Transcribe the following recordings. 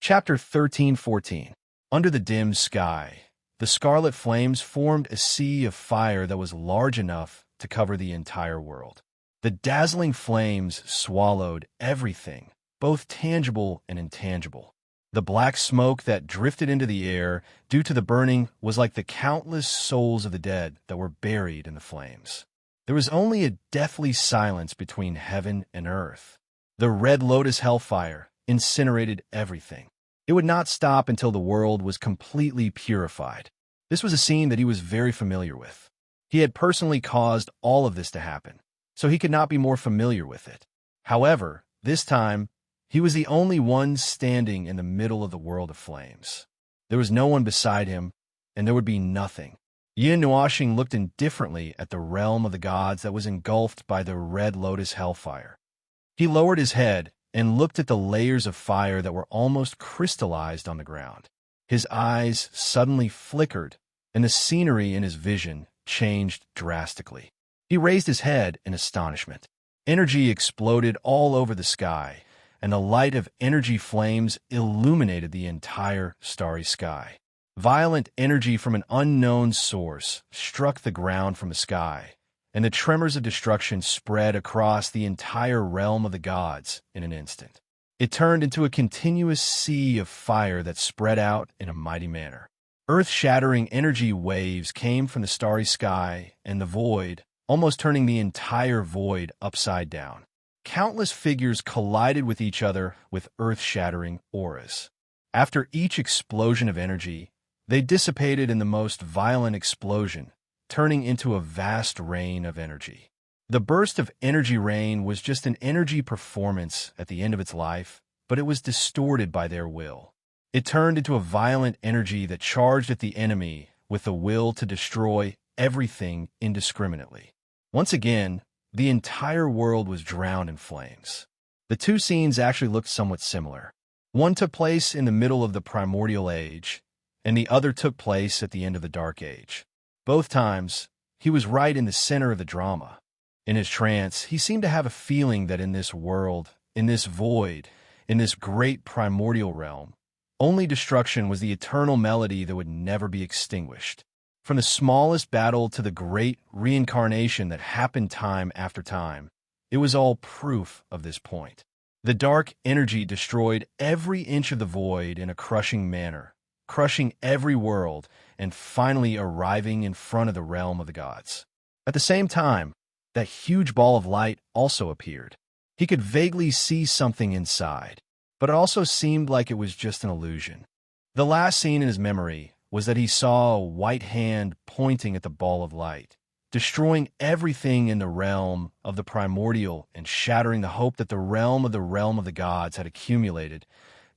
Chapter 13:14. Under the dim sky, the scarlet flames formed a sea of fire that was large enough to cover the entire world. The dazzling flames swallowed everything, both tangible and intangible. The black smoke that drifted into the air due to the burning was like the countless souls of the dead that were buried in the flames. There was only a deathly silence between heaven and earth. The red lotus hellfire incinerated everything. It would not stop until the world was completely purified. This was a scene that he was very familiar with. He had personally caused all of this to happen, so he could not be more familiar with it. However, this time, he was the only one standing in the middle of the world of flames. There was no one beside him, and there would be nothing. Yin Nuoxing looked indifferently at the realm of the gods that was engulfed by the red lotus hellfire. He lowered his head and looked at the layers of fire that were almost crystallized on the ground. His eyes suddenly flickered, and the scenery in his vision changed drastically. He raised his head in astonishment. Energy exploded all over the sky, and the light of energy flames illuminated the entire starry sky. Violent energy from an unknown source struck the ground from the sky, and the tremors of destruction spread across the entire realm of the gods in an instant. It turned into a continuous sea of fire that spread out in a mighty manner. Earth-shattering energy waves came from the starry sky and the void, almost turning the entire void upside down. Countless figures collided with each other with earth-shattering auras. After each explosion of energy, they dissipated in the most violent explosion, turning into a vast rain of energy. The burst of energy rain was just an energy performance at the end of its life, but it was distorted by their will. It turned into a violent energy that charged at the enemy with the will to destroy everything indiscriminately. Once again, the entire world was drowned in flames. The two scenes actually looked somewhat similar. One took place in the middle of the primordial age, and the other took place at the end of the dark age. Both times, he was right in the center of the drama. In his trance, he seemed to have a feeling that in this world, in this void, in this great primordial realm, only destruction was the eternal melody that would never be extinguished. From the smallest battle to the great reincarnation that happened time after time, it was all proof of this point. The dark energy destroyed every inch of the void in a crushing manner, crushing every world, and finally arriving in front of the realm of the gods. At the same time, that huge ball of light also appeared. He could vaguely see something inside, but it also seemed like it was just an illusion. The last scene in his memory was that he saw a white hand pointing at the ball of light, destroying everything in the realm of the primordial and shattering the hope that the realm of the gods had accumulated.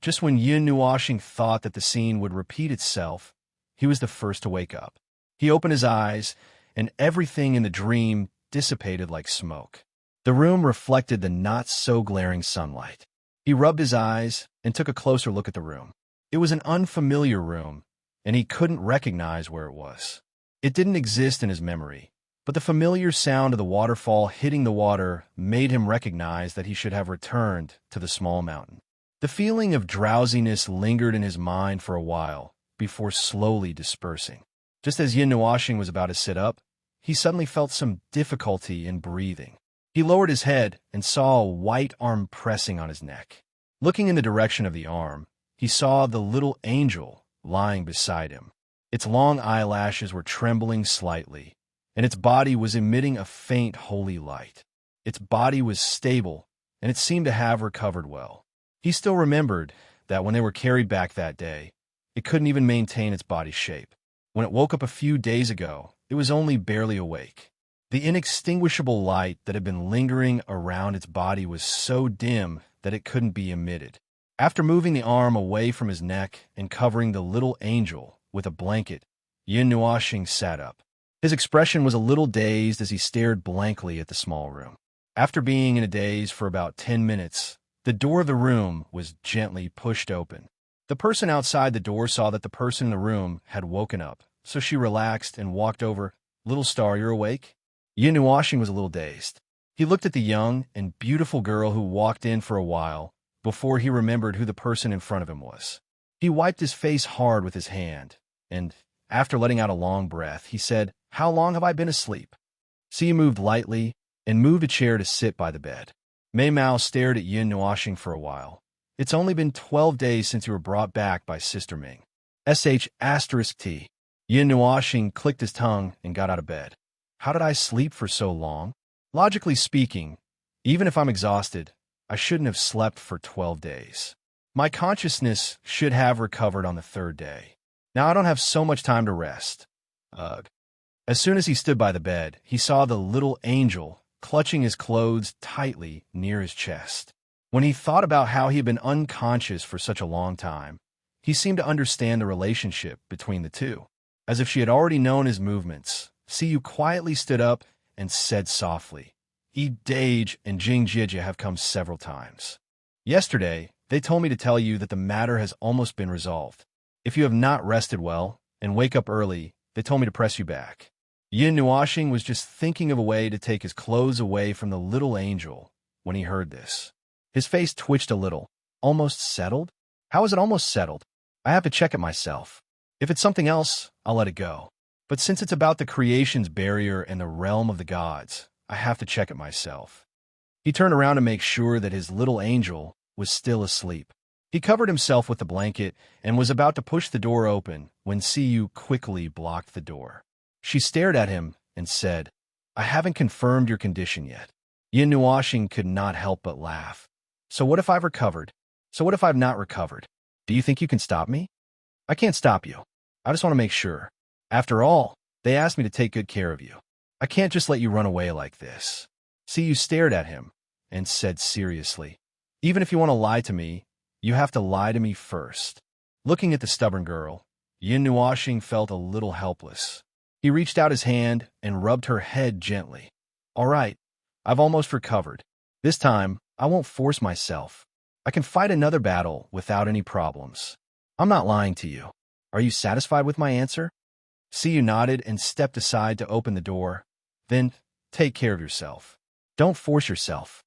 Just when Yin Nuoxing thought that the scene would repeat itself, he was the first to wake up. He opened his eyes, and everything in the dream dissipated like smoke. The room reflected the not-so-glaring sunlight. He rubbed his eyes and took a closer look at the room. It was an unfamiliar room, and he couldn't recognize where it was. It didn't exist in his memory, but the familiar sound of the waterfall hitting the water made him recognize that he should have returned to the small mountain. The feeling of drowsiness lingered in his mind for a while, before slowly dispersing. Just as Yin Nuoxing was about to sit up, he suddenly felt some difficulty in breathing. He lowered his head and saw a white arm pressing on his neck. Looking in the direction of the arm, he saw the little angel lying beside him. Its long eyelashes were trembling slightly, and its body was emitting a faint holy light. Its body was stable, and it seemed to have recovered well. He still remembered that when they were carried back that day, it couldn't even maintain its body shape. When it woke up a few days ago, it was only barely awake. The inextinguishable light that had been lingering around its body was so dim that it couldn't be emitted. After moving the arm away from his neck and covering the little angel with a blanket, Yin Nuoxing sat up. His expression was a little dazed as he stared blankly at the small room. After being in a daze for about 10 minutes, the door of the room was gently pushed open. The person outside the door saw that the person in the room had woken up, so she relaxed and walked over. "Little star, you're awake?" Yin Nuoxing was a little dazed. He looked at the young and beautiful girl who walked in for a while before he remembered who the person in front of him was. He wiped his face hard with his hand, and, after letting out a long breath, he said, "How long have I been asleep?" Siyu moved lightly and moved a chair to sit by the bed. Mei Mao stared at Yin Nuoxing for a while. "It's only been 12 days since you were brought back by Sister Ming. **T. Yin Nuoxing clicked his tongue and got out of bed. How did I sleep for so long? Logically speaking, even if I'm exhausted, I shouldn't have slept for 12 days. My consciousness should have recovered on the third day. Now I don't have so much time to rest. Ugh. As soon as he stood by the bed, he saw the little angel clutching his clothes tightly near his chest. When he thought about how he had been unconscious for such a long time, he seemed to understand the relationship between the two. As if she had already known his movements, Siyu quietly stood up and said softly, "Dage and Jing Jijia have come several times. Yesterday, they told me to tell you that the matter has almost been resolved. If you have not rested well and wake up early, they told me to press you back." Yin Nuoxing was just thinking of a way to take his clothes away from the little angel when he heard this. His face twitched a little. Almost settled? How is it almost settled? I have to check it myself. If it's something else, I'll let it go. But since it's about the creation's barrier and the realm of the gods, I have to check it myself. He turned around to make sure that his little angel was still asleep. He covered himself with the blanket and was about to push the door open when Siyu quickly blocked the door. She stared at him and said, "I haven't confirmed your condition yet." Yin Nuoxing could not help but laugh. "So what if I've recovered? So what if I've not recovered? Do you think you can stop me?" "I can't stop you. I just want to make sure. After all, they asked me to take good care of you. I can't just let you run away like this." Siyu stared at him and said seriously, "Even if you want to lie to me, you have to lie to me first." Looking at the stubborn girl, Yin Nuoxing felt a little helpless. He reached out his hand and rubbed her head gently. "All right, I've almost recovered. This time, I won't force myself. I can fight another battle without any problems. I'm not lying to you. Are you satisfied with my answer?" Siyu nodded and stepped aside to open the door. "Then, take care of yourself. Don't force yourself."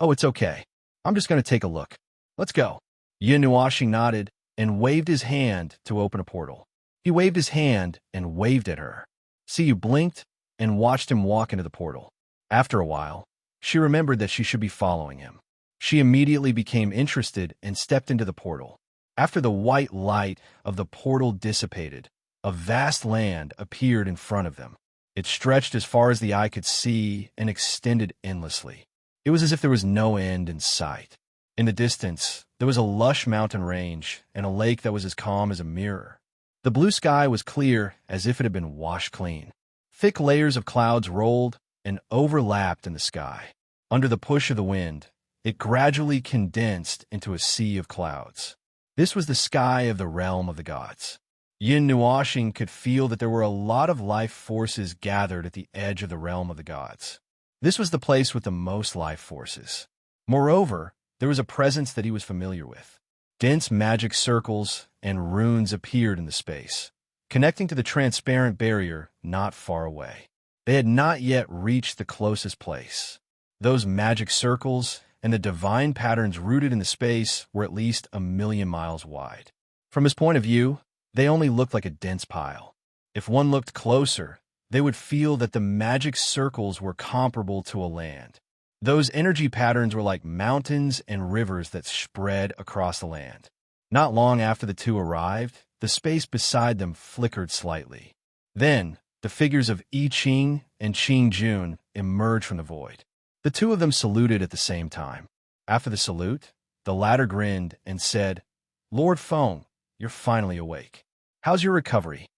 "Oh, it's okay. I'm just going to take a look. Let's go." Yin Nuoxing nodded and waved his hand to open a portal. He waved his hand and waved at her. Siyu blinked and watched him walk into the portal. After a while, she remembered that she should be following him. She immediately became interested and stepped into the portal. After the white light of the portal dissipated, a vast land appeared in front of them. It stretched as far as the eye could see and extended endlessly. It was as if there was no end in sight. In the distance, there was a lush mountain range and a lake that was as calm as a mirror. The blue sky was clear as if it had been washed clean. Thick layers of clouds rolled and overlapped in the sky. Under the push of the wind, it gradually condensed into a sea of clouds. This was the sky of the realm of the gods. Yin Nuoxing could feel that there were a lot of life forces gathered at the edge of the realm of the gods. This was the place with the most life forces. Moreover, there was a presence that he was familiar with. Dense magic circles and runes appeared in the space, connecting to the transparent barrier not far away. They had not yet reached the closest place. Those magic circles and the divine patterns rooted in the space were at least 1,000,000 miles wide. From his point of view, they only looked like a dense pile. If one looked closer, they would feel that the magic circles were comparable to a land. Those energy patterns were like mountains and rivers that spread across the land. Not long after the two arrived, the space beside them flickered slightly. Then, the figures of I Ching and Qing Jun emerged from the void. The two of them saluted at the same time. After the salute, the latter grinned and said, "Lord Feng, you're finally awake. How's your recovery?"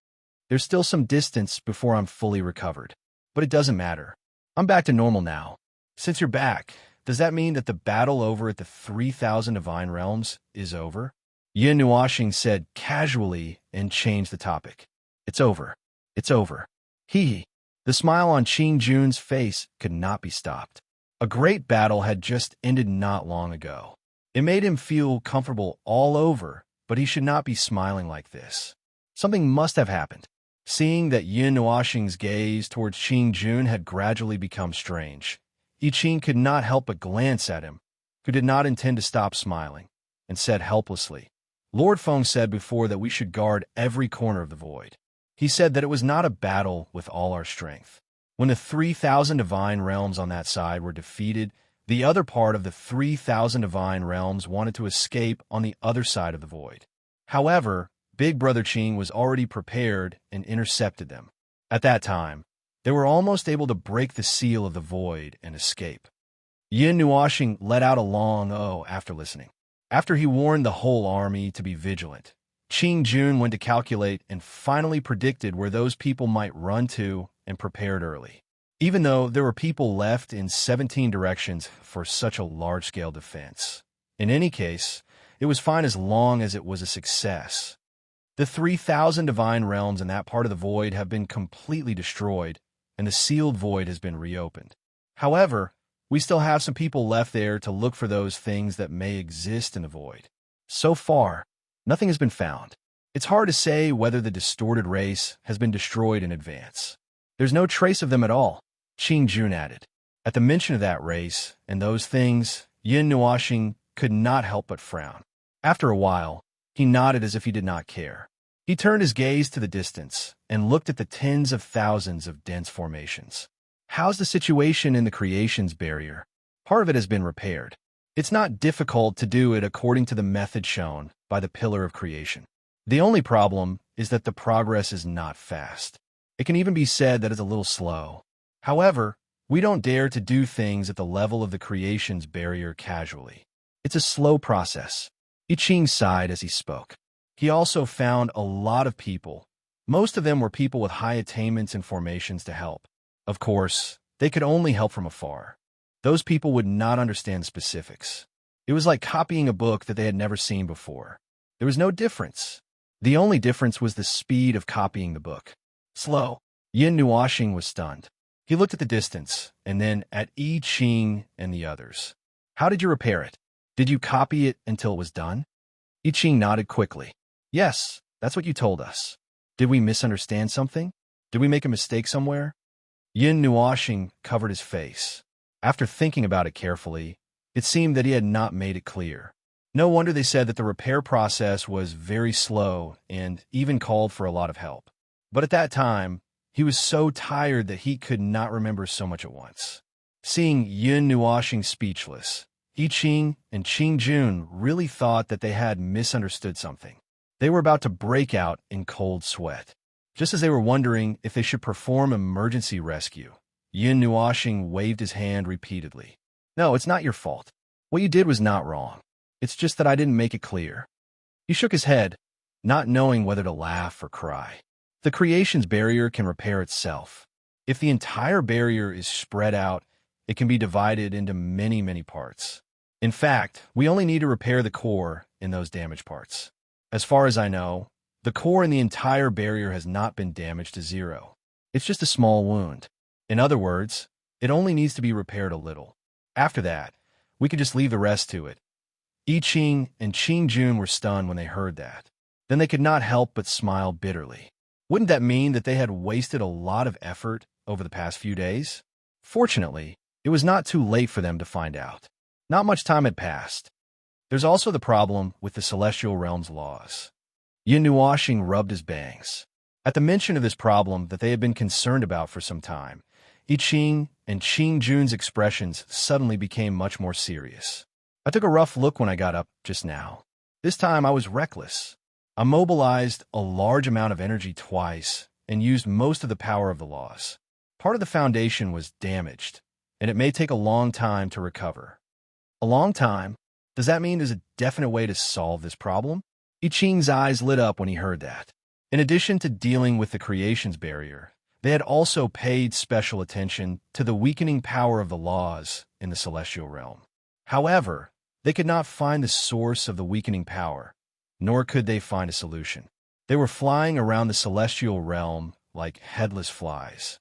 "There's still some distance before I'm fully recovered, but it doesn't matter. I'm back to normal now. Since you're back, does that mean that the battle over at the 3,000 Divine Realms is over?" Yin Nuoxing said casually and changed the topic. "It's over. It's over." Hee. The smile on Qing Jun's face could not be stopped. A great battle had just ended not long ago. It made him feel comfortable all over, but he should not be smiling like this. Something must have happened. Seeing that Yin Nuoxing's gaze towards Qing Jun had gradually become strange, I Ching could not help but glance at him, who did not intend to stop smiling, and said helplessly, Lord Feng said before that we should guard every corner of the void. He said that it was not a battle with all our strength. When the 3,000 divine realms on that side were defeated, the other part of the 3,000 divine realms wanted to escape on the other side of the void. However, Big Brother Qing was already prepared and intercepted them. At that time, they were almost able to break the seal of the void and escape. Yin Nuoxing let out a long "oh" after listening. After he warned the whole army to be vigilant, Qing Jun went to calculate and finally predicted where those people might run to and prepared early. Even though there were people left in 17 directions for such a large-scale defense. In any case, it was fine as long as it was a success. The 3,000 divine realms in that part of the void have been completely destroyed, and the sealed void has been reopened. However, we still have some people left there to look for those things that may exist in the void. So far, nothing has been found. It's hard to say whether the distorted race has been destroyed in advance. There's no trace of them at all, Qing Jun added. At the mention of that race and those things, Yin Nuoxing could not help but frown. After a while, he nodded as if he did not care. He turned his gaze to the distance and looked at the tens of thousands of dense formations. How's the situation in the creation's barrier? Part of it has been repaired. It's not difficult to do it according to the method shown by the pillar of creation. The only problem is that the progress is not fast. It can even be said that it's a little slow. However, we don't dare to do things at the level of the creation's barrier casually. It's a slow process. I Ching sighed as he spoke. He also found a lot of people. Most of them were people with high attainments and formations to help. Of course, they could only help from afar. Those people would not understand specifics. It was like copying a book that they had never seen before. There was no difference. The only difference was the speed of copying the book. Slow. Yin Nuoxing was stunned. He looked at the distance, and then at I Ching and the others. How did you repair it? Did you copy it until it was done? I Ching nodded quickly. Yes, that's what you told us. Did we misunderstand something? Did we make a mistake somewhere? Yin Nuoxing covered his face. After thinking about it carefully, it seemed that he had not made it clear. No wonder they said that the repair process was very slow and even called for a lot of help. But at that time, he was so tired that he could not remember so much at once. Seeing Yin Nuoxing speechless, I Ching and Qing Jun really thought that they had misunderstood something. They were about to break out in cold sweat. Just as they were wondering if they should perform emergency rescue, Yin Nuoxing waved his hand repeatedly. No, it's not your fault. What you did was not wrong. It's just that I didn't make it clear. He shook his head, not knowing whether to laugh or cry. The creation's barrier can repair itself. If the entire barrier is spread out, it can be divided into many, many parts. In fact, we only need to repair the core in those damaged parts. As far as I know, the core in the entire barrier has not been damaged to zero. It's just a small wound. In other words, it only needs to be repaired a little. After that, we could just leave the rest to it. I Ching and Qing Jun were stunned when they heard that. Then they could not help but smile bitterly. Wouldn't that mean that they had wasted a lot of effort over the past few days? Fortunately, it was not too late for them to find out. Not much time had passed. There's also the problem with the Celestial Realm's laws. Yin Nuoxing rubbed his bangs. At the mention of this problem that they had been concerned about for some time, I Ching and Qing Jun's expressions suddenly became much more serious. I took a rough look when I got up just now. This time I was reckless. I mobilized a large amount of energy twice and used most of the power of the laws. Part of the foundation was damaged, and it may take a long time to recover. A long time? Does that mean there's a definite way to solve this problem? I Ching's eyes lit up when he heard that. In addition to dealing with the creation's barrier, they had also paid special attention to the weakening power of the laws in the celestial realm. However, they could not find the source of the weakening power, nor could they find a solution. They were flying around the celestial realm like headless flies.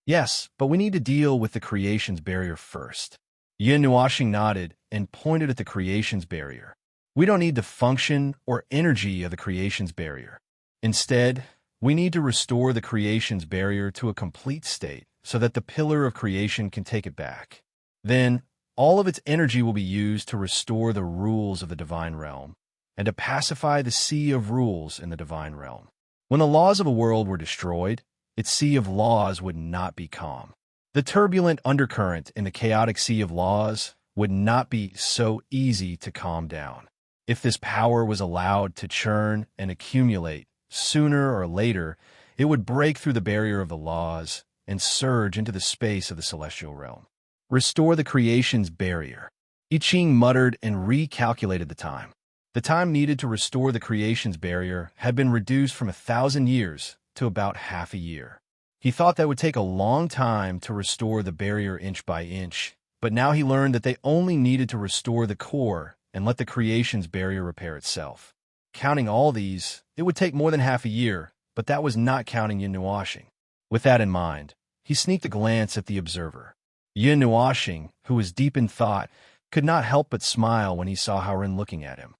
Yes, but we need to deal with the creation's barrier first. Yin Nuoxing nodded and pointed at the creation's barrier. We don't need the function or energy of the creation's barrier. Instead, we need to restore the creation's barrier to a complete state so that the pillar of creation can take it back. Then, All of its energy will be used to restore the rules of the divine realm and to pacify the sea of rules in the divine realm. When the laws of a world were destroyed, its sea of laws would not be calm. The turbulent undercurrent in the chaotic sea of laws would not be so easy to calm down. If this power was allowed to churn and accumulate, sooner or later, it would break through the barrier of the laws and surge into the space of the celestial realm. Restore the creation's barrier. I Ching muttered and recalculated the time. The time needed to restore the creation's barrier had been reduced from 1,000 years to about half a year. He thought that would take a long time to restore the barrier inch by inch, but now he learned that they only needed to restore the core and let the creation's barrier repair itself. Counting all these, it would take more than half a year, but that was not counting Yin Nuashing. With that in mind, he sneaked a glance at the observer. Yin Nuashing, who was deep in thought, could not help but smile when he saw Hao-Ren looking at him.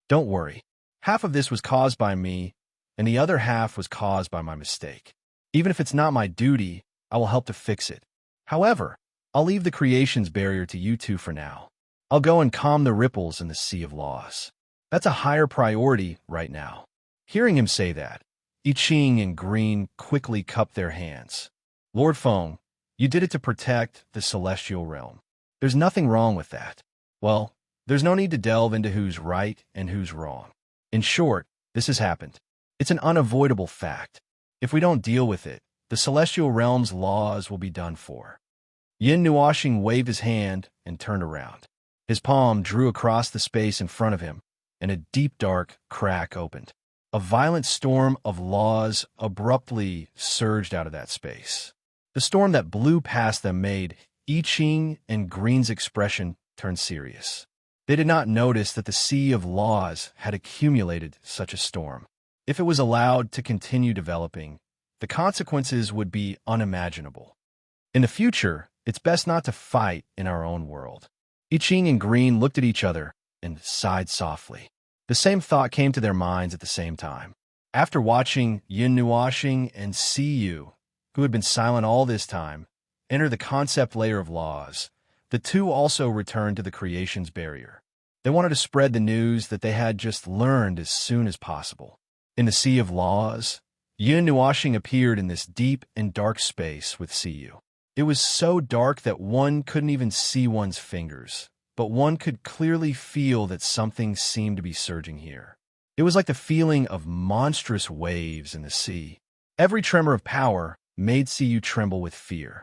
Don't worry. Half of this was caused by me, and the other half was caused by my mistake. Even if it's not my duty, I will help to fix it. However, I'll leave the creation's barrier to you two for now. I'll go and calm the ripples in the sea of laws. That's a higher priority right now. Hearing him say that, I Ching and Green quickly cupped their hands. Lord Feng, you did it to protect the celestial realm. There's nothing wrong with that. Well, there's no need to delve into who's right and who's wrong. In short, this has happened. It's an unavoidable fact. If we don't deal with it, the celestial realm's laws will be done for. Yin Nuashing waved his hand and turned around. His palm drew across the space in front of him, and a deep dark crack opened. A violent storm of laws abruptly surged out of that space. The storm that blew past them made I Ching and Green's expression turn serious. They did not notice that the sea of laws had accumulated such a storm. If it was allowed to continue developing, the consequences would be unimaginable. In the future, it's best not to fight in our own world. I Ching and Green looked at each other and sighed softly. The same thought came to their minds at the same time. After watching Yin Nuashing and Siyu, who had been silent all this time, enter the concept layer of laws, the two also returned to the creation's barrier. They wanted to spread the news that they had just learned as soon as possible. In the sea of laws, Yin Nuashing appeared in this deep and dark space with Siyu. It was so dark that one couldn't even see one's fingers, but one could clearly feel that something seemed to be surging here. It was like the feeling of monstrous waves in the sea. Every tremor of power made Siyu tremble with fear.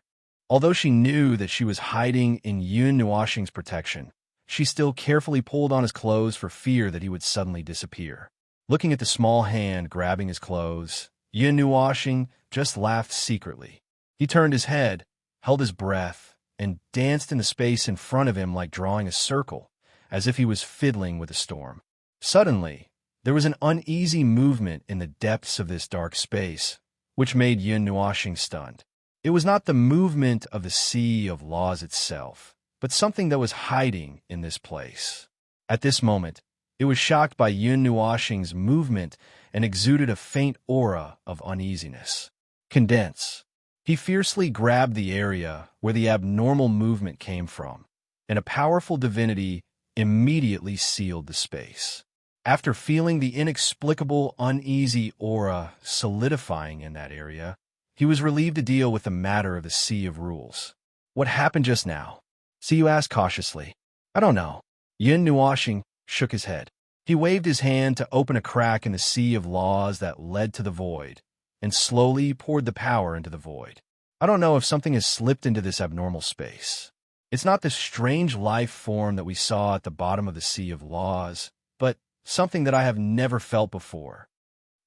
Although she knew that she was hiding in Yin Nuashing's protection, she still carefully pulled on his clothes for fear that he would suddenly disappear. Looking at the small hand grabbing his clothes, Yin Nuashing just laughed secretly. He turned his head, held his breath, and danced in the space in front of him like drawing a circle, as if he was fiddling with a storm. Suddenly, there was an uneasy movement in the depths of this dark space, which made Yin Nuashing stunned. It was not the movement of the sea of laws itself, but something that was hiding in this place. At this moment, it was shocked by Yin Nuashing's movement and exuded a faint aura of uneasiness. Condense. He fiercely grabbed the area where the abnormal movement came from, and a powerful divinity immediately sealed the space. After feeling the inexplicable, uneasy aura solidifying in that area, he was relieved to deal with the matter of the sea of rules. What happened just now? Siyu asked cautiously. I don't know. Yin Nuashing shook his head. He waved his hand to open a crack in the sea of laws that led to the void, and slowly poured the power into the void. I don't know if something has slipped into this abnormal space. It's not the strange life form that we saw at the bottom of the sea of laws, but something that I have never felt before.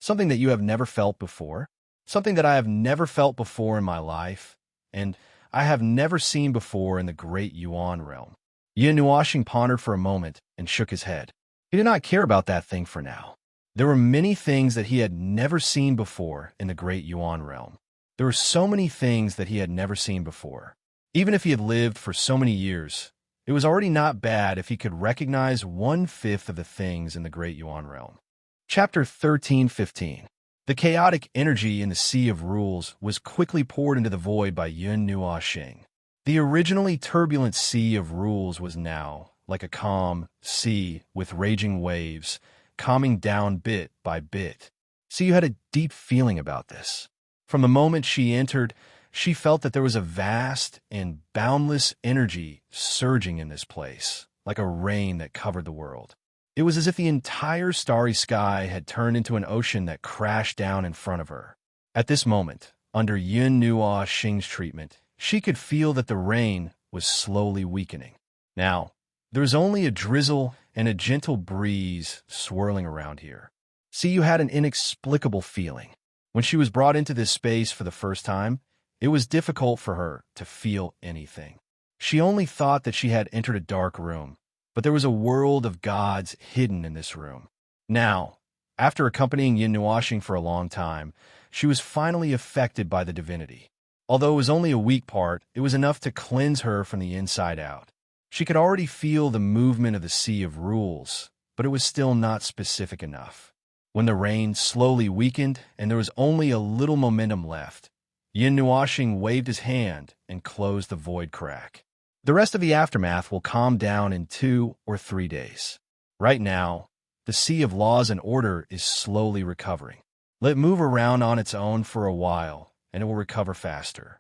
Something that you have never felt before? Something that I have never felt before in my life, and I have never seen before in the great Yuan realm. Yin Nuashing pondered for a moment and shook his head. He did not care about that thing for now. There were many things that he had never seen before in the great Yuan realm. There were so many things that he had never seen before. Even if he had lived for so many years, it was already not bad if he could recognize 1/5 of the things in the great Yuan realm. Chapter 13:15. The chaotic energy in the sea of rules was quickly poured into the void by Yin Nuashing. The originally turbulent sea of rules was now like a calm sea with raging waves, calming down bit by bit. Siyu had a deep feeling about this. From the moment she entered, she felt that there was a vast and boundless energy surging in this place, like a rain that covered the world. It was as if the entire starry sky had turned into an ocean that crashed down in front of her. At this moment, under Yun Nuo Xing's treatment, she could feel that the rain was slowly weakening. Now, there was only a drizzle and a gentle breeze swirling around here. Siyu had an inexplicable feeling. When she was brought into this space for the first time, it was difficult for her to feel anything. She only thought that she had entered a dark room, but there was a world of gods hidden in this room. Now, after accompanying Yin Nuoxing for a long time, she was finally affected by the divinity. Although it was only a weak part, it was enough to cleanse her from the inside out. She could already feel the movement of the sea of rules, but it was still not specific enough. When the rain slowly weakened and there was only a little momentum left, Yin Nuoxing waved his hand and closed the void crack. The rest of the aftermath will calm down in 2 or 3 days. Right now, the sea of laws and order is slowly recovering. Let it move around on its own for a while, and it will recover faster.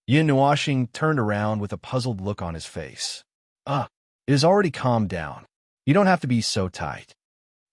Yin Nuoxing turned around with a puzzled look on his face. It has already calmed down. You don't have to be so tight.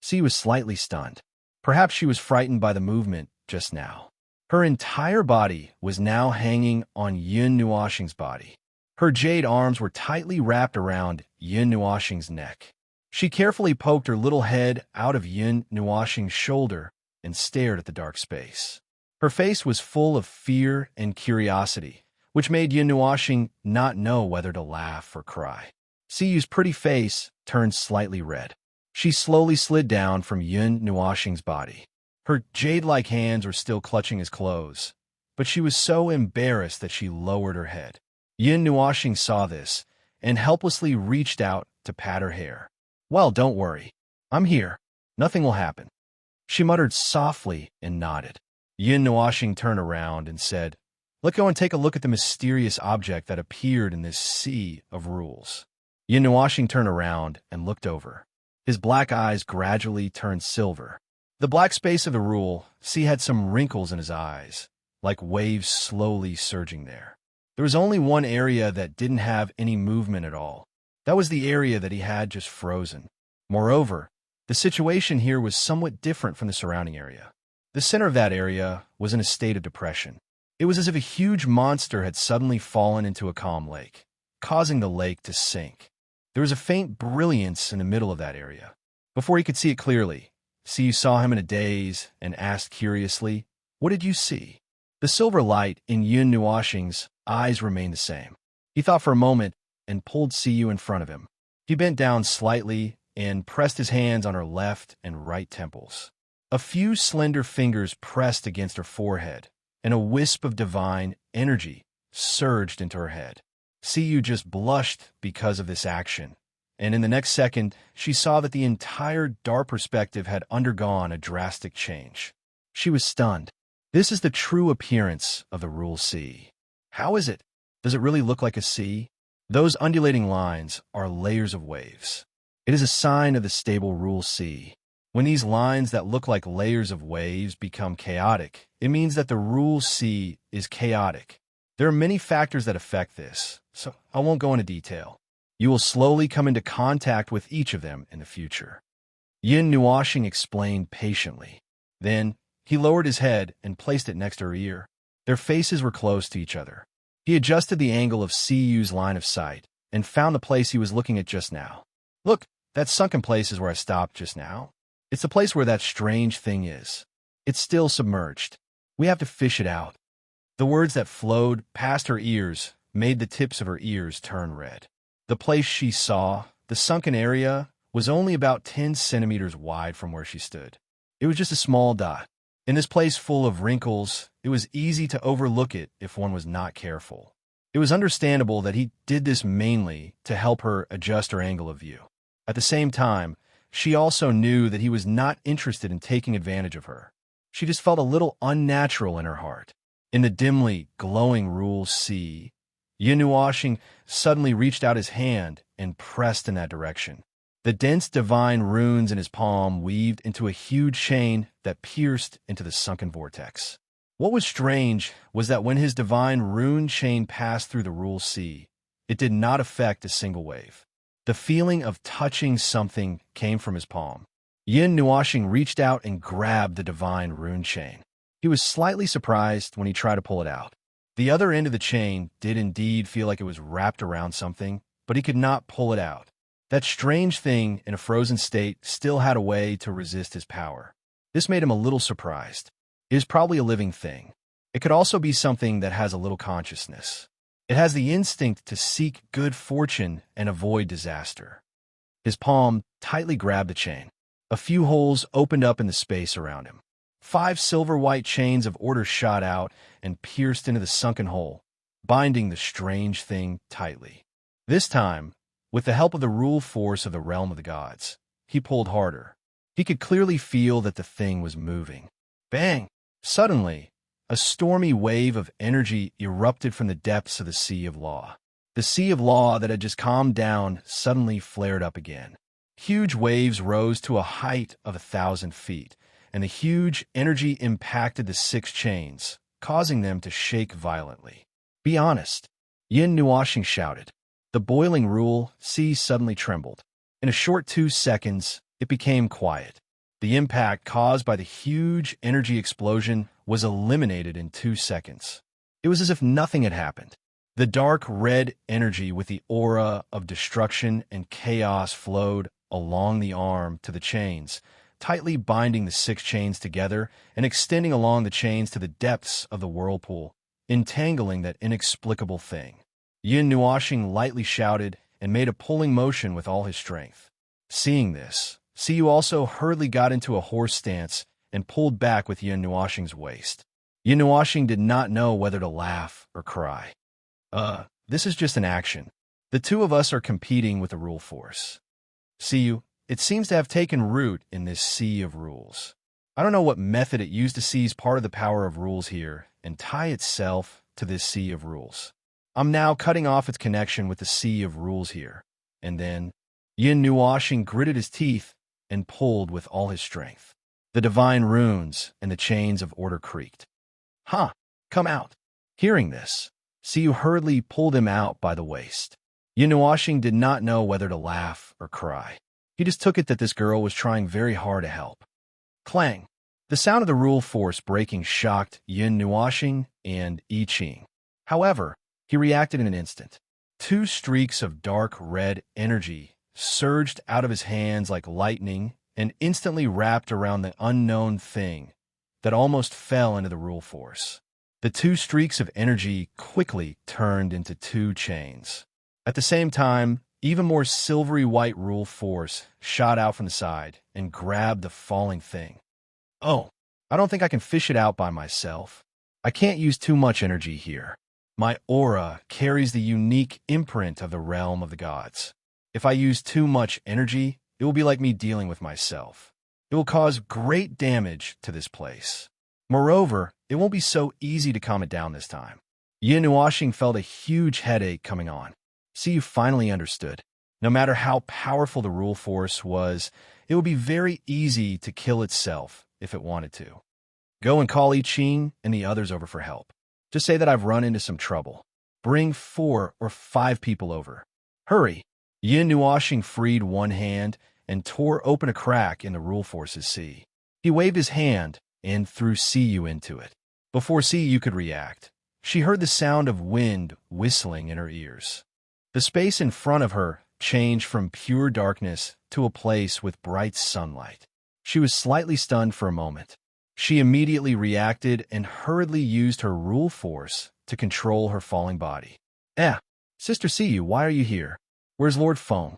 Siyu was slightly stunned. Perhaps she was frightened by the movement just now. Her entire body was now hanging on Yin Nuoxing's body. Her jade arms were tightly wrapped around Yin Nuoxing's neck. She carefully poked her little head out of Yin Nuoxing's shoulder and stared at the dark space. Her face was full of fear and curiosity, which made Yin Nuoxing not know whether to laugh or cry. Siyu's pretty face turned slightly red. She slowly slid down from Yun Nuoxing's body. Her jade-like hands were still clutching his clothes, but she was so embarrassed that she lowered her head. Yin Nuoxing saw this and helplessly reached out to pat her hair. "Well, don't worry. I'm here. Nothing will happen." She muttered softly and nodded. Yin Nuoxing turned around and said, "Let's go and take a look at the mysterious object that appeared in this sea of rules." Yin Nuoxing turned around and looked over. His black eyes gradually turned silver. The black space of the rule sea had some wrinkles in his eyes, like waves slowly surging there. There was only one area that didn't have any movement at all. That was the area that he had just frozen. Moreover, the situation here was somewhat different from the surrounding area. The center of that area was in a state of depression. It was as if a huge monster had suddenly fallen into a calm lake, causing the lake to sink. There was a faint brilliance in the middle of that area. Before he could see it clearly, Siyu saw him in a daze and asked curiously, "What did you see?" The silver light in Yun Nuoxing's eyes remained the same. He thought for a moment and pulled Siyu in front of him. He bent down slightly and pressed his hands on her left and right temples. A few slender fingers pressed against her forehead, and a wisp of divine energy surged into her head. Siyu just blushed because of this action, and in the next second, she saw that the entire dark perspective had undergone a drastic change. She was stunned. This is the true appearance of the rule sea. How is it? Does it really look like a sea? Those undulating lines are layers of waves. It is a sign of the stable rule sea. When these lines that look like layers of waves become chaotic, it means that the rule sea is chaotic. There are many factors that affect this, so I won't go into detail. You will slowly come into contact with each of them in the future. Yin Nuoxing explained patiently. Then, he lowered his head and placed it next to her ear. Their faces were close to each other. He adjusted the angle of Siyu's line of sight and found the place he was looking at just now. "Look, that sunken place is where I stopped just now. It's the place where that strange thing is. It's still submerged. We have to fish it out." The words that flowed past her ears made the tips of her ears turn red. The place she saw, the sunken area, was only about 10 centimeters wide from where she stood. It was just a small dot. In this place full of wrinkles, it was easy to overlook it if one was not careful. It was understandable that he did this mainly to help her adjust her angle of view. At the same time, she also knew that he was not interested in taking advantage of her. She just felt a little unnatural in her heart. In the dimly glowing rule sea, Nuashing suddenly reached out his hand and pressed in that direction. The dense divine runes in his palm weaved into a huge chain that pierced into the sunken vortex. What was strange was that when his divine rune chain passed through the rule sea, it did not affect a single wave. The feeling of touching something came from his palm. Nuashing reached out and grabbed the divine rune chain. He was slightly surprised when he tried to pull it out. The other end of the chain did indeed feel like it was wrapped around something, but he could not pull it out. That strange thing in a frozen state still had a way to resist his power. This made him a little surprised. It is probably a living thing. It could also be something that has a little consciousness. It has the instinct to seek good fortune and avoid disaster. His palm tightly grabbed the chain. A few holes opened up in the space around him. 5 silver-white chains of order shot out and pierced into the sunken hole, binding the strange thing tightly. This time, with the help of the rule force of the realm of the gods, he pulled harder. He could clearly feel that the thing was moving. Bang! Suddenly, a stormy wave of energy erupted from the depths of the Sea of Law. The Sea of Law that had just calmed down suddenly flared up again. Huge waves rose to a height of 1,000 feet, and the huge energy impacted the 6 chains, causing them to shake violently. "Be honest," Nuashing shouted. The boiling rule sea suddenly trembled. In a short 2 seconds, it became quiet. The impact caused by the huge energy explosion was eliminated in 2 seconds. It was as if nothing had happened. The dark red energy with the aura of destruction and chaos flowed along the arm to the chains, tightly binding the 6 chains together and extending along the chains to the depths of the whirlpool, entangling that inexplicable thing. Nuashing lightly shouted and made a pulling motion with all his strength. Seeing this, Siyu also hurriedly got into a horse stance and pulled back with Nuashing's waist. Nuashing did not know whether to laugh or cry. This is just an action. The two of us are competing with the rule force. Siyu, it seems to have taken root in this sea of rules. I don't know what method it used to seize part of the power of rules here and tie itself to this sea of rules. I'm now cutting off its connection with the sea of rules here. And then, Nuashing gritted his teeth and pulled with all his strength. The divine runes and the chains of order creaked. "Huh, come out." Hearing this, Siyu hurriedly pulled him out by the waist. Nuashing did not know whether to laugh or cry. He just took it that this girl was trying very hard to help. Clang! The sound of the rule force breaking shocked Nuashing and I Ching. However, he reacted in an instant. 2 streaks of dark red energy surged out of his hands like lightning and instantly wrapped around the unknown thing that almost fell into the rule force. The 2 streaks of energy quickly turned into 2 chains. At the same time, even more silvery white rule force shot out from the side and grabbed the falling thing. "Oh, I don't think I can fish it out by myself. I can't use too much energy here. My aura carries the unique imprint of the realm of the gods. If I use too much energy, it will be like me dealing with myself. It will cause great damage to this place. Moreover, it won't be so easy to calm it down this time." Nuashing felt a huge headache coming on. Siyu finally understood. No matter how powerful the rule force was, it would be very easy to kill itself if it wanted to. "Go and call I Ching and the others over for help. Just say that I've run into some trouble. Bring 4 or 5 people over. Hurry." Nuashing freed one hand and tore open a crack in the rule force's sea. He waved his hand and threw Siyu into it. Before Siyu could react, she heard the sound of wind whistling in her ears. The space in front of her changed from pure darkness to a place with bright sunlight. She was slightly stunned for a moment. She immediately reacted and hurriedly used her rule force to control her falling body. Sister Siyu, why are you here? Where's Lord Feng?"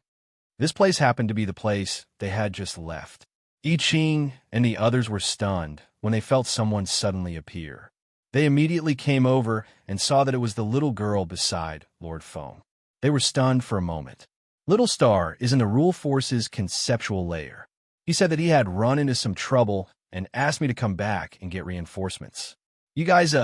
This place happened to be the place they had just left. I Ching and the others were stunned when they felt someone suddenly appear. They immediately came over and saw that it was the little girl beside Lord Feng. They were stunned for a moment. Little Star is in the rule force's conceptual layer. He said that he had run into some trouble and asked me to come back and get reinforcements. "You guys,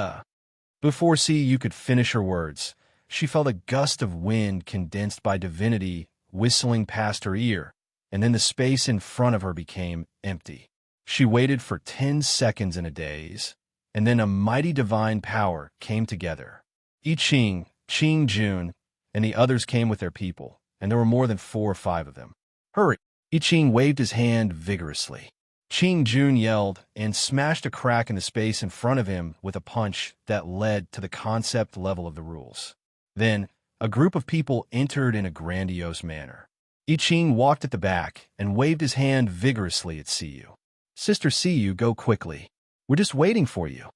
Before Siyu could finish her words, she felt a gust of wind condensed by divinity whistling past her ear, and then the space in front of her became empty. She waited for 10 seconds in a daze, and then a mighty divine power came together. I Ching, Ching Jun, and the others came with their people, and there were more than 4 or 5 of them. Hurry! I Ching waved his hand vigorously. Ching Jun yelled and smashed a crack in the space in front of him with a punch that led to the concept level of the rules. Then, a group of people entered in a grandiose manner. I Ching walked at the back and waved his hand vigorously at Siyu. Sister Siyu, go quickly. We're just waiting for you.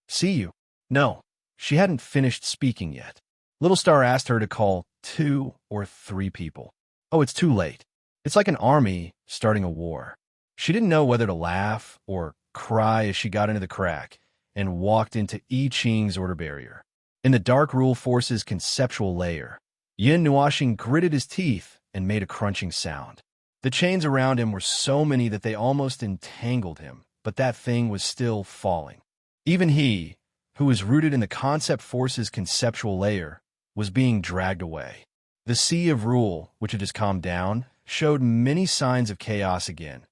Siyu. No, she hadn't finished speaking yet. Little Star asked her to call 2 or 3 people. Oh, it's too late. It's like an army starting a war. She didn't know whether to laugh or cry as she got into the crack and walked into I Ching's order barrier. In the Dark Rule Force's conceptual layer, Yin Nuashing gritted his teeth and made a crunching sound. The chains around him were so many that they almost entangled him, but that thing was still falling. Even he, who was rooted in the Concept Force's conceptual layer, was being dragged away. The Sea of Rule, which had just calmed down, showed many signs of chaos again.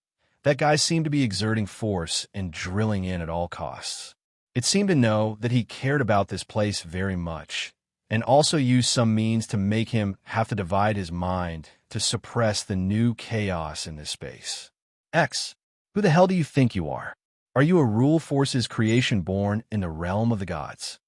That guy seemed to be exerting force and drilling in at all costs. It seemed to know that he cared about this place very much, and also used some means to make him have to divide his mind to suppress the new chaos in this space. X, who the hell do you think you are? Are you a Rule Force's creation born in the realm of the gods?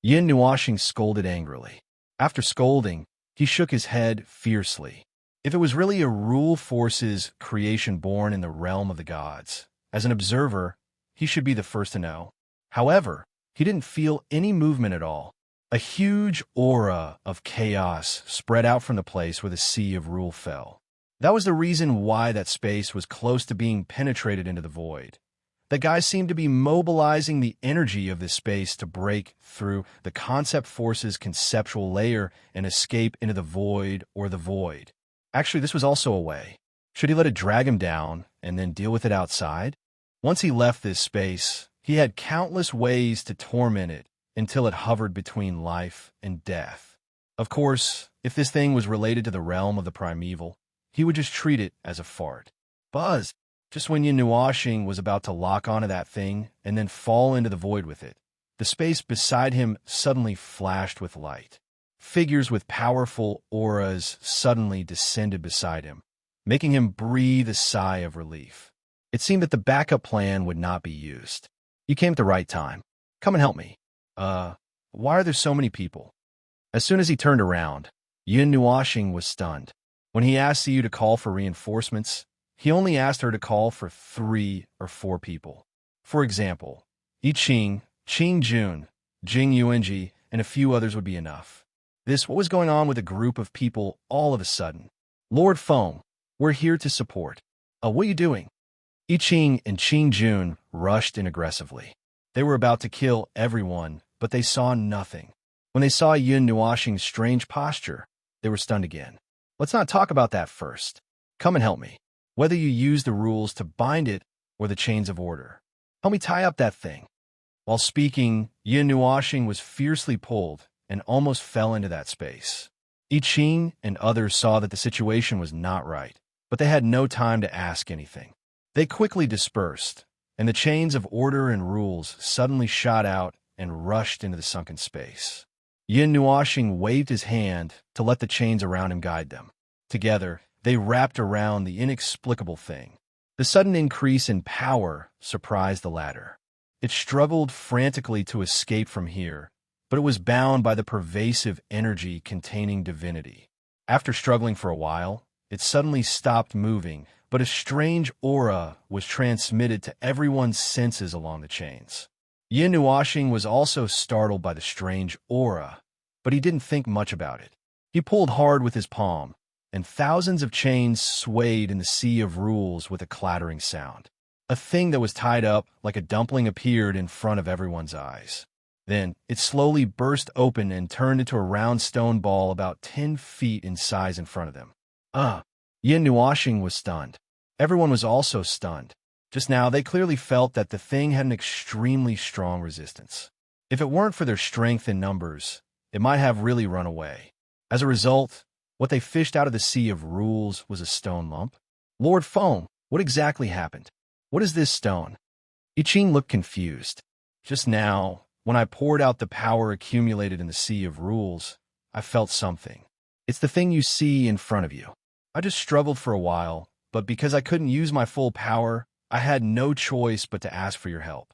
Yin Nuashing scolded angrily. After scolding, he shook his head fiercely. If it was really a Rule Force's creation born in the realm of the gods, as an observer, he should be the first to know. However, he didn't feel any movement at all. A huge aura of chaos spread out from the place where the Sea of Rule fell. That was the reason why that space was close to being penetrated into the void. The guy seemed to be mobilizing the energy of this space to break through the Concept Force's conceptual layer and escape into the void or the void. Actually, this was also a way. Should he let it drag him down and then deal with it outside? Once he left this space, he had countless ways to torment it until it hovered between life and death. Of course, if this thing was related to the realm of the primeval, he would just treat it as a fart. Buzz! Just when Yin Nuashing was about to lock onto that thing and then fall into the void with it, the space beside him suddenly flashed with light. Figures with powerful auras suddenly descended beside him, making him breathe a sigh of relief. It seemed that the backup plan would not be used. You came at the right time. Come and help me. Why are there so many people? As soon as he turned around, Yin Nuashing was stunned. When he asked Siyu to call for reinforcements, he only asked her to call for 3 or 4 people. For example, I Ching, Ching Jun, Jing Yuanji, and a few others would be enough. What was going on with a group of people all of a sudden? Lord Foam, we're here to support. What are you doing? I Ching and Ching Jun rushed in aggressively. They were about to kill everyone, but they saw nothing. When they saw Yin Nuashing's strange posture, they were stunned again. Let's not talk about that first. Come and help me. Whether you use the rules to bind it or the chains of order. Help me tie up that thing. While speaking, Yin Nuashing was fiercely pulled and almost fell into that space. I Ching and others saw that the situation was not right, but they had no time to ask anything. They quickly dispersed, and the chains of order and rules suddenly shot out and rushed into the sunken space. Yin Nuashing waved his hand to let the chains around him guide them. Together, they wrapped around the inexplicable thing. The sudden increase in power surprised the latter. It struggled frantically to escape from here, but it was bound by the pervasive energy containing divinity. After struggling for a while, it suddenly stopped moving, but a strange aura was transmitted to everyone's senses along the chains. Yin Nuashing was also startled by the strange aura, but he didn't think much about it. He pulled hard with his palm, and thousands of chains swayed in the sea of rules with a clattering sound. A thing that was tied up like a dumpling appeared in front of everyone's eyes. Then, it slowly burst open and turned into a round stone ball about 10 feet in size in front of them. Yin Nuashing was stunned. Everyone was also stunned. Just now, they clearly felt that the thing had an extremely strong resistance. If it weren't for their strength in numbers, it might have really run away. As a result, what they fished out of the sea of rules was a stone lump. Lord Foam, what exactly happened? What is this stone? I Ching looked confused. Just now, when I poured out the power accumulated in the sea of rules, I felt something. It's the thing you see in front of you. I just struggled for a while, but because I couldn't use my full power, I had no choice but to ask for your help.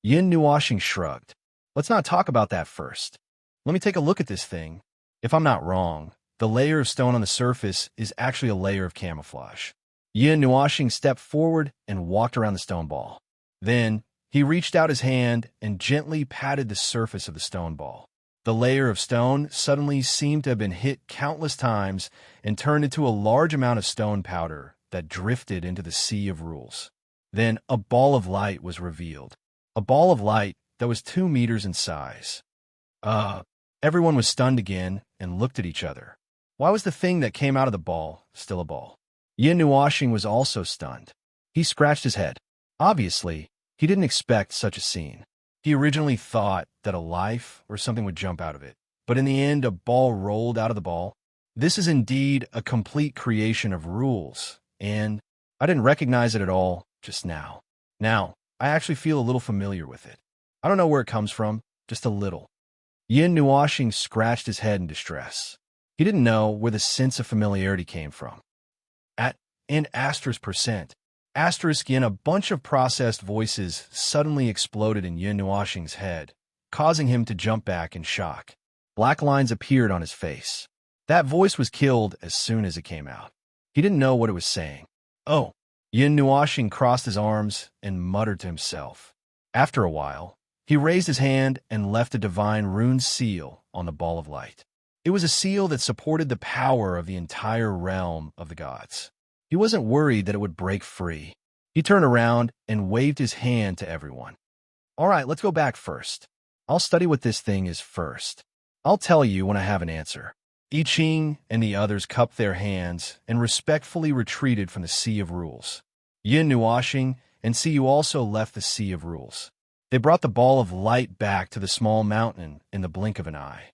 Yin Nuoxing shrugged. Let's not talk about that first. Let me take a look at this thing. If I'm not wrong, the layer of stone on the surface is actually a layer of camouflage. Yin Nuoxing stepped forward and walked around the stone ball. Then, he reached out his hand and gently patted the surface of the stone ball. The layer of stone suddenly seemed to have been hit countless times and turned into a large amount of stone powder that drifted into the sea of rules. Then a ball of light was revealed. A ball of light that was 2 meters in size. Everyone was stunned again and looked at each other. Why was the thing that came out of the ball still a ball? Yin Nuoxing was also stunned. He scratched his head. Obviously, he didn't expect such a scene. He originally thought that a life or something would jump out of it, but in the end a ball rolled out of the ball. This is indeed a complete creation of rules, and I didn't recognize it at all just now. Now, I actually feel a little familiar with it. I don't know where it comes from, just a little. Yin Nuoxing scratched his head in distress. He didn't know where the sense of familiarity came from. Asterisk in a bunch of processed voices suddenly exploded in Yin Nuoxing's head, causing him to jump back in shock. Black lines appeared on his face. That voice was killed as soon as it came out. He didn't know what it was saying. Oh! Yin Nuoxing crossed his arms and muttered to himself. After a while, he raised his hand and left a divine rune seal on the ball of light. It was a seal that supported the power of the entire realm of the gods. He wasn't worried that it would break free. He turned around and waved his hand to everyone. All right, let's go back first. I'll study what this thing is first. I'll tell you when I have an answer. I Ching and the others cupped their hands and respectfully retreated from the sea of rules. Yin Nuoxing and Siyu also left the sea of rules. They brought the ball of light back to the small mountain in the blink of an eye.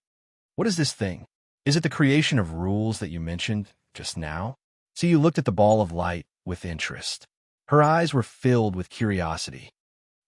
What is this thing? Is it the creation of rules that you mentioned just now? Siyu looked at the ball of light with interest. Her eyes were filled with curiosity.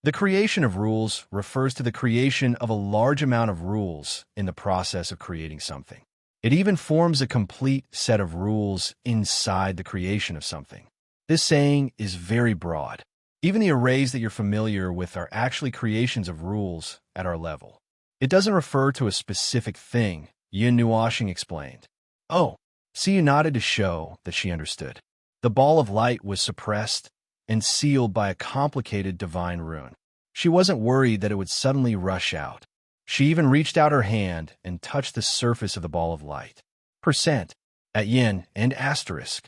The creation of rules refers to the creation of a large amount of rules in the process of creating something. It even forms a complete set of rules inside the creation of something. This saying is very broad. Even the arrays that you're familiar with are actually creations of rules at our level. It doesn't refer to a specific thing, Yin Nuoxing explained. Oh, Siyu nodded to show that she understood. The ball of light was suppressed and sealed by a complicated divine rune. She wasn't worried that it would suddenly rush out. She even reached out her hand and touched the surface of the ball of light. Percent at Yin and asterisk.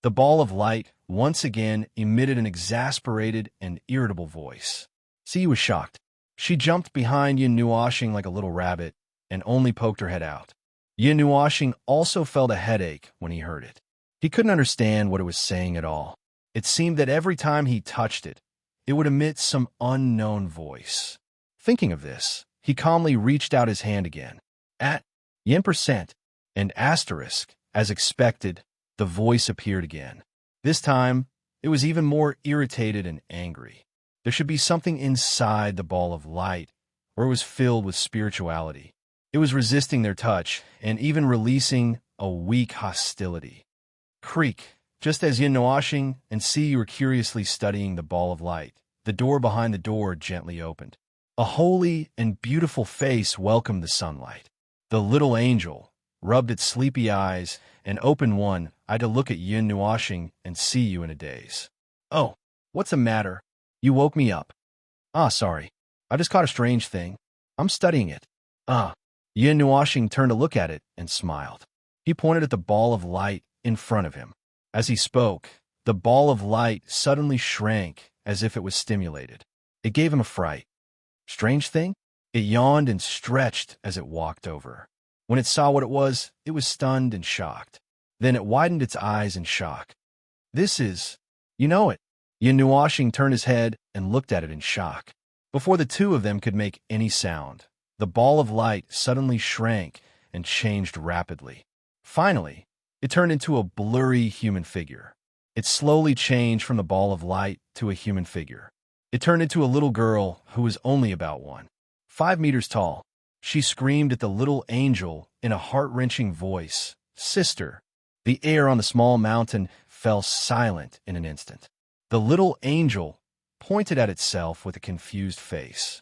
The ball of light once again emitted an exasperated and irritable voice. Siyu was shocked. She jumped behind Yin Nuoxing like a little rabbit and only poked her head out. Yin Nuoxing also felt a headache when he heard it. He couldn't understand what it was saying at all. It seemed that every time he touched it, it would emit some unknown voice. Thinking of this, he calmly reached out his hand again. At Yin percent and asterisk, as expected, the voice appeared again. This time, it was even more irritated and angry. There should be something inside the ball of light, or it was filled with spirituality. It was resisting their touch and even releasing a weak hostility. Creak. Just as Yin Nuoxing and Siyu were curiously studying the ball of light, the door behind the door gently opened. A holy and beautiful face welcomed the sunlight. The little angel rubbed its sleepy eyes and opened one eye to look at Yin Nuoxing and Siyu in a daze. Oh, what's the matter? You woke me up. Sorry. I just caught a strange thing. I'm studying it. Yin Nuoxing turned to look at it and smiled. He pointed at the ball of light in front of him. As he spoke, the ball of light suddenly shrank as if it was stimulated. It gave him a fright. Strange thing? It yawned and stretched as it walked over. When it saw what it was stunned and shocked. Then it widened its eyes in shock. This is... You know it. Yin Nuoxing turned his head and looked at it in shock. Before the two of them could make any sound, The ball of light suddenly shrank and changed rapidly. Finally, it turned into a blurry human figure. It slowly changed from the ball of light to a human figure. It turned into a little girl who was only about 1.5 meters tall. She screamed at the little angel in a heart-wrenching voice, "Sister!" The air on the small mountain fell silent in an instant. The little angel pointed at itself with a confused face.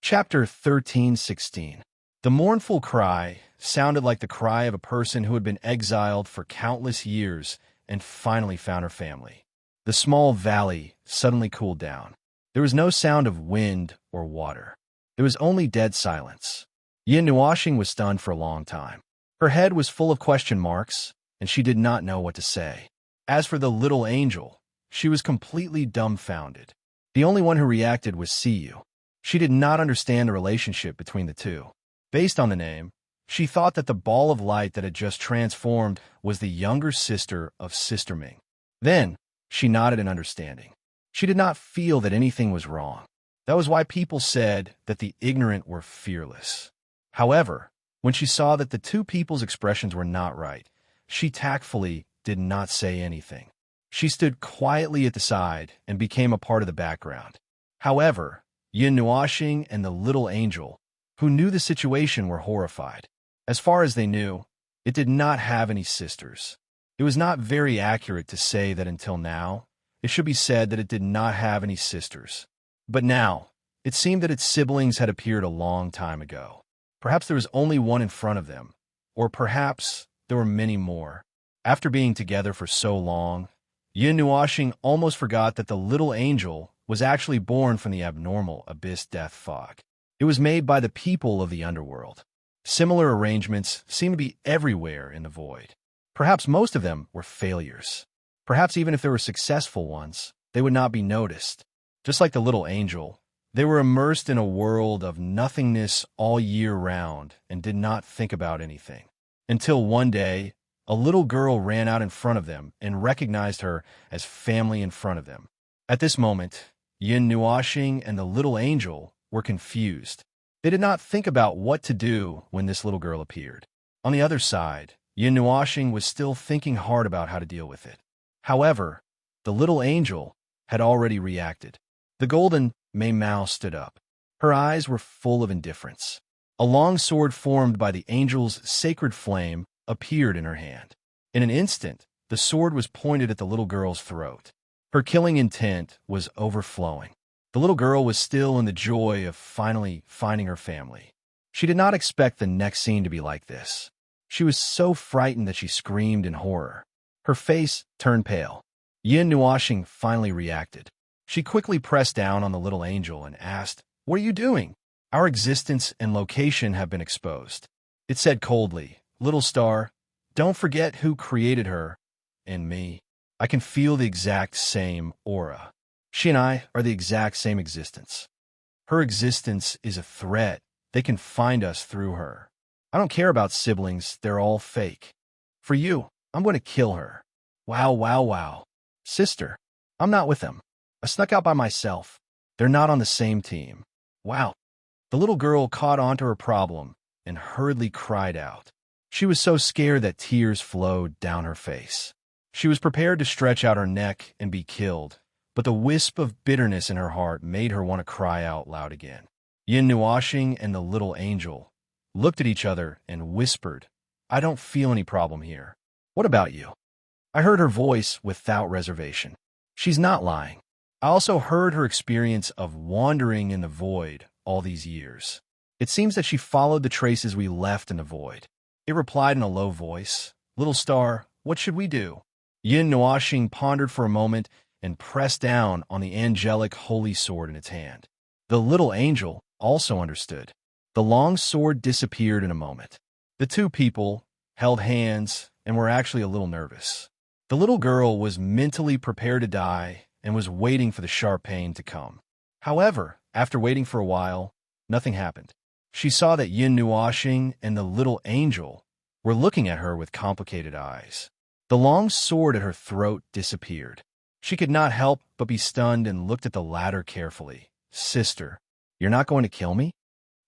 Chapter 13:16. The mournful cry sounded like the cry of a person who had been exiled for countless years and finally found her family. The small valley suddenly cooled down. There was no sound of wind or water. There was only dead silence. Yin Nuashing was stunned for a long time. Her head was full of question marks, and she did not know what to say. As for the little angel, she was completely dumbfounded. The only one who reacted was Siyu. She did not understand the relationship between the two. Based on the name, she thought that the ball of light that had just transformed was the younger sister of Sister Ming. Then, she nodded in understanding. She did not feel that anything was wrong. That was why people said that the ignorant were fearless. However, when she saw that the two people's expressions were not right, she tactfully did not say anything. She stood quietly at the side and became a part of the background. However, Yin Nuashing and the little angel, who knew the situation, were horrified. As far as they knew, it did not have any sisters. It was not very accurate to say that until now. It should be said that it did not have any sisters. But now, it seemed that its siblings had appeared a long time ago. Perhaps there was only one in front of them, or perhaps there were many more. After being together for so long, Yin Nuashing almost forgot that the little angel was actually born from the abnormal abyss death fog. It was made by the people of the underworld. Similar arrangements seemed to be everywhere in the void. Perhaps most of them were failures. Perhaps even if there were successful ones, they would not be noticed. Just like the little angel, they were immersed in a world of nothingness all year round and did not think about anything. Until one day, a little girl ran out in front of them and recognized her as family in front of them. At this moment, Yin Nuashing and the little angel were confused. They did not think about what to do when this little girl appeared. On the other side, Yin Nuashing was still thinking hard about how to deal with it. However, the little angel had already reacted. The golden Mei Mao stood up. Her eyes were full of indifference. A long sword formed by the angel's sacred flame appeared in her hand. In an instant, the sword was pointed at the little girl's throat. Her killing intent was overflowing. The little girl was still in the joy of finally finding her family. She did not expect the next scene to be like this. She was so frightened that she screamed in horror. Her face turned pale. Yin Nuashing finally reacted. She quickly pressed down on the little angel and asked, "What are you doing? Our existence and location have been exposed." It said coldly, "Little star, don't forget who created her and me. I can feel the exact same aura. She and I are the exact same existence. Her existence is a threat. They can find us through her. I don't care about siblings. They're all fake. For you, I'm going to kill her. Wow, wow, wow. Sister, I'm not with them. I snuck out by myself. They're not on the same team. Wow." The little girl caught onto her problem and hurriedly cried out. She was so scared that tears flowed down her face. She was prepared to stretch out her neck and be killed, but the wisp of bitterness in her heart made her want to cry out loud again. Yin Nuashing and the little angel looked at each other and whispered, "I don't feel any problem here. What about you?" I heard her voice without reservation. She's not lying. I also heard her experience of wandering in the void all these years. It seems that she followed the traces we left in the void. It replied in a low voice, "Little star, what should we do?" Yin Nuashing pondered for a moment and pressed down on the angelic holy sword in its hand. The little angel also understood. The long sword disappeared in a moment. The two people held hands and were actually a little nervous. The little girl was mentally prepared to die and was waiting for the sharp pain to come. However, after waiting for a while, nothing happened. She saw that Yin Nuashing and the little angel were looking at her with complicated eyes. The long sword at her throat disappeared. She could not help but be stunned and looked at the latter carefully. "Sister, you're not going to kill me?"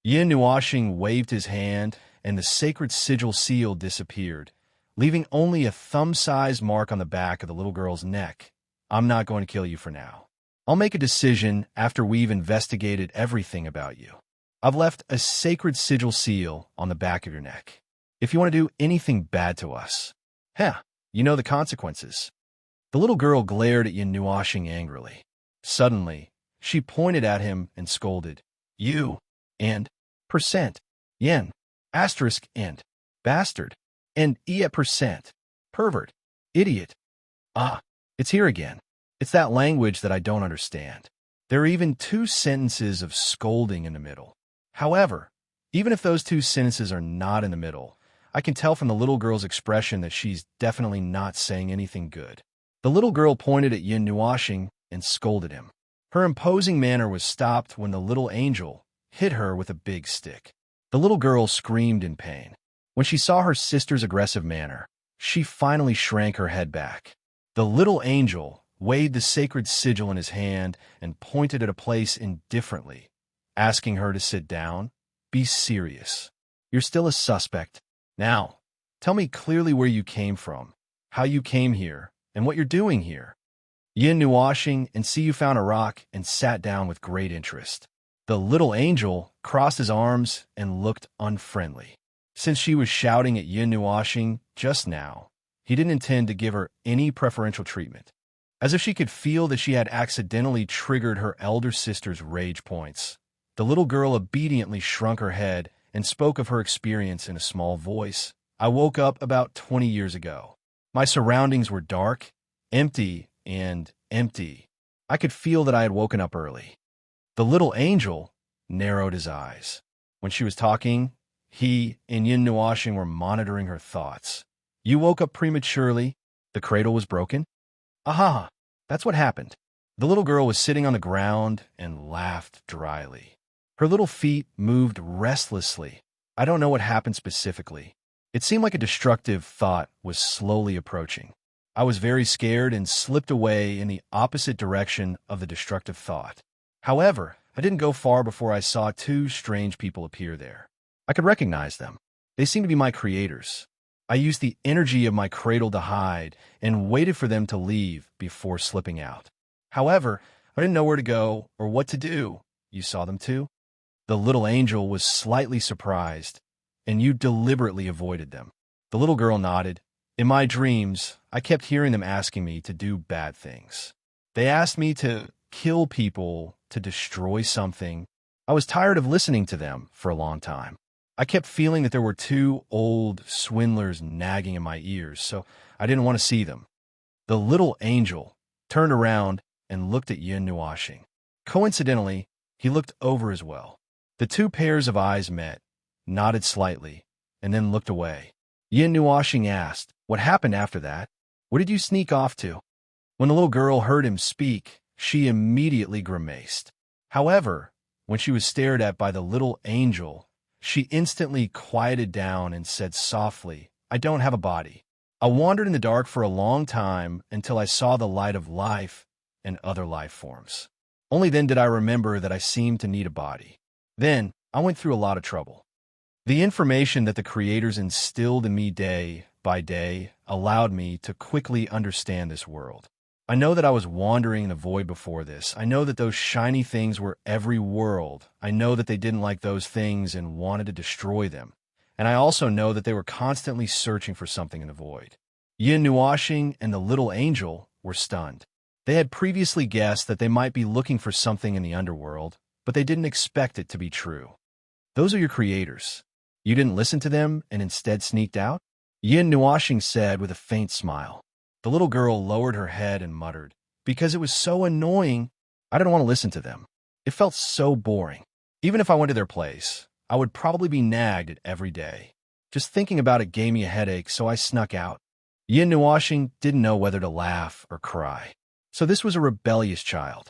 Yin Nuashing waved his hand, and the sacred sigil seal disappeared, leaving only a thumb-sized mark on the back of the little girl's neck. I'm not going to kill you for now. I'll make a decision after we've investigated everything about you. I've left a sacred sigil seal on the back of your neck. If you want to do anything bad to us, you know the consequences. The little girl glared at Yin Nuashing angrily. Suddenly, she pointed at him and scolded, "You, and percent, yen, asterisk, and bastard, and percent, pervert, idiot. Ah, it's here again. It's that language that I don't understand. There are even two sentences of scolding in the middle. However, even if those two sentences are not in the middle, I can tell from the little girl's expression that she's definitely not saying anything good." The little girl pointed at Yin Nuashing and scolded him. Her imposing manner was stopped when the little angel hit her with a big stick. The little girl screamed in pain. When she saw her sister's aggressive manner, she finally shrank her head back. The little angel weighed the sacred sigil in his hand and pointed at a place indifferently, asking her to sit down. "Be serious. You're still a suspect. Now, tell me clearly where you came from, how you came here, and what you're doing here." Yin Nuashing and see you found a rock and sat down with great interest. The little angel crossed his arms and looked unfriendly. Since she was shouting at Yin Nuashing just now, he didn't intend to give her any preferential treatment. As if she could feel that she had accidentally triggered her elder sister's rage points, the little girl obediently shrunk her head and spoke of her experience in a small voice. "I woke up about 20 years ago. My surroundings were dark, empty, and empty. I could feel that I had woken up early." The little angel narrowed his eyes. When she was talking, he and Yin Nuashing were monitoring her thoughts. "You woke up prematurely. The cradle was broken?" "Aha, that's what happened." The little girl was sitting on the ground and laughed dryly. Her little feet moved restlessly. "I don't know what happened specifically. It seemed like a destructive thought was slowly approaching. I was very scared and slipped away in the opposite direction of the destructive thought. However, I didn't go far before I saw two strange people appear there. I could recognize them. They seemed to be my creators. I used the energy of my cradle to hide and waited for them to leave before slipping out. However, I didn't know where to go or what to do." "You saw them too?" The little angel was slightly surprised. "And you deliberately avoided them?" The little girl nodded. "In my dreams, I kept hearing them asking me to do bad things. They asked me to kill people, to destroy something. I was tired of listening to them for a long time. I kept feeling that there were two old swindlers nagging in my ears, so I didn't want to see them." The little angel turned around and looked at Yin Nuashing. Coincidentally, he looked over as well. The two pairs of eyes met, nodded slightly, and then looked away. Yin Nuashing asked, "What happened after that? Where did you sneak off to?" When the little girl heard him speak, she immediately grimaced. However, when she was stared at by the little angel, she instantly quieted down and said softly, "I don't have a body. I wandered in the dark for a long time until I saw the light of life and other life forms. Only then did I remember that I seemed to need a body. Then I went through a lot of trouble. The information that the creators instilled in me day by day allowed me to quickly understand this world. I know that I was wandering in the void before this. I know that those shiny things were every world. I know that they didn't like those things and wanted to destroy them. And I also know that they were constantly searching for something in the void." Yin Nuashing and the little angel were stunned. They had previously guessed that they might be looking for something in the underworld, but they didn't expect it to be true. "Those are your creators. You didn't listen to them and instead sneaked out?" Yin Nuashing said with a faint smile. The little girl lowered her head and muttered, "Because it was so annoying, I didn't want to listen to them. It felt so boring. Even if I went to their place, I would probably be nagged at every day. Just thinking about it gave me a headache, so I snuck out." Yin Nuashing didn't know whether to laugh or cry. So this was a rebellious child.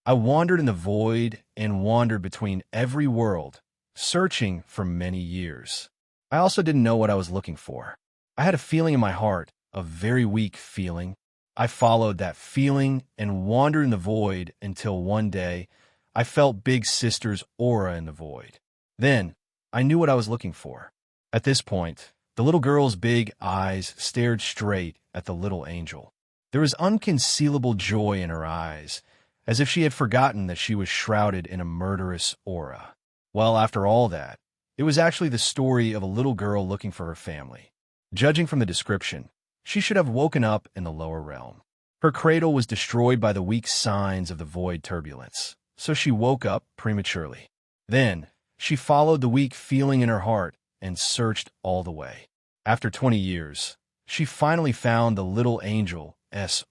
"I wandered in the void and wandered between every world, searching for many years. I also didn't know what I was looking for. I had a feeling in my heart, a very weak feeling. I followed that feeling and wandered in the void until one day I felt Big Sister's aura in the void. Then, I knew what I was looking for. At this point, the little girl's big eyes stared straight at the little angel. There was unconcealable joy in her eyes, as if she had forgotten that she was shrouded in a murderous aura. Well, after all that, it was actually the story of a little girl looking for her family. Judging from the description, she should have woken up in the lower realm. Her cradle was destroyed by the weak signs of the void turbulence, so she woke up prematurely. Then, she followed the weak feeling in her heart and searched all the way. After 20 years, she finally found the little angel's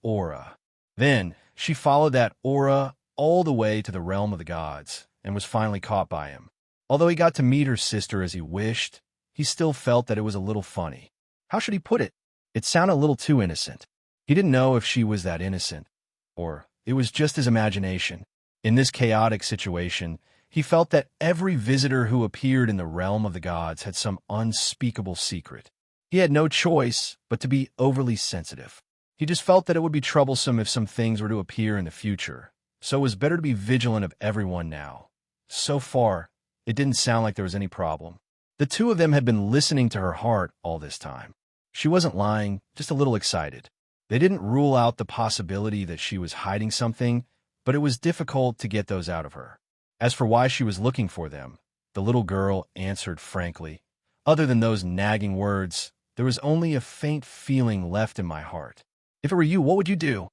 aura. Then, she followed that aura all the way to the realm of the gods and was finally caught by him. Although he got to meet her sister as he wished, he still felt that it was a little funny. How should he put it? It sounded a little too innocent. He didn't know if she was that innocent, or it was just his imagination. In this chaotic situation, he felt that every visitor who appeared in the realm of the gods had some unspeakable secret. He had no choice but to be overly sensitive. He just felt that it would be troublesome if some things were to appear in the future, so it was better to be vigilant of everyone now. So far, it didn't sound like there was any problem. The two of them had been listening to her heart all this time. She wasn't lying, just a little excited. They didn't rule out the possibility that she was hiding something, but it was difficult to get those out of her. As for why she was looking for them, the little girl answered frankly, "Other than those nagging words, there was only a faint feeling left in my heart. If it were you, what would you do?"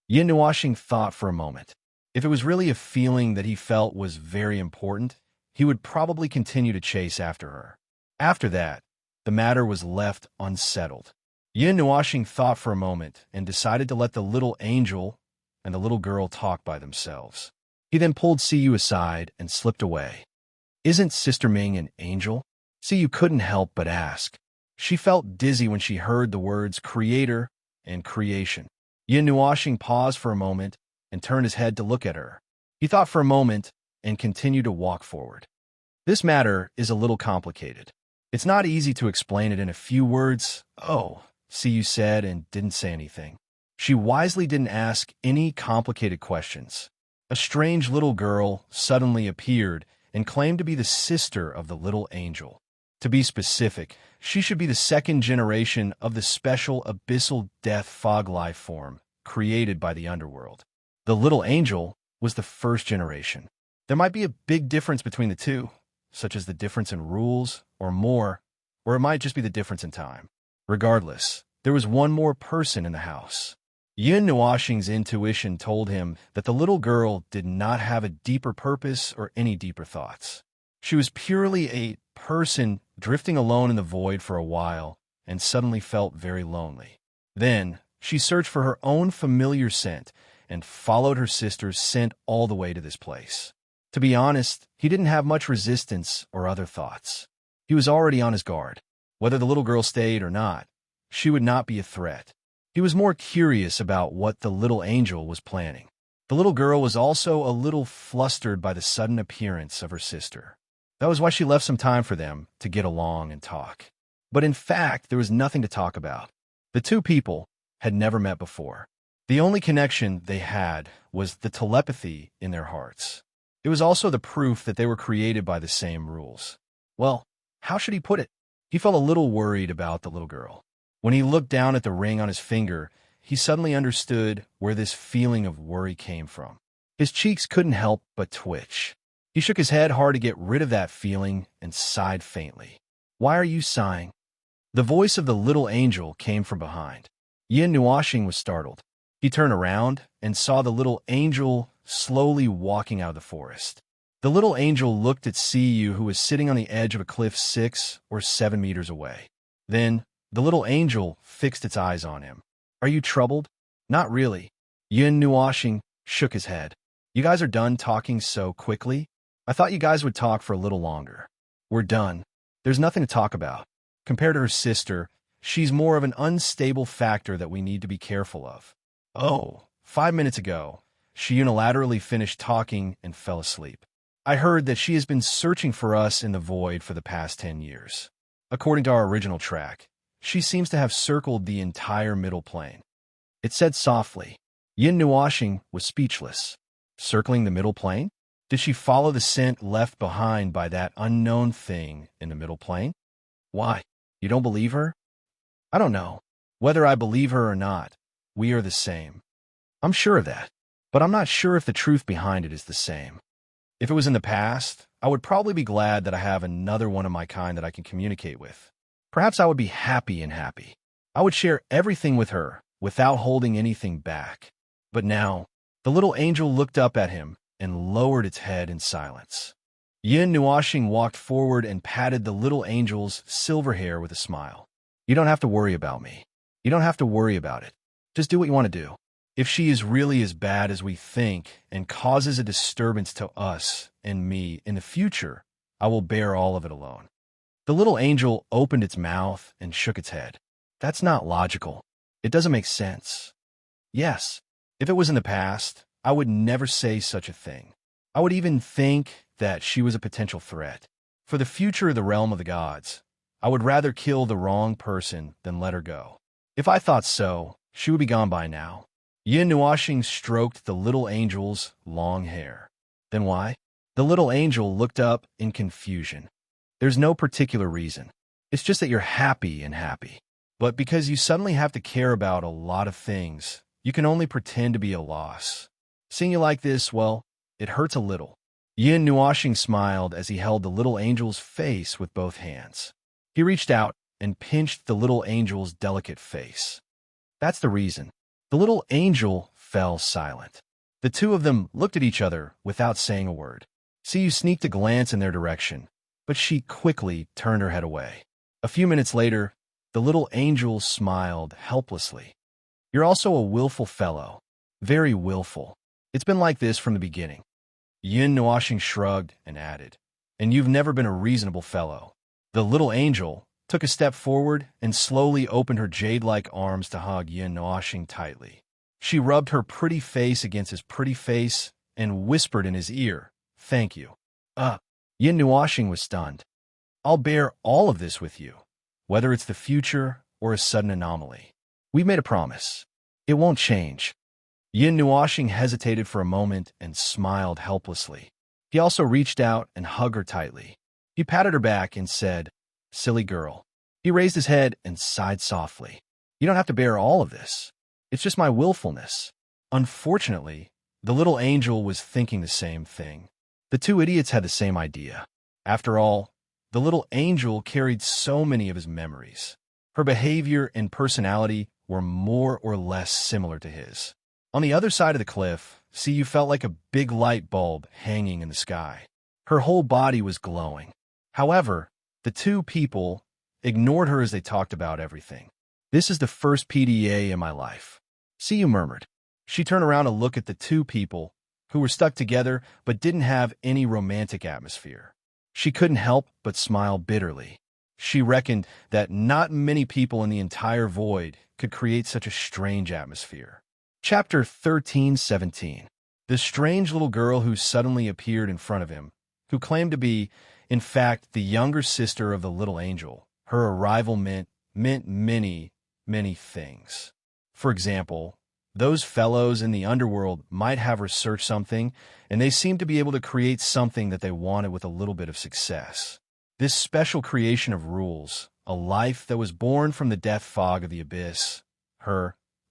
Yin Nuashing thought for a moment. If it was really a feeling that he felt was very important, he would probably continue to chase after her. After that, the matter was left unsettled. Yin Nuashing thought for a moment and decided to let the little angel and the little girl talk by themselves. He then pulled Siyu aside and slipped away. "Isn't Sister Ming an angel?" Siyu couldn't help but ask. She felt dizzy when she heard the words creator and creation. Yin Nuashing paused for a moment and turned his head to look at her. He thought for a moment and continued to walk forward. This matter is a little complicated. It's not easy to explain it in a few words. "Oh," Siyu said and didn't say anything. She wisely didn't ask any complicated questions. A strange little girl suddenly appeared and claimed to be the sister of the little angel. To be specific, she should be the second generation of the special abyssal death fog life form created by the Underworld. The little angel was the first generation. There might be a big difference between the two, such as the difference in rules or more, or it might just be the difference in time. Regardless, there was one more person in the house. Yin Nuashing's intuition told him that the little girl did not have a deeper purpose or any deeper thoughts. She was purely a person drifting alone in the void for a while and suddenly felt very lonely. Then, she searched for her own familiar scent and followed her sister's scent all the way to this place. To be honest, he didn't have much resistance or other thoughts. He was already on his guard. Whether the little girl stayed or not, she would not be a threat. He was more curious about what the little angel was planning. The little girl was also a little flustered by the sudden appearance of her sister. That was why she left some time for them to get along and talk. But in fact, there was nothing to talk about. The two people had never met before. The only connection they had was the telepathy in their hearts. It was also the proof that they were created by the same rules. Well, how should he put it? He felt a little worried about the little girl. When he looked down at the ring on his finger, he suddenly understood where this feeling of worry came from. His cheeks couldn't help but twitch. He shook his head hard to get rid of that feeling and sighed faintly. "Why are you sighing?" The voice of the little angel came from behind. Yin Nuashing was startled. He turned around and saw the little angel slowly walking out of the forest. The little angel looked at Siyu, who was sitting on the edge of a cliff 6 or 7 meters away. Then, the little angel fixed its eyes on him. "Are you troubled?" "Not really." Yin Nuashing shook his head. "You guys are done talking so quickly? I thought you guys would talk for a little longer." "We're done. There's nothing to talk about. Compared to her sister, she's more of an unstable factor that we need to be careful of." "Oh, 5 minutes ago, she unilaterally finished talking and fell asleep. I heard that she has been searching for us in the void for the past 10 years. According to our original track, she seems to have circled the entire middle plane." It said softly. Yin Nuashing was speechless. Circling the middle plane? Did she follow the scent left behind by that unknown thing in the middle plane? Why? You don't believe her? I don't know. Whether I believe her or not, we are the same. I'm sure of that. But I'm not sure if the truth behind it is the same. If it was in the past, I would probably be glad that I have another one of my kind that I can communicate with. Perhaps I would be happy and happy. I would share everything with her without holding anything back. But now, the little angel looked up at him and lowered its head in silence. Yin Nuoxing walked forward and patted the little angel's silver hair with a smile. You don't have to worry about me. You don't have to worry about it. Just do what you want to do. If she is really as bad as we think and causes a disturbance to us and me in the future, I will bear all of it alone. The little angel opened its mouth and shook its head. That's not logical. It doesn't make sense. Yes, if it was in the past, I would never say such a thing. I would even think that she was a potential threat. For the future of the realm of the gods, I would rather kill the wrong person than let her go. If I thought so, she would be gone by now. Yin Nuoxing stroked the little angel's long hair. Then why? The little angel looked up in confusion. There's no particular reason. It's just that you're happy and happy. But because you suddenly have to care about a lot of things, you can only pretend to be a loss. Seeing you like this, well, it hurts a little. Yin Nuoxing smiled as he held the little angel's face with both hands. He reached out and pinched the little angel's delicate face. That's the reason. The little angel fell silent. The two of them looked at each other without saying a word. Siyu sneaked a glance in their direction, but she quickly turned her head away. A few minutes later, the little angel smiled helplessly. You're also a willful fellow. Very willful. It's been like this from the beginning. Yin Nuoxing shrugged and added, and you've never been a reasonable fellow. The little angel took a step forward and slowly opened her jade-like arms to hug Yin Nuoxing tightly. She rubbed her pretty face against his pretty face and whispered in his ear, "Thank you." Yin Nuoxing was stunned. I'll bear all of this with you, whether it's the future or a sudden anomaly. We've made a promise. It won't change. Yin Nuoxing hesitated for a moment and smiled helplessly. He also reached out and hugged her tightly. He patted her back and said, "Silly girl." He raised his head and sighed softly. You don't have to bear all of this. It's just my willfulness. Unfortunately, the little angel was thinking the same thing. The two idiots had the same idea. After all, the little angel carried so many of his memories. Her behavior and personality were more or less similar to his. On the other side of the cliff, Siyu felt like a big light bulb hanging in the sky. Her whole body was glowing. However, the two people ignored her as they talked about everything. This is the first PDA in my life, Siyu murmured. She turned around to look at the two people who were stuck together but didn't have any romantic atmosphere. She couldn't help but smile bitterly. She reckoned that not many people in the entire void could create such a strange atmosphere. Chapter 13:17. The strange little girl who suddenly appeared in front of him, who claimed to be, in fact, the younger sister of the little angel. Her arrival meant many, many things. For example, those fellows in the underworld might have researched something, and they seemed to be able to create something that they wanted with a little bit of success. This special creation of rules, a life that was born from the death fog of the abyss,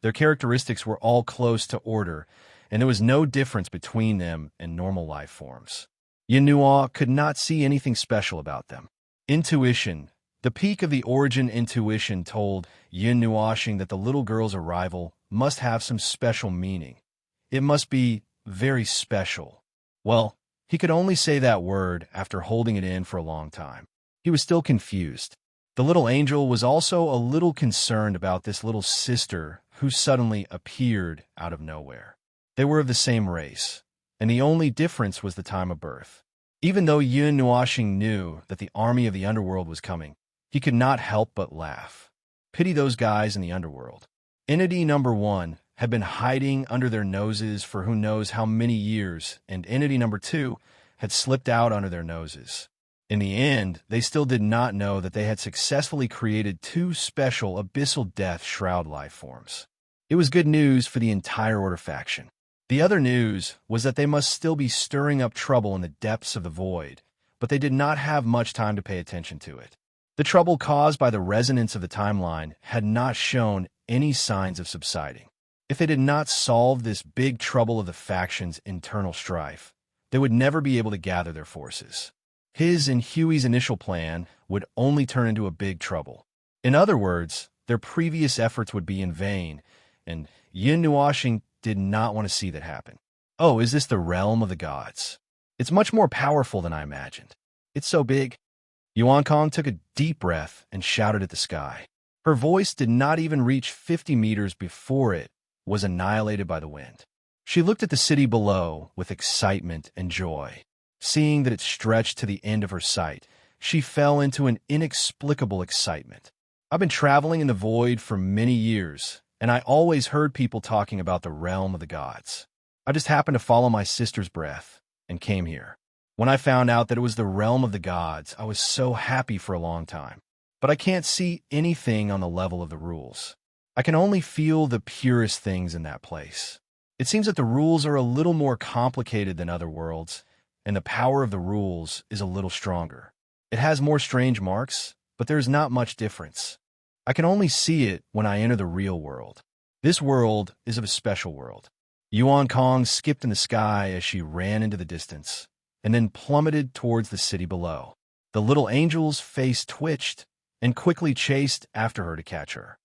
their characteristics were all close to order, and there was no difference between them and normal life forms. Yin Nuo could not see anything special about them. Intuition. The peak of the origin intuition told Yin Nuoxing that the little girl's arrival must have some special meaning. It must be very special. Well, he could only say that word after holding it in for a long time. He was still confused. The little angel was also a little concerned about this little sister who suddenly appeared out of nowhere. They were of the same race, and the only difference was the time of birth. Even though Yin Nuoxing knew that the army of the underworld was coming, he could not help but laugh. Pity those guys in the underworld. Entity number 1 had been hiding under their noses for who knows how many years, and Entity number 2 had slipped out under their noses. In the end, they still did not know that they had successfully created 2 special abyssal death shroud life forms. It was good news for the entire Order faction. The other news was that they must still be stirring up trouble in the depths of the void, but they did not have much time to pay attention to it. The trouble caused by the resonance of the timeline had not shown any signs of subsiding. If they did not solve this big trouble of the factions' internal strife, they would never be able to gather their forces. His and Huey's initial plan would only turn into a big trouble. In other words, their previous efforts would be in vain, and Yin Nuashing did not want to see that happen. Oh, is this the realm of the gods? It's much more powerful than I imagined. It's so big. Yuan Kong took a deep breath and shouted at the sky. Her voice did not even reach 50 meters before it was annihilated by the wind. She looked at the city below with excitement and joy. Seeing that it stretched to the end of her sight, she fell into an inexplicable excitement. I've been traveling in the void for many years, and I always heard people talking about the realm of the gods. I just happened to follow my sister's breath and came here. When I found out that it was the realm of the gods, I was so happy for a long time. But I can't see anything on the level of the rules. I can only feel the purest things in that place. It seems that the rules are a little more complicated than other worlds, and the power of the rules is a little stronger. It has more strange marks, but there's not much difference. I can only see it when I enter the real world. This world is a special world. Yuan Kong skipped in the sky as she ran into the distance, and then plummeted towards the city below. The little angel's face twitched and quickly chased after her to catch her.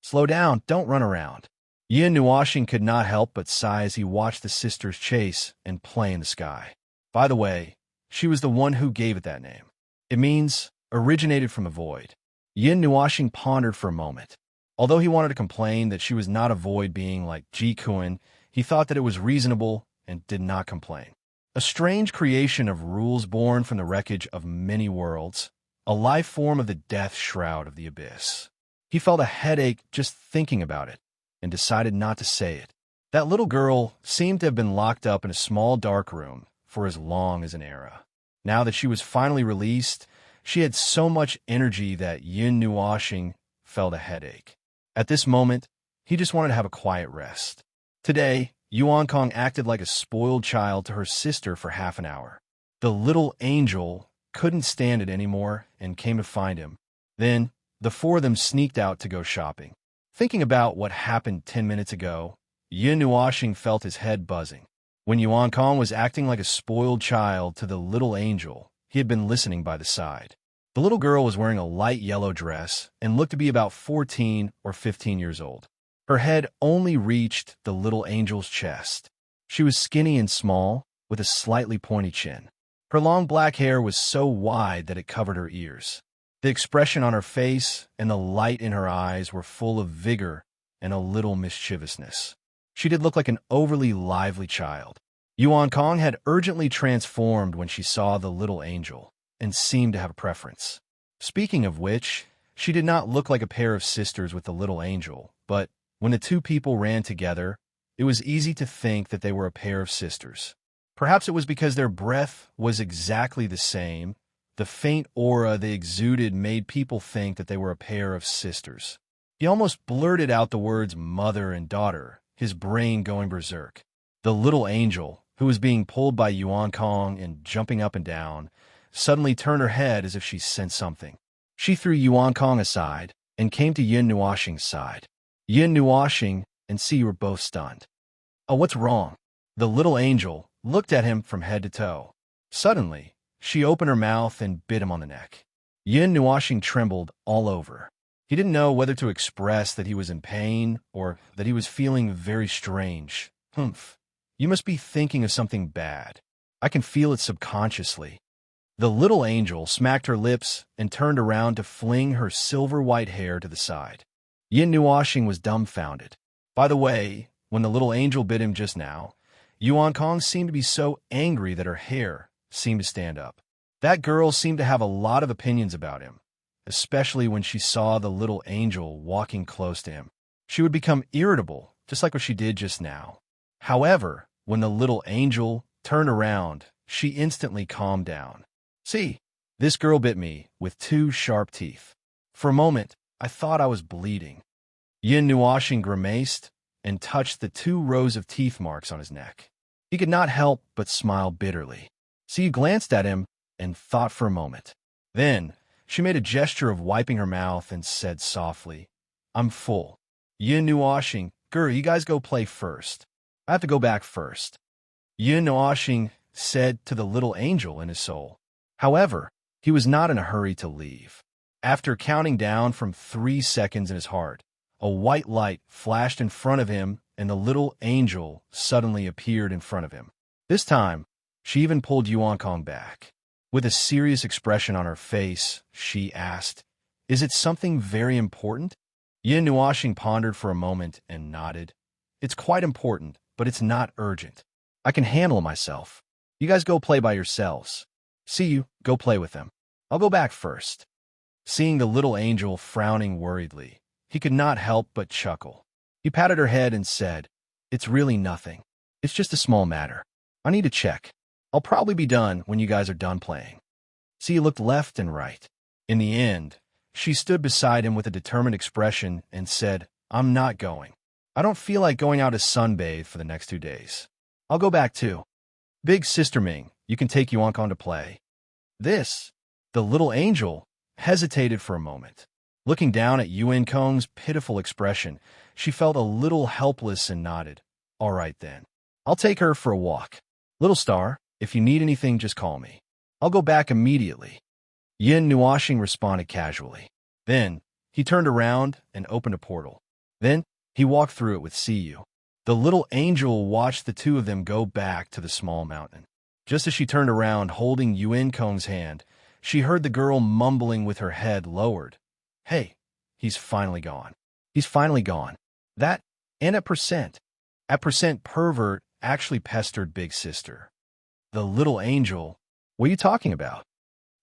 Slow down, don't run around. Yin Nuashing could not help but sigh as he watched the sisters chase and play in the sky. By the way, she was the one who gave it that name. It means originated from a void. Yin Nuashing pondered for a moment. Although he wanted to complain that she was not a void being like Ji Kuan, he thought that it was reasonable and did not complain. A strange creation of rules born from the wreckage of many worlds, a life form of the death shroud of the abyss. He felt a headache just thinking about it and decided not to say it. That little girl seemed to have been locked up in a small dark room for as long as an era. Now that she was finally released, she had so much energy that Yin Nuashing felt a headache. At this moment, he just wanted to have a quiet rest. Today, Yuan Kong acted like a spoiled child to her sister for half an hour. The little angel couldn't stand it anymore and came to find him. Then, the four of them sneaked out to go shopping. Thinking about what happened 10 minutes ago, Yin Nuashing felt his head buzzing. When Yuan Kong was acting like a spoiled child to the little angel, he had been listening by the side. The little girl was wearing a light yellow dress and looked to be about 14 or 15 years old. Her head only reached the little angel's chest. She was skinny and small, with a slightly pointy chin. Her long black hair was so wide that it covered her ears. The expression on her face and the light in her eyes were full of vigor and a little mischievousness. She did look like an overly lively child. Yuan Kong had urgently transformed when she saw the little angel and seemed to have a preference. Speaking of which, she did not look like a pair of sisters with the little angel, but when the two people ran together, it was easy to think that they were a pair of sisters. Perhaps it was because their breath was exactly the same. The faint aura they exuded made people think that they were a pair of sisters. He almost blurted out the words mother and daughter, his brain going berserk. The little angel, who was being pulled by Yuan Kong and jumping up and down, suddenly turned her head as if she sensed something. She threw Yuan Kong aside and came to Yin Nuashing's side. Yin Nuashing and Si were both stunned. Oh, what's wrong? The little angel looked at him from head to toe. Suddenly, she opened her mouth and bit him on the neck. Yin Nuashing trembled all over. He didn't know whether to express that he was in pain or that he was feeling very strange. Humph. You must be thinking of something bad. I can feel it subconsciously. The little angel smacked her lips and turned around to fling her silver-white hair to the side. Yin Nuashing was dumbfounded. By the way, when the little angel bit him just now, Yuan Kong seemed to be so angry that her hair seemed to stand up. That girl seemed to have a lot of opinions about him, especially when she saw the little angel walking close to him. She would become irritable, just like what she did just now. However, when the little angel turned around, she instantly calmed down. See, this girl bit me with 2 sharp teeth. For a moment, I thought I was bleeding. Yin Nuashing grimaced and touched the 2 rows of teeth marks on his neck. He could not help but smile bitterly. Siyu glanced at him and thought for a moment. Then, she made a gesture of wiping her mouth and said softly, "I'm full. Yin Nuashing, you guys go play first. I have to go back first." Yin Nuashing said to the little angel in his soul. However, he was not in a hurry to leave. After counting down from 3 seconds in his heart, a white light flashed in front of him and the little angel suddenly appeared in front of him. This time, she even pulled Yuan Kong back. With a serious expression on her face, she asked, "Is it something very important?" Yin Nuashing pondered for a moment and nodded. "It's quite important, but it's not urgent. I can handle myself. You guys go play by yourselves. See you, go play with them. I'll go back first." Seeing the little angel frowning worriedly, he could not help but chuckle. He patted her head and said, "It's really nothing. It's just a small matter. I need to check. I'll probably be done when you guys are done playing." Sia looked left and right. In the end, she stood beside him with a determined expression and said, "I'm not going. I don't feel like going out to sunbathe for the next 2 days. I'll go back too. Big Sister Ming, you can take Yuan Kong to play." The little angel hesitated for a moment. Looking down at Yuan Kong's pitiful expression, she felt a little helpless and nodded. "All right then. I'll take her for a walk. Little star, if you need anything, just call me. I'll go back immediately." Yin Nuashing responded casually. Then, he turned around and opened a portal. Then, he walked through it with Siyu. The little angel watched the 2 of them go back to the small mountain. Just as she turned around holding Yuan Kong's hand, she heard the girl mumbling with her head lowered. "Hey, he's finally gone. He's finally gone. That, and at percent pervert actually pestered Big Sister." The little angel, "What are you talking about?"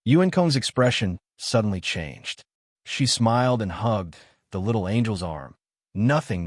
Yuan Kong's expression suddenly changed. She smiled and hugged the little angel's arm. Nothing.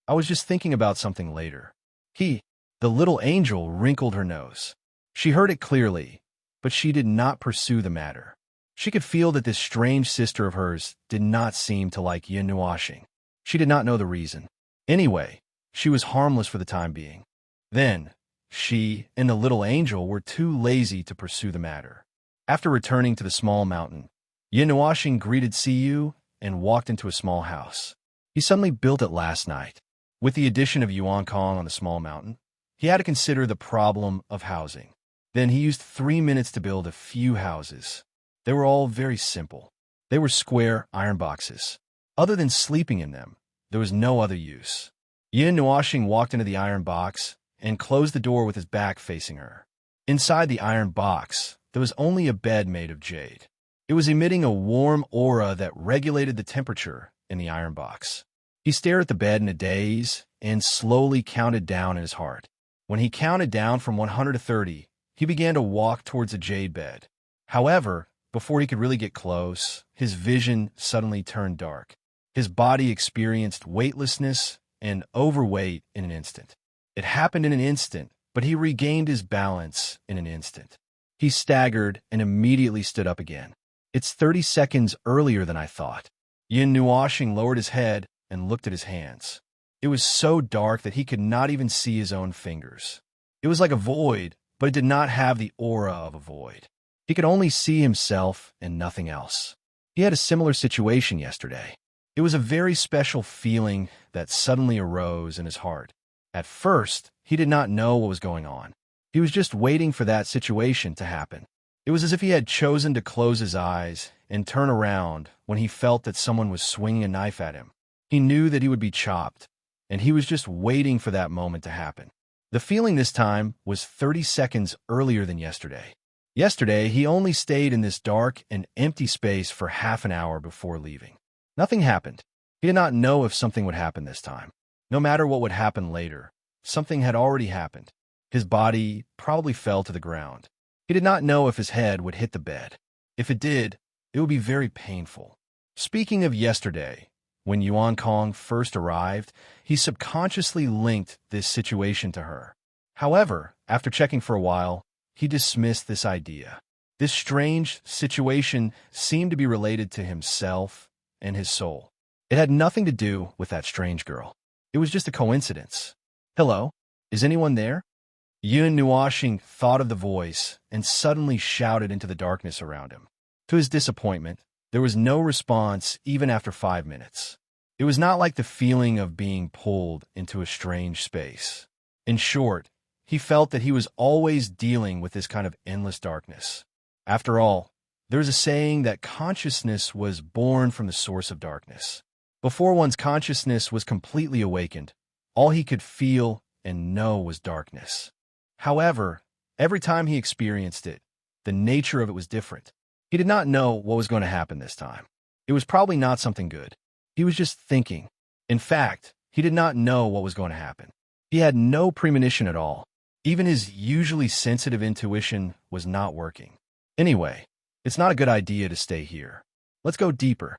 I was just thinking about something later." The little angel wrinkled her nose. She heard it clearly, but she did not pursue the matter. She could feel that this strange sister of hers did not seem to like Yin Nuashing. She did not know the reason. Anyway, she was harmless for the time being. Then, she and the little angel were too lazy to pursue the matter. After returning to the small mountain, Yin Nuashing greeted Siyu and walked into a small house. He suddenly built it last night. With the addition of Yuan Kong on the small mountain, he had to consider the problem of housing. Then he used 3 minutes to build a few houses. They were all very simple. They were square iron boxes. Other than sleeping in them, there was no other use. Yin Nuashing walked into the iron box and closed the door with his back facing her. Inside the iron box, there was only a bed made of jade. It was emitting a warm aura that regulated the temperature in the iron box. He stared at the bed in a daze and slowly counted down in his heart. When he counted down from 100 to 30, he began to walk towards the jade bed. However, before he could really get close, his vision suddenly turned dark. His body experienced weightlessness and overweight in an instant. It happened in an instant, but he regained his balance in an instant. He staggered and immediately stood up again. "It's 30 seconds earlier than I thought." Yin Nuashing lowered his head and looked at his hands. It was so dark that he could not even see his own fingers. It was like a void, but it did not have the aura of a void. He could only see himself and nothing else. He had a similar situation yesterday. It was a very special feeling that suddenly arose in his heart. At first, he did not know what was going on. He was just waiting for that situation to happen. It was as if he had chosen to close his eyes and turn around when he felt that someone was swinging a knife at him. He knew that he would be chopped, and he was just waiting for that moment to happen. The feeling this time was 30 seconds earlier than yesterday. Yesterday, he only stayed in this dark and empty space for half an hour before leaving. Nothing happened. He did not know if something would happen this time. No matter what would happen later, something had already happened. His body probably fell to the ground. He did not know if his head would hit the bed. If it did, it would be very painful. Speaking of yesterday, when Yuan Kong first arrived, he subconsciously linked this situation to her. However, after checking for a while, he dismissed this idea. This strange situation seemed to be related to himself and his soul. It had nothing to do with that strange girl. It was just a coincidence. Hello? Is anyone there? Yun Nuashing thought of the voice and suddenly shouted into the darkness around him. To his disappointment, there was no response even after 5 minutes. It was not like the feeling of being pulled into a strange space. In short, he felt that he was always dealing with this kind of endless darkness. After all, there is a saying that consciousness was born from the source of darkness. Before one's consciousness was completely awakened, all he could feel and know was darkness. However, every time he experienced it, the nature of it was different. He did not know what was going to happen this time. It was probably not something good. He was just thinking. In fact, he did not know what was going to happen. He had no premonition at all. Even his usually sensitive intuition was not working. Anyway, it's not a good idea to stay here. Let's go deeper.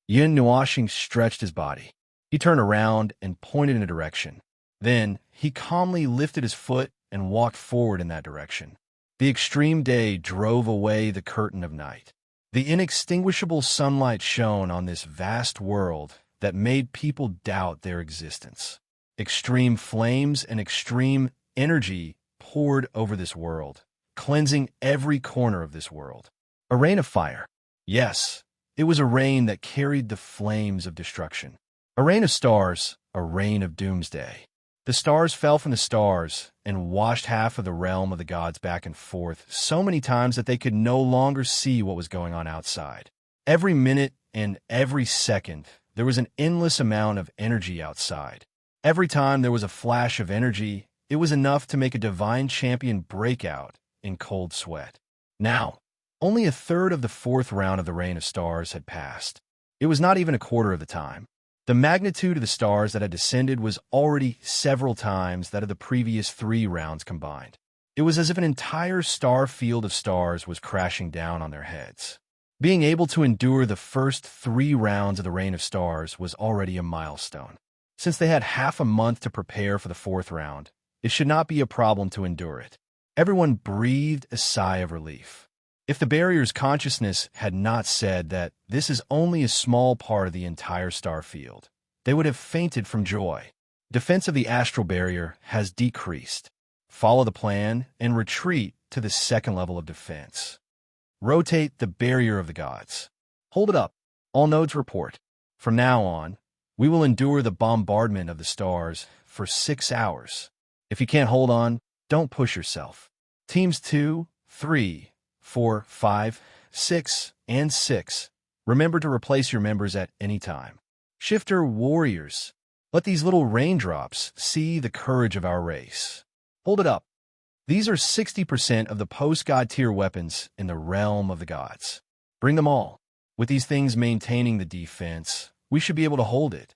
Yin Nuashing stretched his body. He turned around and pointed in a direction. Then, he calmly lifted his foot and walked forward in that direction. The extreme day drove away the curtain of night. The inextinguishable sunlight shone on this vast world that made people doubt their existence. Extreme flames and extreme energy poured over this world, cleansing every corner of this world. A rain of fire. Yes, it was a rain that carried the flames of destruction. A rain of stars, a rain of doomsday. The stars fell from the stars and washed half of the realm of the gods back and forth so many times that they could no longer see what was going on outside. Every minute and every second, there was an endless amount of energy outside. Every time there was a flash of energy, it was enough to make a divine champion break out in cold sweat. Now, only a third of the fourth round of the Rain of Stars had passed. It was not even a quarter of the time. The magnitude of the stars that had descended was already several times that of the previous 3 rounds combined. It was as if an entire star field of stars was crashing down on their heads. Being able to endure the first 3 rounds of the Rain of Stars was already a milestone. Since they had half a month to prepare for the 4th round, it should not be a problem to endure it. Everyone breathed a sigh of relief. If the barrier's consciousness had not said that this is only a small part of the entire star field, they would have fainted from joy. Defense of the astral barrier has decreased. Follow the plan and retreat to the 2nd level of defense. Rotate the barrier of the gods. Hold it up. All nodes report. From now on, we will endure the bombardment of the stars for 6 hours. If you can't hold on, don't push yourself. Teams 2, 3, 4, 5, 6, and 6. Remember to replace your members at any time. Shifter warriors. Let these little raindrops see the courage of our race. Hold it up. These are 60% of the post-god tier weapons in the realm of the gods. Bring them all. With these things maintaining the defense, we should be able to hold it.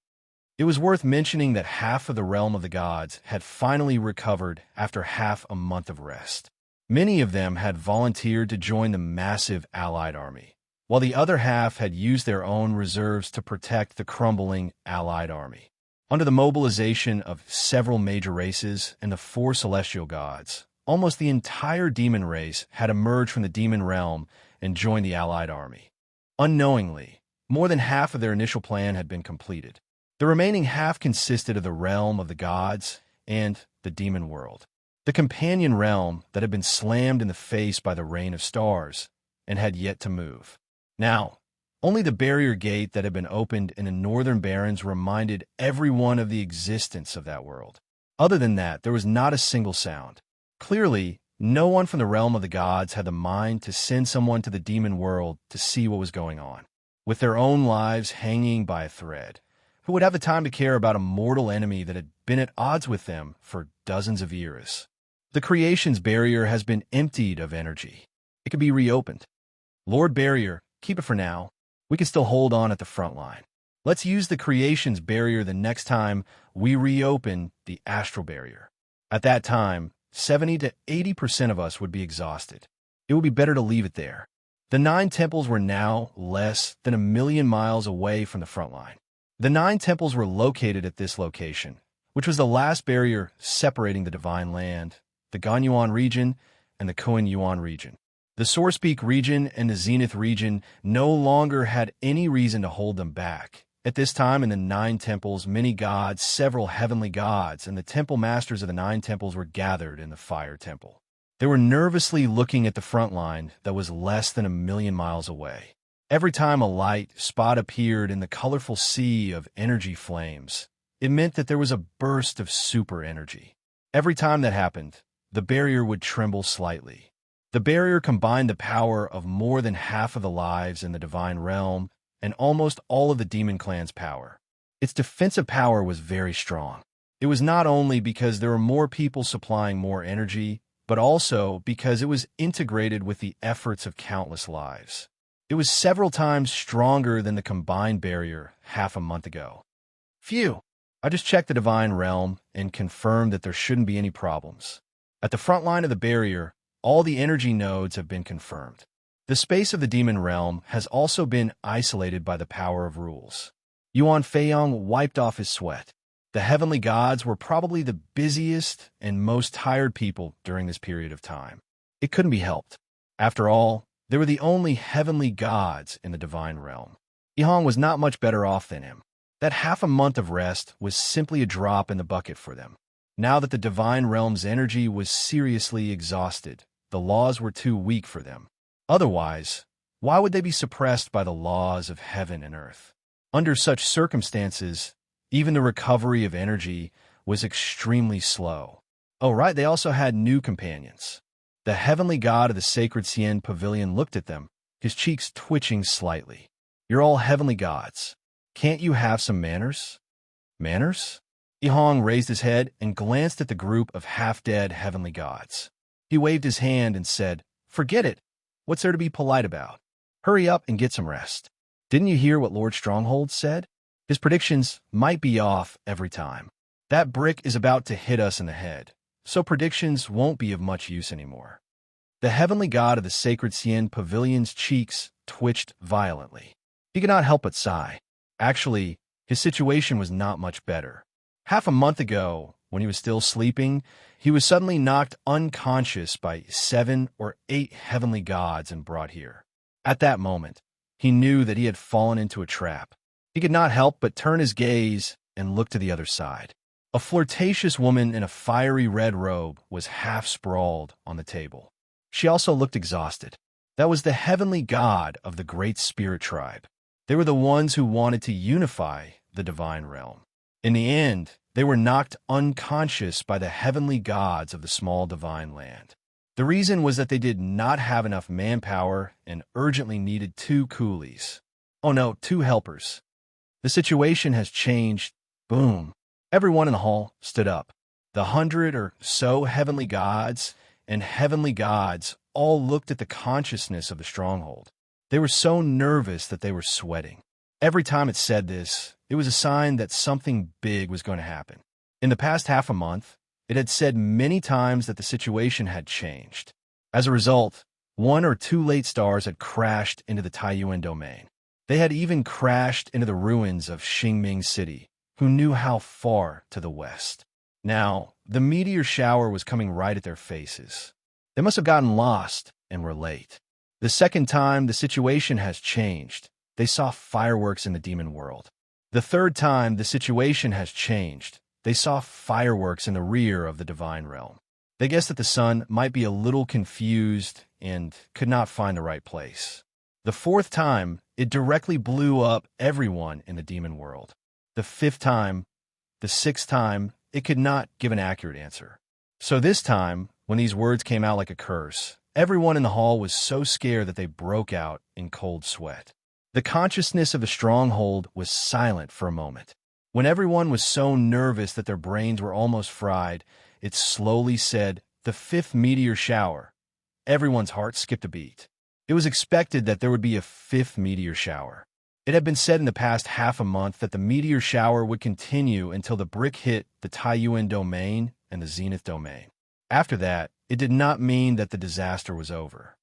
It was worth mentioning that half of the realm of the gods had finally recovered after half a month of rest. Many of them had volunteered to join the massive allied army, while the other half had used their own reserves to protect the crumbling allied army. Under the mobilization of several major races and the 4 celestial gods, almost the entire demon race had emerged from the demon realm and joined the allied army. Unknowingly, more than half of their initial plan had been completed. The remaining half consisted of the realm of the gods and the demon world, the companion realm that had been slammed in the face by the Rain of Stars and had yet to move. Now, only the barrier gate that had been opened in the northern barrens reminded everyone of the existence of that world. Other than that, there was not a single sound. Clearly, no one from the realm of the gods had the mind to send someone to the demon world to see what was going on. With their own lives hanging by a thread, who would have the time to care about a mortal enemy that had been at odds with them for dozens of years? The creation's barrier has been emptied of energy. It can be reopened. Lord Barrier, keep it for now. We can still hold on at the front line. Let's use the creation's barrier the next time we reopen the astral barrier. At that time, 70 to 80% of us would be exhausted. It would be better to leave it there. The 9 temples were now less than 1 million miles away from the front line. The 9 temples were located at this location, which was the last barrier separating the Divine Land, the Ganyuan region, and the Koan Yuan region. The Source Peak region and the Zenith region no longer had any reason to hold them back, At this time in the nine temples, many gods, several heavenly gods, and the temple masters of the nine temples were gathered in the fire temple. They were nervously looking at the front line that was less than 1,000,000 miles away. Every time a light spot appeared in the colorful sea of energy flames, it meant that there was a burst of super energy. Every time that happened, the barrier would tremble slightly. The barrier combined the power of more than half of the lives in the divine realm and almost all of the demon clan's power. Its defensive power was very strong. It was not only because there were more people supplying more energy, but also because it was integrated with the efforts of countless lives. It was several times stronger than the combined barrier half a month ago. Phew! I just checked the divine realm and confirmed that there shouldn't be any problems. At the front line of the barrier, all the energy nodes have been confirmed. The space of the demon realm has also been isolated by the power of rules. Yuan Feiyong wiped off his sweat. The heavenly gods were probably the busiest and most tired people during this period of time. It couldn't be helped. After all, they were the only heavenly gods in the divine realm. Yihong was not much better off than him. That half a month of rest was simply a drop in the bucket for them. Now that the divine realm's energy was seriously exhausted, the laws were too weak for them. Otherwise, why would they be suppressed by the laws of heaven and earth? Under such circumstances, even the recovery of energy was extremely slow. Oh, right, they also had new companions. The heavenly god of the sacred Xian pavilion looked at them, his cheeks twitching slightly. You're all heavenly gods. Can't you have some manners? Manners? Yihong raised his head and glanced at the group of half-dead heavenly gods. He waved his hand and said, "Forget it. What's there to be polite about? Hurry up and get some rest. Didn't you hear what Lord Stronghold said? His predictions might be off every time. That brick is about to hit us in the head, so predictions won't be of much use anymore." The heavenly god of the sacred Xian pavilion's cheeks twitched violently. He could not help but sigh. Actually, his situation was not much better. Half a month ago, when he was still sleeping, he was suddenly knocked unconscious by 7 or 8 heavenly gods and brought here. At that moment, he knew that he had fallen into a trap. He could not help but turn his gaze and look to the other side. A flirtatious woman in a fiery red robe was half sprawled on the table. She also looked exhausted. That was the heavenly god of the great spirit tribe. They were the ones who wanted to unify the divine realm. In the end, they were knocked unconscious by the heavenly gods of the small divine land. The reason was that they did not have enough manpower and urgently needed 2 coolies. Oh no, 2 helpers. The situation has changed. Boom. Everyone in the hall stood up. The 100 or so heavenly gods and heavenly gods all looked at the consciousness of the stronghold. They were so nervous that they were sweating. Every time it said this, it was a sign that something big was going to happen. In the past half a month, it had said many times that the situation had changed. As a result, 1 or 2 late stars had crashed into the Taiyuan domain. They had even crashed into the ruins of Xingming City. Who knew how far to the west? Now, the meteor shower was coming right at their faces. They must have gotten lost and were late. The second time, the situation has changed. They saw fireworks in the demon world. The third time, the situation has changed. They saw fireworks in the rear of the divine realm. They guessed that the sun might be a little confused and could not find the right place. The fourth time, it directly blew up everyone in the demon world. The fifth time, the sixth time, it could not give an accurate answer. So this time, when these words came out like a curse, everyone in the hall was so scared that they broke out in cold sweat. The consciousness of the stronghold was silent for a moment. When everyone was so nervous that their brains were almost fried, it slowly said, "The 5th meteor shower." Everyone's heart skipped a beat. It was expected that there would be a 5th meteor shower. It had been said in the past half a month that the meteor shower would continue until the brick hit the Taiyuan domain and the Zenith domain. After that, it did not mean that the disaster was over.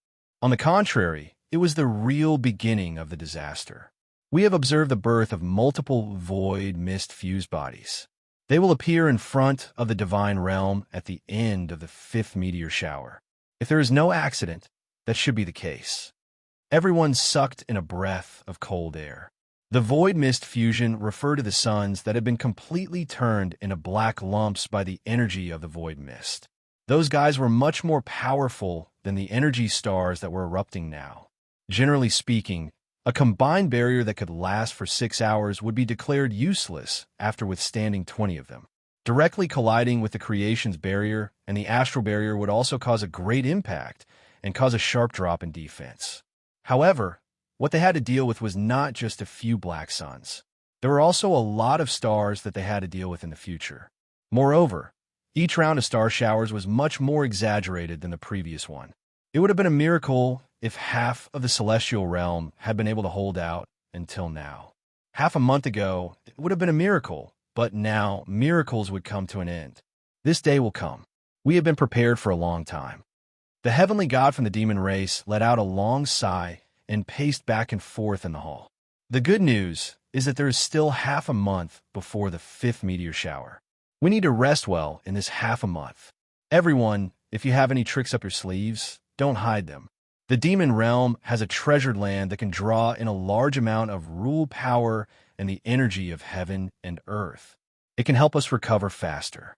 On the contrary, it was the real beginning of the disaster. We have observed the birth of multiple void mist fused bodies. They will appear in front of the divine realm at the end of the 5th meteor shower. If there is no accident, that should be the case. Everyone sucked in a breath of cold air. The void mist fusion referred to the suns that had been completely turned into black lumps by the energy of the void mist. Those guys were much more powerful than the energy stars that were erupting now. Generally speaking, a combined barrier that could last for 6 hours would be declared useless after withstanding 20 of them. Directly colliding with the creation's barrier and the astral barrier would also cause a great impact and cause a sharp drop in defense. However, what they had to deal with was not just a few black suns. There were also a lot of stars that they had to deal with in the future. Moreover, each round of star showers was much more exaggerated than the previous one. It would have been a miracle if half of the celestial realm had been able to hold out until now. Half a month ago, it would have been a miracle, but now miracles would come to an end. This day will come. We have been prepared for a long time. The heavenly god from the demon race let out a long sigh and paced back and forth in the hall. The good news is that there is still half a month before the 5th meteor shower. We need to rest well in this half a month. Everyone, if you have any tricks up your sleeves, don't hide them. The demon realm has a treasured land that can draw in a large amount of rule power and the energy of heaven and earth. It can help us recover faster.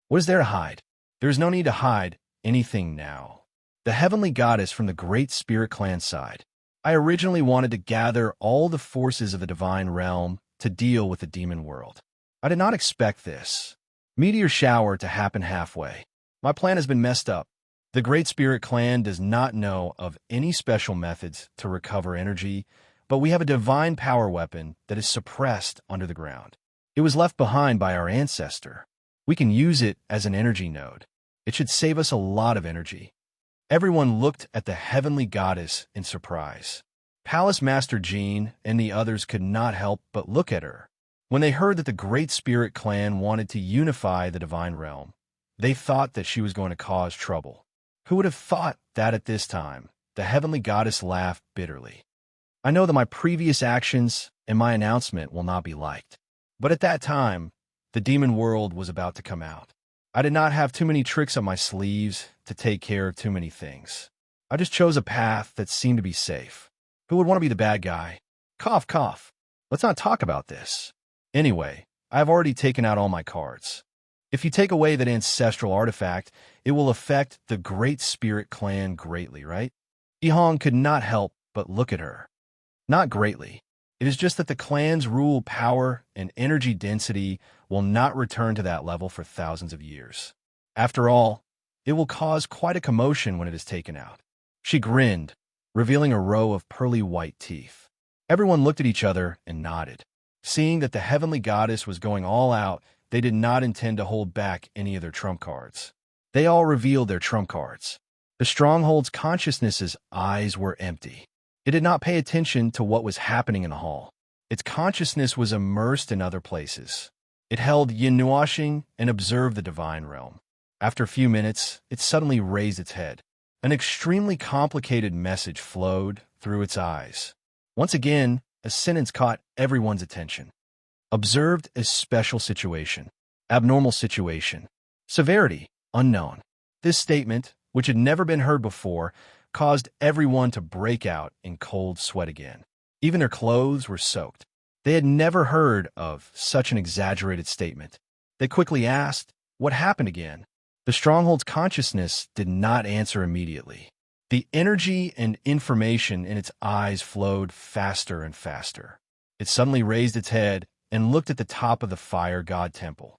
What is there to hide? There is no need to hide anything now. The heavenly goddess from the Great Spirit Clan side. I originally wanted to gather all the forces of the divine realm to deal with the demon world. I did not expect this meteor shower to happen halfway. My plan has been messed up. The Great Spirit Clan does not know of any special methods to recover energy, but we have a divine power weapon that is suppressed under the ground. It was left behind by our ancestor. We can use it as an energy node. It should save us a lot of energy. Everyone looked at the heavenly goddess in surprise. Palace Master Jean and the others could not help but look at her. When they heard that the Great Spirit Clan wanted to unify the divine realm, they thought that she was going to cause trouble. Who would have thought that at this time? The heavenly goddess laughed bitterly. I know that my previous actions and my announcement will not be liked, but at that time, the demon world was about to come out. I did not have too many tricks up my sleeves to take care of too many things. I just chose a path that seemed to be safe. Who would want to be the bad guy? Cough, cough. Let's not talk about this. Anyway, I have already taken out all my cards. If you take away that ancestral artifact, it will affect the Great Spirit Clan greatly, right? Ihong could not help but look at her. Not greatly. It is just that the clan's rule power and energy density will not return to that level for thousands of years. After all, it will cause quite a commotion when it is taken out. She grinned, revealing a row of pearly white teeth. Everyone looked at each other and nodded. Seeing that the heavenly goddess was going all out, they did not intend to hold back any of their trump cards. They all revealed their trump cards. The stronghold's consciousness's eyes were empty. It did not pay attention to what was happening in the hall. Its consciousness was immersed in other places. It held yin-washing and observed the divine realm. After a few minutes, it suddenly raised its head. An extremely complicated message flowed through its eyes. Once again, a sentence caught everyone's attention. Observed as special situation. Abnormal situation. Severity, unknown. This statement, which had never been heard before, caused everyone to break out in cold sweat again. Even their clothes were soaked. They had never heard of such an exaggerated statement. They quickly asked, "What happened again?" The stronghold's consciousness did not answer immediately. The energy and information in its eyes flowed faster and faster. It suddenly raised its head and looked at the top of the fire god temple.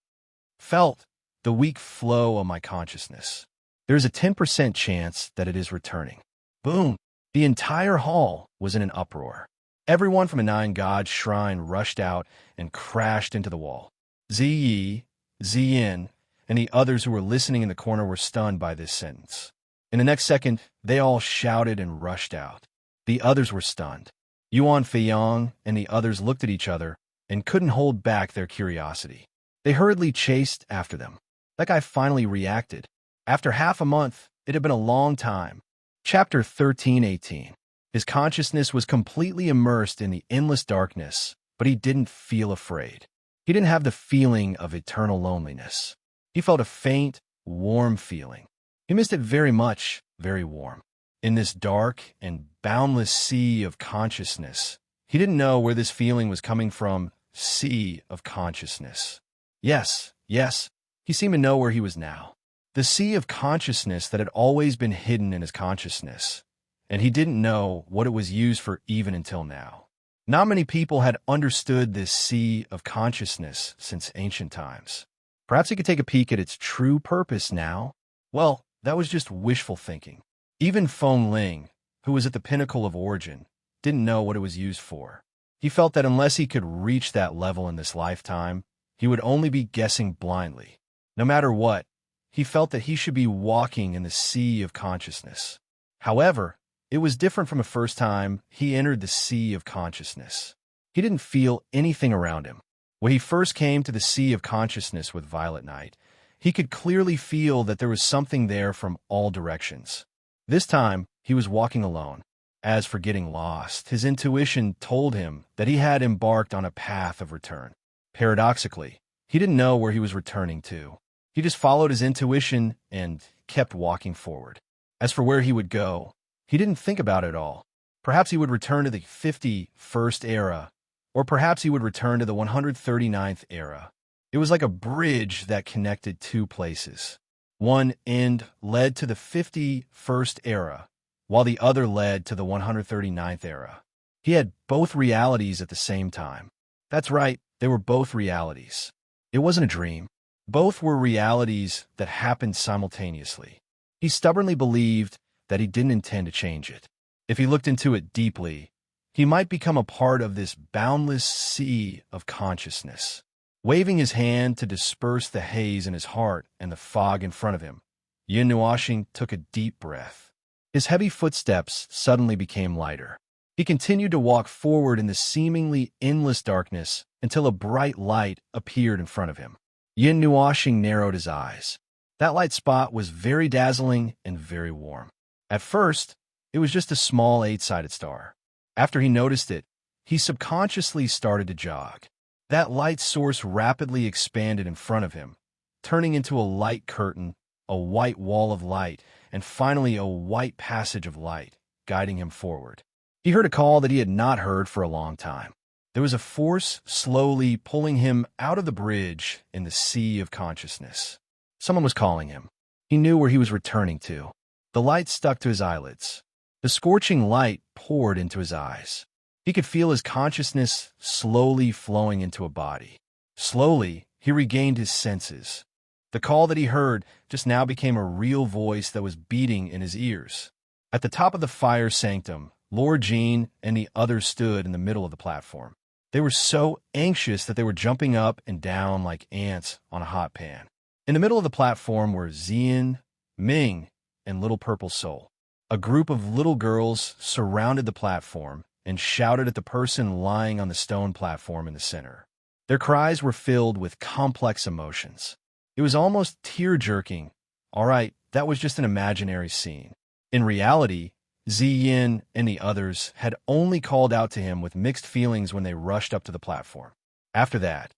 Felt the weak flow of my consciousness. There is a 10% chance that it is returning. Boom! The entire hall was in an uproar. Everyone from a nine-god shrine rushed out and crashed into the wall. Ziyi, Ziyin, and the others who were listening in the corner were stunned by this sentence. In the next second, they all shouted and rushed out. The others were stunned. Yuan Feiyong and the others looked at each other and couldn't hold back their curiosity. They hurriedly chased after them. That guy finally reacted. After half a month, it had been a long time. Chapter 13:18. His consciousness was completely immersed in the endless darkness, but he didn't feel afraid. He didn't have the feeling of eternal loneliness. He felt a faint, warm feeling. He missed it very much, very warm. In this dark and boundless sea of consciousness, He didn't know where this feeling was coming from. Sea of consciousness. Yes, yes, he seemed to know where he was now. The sea of consciousness that had always been hidden in his consciousness, and he didn't know what it was used for even until now. Not many people had understood this sea of consciousness since ancient times. Perhaps he could take a peek at its true purpose now. Well, that was just wishful thinking. Even Feng Ling, who was at the pinnacle of origin, didn't know what it was used for. He felt that unless he could reach that level in this lifetime, he would only be guessing blindly. No matter what, he felt that he should be walking in the sea of consciousness. However, it was different from the first time he entered the sea of consciousness. He didn't feel anything around him. When he first came to the sea of consciousness with Violet Knight, he could clearly feel that there was something there from all directions. This time, he was walking alone. As for getting lost, his intuition told him that he had embarked on a path of return. Paradoxically, he didn't know where he was returning to. He just followed his intuition and kept walking forward. As for where he would go, he didn't think about it at all. Perhaps he would return to the 51st era, or perhaps he would return to the 139th era. It was like a bridge that connected two places. One end led to the 51st era, while the other led to the 139th era. He had both realities at the same time. That's right, they were both realities. It wasn't a dream. Both were realities that happened simultaneously. He stubbornly believed that he didn't intend to change it. If he looked into it deeply, he might become a part of this boundless sea of consciousness. Waving his hand to disperse the haze in his heart and the fog in front of him, Yin Nuoxing took a deep breath. His heavy footsteps suddenly became lighter. He continued to walk forward in the seemingly endless darkness until a bright light appeared in front of him. Yin Nuoxing narrowed his eyes. That light spot was very dazzling and very warm. At first, it was just a small 8-sided star. After he noticed it, he subconsciously started to jog. That light source rapidly expanded in front of him, turning into a light curtain, a white wall of light, and finally a white passage of light, guiding him forward. He heard a call that he had not heard for a long time. There was a force slowly pulling him out of the bridge in the sea of consciousness. Someone was calling him. He knew where he was returning to. The light stuck to his eyelids. The scorching light poured into his eyes. He could feel his consciousness slowly flowing into a body. Slowly, he regained his senses. The call that he heard just now became a real voice that was beating in his ears. At the top of the fire sanctum, Lord Jean and the others stood in the middle of the platform. They were so anxious that they were jumping up and down like ants on a hot pan. In the middle of the platform were Xian, Ming, and Little Purple Soul. A group of little girls surrounded the platform and shouted at the person lying on the stone platform in the center. Their cries were filled with complex emotions. It was almost tear-jerking. All right, that was just an imaginary scene. In reality, Ziyin and the others had only called out to him with mixed feelings when they rushed up to the platform. After that,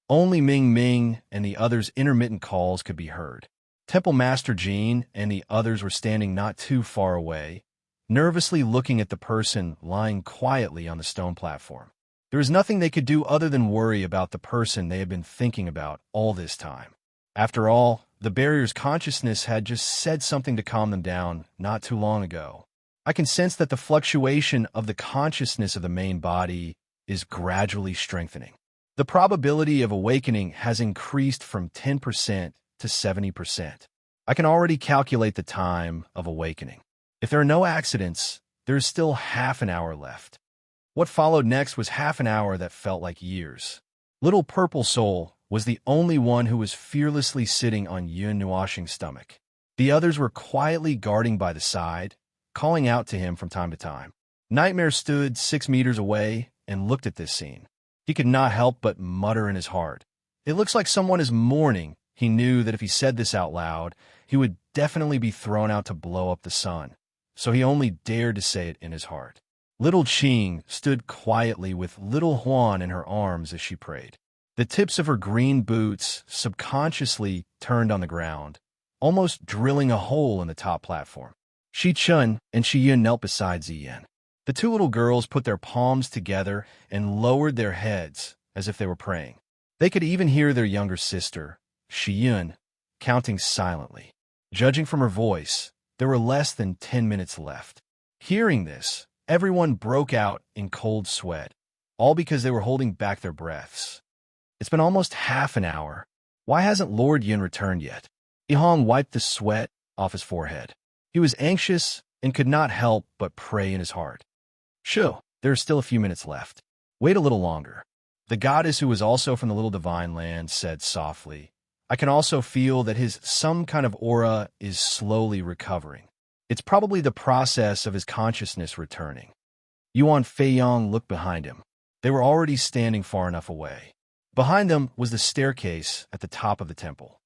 only Ming Ming and the others' intermittent calls could be heard. Temple Master Jean and the others were standing not too far away, nervously looking at the person lying quietly on the stone platform. There was nothing they could do other than worry about the person they had been thinking about all this time. After all, the barrier's consciousness had just said something to calm them down not too long ago. I can sense that the fluctuation of the consciousness of the main body is gradually strengthening. The probability of awakening has increased from 10% to 70%. I can already calculate the time of awakening. If there are no accidents, there is still half an hour left. What followed next was half an hour that felt like years. Little Purple Soul was the only one who was fearlessly sitting on Yun Nuoxing's stomach. The others were quietly guarding by the side, calling out to him from time to time. Nightmare stood 6 meters away and looked at this scene. He could not help but mutter in his heart. It looks like someone is mourning. He knew that if he said this out loud, he would definitely be thrown out to blow up the sun, so he only dared to say it in his heart. Little Qing stood quietly with little Huan in her arms as she prayed. The tips of her green boots subconsciously turned on the ground, almost drilling a hole in the top platform. Shi Chun and Shi Yun knelt beside Ziyan. The two little girls put their palms together and lowered their heads as if they were praying. They could even hear their younger sister, Shiyun, counting silently. Judging from her voice, there were less than 10 minutes left. Hearing this, everyone broke out in cold sweat, all because they were holding back their breaths. It's been almost half an hour. Why hasn't Lord Yun returned yet? Yihong wiped the sweat off his forehead. He was anxious and could not help but pray in his heart. Shoo, there are still a few minutes left. Wait a little longer. The goddess, who was also from the little divine land, said softly, I can also feel that his some kind of aura is slowly recovering. It's probably the process of his consciousness returning. Yuan Feiyong looked behind him. They were already standing far enough away. Behind them was the staircase at the top of the temple.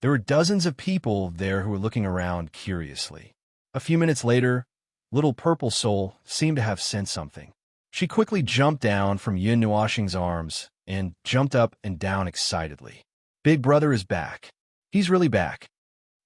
There were dozens of people there who were looking around curiously. A few minutes later, little Purple Soul seemed to have sensed something. She quickly jumped down from Yun Nuoxing's arms and jumped up and down excitedly. Big Brother is back. He's really back.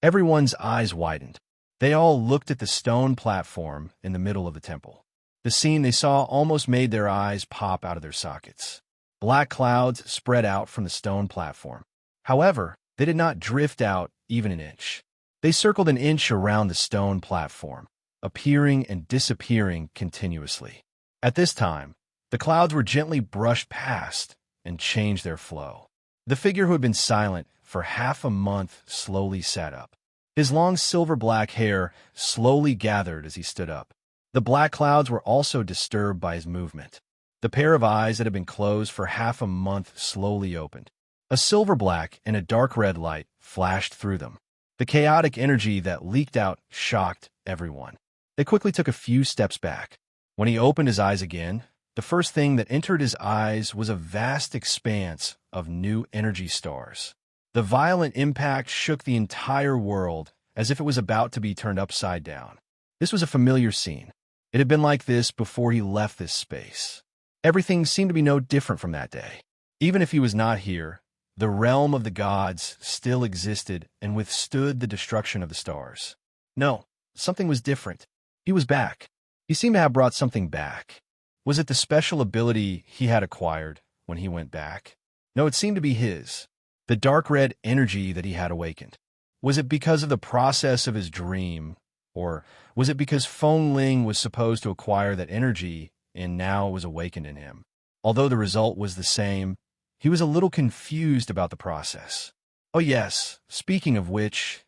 Everyone's eyes widened. They all looked at the stone platform in the middle of the temple. The scene they saw almost made their eyes pop out of their sockets. Black clouds spread out from the stone platform. However, they did not drift out even an inch. They circled an inch around the stone platform, appearing and disappearing continuously. At this time, the clouds were gently brushed past and changed their flow. The figure who had been silent for half a month slowly sat up. His long silver-black hair slowly gathered as he stood up. The black clouds were also disturbed by his movement. The pair of eyes that had been closed for half a month slowly opened. A silver-black and a dark red light flashed through them. The chaotic energy that leaked out shocked everyone. They quickly took a few steps back. When he opened his eyes again, the first thing that entered his eyes was a vast expanse of new energy stars. The violent impact shook the entire world as if it was about to be turned upside down. This was a familiar scene. It had been like this before he left this space. Everything seemed to be no different from that day. Even if he was not here, the realm of the gods still existed and withstood the destruction of the stars. No, something was different. He was back. He seemed to have brought something back. Was it the special ability he had acquired when he went back? No, it seemed to be his. The dark red energy that he had awakened. Was it because of the process of his dream? Or was it because Feng Ling was supposed to acquire that energy and now it was awakened in him? Although the result was the same, he was a little confused about the process. Oh yes, speaking of which,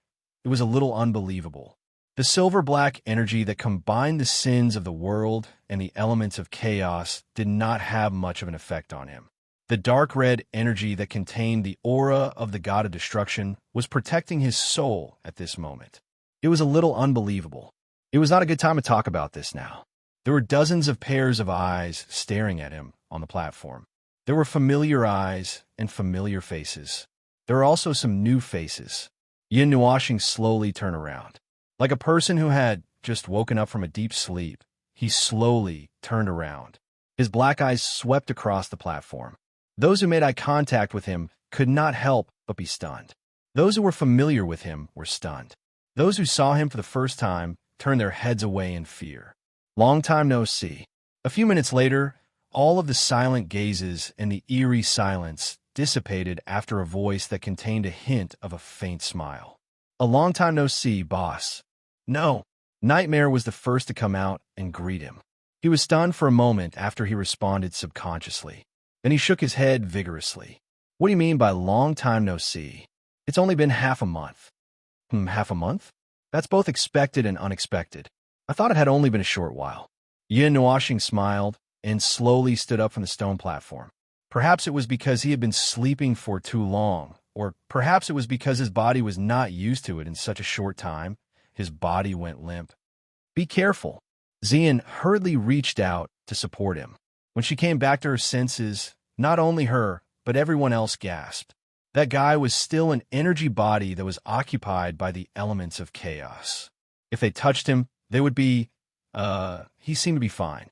it was a little unbelievable. The silver-black energy that combined the sins of the world and the elements of chaos did not have much of an effect on him. The dark red energy that contained the aura of the god of destruction was protecting his soul at this moment. It was a little unbelievable. It was not a good time to talk about this now. There were dozens of pairs of eyes staring at him on the platform. There were familiar eyes and familiar faces. There were also some new faces. Yin Nuoxing slowly turned around. Like a person who had just woken up from a deep sleep, he slowly turned around. His black eyes swept across the platform. Those who made eye contact with him could not help but be stunned. Those who were familiar with him were stunned. Those who saw him for the first time turned their heads away in fear. Long time no see. A few minutes later, all of the silent gazes and the eerie silence dissipated after a voice that contained a hint of a faint smile. A long time no see, boss. No. Nightmare was the first to come out and greet him. He was stunned for a moment after he responded subconsciously. Then he shook his head vigorously. What do you mean by long time no see? It's only been half a month. Half a month? That's both expected and unexpected. I thought it had only been a short while. Yin Nuoxing smiled and slowly stood up from the stone platform. Perhaps it was because he had been sleeping for too long, or perhaps it was because his body was not used to it in such a short time. His body went limp. Be careful. Xian hurriedly reached out to support him. When she came back to her senses, not only her, but everyone else gasped. That guy was still an energy body that was occupied by the elements of chaos. If they touched him, they would be, he seemed to be fine.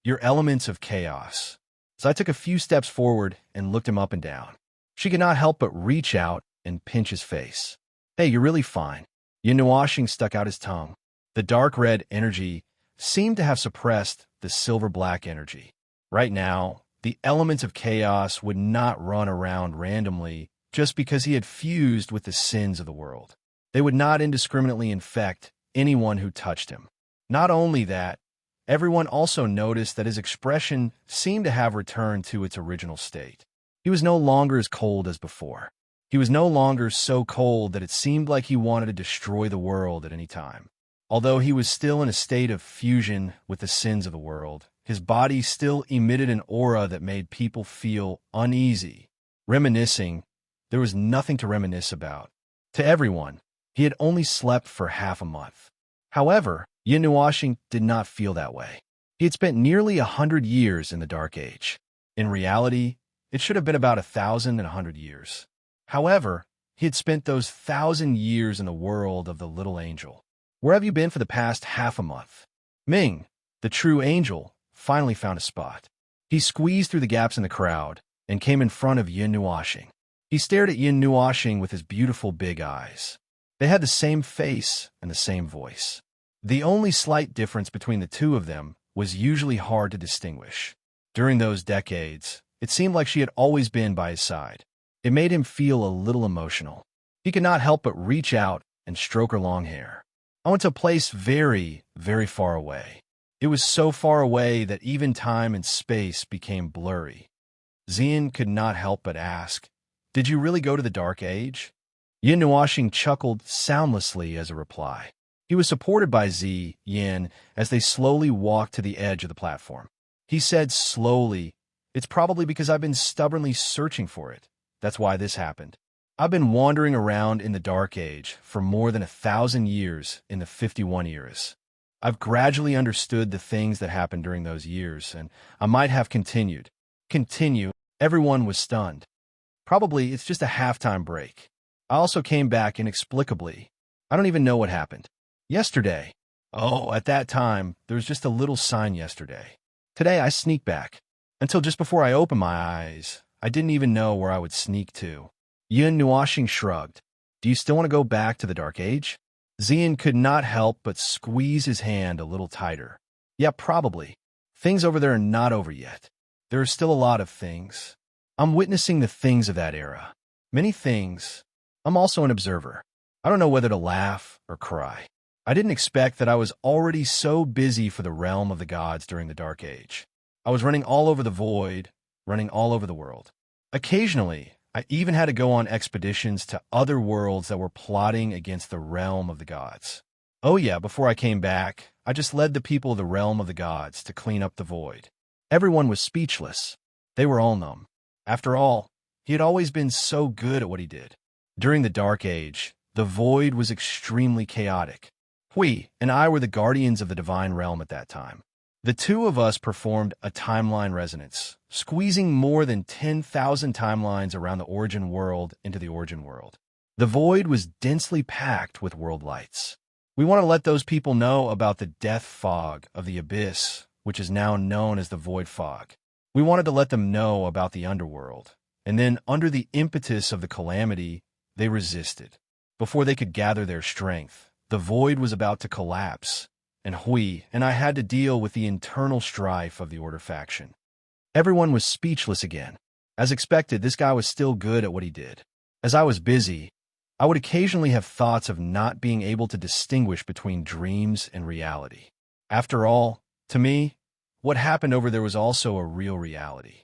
Your elements of chaos. So I took a few steps forward and looked him up and down. She could not help but reach out and pinch his face. Hey, you're really fine. Yin Nuoxing stuck out his tongue. The dark red energy seemed to have suppressed the silver-black energy. Right now, the elements of chaos would not run around randomly just because he had fused with the sins of the world. They would not indiscriminately infect anyone who touched him. Not only that, everyone also noticed that his expression seemed to have returned to its original state. He was no longer as cold as before. He was no longer so cold that it seemed like he wanted to destroy the world at any time. Although he was still in a state of fusion with the sins of the world, his body still emitted an aura that made people feel uneasy. Reminiscing, there was nothing to reminisce about. To everyone, he had only slept for half a month. However, Yin Nuashing did not feel that way. He had spent nearly 100 years in the Dark Age. In reality, it should have been about 1,100 years. However, he had spent those 1,000 years in the world of the little angel. Where have you been for the past half a month? Ming, the true angel, finally found a spot. He squeezed through the gaps in the crowd and came in front of Yin Nuashing. He stared at Yin Nuashing with his beautiful big eyes. They had the same face and the same voice. The only slight difference between the two of them was usually hard to distinguish. During those decades, it seemed like she had always been by his side. It made him feel a little emotional. He could not help but reach out and stroke her long hair. I went to a place very, very far away. It was so far away that even time and space became blurry. Xian could not help but ask, "Did you really go to the Dark Age?" Yin Nuashing chuckled soundlessly as a reply. He was supported by Yin as they slowly walked to the edge of the platform. He said slowly, "It's probably because I've been stubbornly searching for it. That's why this happened. I've been wandering around in the Dark Age for more than 1,000 years in the 51 eras. I've gradually understood the things that happened during those years, and I might have continued." Continue? Everyone was stunned. Probably it's just a halftime break. I also came back inexplicably. I don't even know what happened. Yesterday. Oh, at that time, there was just a little sign yesterday. Today I sneak back. Until just before I opened my eyes, I didn't even know where I would sneak to. Yin Nuashing shrugged. Do you still want to go back to the Dark Age? Xian could not help but squeeze his hand a little tighter. Yeah, probably. Things over there are not over yet. There are still a lot of things. I'm witnessing the things of that era. Many things. I'm also an observer. I don't know whether to laugh or cry. I didn't expect that I was already so busy for the realm of the gods during the Dark Age. I was running all over the void, running all over the world. Occasionally, I even had to go on expeditions to other worlds that were plotting against the realm of the gods. Oh yeah, before I came back, I just led the people of the realm of the gods to clean up the void. Everyone was speechless. They were all numb. After all, he had always been so good at what he did. During the Dark Age, the void was extremely chaotic. Hui and I were the guardians of the divine realm at that time. The two of us performed a timeline resonance, squeezing more than 10,000 timelines around the origin world into the origin world. The void was densely packed with world lights. We want to let those people know about the death fog of the abyss, which is now known as the void fog. We wanted to let them know about the underworld. And then, under the impetus of the calamity, they resisted. Before they could gather their strength, the void was about to collapse, and Hui and I had to deal with the internal strife of the Order faction. Everyone was speechless again. As expected, this guy was still good at what he did. As I was busy, I would occasionally have thoughts of not being able to distinguish between dreams and reality. After all, to me, what happened over there was also a real reality.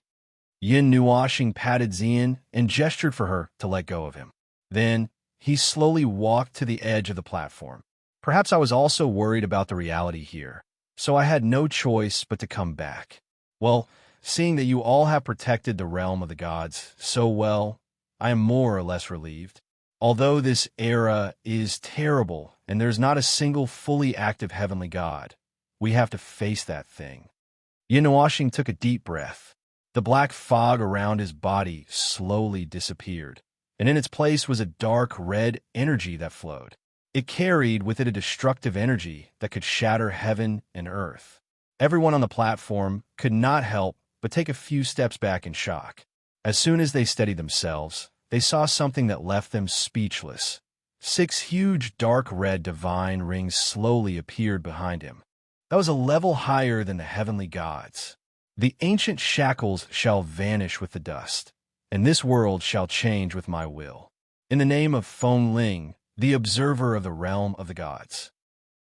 Yin Nuashing patted Xian and gestured for her to let go of him. Then, he slowly walked to the edge of the platform. Perhaps I was also worried about the reality here, so I had no choice but to come back. Well, seeing that you all have protected the realm of the gods so well, I am more or less relieved. Although this era is terrible and there's not a single fully active heavenly god, we have to face that thing. Yin Nuashing took a deep breath. The black fog around his body slowly disappeared, and in its place was a dark red energy that flowed. It carried with it a destructive energy that could shatter heaven and earth. Everyone on the platform could not help but take a few steps back in shock. As soon as they steadied themselves, they saw something that left them speechless. 6 huge dark red divine rings slowly appeared behind him. That was a level higher than the heavenly gods. The ancient shackles shall vanish with the dust, and this world shall change with my will. In the name of Feng Ling, the observer of the realm of the gods.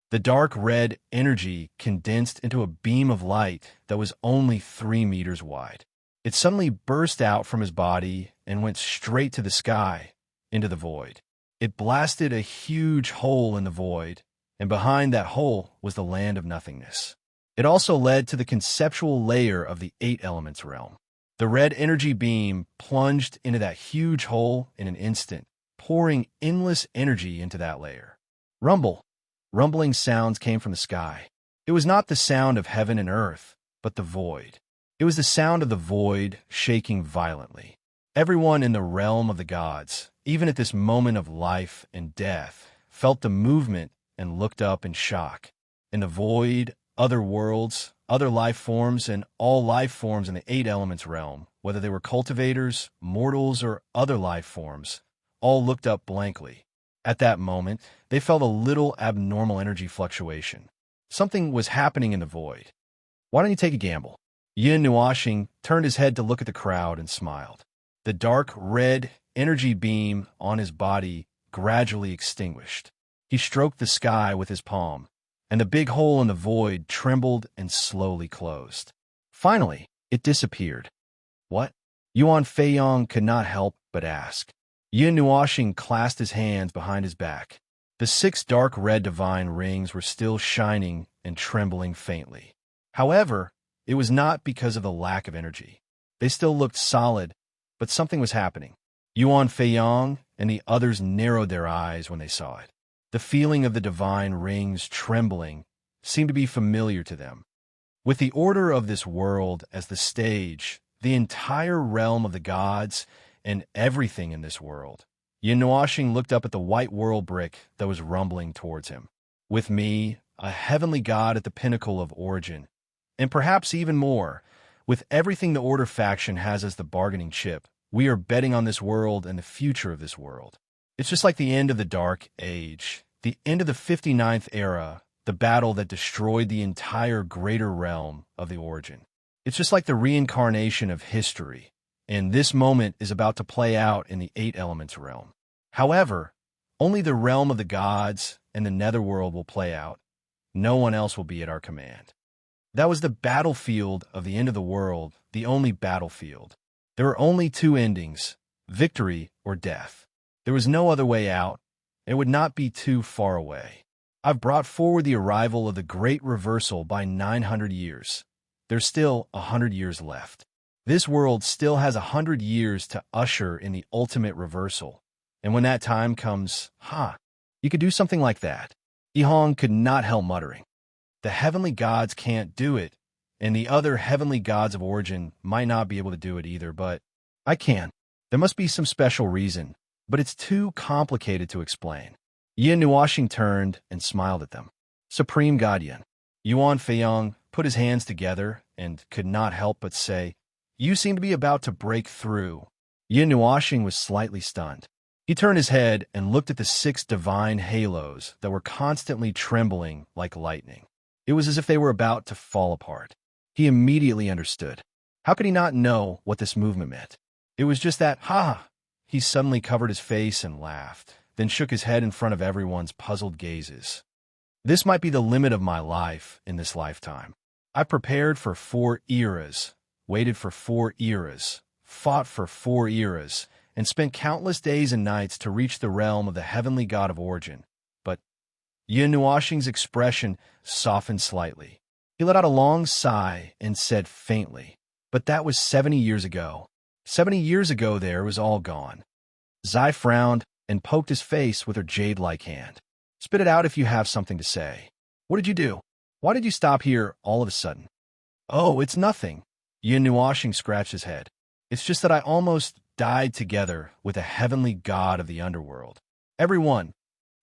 The dark red energy condensed into a beam of light that was only 3 meters wide. It suddenly burst out from his body and went straight to the sky, into the void. It blasted a huge hole in the void, and behind that hole was the land of nothingness. It also led to the conceptual layer of the 8 elements realm. The red energy beam plunged into that huge hole in an instant, pouring endless energy into that layer. Rumbling sounds came from the sky. It was not the sound of heaven and earth, but the void. It was the sound of the void shaking violently. Everyone in the realm of the gods, even at this moment of life and death, felt the movement and looked up in shock. In the void, other worlds, other life forms, and all life forms in the 8 elements realm, whether they were cultivators, mortals, or other life forms, all looked up blankly. At that moment, they felt a little abnormal energy fluctuation. Something was happening in the void. Why don't you take a gamble? Yin Nuashing turned his head to look at the crowd and smiled. The dark red energy beam on his body gradually extinguished. He stroked the sky with his palm, and the big hole in the void trembled and slowly closed. Finally, it disappeared. What? Yuan Feiyong could not help but ask. Yin Nuashing clasped his hands behind his back. The 6 dark red divine rings were still shining and trembling faintly. However, it was not because of the lack of energy. They still looked solid, but something was happening. Yuan Feiyong and the others narrowed their eyes when they saw it. The feeling of the divine rings trembling seemed to be familiar to them. With the order of this world as the stage, the entire realm of the gods, and everything in this world, Yin Nuashing looked up at the white world brick that was rumbling towards him. With me, a heavenly god at the pinnacle of origin, and perhaps even more, with everything the Order faction has as the bargaining chip, we are betting on this world and the future of this world. It's just like the end of the Dark Age, the end of the 59th era, the battle that destroyed the entire greater realm of the origin. It's just like the reincarnation of history, and this moment is about to play out in the 8 elements realm. However, only the realm of the gods and the netherworld will play out. No one else will be at our command. That was the battlefield of the end of the world, the only battlefield. There were only 2 endings, victory or death. There was no other way out. It would not be too far away. I've brought forward the arrival of the great reversal by 900 years. There's still 100 years left. This world still has 100 years to usher in the ultimate reversal. And when that time comes, you could do something like that. Yihong could not help muttering. The heavenly gods can't do it, and the other heavenly gods of origin might not be able to do it either, but I can. There must be some special reason, but it's too complicated to explain. Yin Nuashing turned and smiled at them. Supreme God Yin. Yuan Feiyong put his hands together and could not help but say, "You seem to be about to break through." Yin Nuashing was slightly stunned. He turned his head and looked at the 6 divine halos that were constantly trembling like lightning. It was as if they were about to fall apart. He immediately understood. How could he not know what this movement meant? It was just that, He suddenly covered his face and laughed, then shook his head in front of everyone's puzzled gazes. This might be the limit of my life in this lifetime. I prepared for 4 eras, waited for 4 eras, fought for 4 eras, and spent countless days and nights to reach the realm of the heavenly god of origin. But Yin Nuashing's expression softened slightly. He let out a long sigh and said faintly, "But that was 70 years ago. 70 years ago there was all gone." Zai frowned and poked his face with her jade-like hand. "Spit it out if you have something to say. What did you do? Why did you stop here all of a sudden?" "Oh, it's nothing." Yin Nuashing scratched his head. "It's just that I almost died together with a heavenly god of the underworld. Everyone.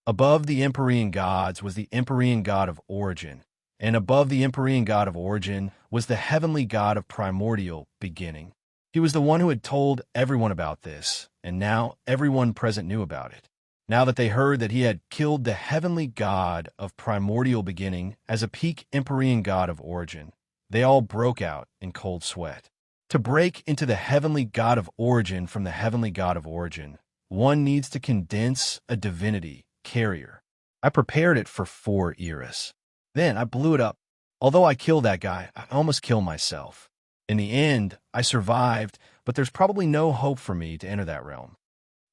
Above the Empyrean gods was the Empyrean god of origin, and above the Empyrean god of origin was the heavenly god of primordial beginning. He was the one who had told everyone about this, and now everyone present knew about it. Now that they heard that he had killed the heavenly god of primordial beginning as a peak Empyrean god of origin, they all broke out in cold sweat. To break into the heavenly god of origin from the heavenly god of origin, one needs to condense a divinity carrier. I prepared it for 4 eras. Then I blew it up. Although I killed that guy, I almost killed myself. In the end, I survived, but there's probably no hope for me to enter that realm.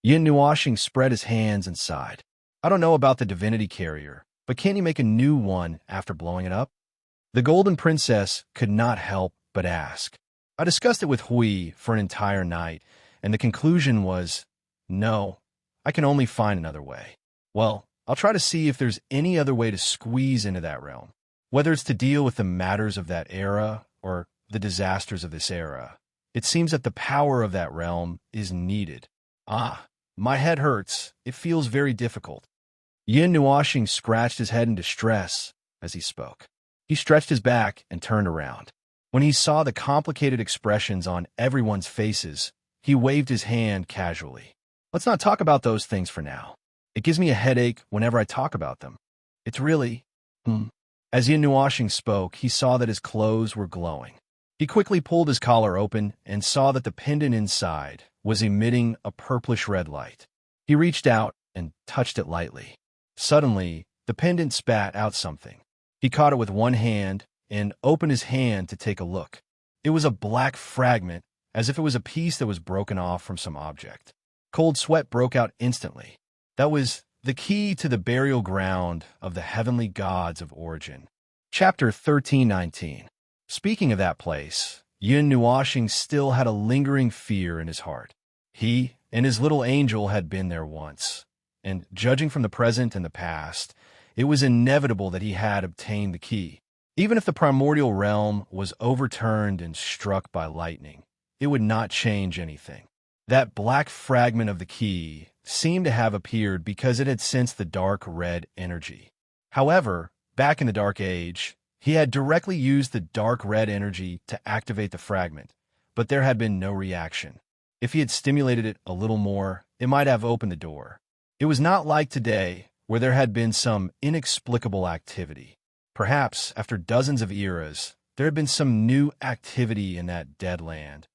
Yin Nuashing spread his hands and sighed. I don't know about the divinity carrier, but can't you make a new one after blowing it up? The Golden Princess could not help but ask. I discussed it with Hui for an entire night, and the conclusion was, no, I can only find another way. Well, I'll try to see if there's any other way to squeeze into that realm, whether it's to deal with the matters of that era or the disasters of this era. It seems that the power of that realm is needed. My head hurts. It feels very difficult. Yin Nuashing scratched his head in distress as he spoke. He stretched his back and turned around. When he saw the complicated expressions on everyone's faces, he waved his hand casually. Let's not talk about those things for now. It gives me a headache whenever I talk about them. It's really... As Yin Nuashing spoke, he saw that his clothes were glowing. He quickly pulled his collar open and saw that the pendant inside was emitting a purplish-red light. He reached out and touched it lightly. Suddenly, the pendant spat out something. He caught it with one hand and opened his hand to take a look. It was a black fragment, as if it was a piece that was broken off from some object. Cold sweat broke out instantly. That was the key to the burial ground of the heavenly gods of origin. Chapter 1319. Speaking of that place, Yin Nuashing still had a lingering fear in his heart. He and his little angel had been there once, and judging from the present and the past, it was inevitable that he had obtained the key. Even if the primordial realm was overturned and struck by lightning, it would not change anything. That black fragment of the key seemed to have appeared because it had sensed the dark red energy. However, back in the Dark Age, he had directly used the dark red energy to activate the fragment, but there had been no reaction. If he had stimulated it a little more, it might have opened the door. It was not like today, where there had been some inexplicable activity. Perhaps, after dozens of eras, there had been some new activity in that dead land.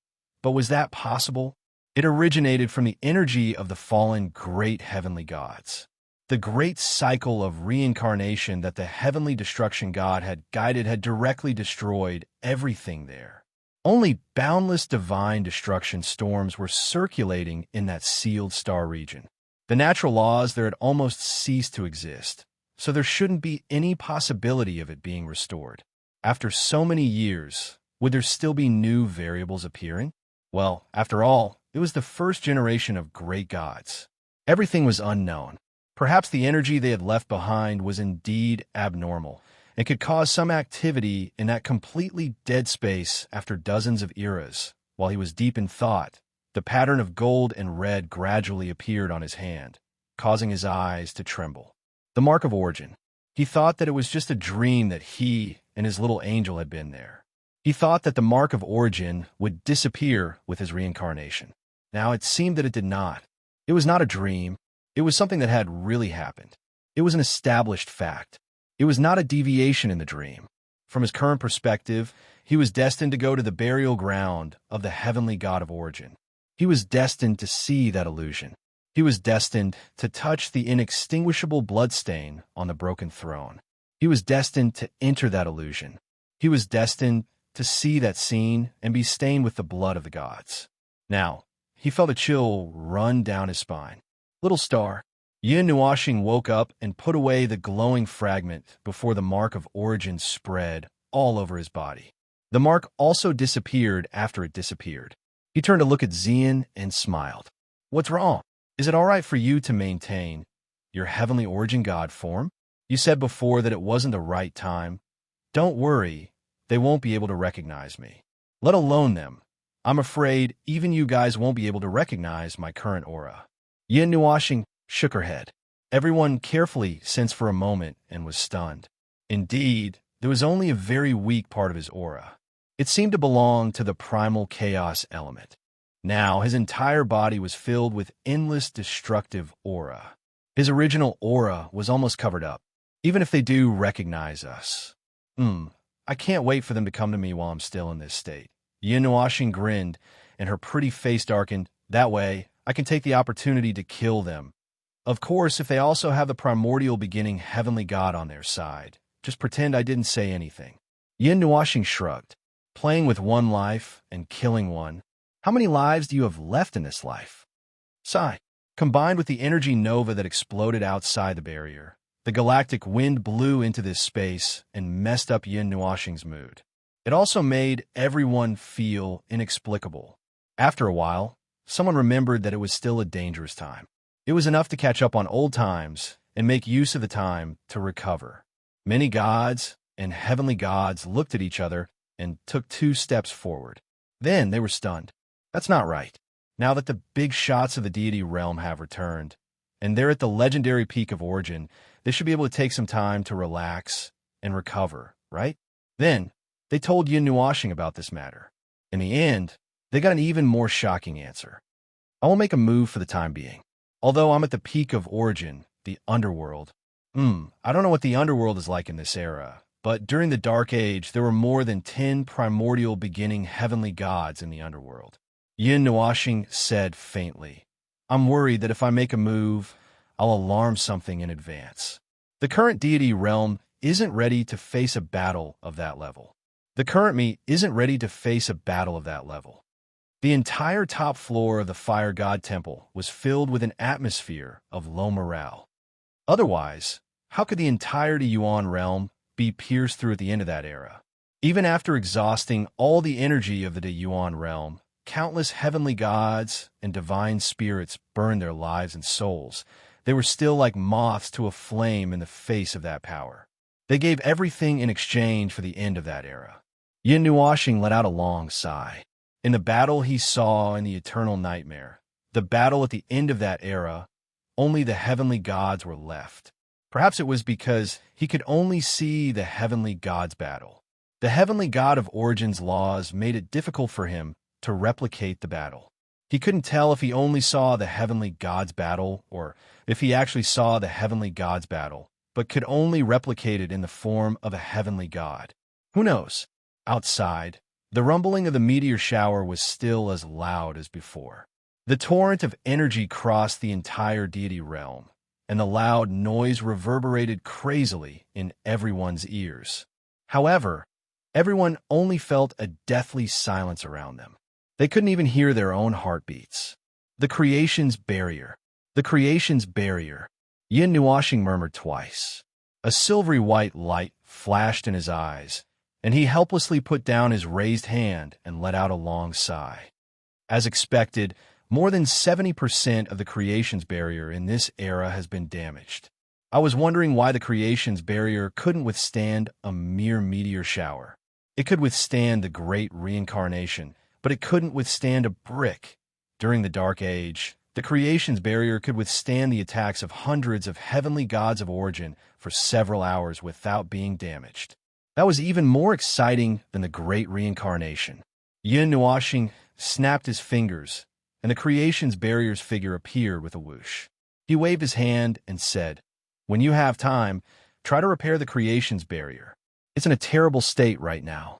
But was that possible? It originated from the energy of the fallen great heavenly gods. The great cycle of reincarnation that the heavenly destruction god had guided had directly destroyed everything there. Only boundless divine destruction storms were circulating in that sealed star region. The natural laws there had almost ceased to exist, so there shouldn't be any possibility of it being restored. After so many years, would there still be new variables appearing? Well, after all, it was the first generation of great gods. Everything was unknown. Perhaps the energy they had left behind was indeed abnormal and could cause some activity in that completely dead space after dozens of eras. While he was deep in thought, the pattern of gold and red gradually appeared on his hand, causing his eyes to tremble. The mark of origin. He thought that it was just a dream that he and his little angel had been there. He thought that the mark of origin would disappear with his reincarnation. Now it seemed that it did not. It was not a dream. It was something that had really happened. It was an established fact. It was not a deviation in the dream. From his current perspective, he was destined to go to the burial ground of the heavenly god of origin. He was destined to see that illusion. He was destined to touch the inextinguishable bloodstain on the broken throne. He was destined to enter that illusion. He was destined to see that scene and be stained with the blood of the gods. Now, he felt a chill run down his spine. Little star. Yin Nuashing woke up and put away the glowing fragment before the mark of origin spread all over his body. The mark also disappeared after it disappeared. He turned to look at Xian and smiled. What's wrong? Is it all right for you to maintain your heavenly origin god form? You said before that it wasn't the right time. Don't worry, they won't be able to recognize me. Let alone them. I'm afraid even you guys won't be able to recognize my current aura. Yin Nuashing shook her head. Everyone carefully sensed for a moment and was stunned. Indeed, there was only a very weak part of his aura. It seemed to belong to the primal chaos element. Now his entire body was filled with endless destructive aura. His original aura was almost covered up, even if they do recognize us. I can't wait for them to come to me while I'm still in this state. Yin Nuashing grinned, and her pretty face darkened. That way, I can take the opportunity to kill them. Of course, if they also have the primordial beginning heavenly god on their side, just pretend I didn't say anything. Yin Nuashing shrugged. Playing with one life and killing one. How many lives do you have left in this life? Sigh. Combined with the energy nova that exploded outside the barrier, the galactic wind blew into this space and messed up Yin Nuashing's mood. It also made everyone feel inexplicable. After a while, someone remembered that it was still a dangerous time. It was enough to catch up on old times and make use of the time to recover. Many gods and heavenly gods looked at each other and took 2 steps forward. Then they were stunned. That's not right. Now that the big shots of the deity realm have returned, and they're at the legendary peak of origin, they should be able to take some time to relax and recover, right? Then, they told Yin Nuashing about this matter. In the end, they got an even more shocking answer. I will make a move for the time being. Although I'm at the peak of origin, the underworld. I don't know what the underworld is like in this era, but during the Dark Age, there were more than 10 primordial beginning heavenly gods in the underworld. Yin Nuashing said faintly, I'm worried that if I make a move, I'll alarm something in advance. The current deity realm isn't ready to face a battle of that level. The current me isn't ready to face a battle of that level. The entire top floor of the Fire God Temple was filled with an atmosphere of low morale. Otherwise, how could the entire Yuan realm be pierced through at the end of that era? Even after exhausting all the energy of the Yuan realm, countless heavenly gods and divine spirits burned their lives and souls. They were still like moths to a flame in the face of that power. They gave everything in exchange for the end of that era. Yin Nuashing let out a long sigh. In the battle he saw in the eternal nightmare, the battle at the end of that era, only the heavenly gods were left. Perhaps it was because he could only see the heavenly gods battle. The heavenly god of Origin's laws made it difficult for him to replicate the battle. He couldn't tell if he only saw the heavenly gods battle or if he actually saw the heavenly gods battle, but could only replicate it in the form of a heavenly god. Who knows? Outside, the rumbling of the meteor shower was still as loud as before. The torrent of energy crossed the entire deity realm, and the loud noise reverberated crazily in everyone's ears. However, everyone only felt a deathly silence around them. They couldn't even hear their own heartbeats. The creation's barrier. The creation's barrier. Yin Nuashing murmured twice. A silvery white light flashed in his eyes, and he helplessly put down his raised hand and let out a long sigh. As expected, more than 70% of the creation's barrier in this era has been damaged. I was wondering why the creation's barrier couldn't withstand a mere meteor shower. It could withstand the great reincarnation, but it couldn't withstand a brick. During the Dark Age, the creation's barrier could withstand the attacks of hundreds of heavenly gods of origin for several hours without being damaged. That was even more exciting than the great reincarnation. Yin Nuashing snapped his fingers, and the creation's barrier's figure appeared with a whoosh. He waved his hand and said, When you have time, try to repair the creation's barrier. It's in a terrible state right now.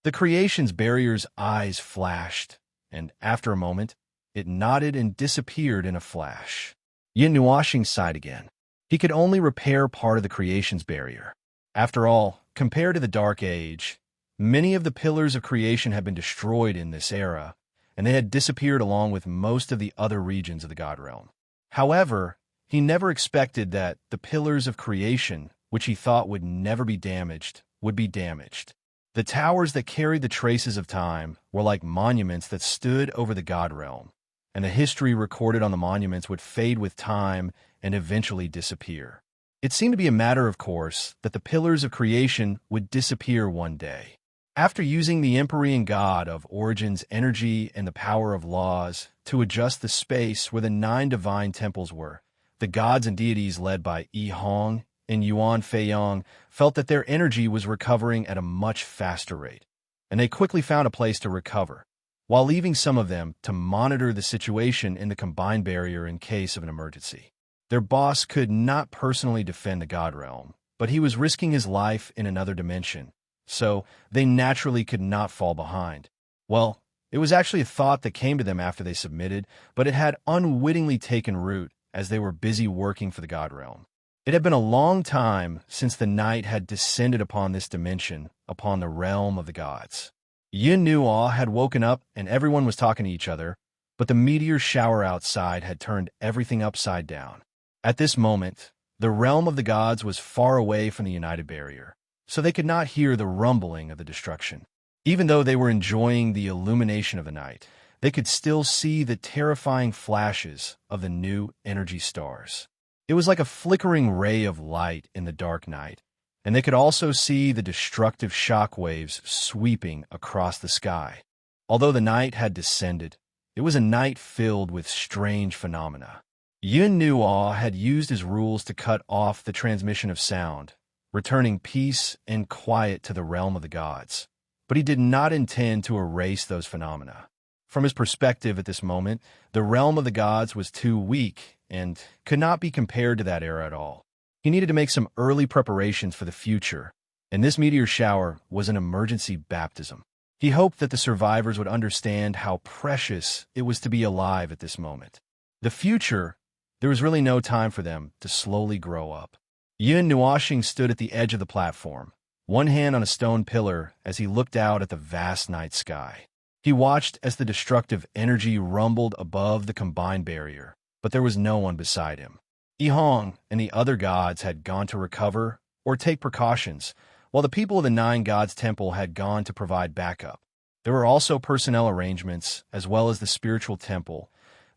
The creation's barrier's eyes flashed, and after a moment, it nodded and disappeared in a flash. Yin Nuashing sighed again. He could only repair part of the creation's barrier. After all, compared to the Dark Age, many of the pillars of creation had been destroyed in this era, and they had disappeared along with most of the other regions of the God Realm. However, he never expected that the pillars of creation, which he thought would never be damaged, would be damaged. The towers that carried the traces of time were like monuments that stood over the God Realm, and the history recorded on the monuments would fade with time and eventually disappear. It seemed to be a matter of course that the pillars of creation would disappear one day. After using the Empyrean God of Origin's energy and the power of laws to adjust the space where the 9 divine temples were, the gods and deities led by Yi Hong and Yuan Feiyong felt that their energy was recovering at a much faster rate, and they quickly found a place to recover, while leaving some of them to monitor the situation in the combined barrier in case of an emergency. Their boss could not personally defend the God Realm, but he was risking his life in another dimension, so they naturally could not fall behind. Well, it was actually a thought that came to them after they submitted, but it had unwittingly taken root as they were busy working for the God Realm. It had been a long time since the night had descended upon this dimension, upon the realm of the gods. Yin Nuo had woken up and everyone was talking to each other, but the meteor shower outside had turned everything upside down. At this moment, the realm of the gods was far away from the United Barrier, so they could not hear the rumbling of the destruction. Even though they were enjoying the illumination of the night, they could still see the terrifying flashes of the new energy stars. It was like a flickering ray of light in the dark night, and they could also see the destructive shock waves sweeping across the sky. Although the night had descended, it was a night filled with strange phenomena. Yun Nuo had used his rules to cut off the transmission of sound, returning peace and quiet to the realm of the gods. But he did not intend to erase those phenomena. From his perspective at this moment, the realm of the gods was too weak and could not be compared to that era at all. He needed to make some early preparations for the future, and this meteor shower was an emergency baptism. He hoped that the survivors would understand how precious it was to be alive at this moment. The future, there was really no time for them to slowly grow up. Yun Nuoxing stood at the edge of the platform, one hand on a stone pillar as he looked out at the vast night sky. He watched as the destructive energy rumbled above the combined barrier, but there was no one beside him. Yihong and the other gods had gone to recover or take precautions, while the people of the Nine Gods Temple had gone to provide backup. There were also personnel arrangements, as well as the spiritual temple.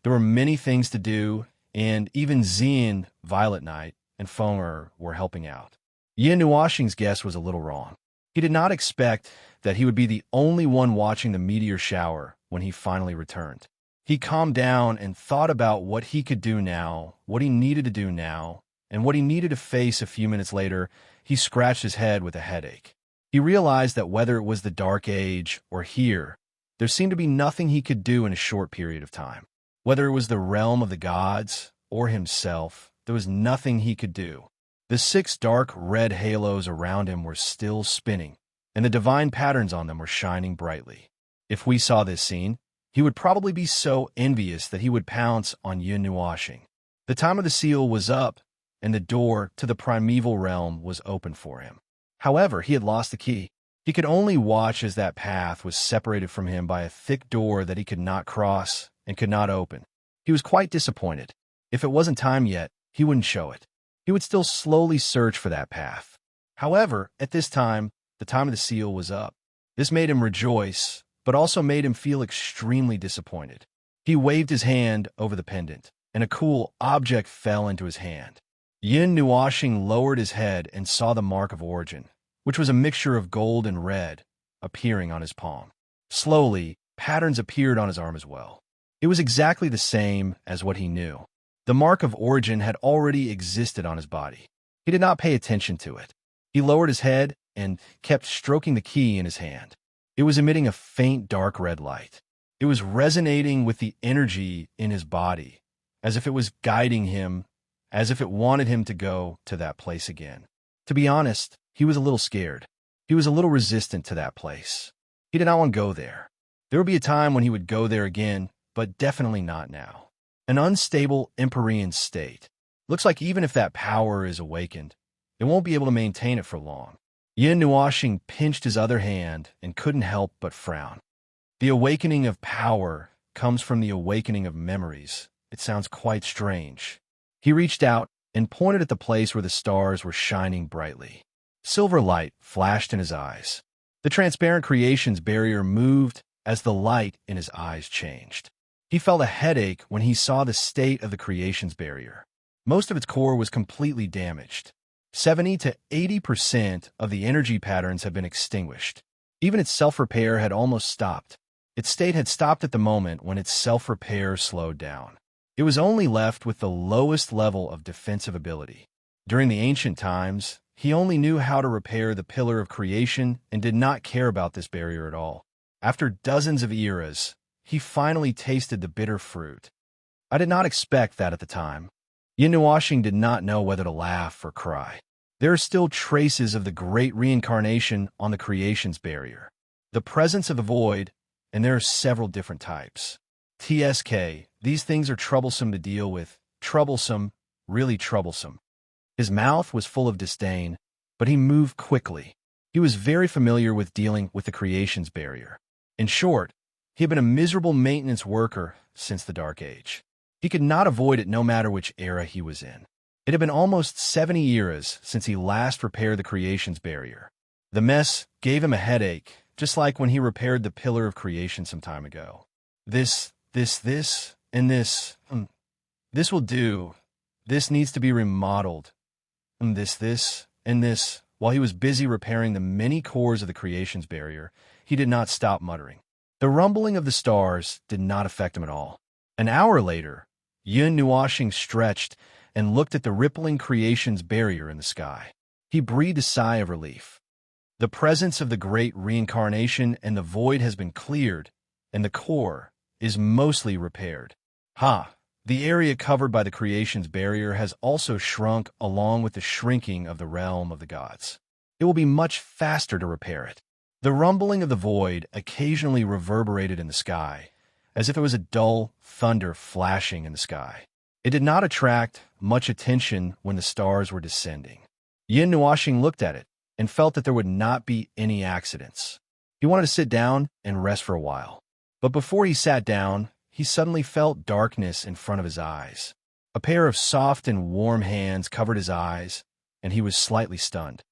There were many things to do, and even Xian, Violet Knight, and Fenger were helping out. Yin Nuoxing's guess was a little wrong. He did not expect that he would be the only one watching the meteor shower when he finally returned. He calmed down and thought about what he could do now, what he needed to do now, and what he needed to face a few minutes later. He scratched his head with a headache. He realized that whether it was the Dark Age or here, there seemed to be nothing he could do in a short period of time. Whether it was the realm of the gods or himself, there was nothing he could do. The 6 dark red halos around him were still spinning, and the divine patterns on them were shining brightly. If we saw this scene, he would probably be so envious that he would pounce on Yun Nuoxing. The time of the seal was up, and the door to the primeval realm was open for him. However, he had lost the key. He could only watch as that path was separated from him by a thick door that he could not cross and could not open. He was quite disappointed. If it wasn't time yet, he wouldn't show it. He would still slowly search for that path. However, at this time, the time of the seal was up. This made him rejoice, but also made him feel extremely disappointed. He waved his hand over the pendant, and a cool object fell into his hand. Yin Nuoxing lowered his head and saw the mark of origin, which was a mixture of gold and red, appearing on his palm. Slowly, patterns appeared on his arm as well. It was exactly the same as what he knew. The mark of origin had already existed on his body. He did not pay attention to it. He lowered his head and kept stroking the key in his hand. It was emitting a faint dark red light. It was resonating with the energy in his body, as if it was guiding him, as if it wanted him to go to that place again. To be honest, he was a little scared. He was a little resistant to that place. He did not want to go there. There would be a time when he would go there again, but definitely not now. An unstable Empyrean state. Looks like even if that power is awakened, it won't be able to maintain it for long. Yin Nuoxing pinched his other hand and couldn't help but frown. The awakening of power comes from the awakening of memories. It sounds quite strange. He reached out and pointed at the place where the stars were shining brightly. Silver light flashed in his eyes. The transparent creation's barrier moved as the light in his eyes changed. He felt a headache when he saw the state of the creation's barrier. Most of its core was completely damaged. 70 to 80% of the energy patterns had been extinguished. Even its self-repair had almost stopped. Its state had stopped at the moment when its self-repair slowed down. It was only left with the lowest level of defensive ability. During the ancient times, he only knew how to repair the pillar of creation and did not care about this barrier at all. After dozens of eras, he finally tasted the bitter fruit. I did not expect that at the time. Yin Nuashing did not know whether to laugh or cry. There are still traces of the great reincarnation on the creation's barrier. The presence of the void, and there are several different types. TSK, these things are troublesome to deal with. Troublesome, really troublesome. His mouth was full of disdain, but he moved quickly. He was very familiar with dealing with the creation's barrier. In short, he had been a miserable maintenance worker since the Dark Age. He could not avoid it no matter which era he was in. It had been almost 70 years since he last repaired the creation's barrier. The mess gave him a headache, just like when he repaired the pillar of creation some time ago. This, and this. This will do. This needs to be remodeled. This, and this. While he was busy repairing the many cores of the creation's barrier, he did not stop muttering. The rumbling of the stars did not affect him at all. An hour later, Yin Nuashing stretched and looked at the rippling creation's barrier in the sky. He breathed a sigh of relief. The presence of the great reincarnation and the void has been cleared, and the core is mostly repaired. The area covered by the creation's barrier has also shrunk along with the shrinking of the realm of the gods. It will be much faster to repair it. The rumbling of the void occasionally reverberated in the sky, as if it was a dull thunder flashing in the sky. It did not attract much attention when the stars were descending. Yin Nuashing looked at it and felt that there would not be any accidents. He wanted to sit down and rest for a while. But before he sat down, he suddenly felt darkness in front of his eyes. A pair of soft and warm hands covered his eyes, and he was slightly stunned.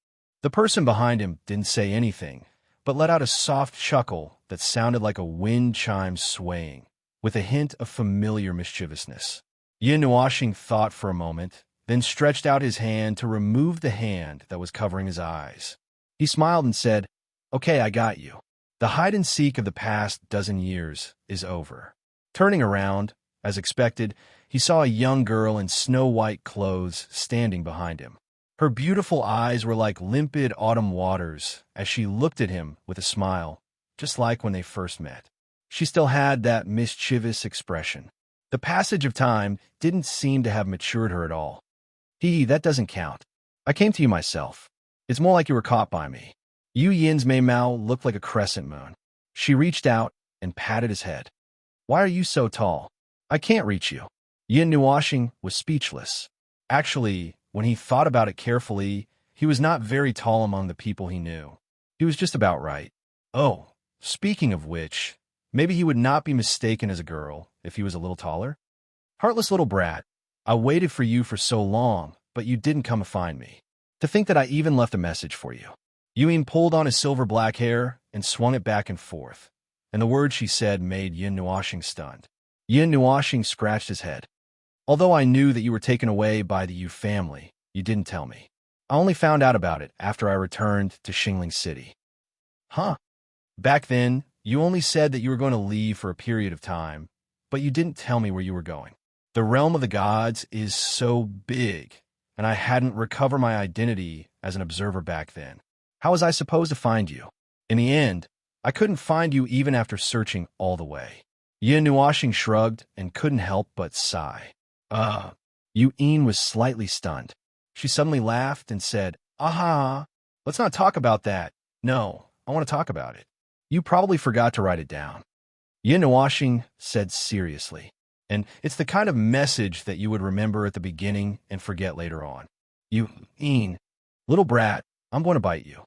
The person behind him didn't say anything, but let out a soft chuckle that sounded like a wind chime swaying, with a hint of familiar mischievousness. Yin Nuashing thought for a moment, then stretched out his hand to remove the hand that was covering his eyes. He smiled and said, "Okay, I got you. The hide-and-seek of the past dozen years is over." Turning around, as expected, he saw a young girl in snow-white clothes standing behind him. Her beautiful eyes were like limpid autumn waters as she looked at him with a smile, just like when they first met. She still had that mischievous expression. The passage of time didn't seem to have matured her at all. That doesn't count. I came to you myself. It's more like you were caught by me." Yu Yin's Mei-Mao looked like a crescent moon. She reached out and patted his head. "Why are you so tall? I can't reach you." Yin Nuashing was speechless. Actually, when he thought about it carefully, he was not very tall among the people he knew. He was just about right. Oh, speaking of which, maybe he would not be mistaken as a girl if he was a little taller. "Heartless little brat, I waited for you for so long, but you didn't come to find me. To think that I even left a message for you." Yin pulled on his silver-black hair and swung it back and forth, and the words she said made Yin Nuashing stunned. Yin Nuashing scratched his head. "Although I knew that you were taken away by the Yu family, you didn't tell me. I only found out about it after I returned to Xingling City." "Back then, you only said that you were going to leave for a period of time, but you didn't tell me where you were going. The realm of the gods is so big, and I hadn't recovered my identity as an observer back then. How was I supposed to find you? In the end, I couldn't find you even after searching all the way." Yin Nuashing shrugged and couldn't help but sigh. Yu Yin was slightly stunned. She suddenly laughed and said, "Aha! Let's not talk about that. No, I want to talk about it. You probably forgot to write it down." Yin Nuashing said seriously, "And it's the kind of message that you would remember at the beginning and forget later on. Yu Yin, little brat, I'm going to bite you.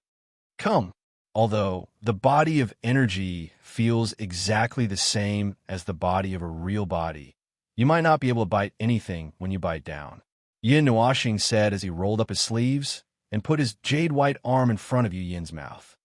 Come." Although the body of energy feels exactly the same as the body of a real body, you might not be able to bite anything when you bite down. Yin Nuashing said as he rolled up his sleeves and put his jade-white arm in front of Yu Yin's mouth.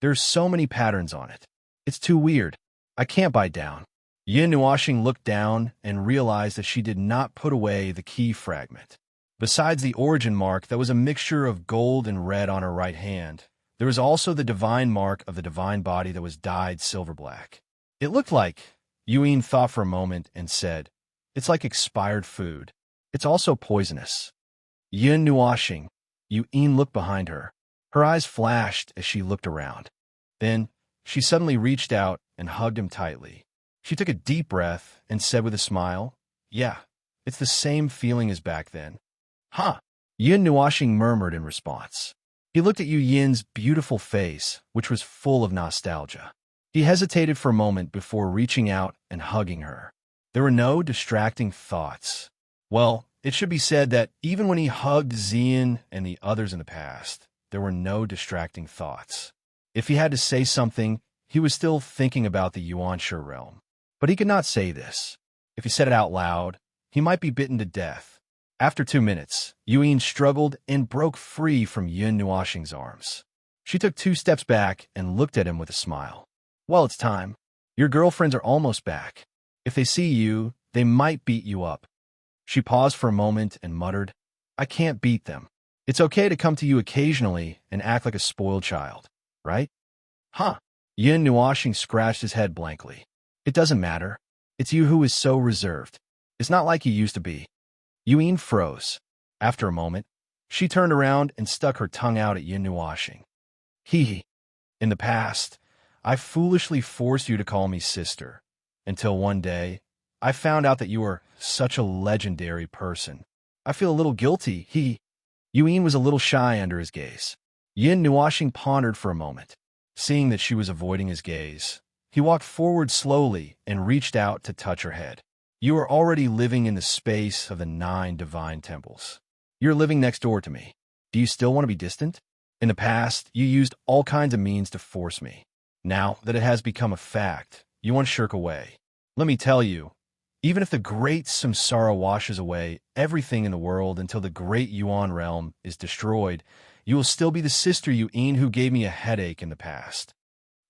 "There's so many patterns on it. It's too weird. I can't bite down." Yin Nuashing looked down and realized that she did not put away the key fragment. Besides the origin mark that was a mixture of gold and red on her right hand, there was also the divine mark of the divine body that was dyed silver-black. It looked like, Yu Yin thought for a moment and said, "It's like expired food. It's also poisonous." Yin Nuashing, Yu Yin looked behind her. Her eyes flashed as she looked around. Then, she suddenly reached out and hugged him tightly. She took a deep breath and said with a smile, "Yeah, It's the same feeling as back then. Huh? Yin Nuashing murmured in response. He looked at Yu Yin's beautiful face, which was full of nostalgia. He hesitated for a moment before reaching out and hugging her. There were no distracting thoughts. Well, it should be said that even when he hugged Xian and the others in the past, there were no distracting thoughts. If he had to say something, he was still thinking about the Yuanshe realm. But he could not say this. If he said it out loud, he might be bitten to death. After 2 minutes, Yuyin struggled and broke free from Yin Nuashing's arms. She took 2 steps back and looked at him with a smile. Well, it's time. Your girlfriends are almost back. If they see you, they might beat you up. She paused for a moment and muttered, I can't beat them. It's okay to come to you occasionally and act like a spoiled child, right? Huh? Yin Nuashing scratched his head blankly. It doesn't matter. It's you who is so reserved. It's not like you used to be. Yuyin froze. After a moment, she turned around and stuck her tongue out at Yin Nuashing. Hee. In the past, I foolishly forced you to call me sister, until one day, I found out that you were such a legendary person. I feel a little guilty. Yuyin was a little shy under his gaze. Yin Nuashing pondered for a moment. Seeing that she was avoiding his gaze, he walked forward slowly and reached out to touch her head. You are already living in the space of the 9 divine temples. You're living next door to me. Do you still want to be distant? In the past, you used all kinds of means to force me. Now that it has become a fact, you want to shirk away. Let me tell you, even if the great samsara washes away everything in the world until the great Yuan realm is destroyed, you will still be the sister Yuyin who gave me a headache in the past.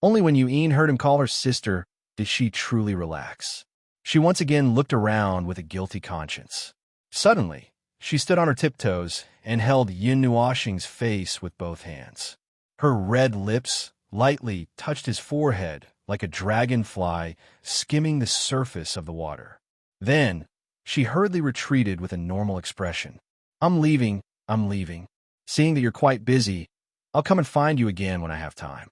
Only when Yuyin heard him call her sister did she truly relax. She once again looked around with a guilty conscience. Suddenly, she stood on her tiptoes and held Yin Nuashing's face with both hands. Her red lips lightly touched his forehead like a dragonfly skimming the surface of the water. Then, she hurriedly retreated with a normal expression. I'm leaving. Seeing that you're quite busy, I'll come and find you again when I have time.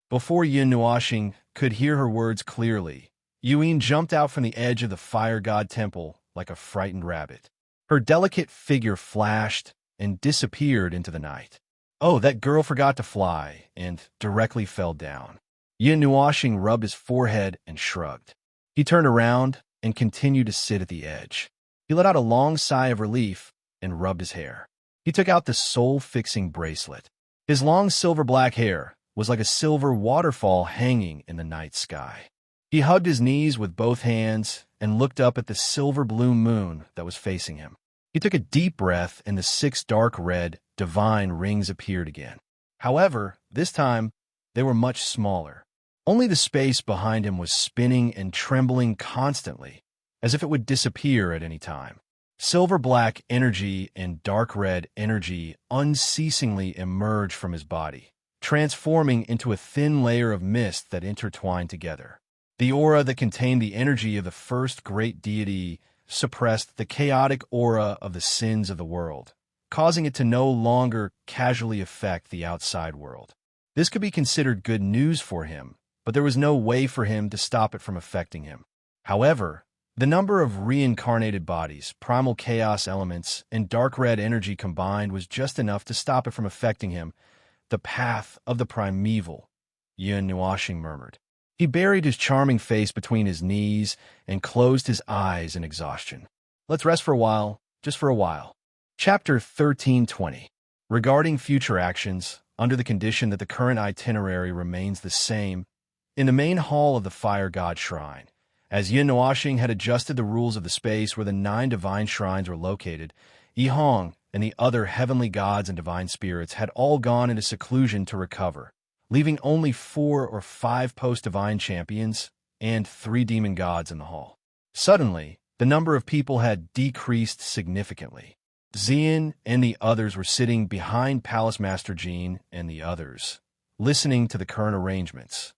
Before Yin Nuashing could hear her words clearly, Yuyin jumped out from the edge of the fire god temple like a frightened rabbit. Her delicate figure flashed and disappeared into the night. Oh, that girl forgot to fly and directly fell down. Yin Nuashing rubbed his forehead and shrugged. He turned around and continued to sit at the edge. He let out a long sigh of relief and rubbed his hair. He took out the soul-fixing bracelet. His long silver-black hair was like a silver waterfall hanging in the night sky. He hugged his knees with both hands and looked up at the silver-blue moon that was facing him. He took a deep breath and the 6 dark red, divine rings appeared again. However, this time, they were much smaller. Only the space behind him was spinning and trembling constantly, as if it would disappear at any time. Silver-black energy and dark red energy unceasingly emerged from his body, transforming into a thin layer of mist that intertwined together. The aura that contained the energy of the first great deity suppressed the chaotic aura of the sins of the world, causing it to no longer casually affect the outside world. This could be considered good news for him, but there was no way for him to stop it from affecting him. However, the number of reincarnated bodies, primal chaos elements, and dark red energy combined was just enough to stop it from affecting him. The path of the primeval, Yin Nuashing murmured. He buried his charming face between his knees and closed his eyes in exhaustion. Let's rest for a while, just for a while. Chapter 1320. Regarding future actions, under the condition that the current itinerary remains the same, in the main hall of the Fire God Shrine, as Yin Nuashing had adjusted the rules of the space where the 9 divine shrines were located, Yihong and the other heavenly gods and divine spirits had all gone into seclusion to recover, leaving only 4 or 5 post-divine champions and 3 demon gods in the hall. Suddenly, the number of people had decreased significantly. Xian and the others were sitting behind Palace Master Jean and the others, listening to the current arrangements.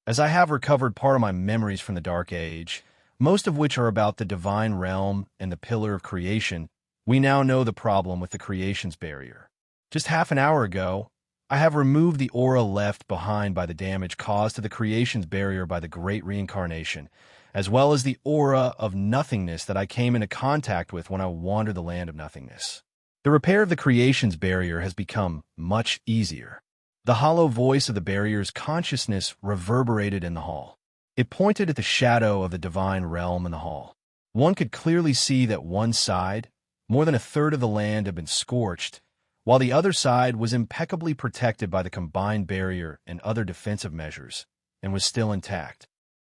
As I have recovered part of my memories from the Dark Age, most of which are about the divine realm and the pillar of creation, we now know the problem with the creation's barrier. Just half an hour ago, I have removed the aura left behind by the damage caused to the creation's barrier by the great reincarnation, as well as the aura of nothingness that I came into contact with when I wandered the land of nothingness. The repair of the creation's barrier has become much easier. The hollow voice of the barrier's consciousness reverberated in the hall. It pointed at the shadow of the divine realm in the hall. One could clearly see that one side, more than a third of the land, had been scorched, while the other side was impeccably protected by the combined barrier and other defensive measures, and was still intact.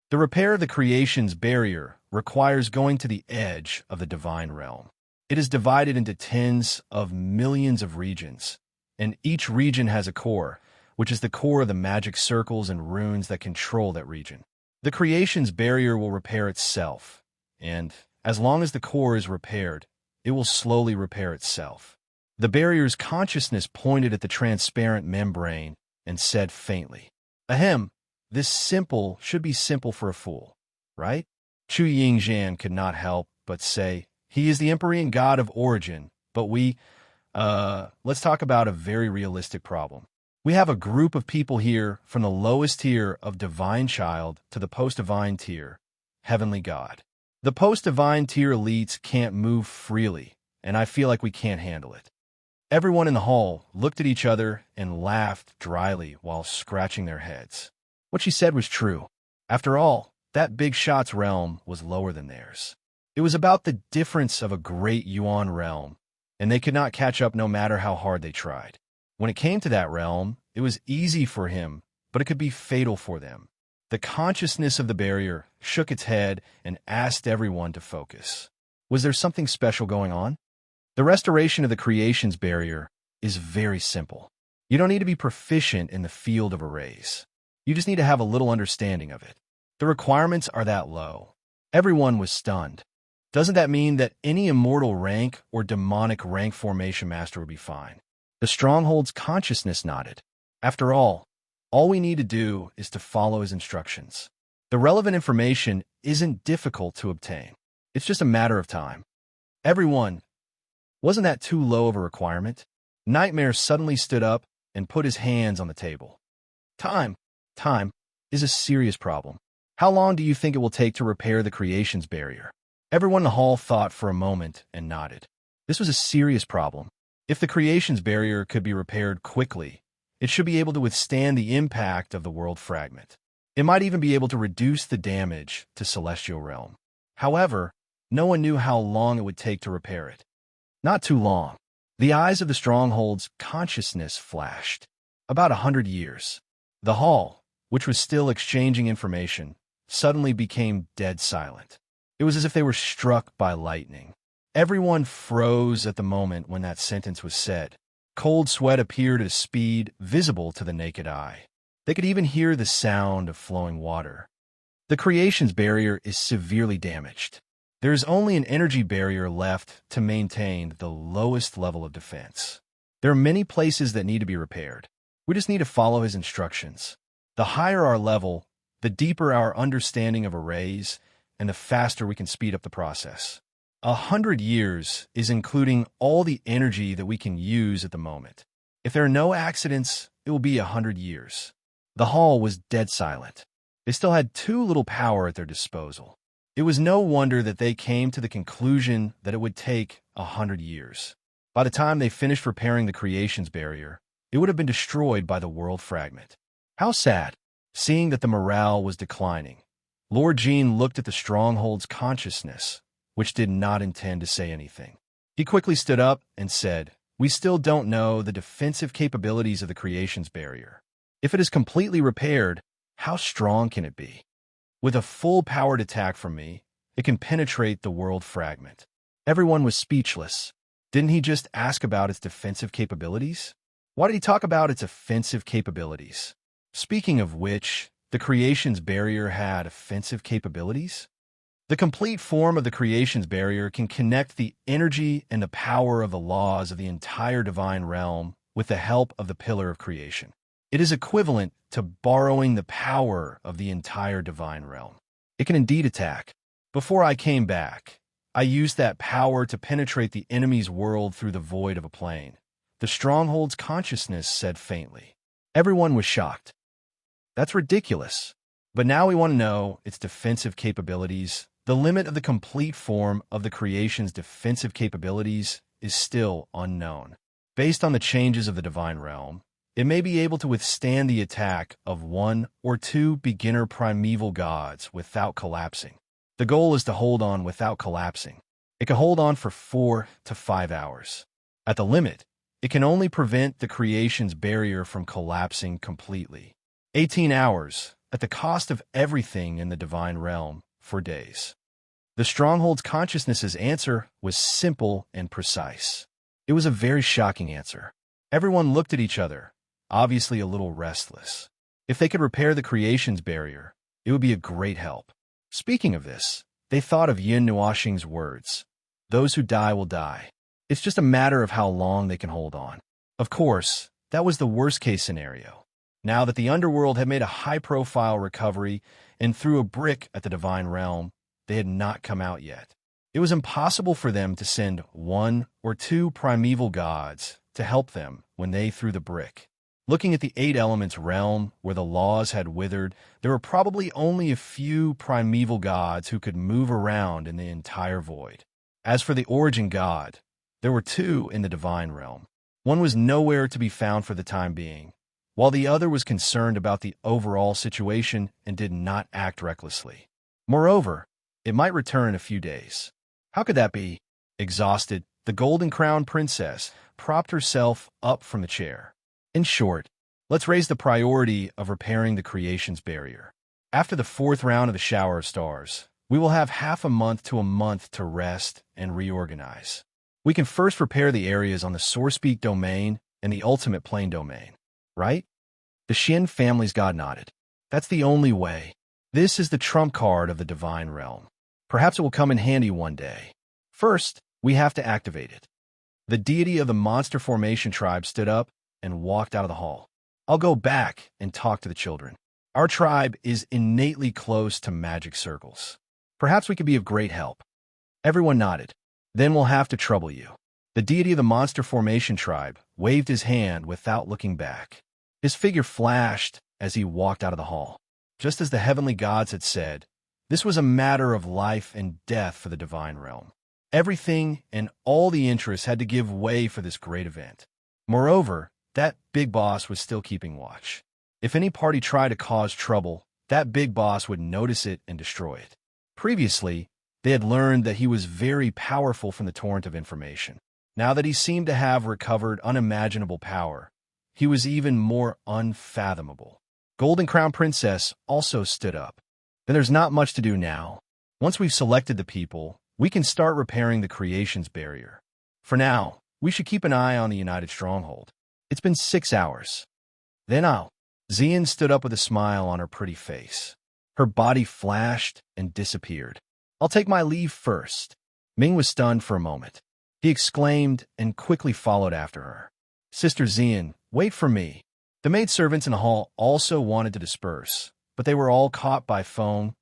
The repair of the creation's barrier requires going to the edge of the divine realm. It is divided into tens of millions of regions, and each region has a core, which is the core of the magic circles and runes that control that region. The creation's barrier will repair itself, and as long as the core is repaired, it will slowly repair itself. The barrier's consciousness pointed at the transparent membrane and said faintly, "Ahem, this simple should be simple for a fool, right?" Chu Yingzhan could not help but say, "He is the Empyrean god of origin, but let's talk about a very realistic problem. We have a group of people here from the lowest tier of divine child to the post-divine tier, heavenly god. The post-divine tier elites can't move freely, and I feel like we can't handle it." Everyone in the hall looked at each other and laughed dryly while scratching their heads. What she said was true. After all, that big shot's realm was lower than theirs. It was about the difference of a great Yuan realm, and they could not catch up no matter how hard they tried. When it came to that realm, it was easy for him, but it could be fatal for them. The consciousness of the barrier shook its head and asked everyone to focus. Was there something special going on? The restoration of the creation's barrier is very simple. You don't need to be proficient in the field of arrays. You just need to have a little understanding of it. The requirements are that low. Everyone was stunned. Doesn't that mean that any immortal rank or demonic rank formation master would be fine? The stronghold's consciousness nodded. After all we need to do is to follow his instructions. The relevant information isn't difficult to obtain. It's just a matter of time. Everyone, wasn't that too low of a requirement? Nightmare suddenly stood up and put his hands on the table. Time is a serious problem. How long do you think it will take to repair the creation's barrier? Everyone in the hall thought for a moment and nodded. This was a serious problem. If the creation's barrier could be repaired quickly, it should be able to withstand the impact of the world fragment. It might even be able to reduce the damage to Celestial Realm. However, no one knew how long it would take to repair it. Not too long. The eyes of the stronghold's consciousness flashed. About 100 years. The hall, which was still exchanging information, suddenly became dead silent. It was as if they were struck by lightning. Everyone froze at the moment when that sentence was said. Cold sweat appeared at a speed visible to the naked eye. They could even hear the sound of flowing water. The creation's barrier is severely damaged. There is only an energy barrier left to maintain the lowest level of defense. There are many places that need to be repaired. We just need to follow his instructions. The higher our level, the deeper our understanding of arrays, and the faster we can speed up the process. 100 years is including all the energy that we can use at the moment. If there are no accidents, it will be 100 years. The hall was dead silent. They still had too little power at their disposal. It was no wonder that they came to the conclusion that it would take 100 years. By the time they finished repairing the creation's barrier, it would have been destroyed by the world fragment. How sad. Seeing that the morale was declining, Lord Jean looked at the stronghold's consciousness, which did not intend to say anything. He quickly stood up and said, "We still don't know the defensive capabilities of the creation's barrier. If it is completely repaired, how strong can it be? With a full-powered attack from me, it can penetrate the world fragment." Everyone was speechless. Didn't he just ask about its defensive capabilities? Why did he talk about its offensive capabilities? Speaking of which, the creation's barrier had offensive capabilities? The complete form of the creation's barrier can connect the energy and the power of the laws of the entire divine realm with the help of the pillar of creation. It is equivalent to borrowing the power of the entire divine realm. It can indeed attack. Before I came back, I used that power to penetrate the enemy's world through the void of a plane, The stronghold's consciousness said faintly. Everyone was shocked. That's ridiculous. But now we want to know its defensive capabilities. The limit of the complete form of the creation's defensive capabilities is still unknown. Based on the changes of the divine realm, it may be able to withstand the attack of one or two beginner primeval gods without collapsing. The goal is to hold on without collapsing. It can hold on for 4 to 5 hours. At the limit, it can only prevent the creation's barrier from collapsing completely. 18 hours, at the cost of everything in the divine realm, for days. The stronghold's consciousness's answer was simple and precise. It was a very shocking answer. Everyone looked at each other, obviously a little restless. If they could repair the creation's barrier, it would be a great help. Speaking of this, they thought of Yin Nuoxing's words. Those who die will die. It's just a matter of how long they can hold on. Of course, that was the worst-case scenario. Now that the Underworld had made a high-profile recovery and threw a brick at the divine realm, they had not come out yet. It was impossible for them to send 1 or 2 primeval gods to help them when they threw the brick. Looking at the 8 elements realm where the laws had withered, there were probably only a few primeval gods who could move around in the entire void. As for the origin god, there were 2 in the divine realm. One was nowhere to be found for the time being, while the other was concerned about the overall situation and did not act recklessly. Moreover, it might return in a few days. How could that be? Exhausted, the Golden Crown Princess propped herself up from the chair. In short, let's raise the priority of repairing the creation's barrier. After the 4th round of the Shower of Stars, we will have half a month to a month to rest and reorganize. We can first repair the areas on the Sourcepeak domain and the Ultimate Plane domain, right? The Xin family's god nodded. That's the only way. This is the trump card of the divine realm. Perhaps it will come in handy one day. First, we have to activate it. The deity of the monster formation tribe stood up and walked out of the hall. I'll go back and talk to the children. Our tribe is innately close to magic circles. Perhaps we could be of great help. Everyone nodded. Then we'll have to trouble you. The deity of the monster formation tribe waved his hand without looking back. His figure flashed as he walked out of the hall. Just as the heavenly gods had said, this was a matter of life and death for the divine realm. Everything and all the interests had to give way for this great event. Moreover, that big boss was still keeping watch. If any party tried to cause trouble, that big boss would notice it and destroy it. Previously, they had learned that he was very powerful from the torrent of information. Now that he seemed to have recovered unimaginable power, he was even more unfathomable. Golden Crown Princess also stood up. Then there's not much to do now. Once we've selected the people, we can start repairing the creation's barrier. For now, we should keep an eye on the United Stronghold. It's been 6 hours. Then Xian stood up with a smile on her pretty face. Her body flashed and disappeared. I'll take my leave first. Ming was stunned for a moment. He exclaimed and quickly followed after her. Sister Xian, wait for me. The maidservants in the hall also wanted to disperse, but they were all caught by Feng,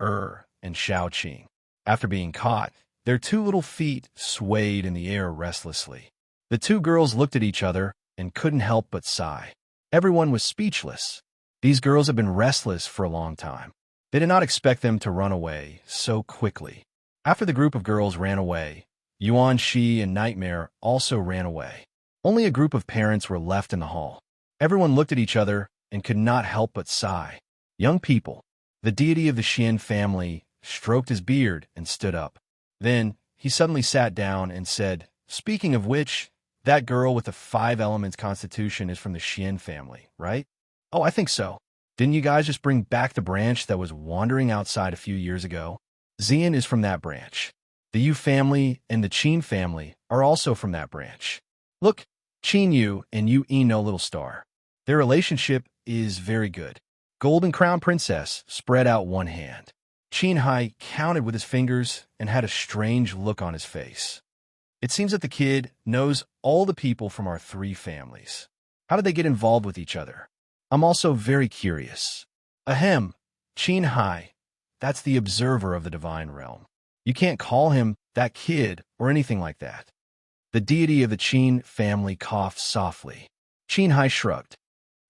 and Xiao Qing. After being caught, their 2 little feet swayed in the air restlessly. The 2 girls looked at each other and couldn't help but sigh. Everyone was speechless. These girls had been restless for a long time. They did not expect them to run away so quickly. After the group of girls ran away, Yuan Shi and Nightmare also ran away. Only a group of parents were left in the hall. Everyone looked at each other and could not help but sigh. Young people. The deity of the Xian family stroked his beard and stood up. Then he suddenly sat down and said, speaking of which, that girl with the 5 elements constitution is from the Xian family, right? Oh, I think so. Didn't you guys just bring back the branch that was wandering outside a few years ago? Xian is from that branch. The Yu family and the Qin family are also from that branch. Look, Qin Yu and Yu Eno Little Star. Their relationship is very good. Golden Crown Princess spread out one hand. Qin Hai counted with his fingers and had a strange look on his face. It seems that the kid knows all the people from our 3 families. How did they get involved with each other? I'm also very curious. Ahem, Qin Hai. That's the observer of the divine realm. You can't call him that kid or anything like that. The deity of the Qin family coughed softly. Qin Hai shrugged.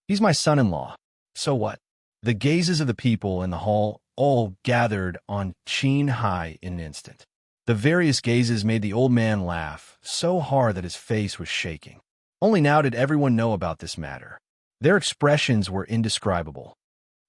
He's my son-in-law. So what? The gazes of the people in the hall all gathered on Qin Hai in an instant. The various gazes made the old man laugh so hard that his face was shaking. Only now did everyone know about this matter. Their expressions were indescribable.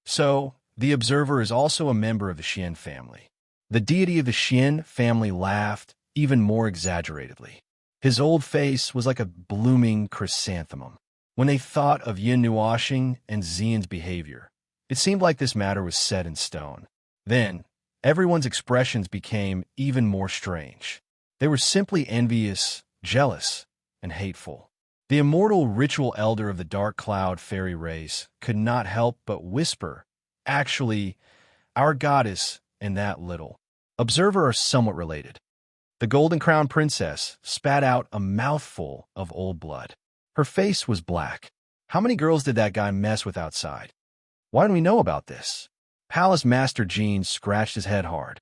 So, the observer is also a member of the Xian family. The deity of the Xian family laughed even more exaggeratedly. His old face was like a blooming chrysanthemum. When they thought of Yin Nuoxing and Xian's behavior, it seemed like this matter was set in stone. Then, everyone's expressions became even more strange. They were simply envious, jealous, and hateful. The immortal ritual elder of the dark cloud fairy race could not help but whisper, "Actually, our goddess and that little observer are somewhat related." The golden crown princess spat out a mouthful of old blood. Her face was black. How many girls did that guy mess with outside? Why don't we know about this? Palace Master Jean scratched his head hard.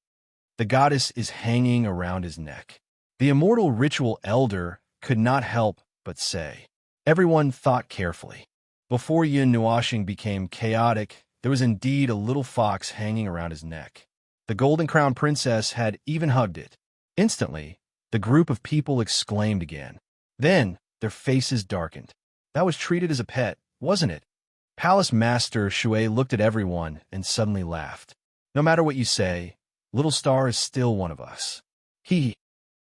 The goddess is hanging around his neck. The immortal ritual elder could not help but say. Everyone thought carefully. Before Yin Nuoxing became chaotic, there was indeed a little fox hanging around his neck. The golden crown princess had even hugged it. Instantly, the group of people exclaimed again. Then, their faces darkened. That was treated as a pet, wasn't it? Palace Master Shui looked at everyone and suddenly laughed. No matter what you say, Little Star is still one of us.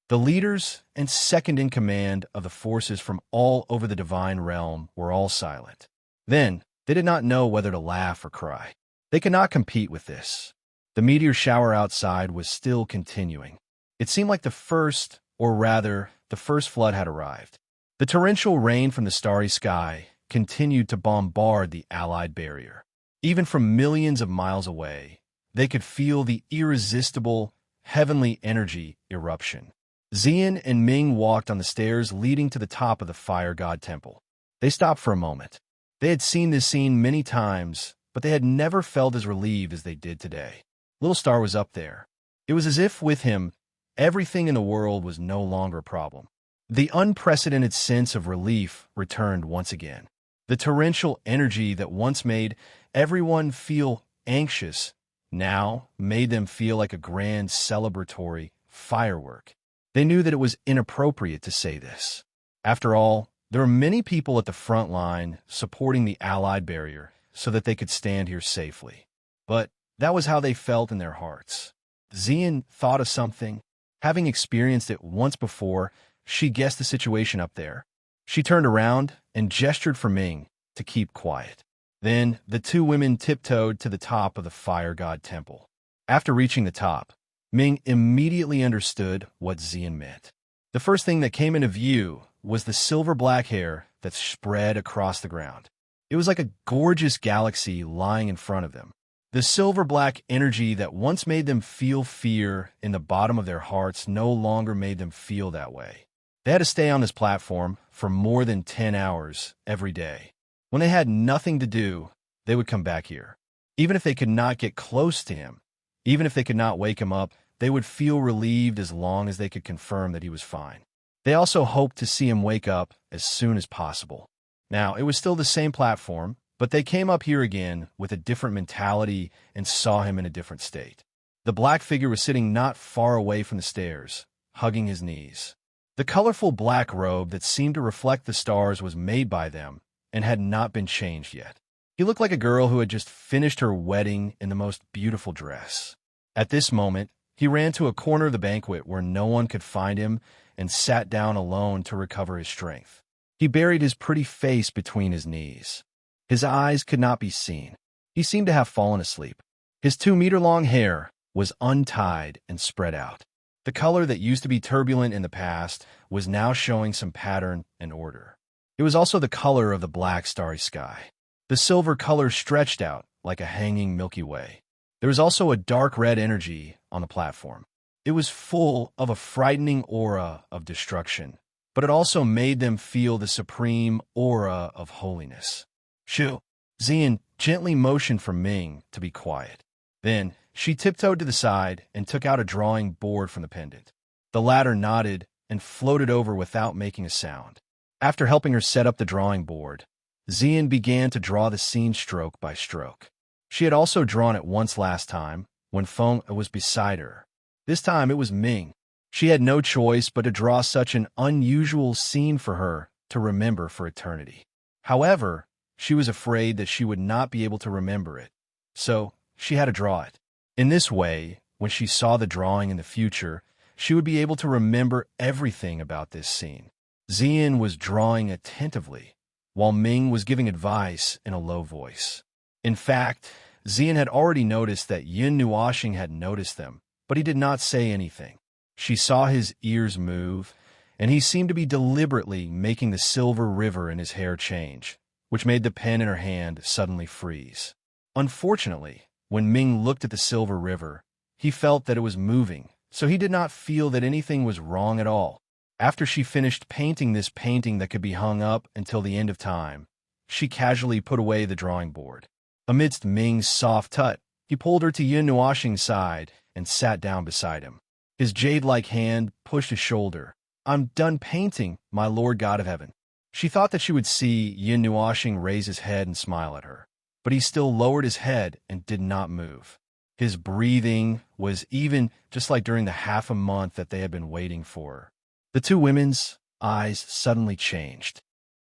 The leaders and second-in-command of the forces from all over the divine realm were all silent. Then, they did not know whether to laugh or cry. They could not compete with this. The meteor shower outside was still continuing. It seemed like the first flood had arrived. The torrential rain from the starry sky continued to bombard the Allied barrier. Even from millions of miles away, they could feel the irresistible, heavenly energy eruption. Xian and Ming walked on the stairs leading to the top of the fire god temple. They stopped for a moment. They had seen this scene many times, but they had never felt as relieved as they did today. Little Star was up there. It was as if with him, everything in the world was no longer a problem. The unprecedented sense of relief returned once again. The torrential energy that once made everyone feel anxious now made them feel like a grand celebratory firework. They knew that it was inappropriate to say this. After all, there were many people at the front line supporting the Allied barrier so that they could stand here safely. But that was how they felt in their hearts. Xian thought of something. Having experienced it once before, she guessed the situation up there. She turned around and gestured for Ming to keep quiet. Then the two women tiptoed to the top of the fire god temple. After reaching the top, Ming immediately understood what Xian meant. The first thing that came into view was the silver-black hair that spread across the ground. It was like a gorgeous galaxy lying in front of them. The silver-black energy that once made them feel fear in the bottom of their hearts no longer made them feel that way. They had to stay on this platform for more than 10 hours every day. When they had nothing to do, they would come back here. Even if they could not get close to him, even if they could not wake him up, they would feel relieved as long as they could confirm that he was fine. They also hoped to see him wake up as soon as possible. Now, it was still the same platform, but they came up here again with a different mentality and saw him in a different state. The black figure was sitting not far away from the stairs, hugging his knees. The colorful black robe that seemed to reflect the stars was made by them and had not been changed yet. He looked like a girl who had just finished her wedding in the most beautiful dress. At this moment, he ran to a corner of the banquet where no one could find him and sat down alone to recover his strength. He buried his pretty face between his knees. His eyes could not be seen. He seemed to have fallen asleep. His 2-meter-long hair was untied and spread out. The color that used to be turbulent in the past was now showing some pattern and order. It was also the color of the black starry sky. The silver color stretched out like a hanging Milky Way. There was also a dark red energy on the platform. It was full of a frightening aura of destruction, but it also made them feel the supreme aura of holiness. Shoo! Xian gently motioned for Ming to be quiet. Then she tiptoed to the side and took out a drawing board from the pendant. The latter nodded and floated over without making a sound. After helping her set up the drawing board, Xian began to draw the scene stroke by stroke. She had also drawn it once last time, when Feng was beside her. This time it was Ming. She had no choice but to draw such an unusual scene for her to remember for eternity. However, she was afraid that she would not be able to remember it, so she had to draw it. In this way, when she saw the drawing in the future, she would be able to remember everything about this scene. Xian was drawing attentively, while Ming was giving advice in a low voice. In fact, Xian had already noticed that Yun Nuoxing had noticed them, but he did not say anything. She saw his ears move, and he seemed to be deliberately making the silver river in his hair change, which made the pen in her hand suddenly freeze. Unfortunately, when Ming looked at the silver river, he felt that it was moving, so he did not feel that anything was wrong at all. After she finished painting this painting that could be hung up until the end of time, she casually put away the drawing board. Amidst Ming's soft touch, he pulled her to Yun Nuoxing's side and sat down beside him. His jade-like hand pushed his shoulder. "I'm done painting, my Lord God of Heaven." She thought that she would see Yun Nuoxing raise his head and smile at her, but he still lowered his head and did not move. His breathing was even just like during the half a month that they had been waiting for. The two women's eyes suddenly changed.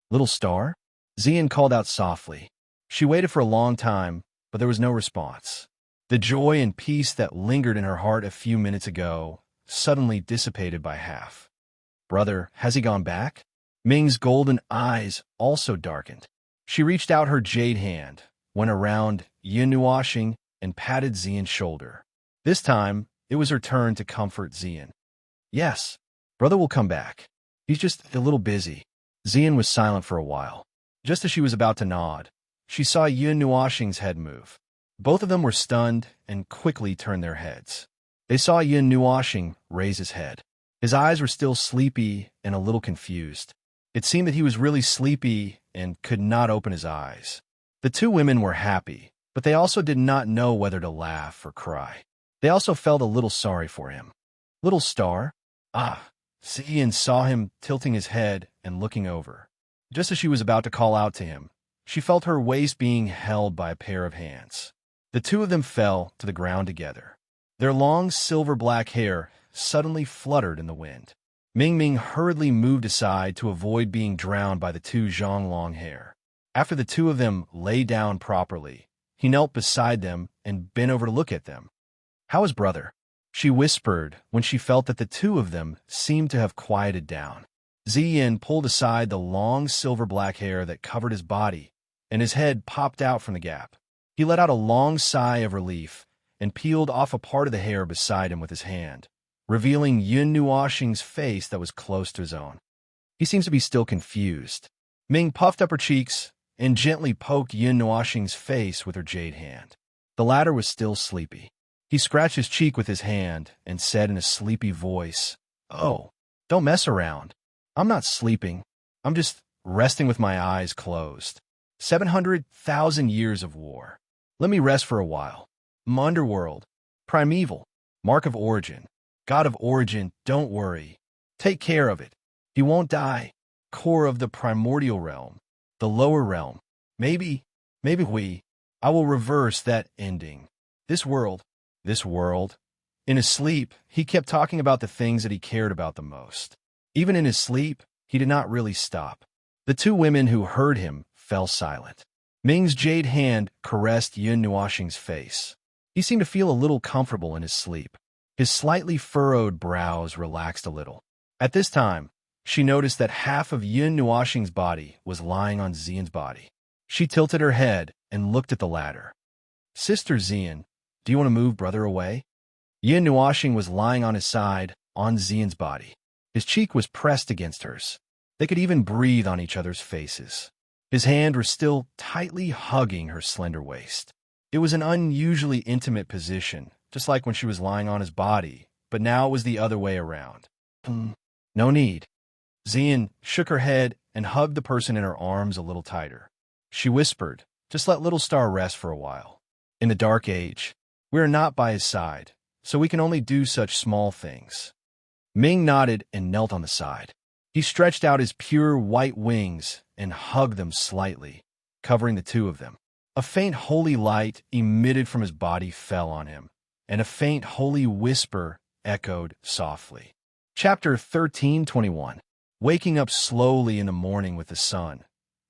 "Little star?" Xian called out softly. She waited for a long time, but there was no response. The joy and peace that lingered in her heart a few minutes ago suddenly dissipated by half. "Brother, has he gone back?" Ming's golden eyes also darkened. She reached out her jade hand, went around Yun Nuoxing, and patted Xian's shoulder. This time, it was her turn to comfort Xian. "Yes, brother will come back. He's just a little busy." Xian was silent for a while. Just as she was about to nod, she saw Yun Nuoxing's head move. Both of them were stunned and quickly turned their heads. They saw Yun Nuoxing raise his head. His eyes were still sleepy and a little confused. It seemed that he was really sleepy and could not open his eyes. The two women were happy, but they also did not know whether to laugh or cry. They also felt a little sorry for him. "Little star?" "Ah." Xian saw him tilting his head and looking over. Just as she was about to call out to him, she felt her waist being held by a pair of hands. The two of them fell to the ground together. Their long silver-black hair suddenly fluttered in the wind. Ming hurriedly moved aside to avoid being drowned by the two zhang long hair. After the two of them lay down properly, he knelt beside them and bent over to look at them. "How is brother?" she whispered when she felt that the two of them seemed to have quieted down. Xian pulled aside the long silver-black hair that covered his body, and his head popped out from the gap. He let out a long sigh of relief and peeled off a part of the hair beside him with his hand, revealing Yun Nuoxing's face that was close to his own. "He seems to be still confused." Ming puffed up her cheeks and gently poked Yun Nuoxing's face with her jade hand. The latter was still sleepy. He scratched his cheek with his hand and said in a sleepy voice, "Oh, don't mess around. I'm not sleeping. I'm just resting with my eyes closed. 700,000 years of war. Let me rest for a while. Underworld, primeval, mark of origin, god of origin, don't worry. Take care of it. He won't die. Core of the primordial realm, the lower realm. Maybe I will reverse that ending. This world. In his sleep, he kept talking about the things that he cared about the most. Even in his sleep, he did not really stop. The two women who heard him fell silent. Ming's jade hand caressed Yun Nuoxing's face. He seemed to feel a little comfortable in his sleep. His slightly furrowed brows relaxed a little. At this time, she noticed that half of Yun Nuoxing's body was lying on Xian's body. She tilted her head and looked at the latter. "Sister Xian, do you want to move brother away?" Yun Nuoxing was lying on his side, on Xian's body. His cheek was pressed against hers. They could even breathe on each other's faces. His hand was still tightly hugging her slender waist. It was an unusually intimate position, just like when she was lying on his body, but now it was the other way around. No need." Xian shook her head and hugged the person in her arms a little tighter. She whispered, "Just let little star rest for a while. In the dark age, we are not by his side, so we can only do such small things." Ming nodded and knelt on the side. He stretched out his pure white wings and hugged them slightly, covering the two of them. A faint holy light emitted from his body fell on him, and a faint holy whisper echoed softly. Chapter 13:21. Waking up slowly in the morning with the sun.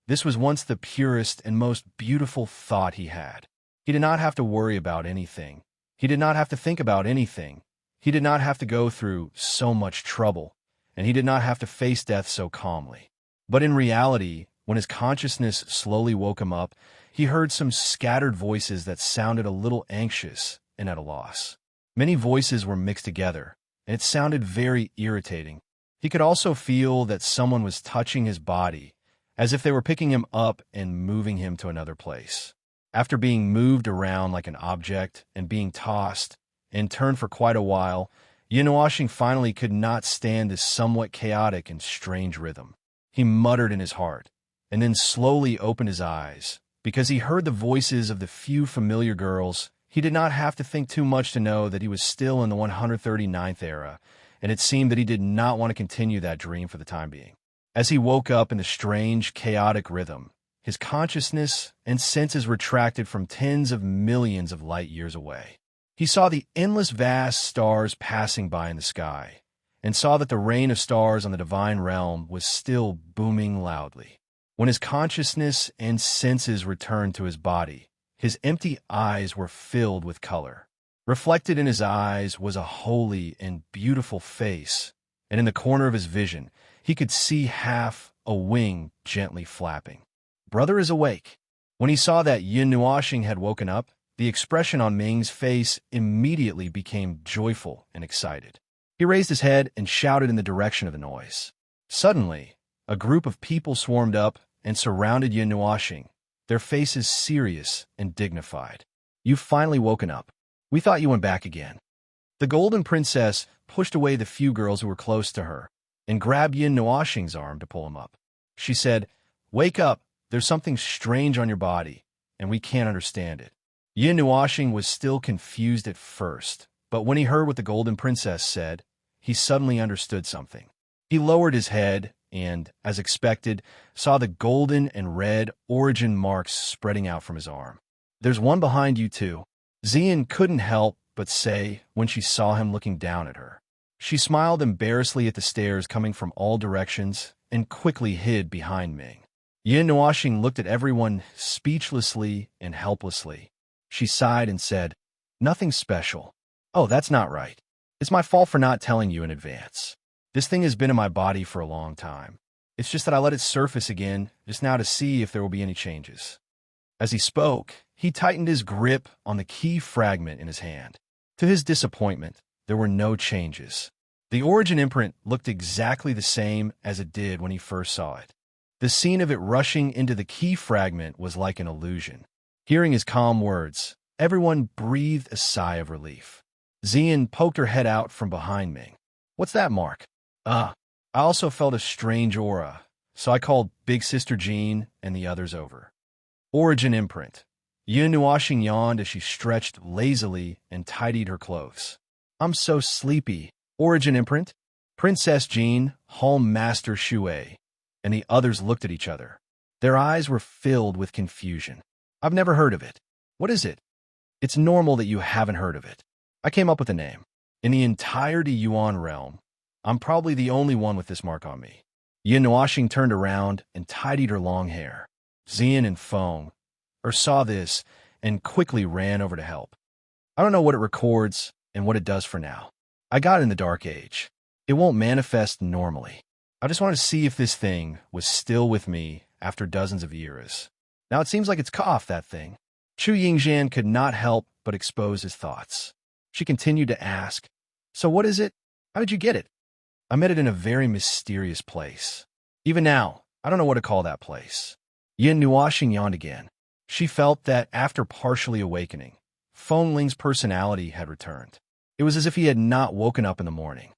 This was once the purest and most beautiful thought he had. He did not have to worry about anything. He did not have to think about anything. He did not have to go through so much trouble, and he did not have to face death so calmly. But in reality, when his consciousness slowly woke him up, he heard some scattered voices that sounded a little anxious and at a loss. Many voices were mixed together, and it sounded very irritating. He could also feel that someone was touching his body, as if they were picking him up and moving him to another place. After being moved around like an object and being tossed and turned for quite a while, Yinuashing finally could not stand this somewhat chaotic and strange rhythm. He muttered in his heart, and then slowly opened his eyes. Because he heard the voices of the few familiar girls, he did not have to think too much to know that he was still in the 139th era, and it seemed that he did not want to continue that dream for the time being. As he woke up in the strange, chaotic rhythm, his consciousness and senses retracted from tens of millions of light years away. He saw the endless vast stars passing by in the sky, and saw that the rain of stars on the divine realm was still booming loudly. When his consciousness and senses returned to his body, his empty eyes were filled with color. Reflected in his eyes was a holy and beautiful face, and in the corner of his vision, he could see half a wing gently flapping. Brother is awake. When he saw that Yin Nuashing had woken up, the expression on Ming's face immediately became joyful and excited. He raised his head and shouted in the direction of the noise. Suddenly, a group of people swarmed up and surrounded Yin Nuashing, their faces serious and dignified. You've finally woken up. We thought you went back again. The Golden Princess pushed away the few girls who were close to her and grabbed Yin Nuashing's arm to pull him up. She said, "Wake up, there's something strange on your body, and we can't understand it." Yin Nuashing was still confused at first, but when he heard what the Golden Princess said, he suddenly understood something. He lowered his head and, as expected, saw the golden and red origin marks spreading out from his arm. "There's one behind you, too," Xian couldn't help but say when she saw him looking down at her. She smiled embarrassedly at the stares coming from all directions and quickly hid behind Ming. Yin Nuashing looked at everyone speechlessly and helplessly. She sighed and said, "Nothing special." "Oh, that's not right. It's my fault for not telling you in advance. This thing has been in my body for a long time. It's just that I let it surface again just now to see if there will be any changes." As he spoke, he tightened his grip on the key fragment in his hand. To his disappointment, there were no changes. The origin imprint looked exactly the same as it did when he first saw it. The scene of it rushing into the key fragment was like an illusion. Hearing his calm words, everyone breathed a sigh of relief. Xian poked her head out from behind Ming. "What's that mark?" I also felt a strange aura, so I called Big Sister Jean and the others over." Origin imprint. Yin Nuashing yawned as she stretched lazily and tidied her clothes. "I'm so sleepy." Origin imprint. Princess Jean, Home Master Shui, and the others looked at each other. Their eyes were filled with confusion. "I've never heard of it. What is it?" "It's normal that you haven't heard of it. I came up with a name. In the entire Yuan realm, I'm probably the only one with this mark on me." Yin Nuashing turned around and tidied her long hair. Xian and Feng saw this and quickly ran over to help. "I don't know what it records and what it does for now. I got it in the Dark Age. It won't manifest normally. I just wanted to see if this thing was still with me after dozens of years. Now it seems like it's coughed, that thing." Chu Yingxian could not help but expose his thoughts. She continued to ask, "So what is it? How did you get it?" "I met it in a very mysterious place. Even now, I don't know what to call that place." Yin Nuashing yawned again. She felt that after partially awakening, Feng Ling's personality had returned. It was as if he had not woken up in the morning.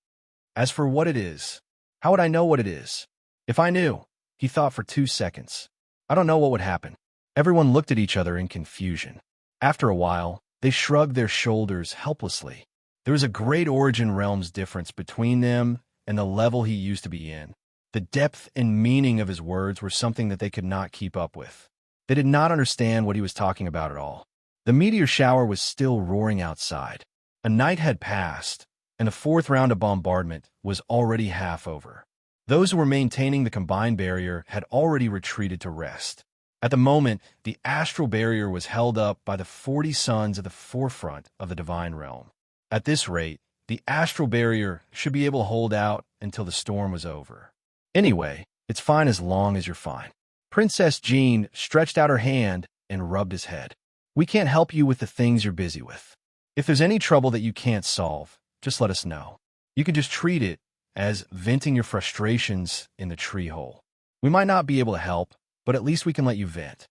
"As for what it is, how would I know what it is? If I knew," he thought for 2 seconds, "I don't know what would happen." Everyone looked at each other in confusion. After a while, they shrugged their shoulders helplessly. There was a great origin realms difference between them and the level he used to be in. The depth and meaning of his words were something that they could not keep up with. They did not understand what he was talking about at all. The meteor shower was still roaring outside. A night had passed, and the fourth round of bombardment was already half over. Those who were maintaining the combined barrier had already retreated to rest. At the moment, the astral barrier was held up by the 40 suns at the forefront of the divine realm. At this rate, the astral barrier should be able to hold out until the storm was over. Anyway, it's fine as long as you're fine. Princess Jean stretched out her hand and rubbed his head. We can't help you with the things you're busy with. If there's any trouble that you can't solve, just let us know. You can just treat it as venting your frustrations in the tree hole. We might not be able to help, but at least we can let you vent.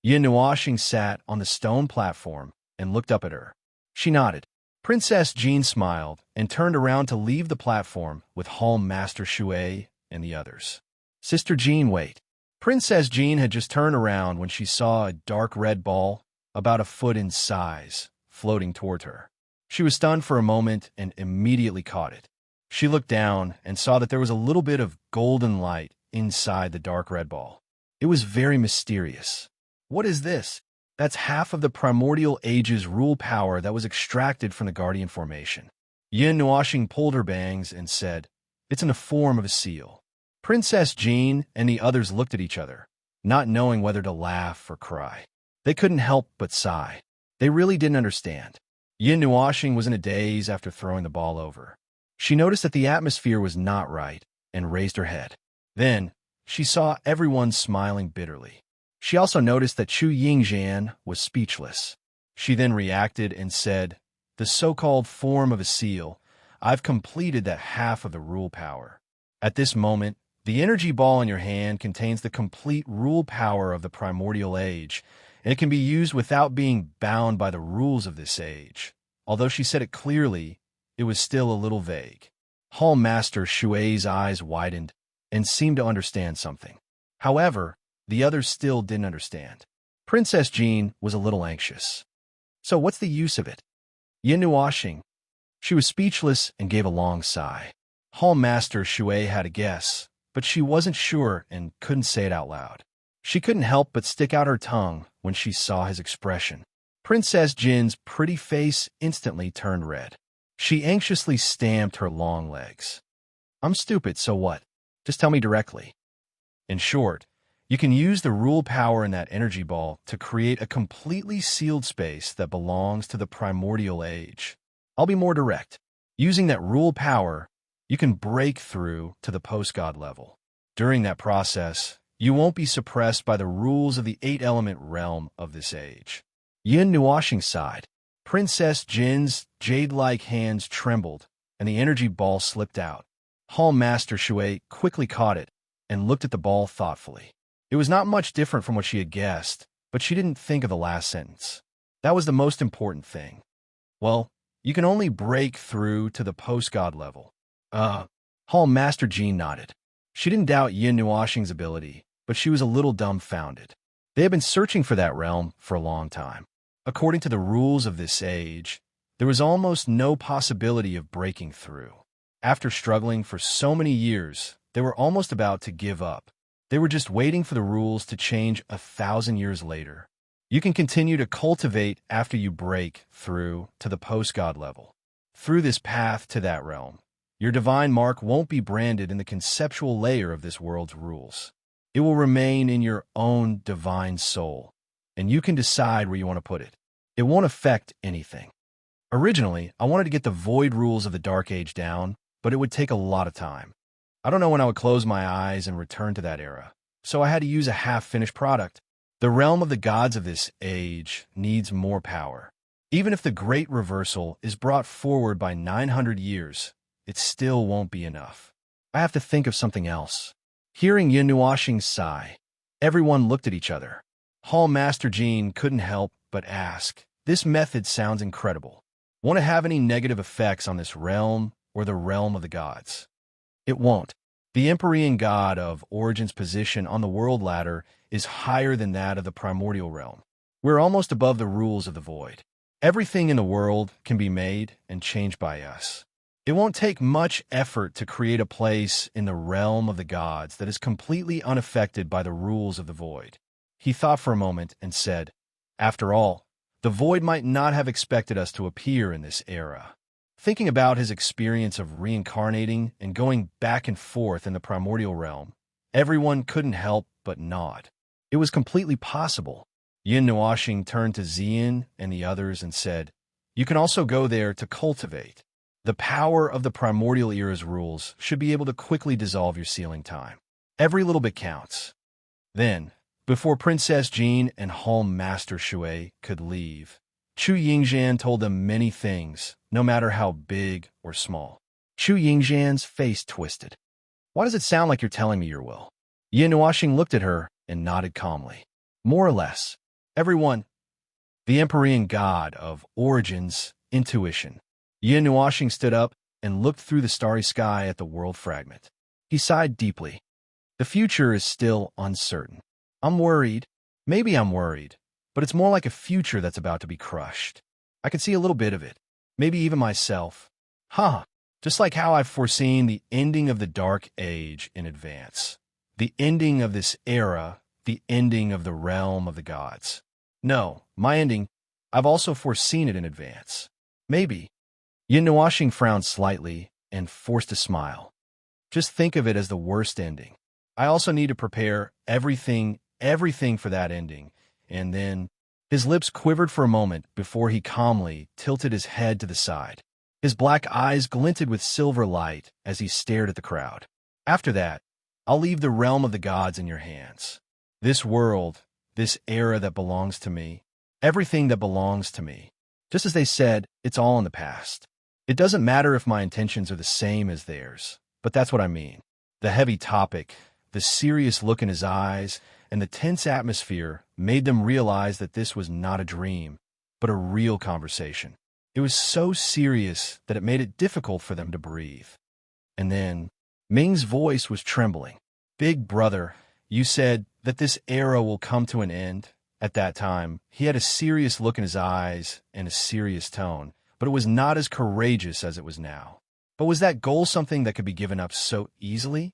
Yin Nuashing sat on the stone platform and looked up at her. She nodded. Princess Jean smiled and turned around to leave the platform with Hall Master Shui and the others. Sister Jean, wait. Princess Jean had just turned around when she saw a dark red ball, about a foot in size, floating toward her. She was stunned for a moment and immediately caught it. She looked down and saw that there was a little bit of golden light inside the dark red ball. It was very mysterious. What is this? That's half of the primordial age's rule power that was extracted from the Guardian formation. Yin Nuashing pulled her bangs and said, It's in the form of a seal. Princess Jean and the others looked at each other, not knowing whether to laugh or cry. They couldn't help but sigh. They really didn't understand. Yin Nuashing was in a daze after throwing the ball over. She noticed that the atmosphere was not right and raised her head. Then, she saw everyone smiling bitterly. She also noticed that Chu Yingjian was speechless. She then reacted and said, The so-called form of a seal, I've completed that half of the rule power. At this moment, the energy ball in your hand contains the complete rule power of the primordial age, and it can be used without being bound by the rules of this age. Although she said it clearly, it was still a little vague. Hall Master Shui's eyes widened and seemed to understand something. However, the others still didn't understand. Princess Jean was a little anxious. So what's the use of it? Yin Nuashing. She was speechless and gave a long sigh. Hall Master Shui had a guess, but she wasn't sure and couldn't say it out loud. She couldn't help but stick out her tongue when she saw his expression. Princess Jin's pretty face instantly turned red. She anxiously stamped her long legs. I'm stupid, so what? Just tell me directly. In short, you can use the rule power in that energy ball to create a completely sealed space that belongs to the primordial age. I'll be more direct. Using that rule power, you can break through to the post-god level. During that process, you won't be suppressed by the rules of the 8-element realm of this age. Yin Nuashing sighed. Princess Jin's jade-like hands trembled, and the energy ball slipped out. Hall Master Shui quickly caught it and looked at the ball thoughtfully. It was not much different from what she had guessed, but she didn't think of the last sentence. That was the most important thing. Well, you can only break through to the post-god level. Hall Master Jean nodded. She didn't doubt Yin Nuashing's ability, but she was a little dumbfounded. They had been searching for that realm for a long time. According to the rules of this age, there was almost no possibility of breaking through. After struggling for so many years, they were almost about to give up. They were just waiting for the rules to change 1,000 years later. You can continue to cultivate after you break through to the post-god level. Through this path to that realm, your divine mark won't be branded in the conceptual layer of this world's rules. It will remain in your own divine soul, and you can decide where you want to put it. It won't affect anything. Originally, I wanted to get the void rules of the Dark Age down, but it would take a lot of time. I don't know when I would close my eyes and return to that era, so I had to use a half-finished product. The realm of the gods of this age needs more power. Even if the Great Reversal is brought forward by 900 years, it still won't be enough. I have to think of something else. Hearing Yin Nuashing's sigh, everyone looked at each other. Hall Master Jean couldn't help but ask, This method sounds incredible. Won't it have any negative effects on this realm or the realm of the gods? It won't. The Empyrean god of Origin's position on the world ladder is higher than that of the primordial realm. We're almost above the rules of the void. Everything in the world can be made and changed by us. It won't take much effort to create a place in the realm of the gods that is completely unaffected by the rules of the void. He thought for a moment and said, "After all, the void might not have expected us to appear in this era." Thinking about his experience of reincarnating and going back and forth in the primordial realm, everyone couldn't help but nod. It was completely possible. Yin Nuashing turned to Xian and the others and said, "You can also go there to cultivate. The power of the primordial era's rules should be able to quickly dissolve your sealing time. Every little bit counts." Then, before Princess Jean and Hall Master Shui could leave, Chu Yingzhan told them many things, no matter how big or small. Chu Yingzhan's face twisted. "Why does it sound like you're telling me your will?" Yin Nuashing looked at her and nodded calmly. "More or less. Everyone, the Empyrean god of origins, intuition." Yin Nuashing stood up and looked through the starry sky at the world fragment. He sighed deeply. "The future is still uncertain. I'm worried. Maybe I'm worried, but it's more like a future that's about to be crushed. I can see a little bit of it. Maybe even myself. Just like how I've foreseen the ending of the Dark Age in advance. The ending of this era, the ending of the realm of the gods. No, my ending, I've also foreseen it in advance. Maybe." Yin Nuashing frowned slightly and forced a smile. "Just think of it as the worst ending. I also need to prepare everything for that ending." And then his lips quivered for a moment before he calmly tilted his head to the side. His black eyes glinted with silver light as he stared at the crowd. "After that, I'll leave the realm of the gods in your hands. This world, this era that belongs to me, everything that belongs to me. Just as they said, it's all in the past. It doesn't matter if my intentions are the same as theirs, but that's what I mean." The heavy topic, the serious look in his eyes, and the tense atmosphere made them realize that this was not a dream, but a real conversation. It was so serious that it made it difficult for them to breathe. And then, Ming's voice was trembling. "Big brother, you said that this era will come to an end." At that time, he had a serious look in his eyes and a serious tone, but it was not as courageous as it was now. But was that goal something that could be given up so easily?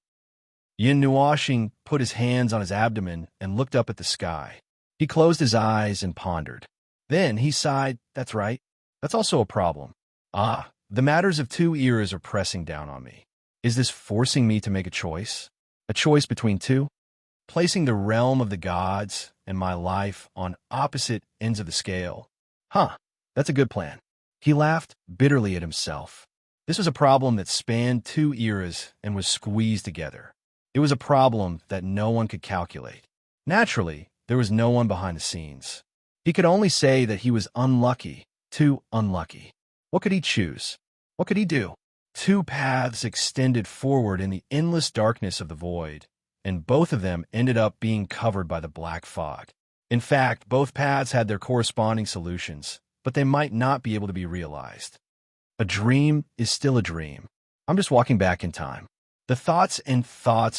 Yin Nuashing put his hands on his abdomen and looked up at the sky. He closed his eyes and pondered. Then he sighed. "That's right. That's also a problem. The matters of two eras are pressing down on me. Is this forcing me to make a choice? A choice between two? Placing the realm of the gods and my life on opposite ends of the scale? That's a good plan." He laughed bitterly at himself. This was a problem that spanned two eras and was squeezed together. It was a problem that no one could calculate. Naturally, there was no one behind the scenes. He could only say that he was unlucky, too unlucky. What could he choose? What could he do? Two paths extended forward in the endless darkness of the void, and both of them ended up being covered by the black fog. In fact, both paths had their corresponding solutions, but they might not be able to be realized. A dream is still a dream. I'm just walking back in time. The thoughts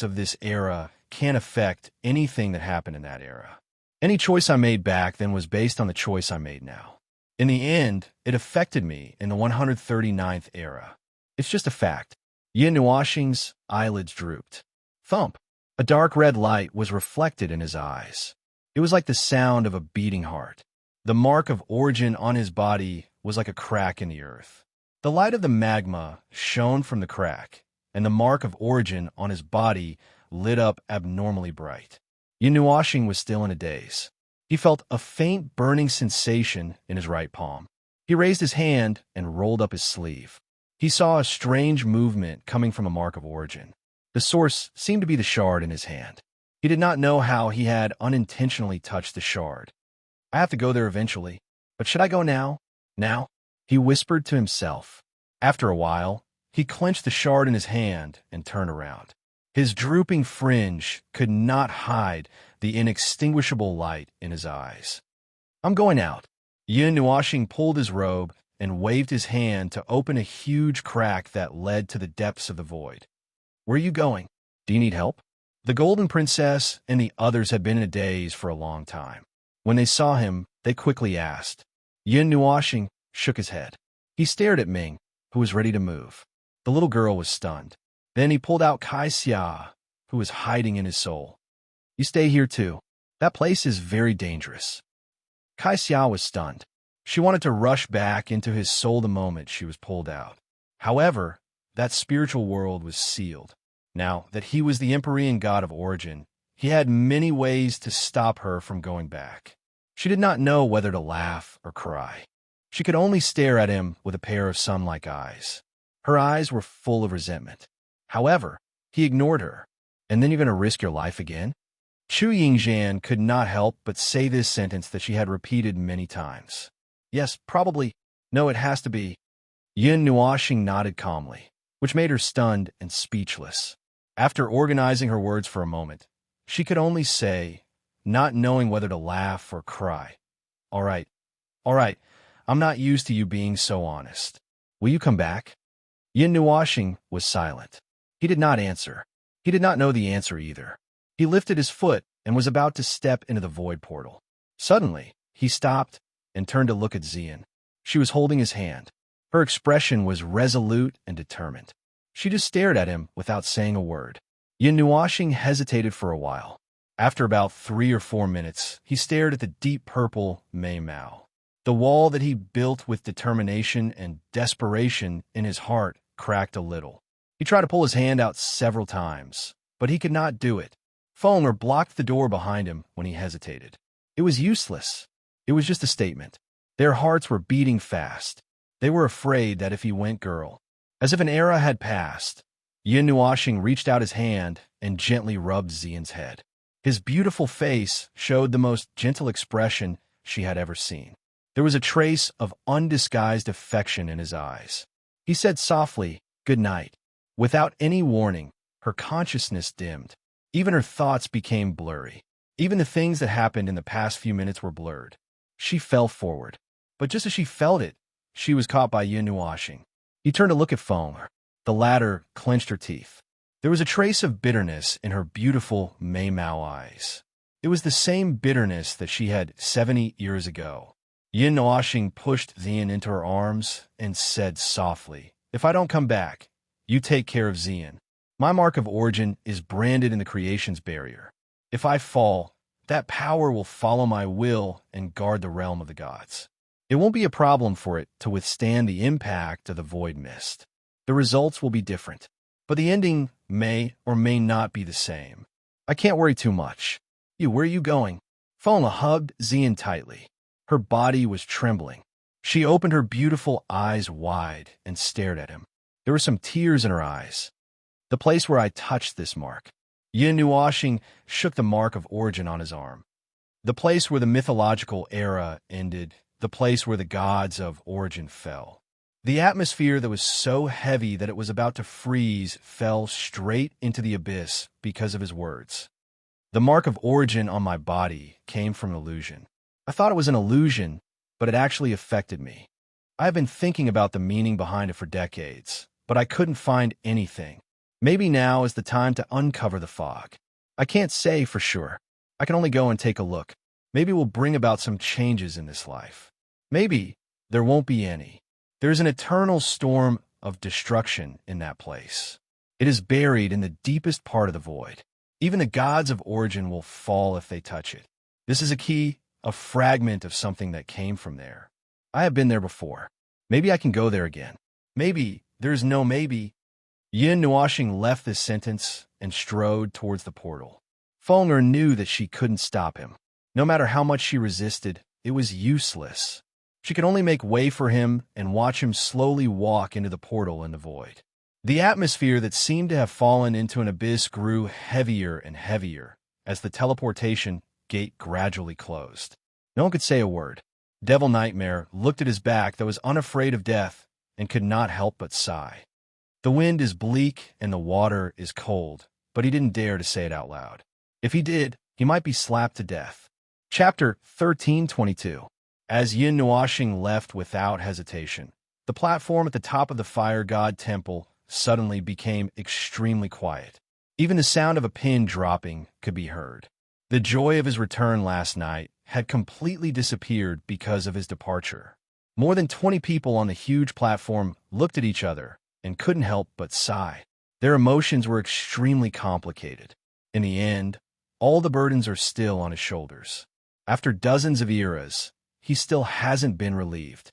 of this era can't affect anything that happened in that era. Any choice I made back then was based on the choice I made now. In the end, it affected me in the 139th era. It's just a fact. Yin Nuashing's eyelids drooped. Thump! A dark red light was reflected in his eyes. It was like the sound of a beating heart. The mark of origin on his body was like a crack in the earth. The light of the magma shone from the crack, and the mark of origin on his body lit up abnormally bright. Yin Nuashing was still in a daze. He felt a faint burning sensation in his right palm. He raised his hand and rolled up his sleeve. He saw a strange movement coming from a mark of origin. The source seemed to be the shard in his hand. He did not know how he had unintentionally touched the shard. "I have to go there eventually, but should I go now? Now?" He whispered to himself. After a while, he clenched the shard in his hand and turned around. His drooping fringe could not hide the inextinguishable light in his eyes. "I'm going out." Yin Nuashing pulled his robe and waved his hand to open a huge crack that led to the depths of the void. "Where are you going? Do you need help?" The Golden Princess and the others had been in a daze for a long time. When they saw him, they quickly asked. Yin Nuoxing shook his head. He stared at Ming, who was ready to move. The little girl was stunned. Then he pulled out Kai Xia, who was hiding in his soul. You stay here too. That place is very dangerous. Kai Xia was stunned. She wanted to rush back into his soul the moment she was pulled out. However, that spiritual world was sealed. Now that he was the Empyrean god of origin, he had many ways to stop her from going back. She did not know whether to laugh or cry. She could only stare at him with a pair of sun-like eyes. Her eyes were full of resentment. However, he ignored her. And then you're going to risk your life again? Chu Yingzhan could not help but say this sentence that she had repeated many times. Yes, probably. No, it has to be. Yin Nuoxing nodded calmly, which made her stunned and speechless. After organizing her words for a moment, she could only say, not knowing whether to laugh or cry, All right, I'm not used to you being so honest. Will you come back? Yin Nuoxing was silent. He did not answer. He did not know the answer either. He lifted his foot and was about to step into the void portal. Suddenly, he stopped and turned to look at Xian. She was holding his hand. Her expression was resolute and determined. She just stared at him without saying a word. Yin Nuoxing hesitated for a while. After about 3 or 4 minutes, he stared at the deep purple Mei Mao. The wall that he built with determination and desperation in his heart cracked a little. He tried to pull his hand out several times, but he could not do it. Fenger blocked the door behind him when he hesitated. It was useless. It was just a statement. Their hearts were beating fast. They were afraid that if he went girl, as if an era had passed, Yin Nuoxing reached out his hand and gently rubbed Xian's head. His beautiful face showed the most gentle expression she had ever seen. There was a trace of undisguised affection in his eyes. He said softly, "Good night." Without any warning, her consciousness dimmed. Even her thoughts became blurry. Even the things that happened in the past few minutes were blurred. She fell forward. But just as she felt it, she was caught by Yin Nuoxing. He turned to look at Fenger. The latter clenched her teeth. There was a trace of bitterness in her beautiful Mei Mao eyes. It was the same bitterness that she had 70 years ago. Yin Nuoxing pushed Xian into her arms and said softly, "If I don't come back, you take care of Xian. My mark of origin is branded in the creation's barrier. If I fall, that power will follow my will and guard the realm of the gods. It won't be a problem for it to withstand the impact of the void mist. The results will be different, but the ending may or may not be the same. I can't worry too much. Where are you going?" Fenger hugged Xian tightly. Her body was trembling. She opened her beautiful eyes wide and stared at him. There were some tears in her eyes. "The place where I touched this mark." Yin Nuoxing shook the mark of origin on his arm. "The place where the mythological era ended, the place where the gods of origin fell." The atmosphere that was so heavy that it was about to freeze fell straight into the abyss because of his words. "The mark of origin on my body came from an illusion. I thought it was an illusion, but it actually affected me. I have been thinking about the meaning behind it for decades, but I couldn't find anything. Maybe now is the time to uncover the fog. I can't say for sure. I can only go and take a look. Maybe it will bring about some changes in this life. Maybe there won't be any. There's an eternal storm of destruction in that place. It is buried in the deepest part of the void. Even the gods of origin will fall if they touch it. This is a key, a fragment of something that came from there. I have been there before. Maybe I can go there again. Maybe there's no maybe." Yin Nuoxing left this sentence and strode towards the portal. Fenger knew that she couldn't stop him. No matter how much she resisted, it was useless. She could only make way for him and watch him slowly walk into the portal in the void. The atmosphere that seemed to have fallen into an abyss grew heavier and heavier as the teleportation gate gradually closed. No one could say a word. Devil Nightmare looked at his back that was unafraid of death and could not help but sigh. The wind is bleak and the water is cold, but he didn't dare to say it out loud. If he did, he might be slapped to death. Chapter 1322. As Yin Nuoxing left without hesitation, the platform at the top of the Fire God Temple suddenly became extremely quiet. Even the sound of a pin dropping could be heard. The joy of his return last night had completely disappeared because of his departure. More than 20 people on the huge platform looked at each other and couldn't help but sigh. Their emotions were extremely complicated. In the end, all the burdens are still on his shoulders. After dozens of eras, he still hasn't been relieved.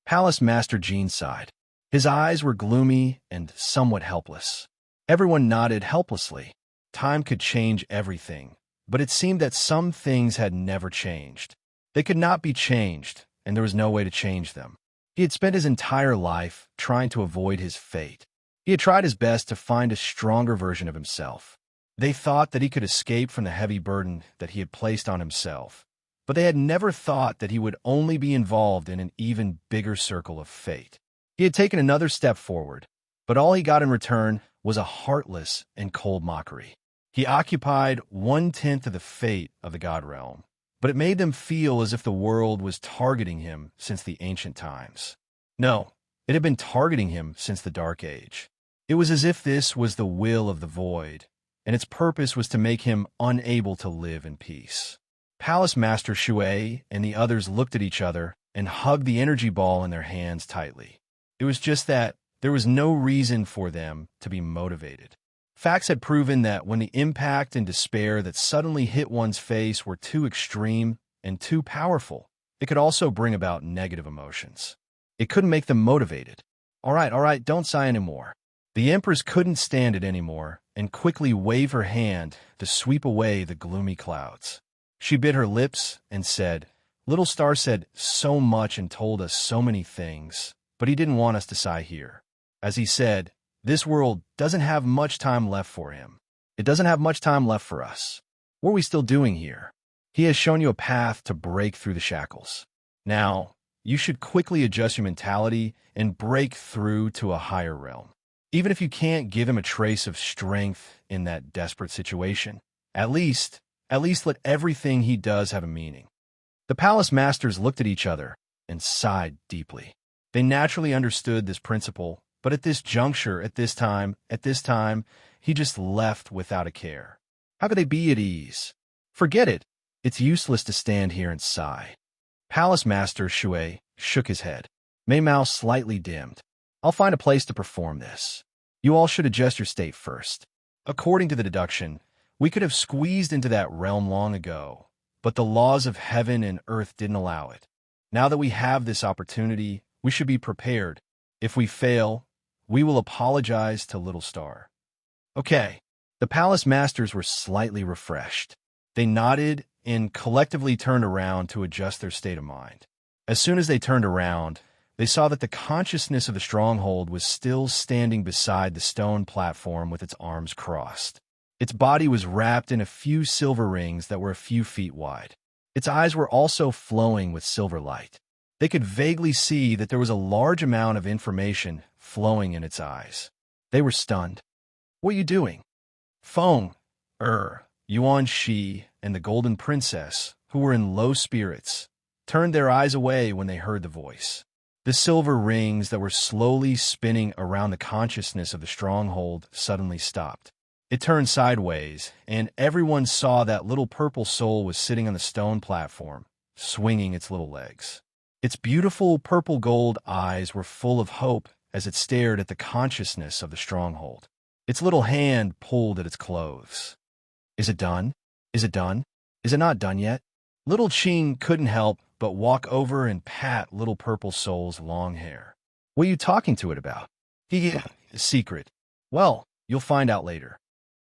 Palace Master Jean sighed. His eyes were gloomy and somewhat helpless. Everyone nodded helplessly. Time could change everything, but it seemed that some things had never changed. They could not be changed, and there was no way to change them. He had spent his entire life trying to avoid his fate. He had tried his best to find a stronger version of himself. They thought that he could escape from the heavy burden that he had placed on himself, but they had never thought that he would only be involved in an even bigger circle of fate. He had taken another step forward, but all he got in return was a heartless and cold mockery. He occupied 1/10 of the fate of the God Realm, but it made them feel as if the world was targeting him since the ancient times. No, it had been targeting him since the Dark Age. It was as if this was the will of the Void, and its purpose was to make him unable to live in peace. Palace Master Shui and the others looked at each other and hugged the energy ball in their hands tightly. It was just that there was no reason for them to be motivated. Facts had proven that when the impact and despair that suddenly hit one's face were too extreme and too powerful, it could also bring about negative emotions. It couldn't make them motivated. All right, don't sigh anymore. The Empress couldn't stand it anymore and quickly waved her hand to sweep away the gloomy clouds. She bit her lips and said, "Little Star said so much and told us so many things, but he didn't want us to sigh here. As he said, this world doesn't have much time left for him. It doesn't have much time left for us. What are we still doing here? He has shown you a path to break through the shackles. Now, you should quickly adjust your mentality and break through to a higher realm. Even if you can't give him a trace of strength in that desperate situation, at least let everything he does have a meaning." The palace masters looked at each other and sighed deeply. They naturally understood this principle, but at this juncture, at this time, he just left without a care. How could they be at ease? Forget it. It's useless to stand here and sigh. Palace Master Shui shook his head. Maymao slightly dimmed. I'll find a place to perform this. You all should adjust your state first. According to the deduction, we could have squeezed into that realm long ago, but the laws of heaven and earth didn't allow it. Now that we have this opportunity, we should be prepared. If we fail, we will apologize to Little Star. Okay. The palace masters were slightly refreshed. They nodded and collectively turned around to adjust their state of mind. As soon as they turned around, they saw that the consciousness of the stronghold was still standing beside the stone platform with its arms crossed. Its body was wrapped in a few silver rings that were a few feet wide. Its eyes were also flowing with silver light. They could vaguely see that there was a large amount of information flowing in its eyes. They were stunned. What are you doing? Feng, Yuan Shi, and the Golden Princess, who were in low spirits, turned their eyes away when they heard the voice. The silver rings that were slowly spinning around the consciousness of the stronghold suddenly stopped. It turned sideways, and everyone saw that little purple soul was sitting on the stone platform, swinging its little legs. Its beautiful purple-gold eyes were full of hope as it stared at the consciousness of the stronghold. Its little hand pulled at its clothes. Is it done? Is it done? Is it not done yet? Little Qing couldn't help but walk over and pat little purple soul's long hair. What are you talking to it about? Secret. Well, you'll find out later.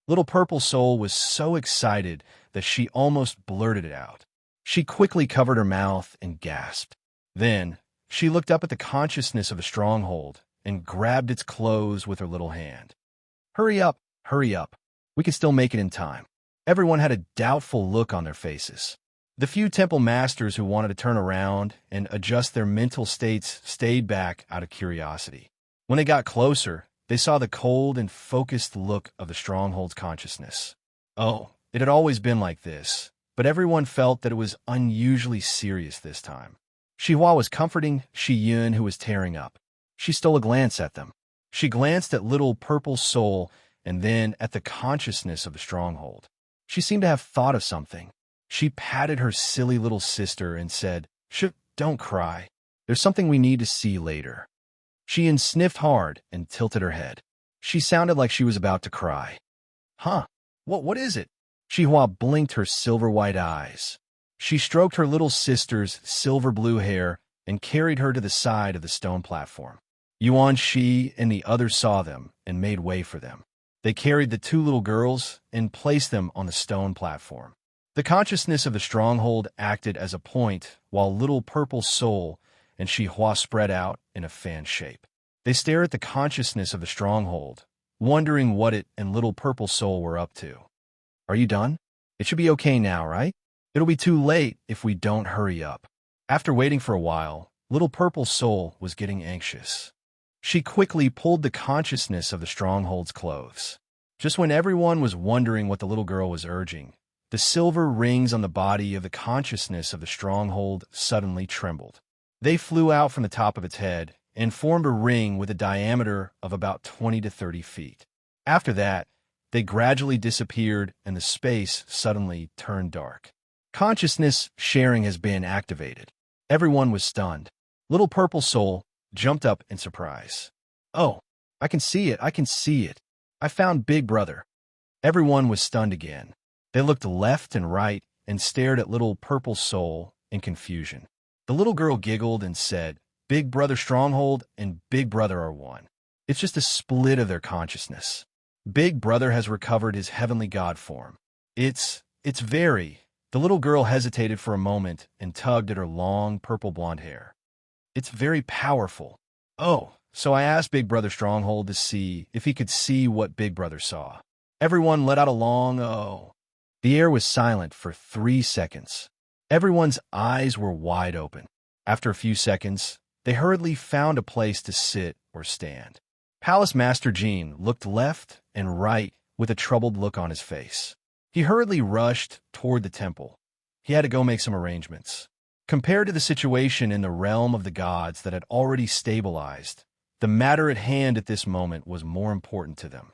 Little purple soul was so excited that she almost blurted it out. She quickly covered her mouth and gasped. Then, she looked up at the consciousness of the stronghold and grabbed its clothes with her little hand. Hurry up, hurry up. We can still make it in time. Everyone had a doubtful look on their faces. The few temple masters who wanted to turn around and adjust their mental states stayed back out of curiosity. When they got closer, they saw the cold and focused look of the stronghold's consciousness. Oh, it had always been like this, but everyone felt that it was unusually serious this time. Xihua was comforting Shi Yun, who was tearing up. She stole a glance at them. She glanced at little purple soul and then at the consciousness of the stronghold. She seemed to have thought of something. She patted her silly little sister and said, "Shh, don't cry. There's something we need to see later. Xian sniffed hard and tilted her head. She sounded like she was about to cry. Huh? What is it? Xihua blinked her silver-white eyes. She stroked her little sister's silver-blue hair and carried her to the side of the stone platform. Yuan Shi and the others saw them and made way for them. They carried the two little girls and placed them on the stone platform. The consciousness of the stronghold acted as a point, while little purple soul and Xihua spread out in a fan shape. They stared at the consciousness of the stronghold, wondering what it and little purple soul were up to. Are you done? It should be okay now, right? It'll be too late if we don't hurry up. After waiting for a while, little purple soul was getting anxious. She quickly pulled the consciousness of the stronghold's clothes. Just when everyone was wondering what the little girl was urging, the silver rings on the body of the consciousness of the stronghold suddenly trembled. They flew out from the top of its head and formed a ring with a diameter of about 20 to 30 feet. After that, they gradually disappeared and the space suddenly turned dark. Consciousness sharing has been activated. Everyone was stunned. Little purple soul jumped up in surprise. Oh, I can see it, I can see it. I found Big Brother. Everyone was stunned again. They looked left and right and stared at little purple soul in confusion. The little girl giggled and said, Big Brother Stronghold and Big Brother are one. It's just a split of their consciousness. Big Brother has recovered his heavenly god form. It's very... The little girl hesitated for a moment and tugged at her long purple blonde hair. It's very powerful. Oh, so I asked Big Brother Stronghold to see if he could see what Big Brother saw. Everyone let out a long oh. The air was silent for 3 seconds. Everyone's eyes were wide open. After a few seconds, they hurriedly found a place to sit or stand. Palace Master Jean looked left and right with a troubled look on his face. He hurriedly rushed toward the temple. He had to go make some arrangements. Compared to the situation in the realm of the gods that had already stabilized, the matter at hand at this moment was more important to them.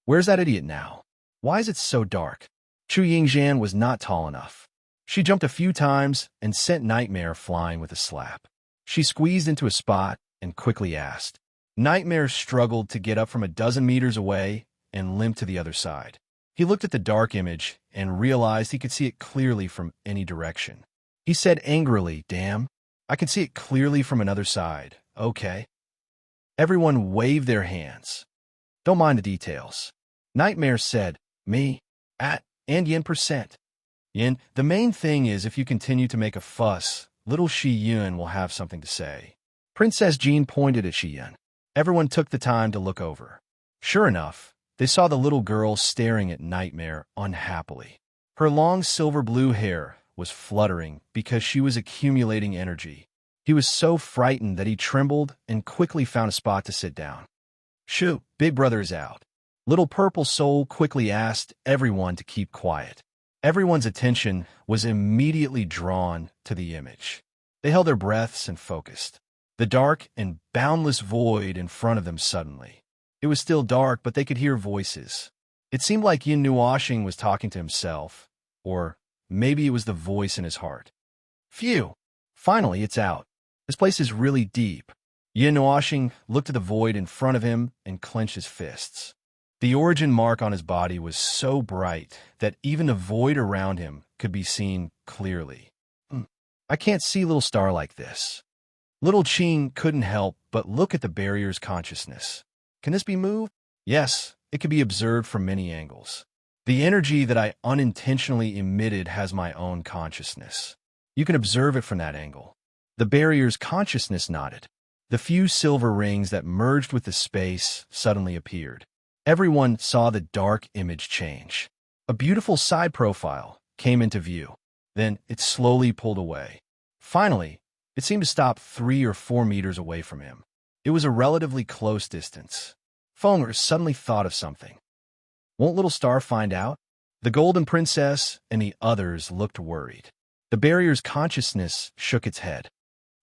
Where's that idiot now? Why is it so dark? Chu Yingxian was not tall enough. She jumped a few times and sent Nightmare flying with a slap. She squeezed into a spot and quickly asked. Nightmare struggled to get up from a dozen meters away and limped to the other side. He looked at the dark image and realized he could see it clearly from any direction. He said angrily, Damn, I can see it clearly from another side. Okay. Everyone waved their hands. Don't mind the details. Nightmare said, Me, and Yin%. Yin, the main thing is if you continue to make a fuss, little Shi Yun will have something to say. Princess Jean pointed at Shi Yun. Everyone took the time to look over. Sure enough, they saw the little girl staring at Nightmare unhappily. Her long silver blue hair was fluttering because she was accumulating energy. He was so frightened that he trembled and quickly found a spot to sit down. Shoo, Big Brother is out. Little Purple Soul quickly asked everyone to keep quiet. Everyone's attention was immediately drawn to the image. They held their breaths and focused. The dark and boundless void in front of them suddenly. It was still dark, but they could hear voices. It seemed like Yin Nuoxing was talking to himself, or maybe it was the voice in his heart. Phew! Finally, it's out. This place is really deep. Yin Nuoxing looked at the void in front of him and clenched his fists. The origin mark on his body was so bright that even the void around him could be seen clearly. I can't see Little Star like this. Little Qing couldn't help but look at the barrier's consciousness. Can this be moved? Yes, it can be observed from many angles. The energy that I unintentionally emitted has my own consciousness. You can observe it from that angle. The barrier's consciousness nodded. The few silver rings that merged with the space suddenly appeared. Everyone saw the dark image change. A beautiful side profile came into view. Then it slowly pulled away. Finally, it seemed to stop 3 or 4 meters away from him. It was a relatively close distance. Fenger suddenly thought of something. Won't Little Star find out? The Golden Princess and the others looked worried. The barrier's consciousness shook its head.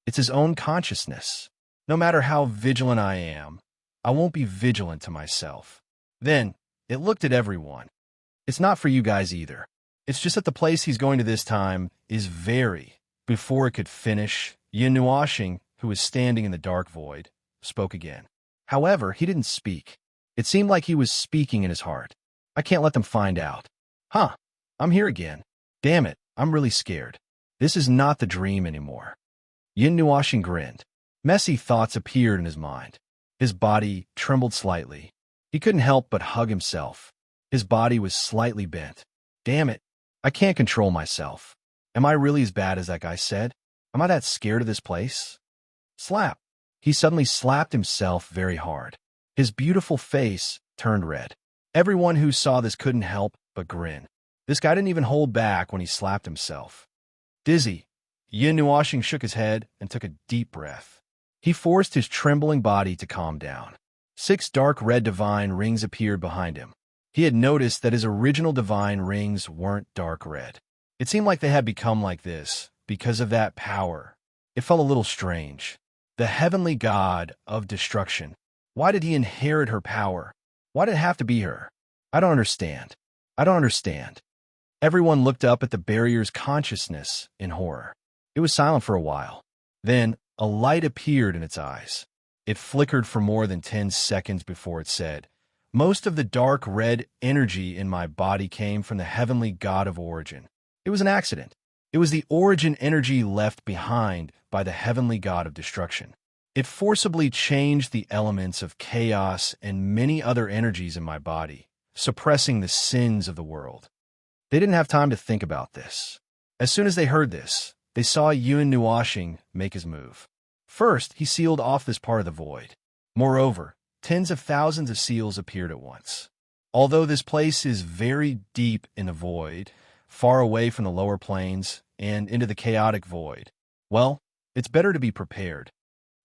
It's his own consciousness. No matter how vigilant I am, I won't be vigilant to myself. Then it looked at everyone. It's not for you guys either. It's just that the place he's going to this time is very... Before it could finish, Yin Nuoxing, who was standing in the dark void, spoke again. However, he didn't speak. It seemed like he was speaking in his heart. I can't let them find out. Huh, I'm here again. Damn it, I'm really scared. This is not the dream anymore. Yin Nuoxing grinned. Messy thoughts appeared in his mind. His body trembled slightly. He couldn't help but hug himself. His body was slightly bent. Damn it, I can't control myself. Am I really as bad as that guy said? Am I that scared of this place? Slap. He suddenly slapped himself very hard. His beautiful face turned red. Everyone who saw this couldn't help but grin. This guy didn't even hold back when he slapped himself. Dizzy, Yin Nuoxing shook his head and took a deep breath. He forced his trembling body to calm down. 6 dark red divine rings appeared behind him. He had noticed that his original divine rings weren't dark red. It seemed like they had become like this because of that power. It felt a little strange. The heavenly god of destruction. Why did he inherit her power? Why did it have to be her? I don't understand. I don't understand. Everyone looked up at the barrier's consciousness in horror. It was silent for a while. Then, a light appeared in its eyes. It flickered for more than 10 seconds before it said, "Most of the dark red energy in my body came from the heavenly god of origin. It was an accident. It was the origin energy left behind by the heavenly god of destruction. It forcibly changed the elements of chaos and many other energies in my body, suppressing the sins of the world." They didn't have time to think about this. As soon as they heard this, they saw Yin Nuoxing make his move. First, he sealed off this part of the void. Moreover, tens of thousands of seals appeared at once. Although this place is very deep in the void, far away from the lower planes and into the chaotic void, well, it's better to be prepared.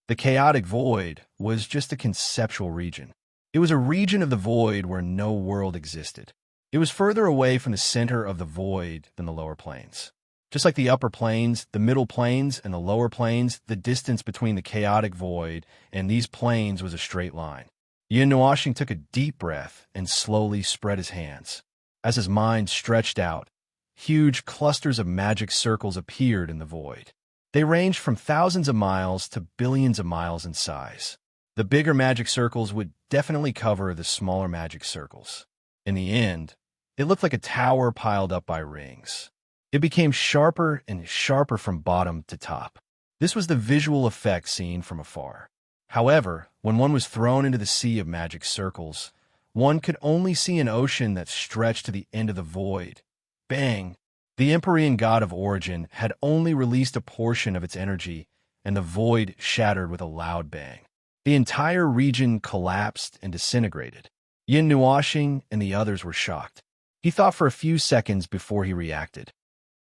The chaotic void was just a conceptual region. It was a region of the void where no world existed. It was further away from the center of the void than the lower planes. Just like the upper planes, the middle planes, and the lower planes, the distance between the chaotic void and these planes was a straight line. Yin Nuoxing took a deep breath and slowly spread his hands. As his mind stretched out, huge clusters of magic circles appeared in the void. They ranged from thousands of miles to billions of miles in size. The bigger magic circles would definitely cover the smaller magic circles. In the end, it looked like a tower piled up by rings. It became sharper and sharper from bottom to top. This was the visual effect seen from afar. However, when one was thrown into the sea of magic circles, one could only see an ocean that stretched to the end of the void. Bang! The Empyrean god of origin had only released a portion of its energy, and the void shattered with a loud bang. The entire region collapsed and disintegrated. Yin Nuoxing and the others were shocked. He thought for a few seconds before he reacted.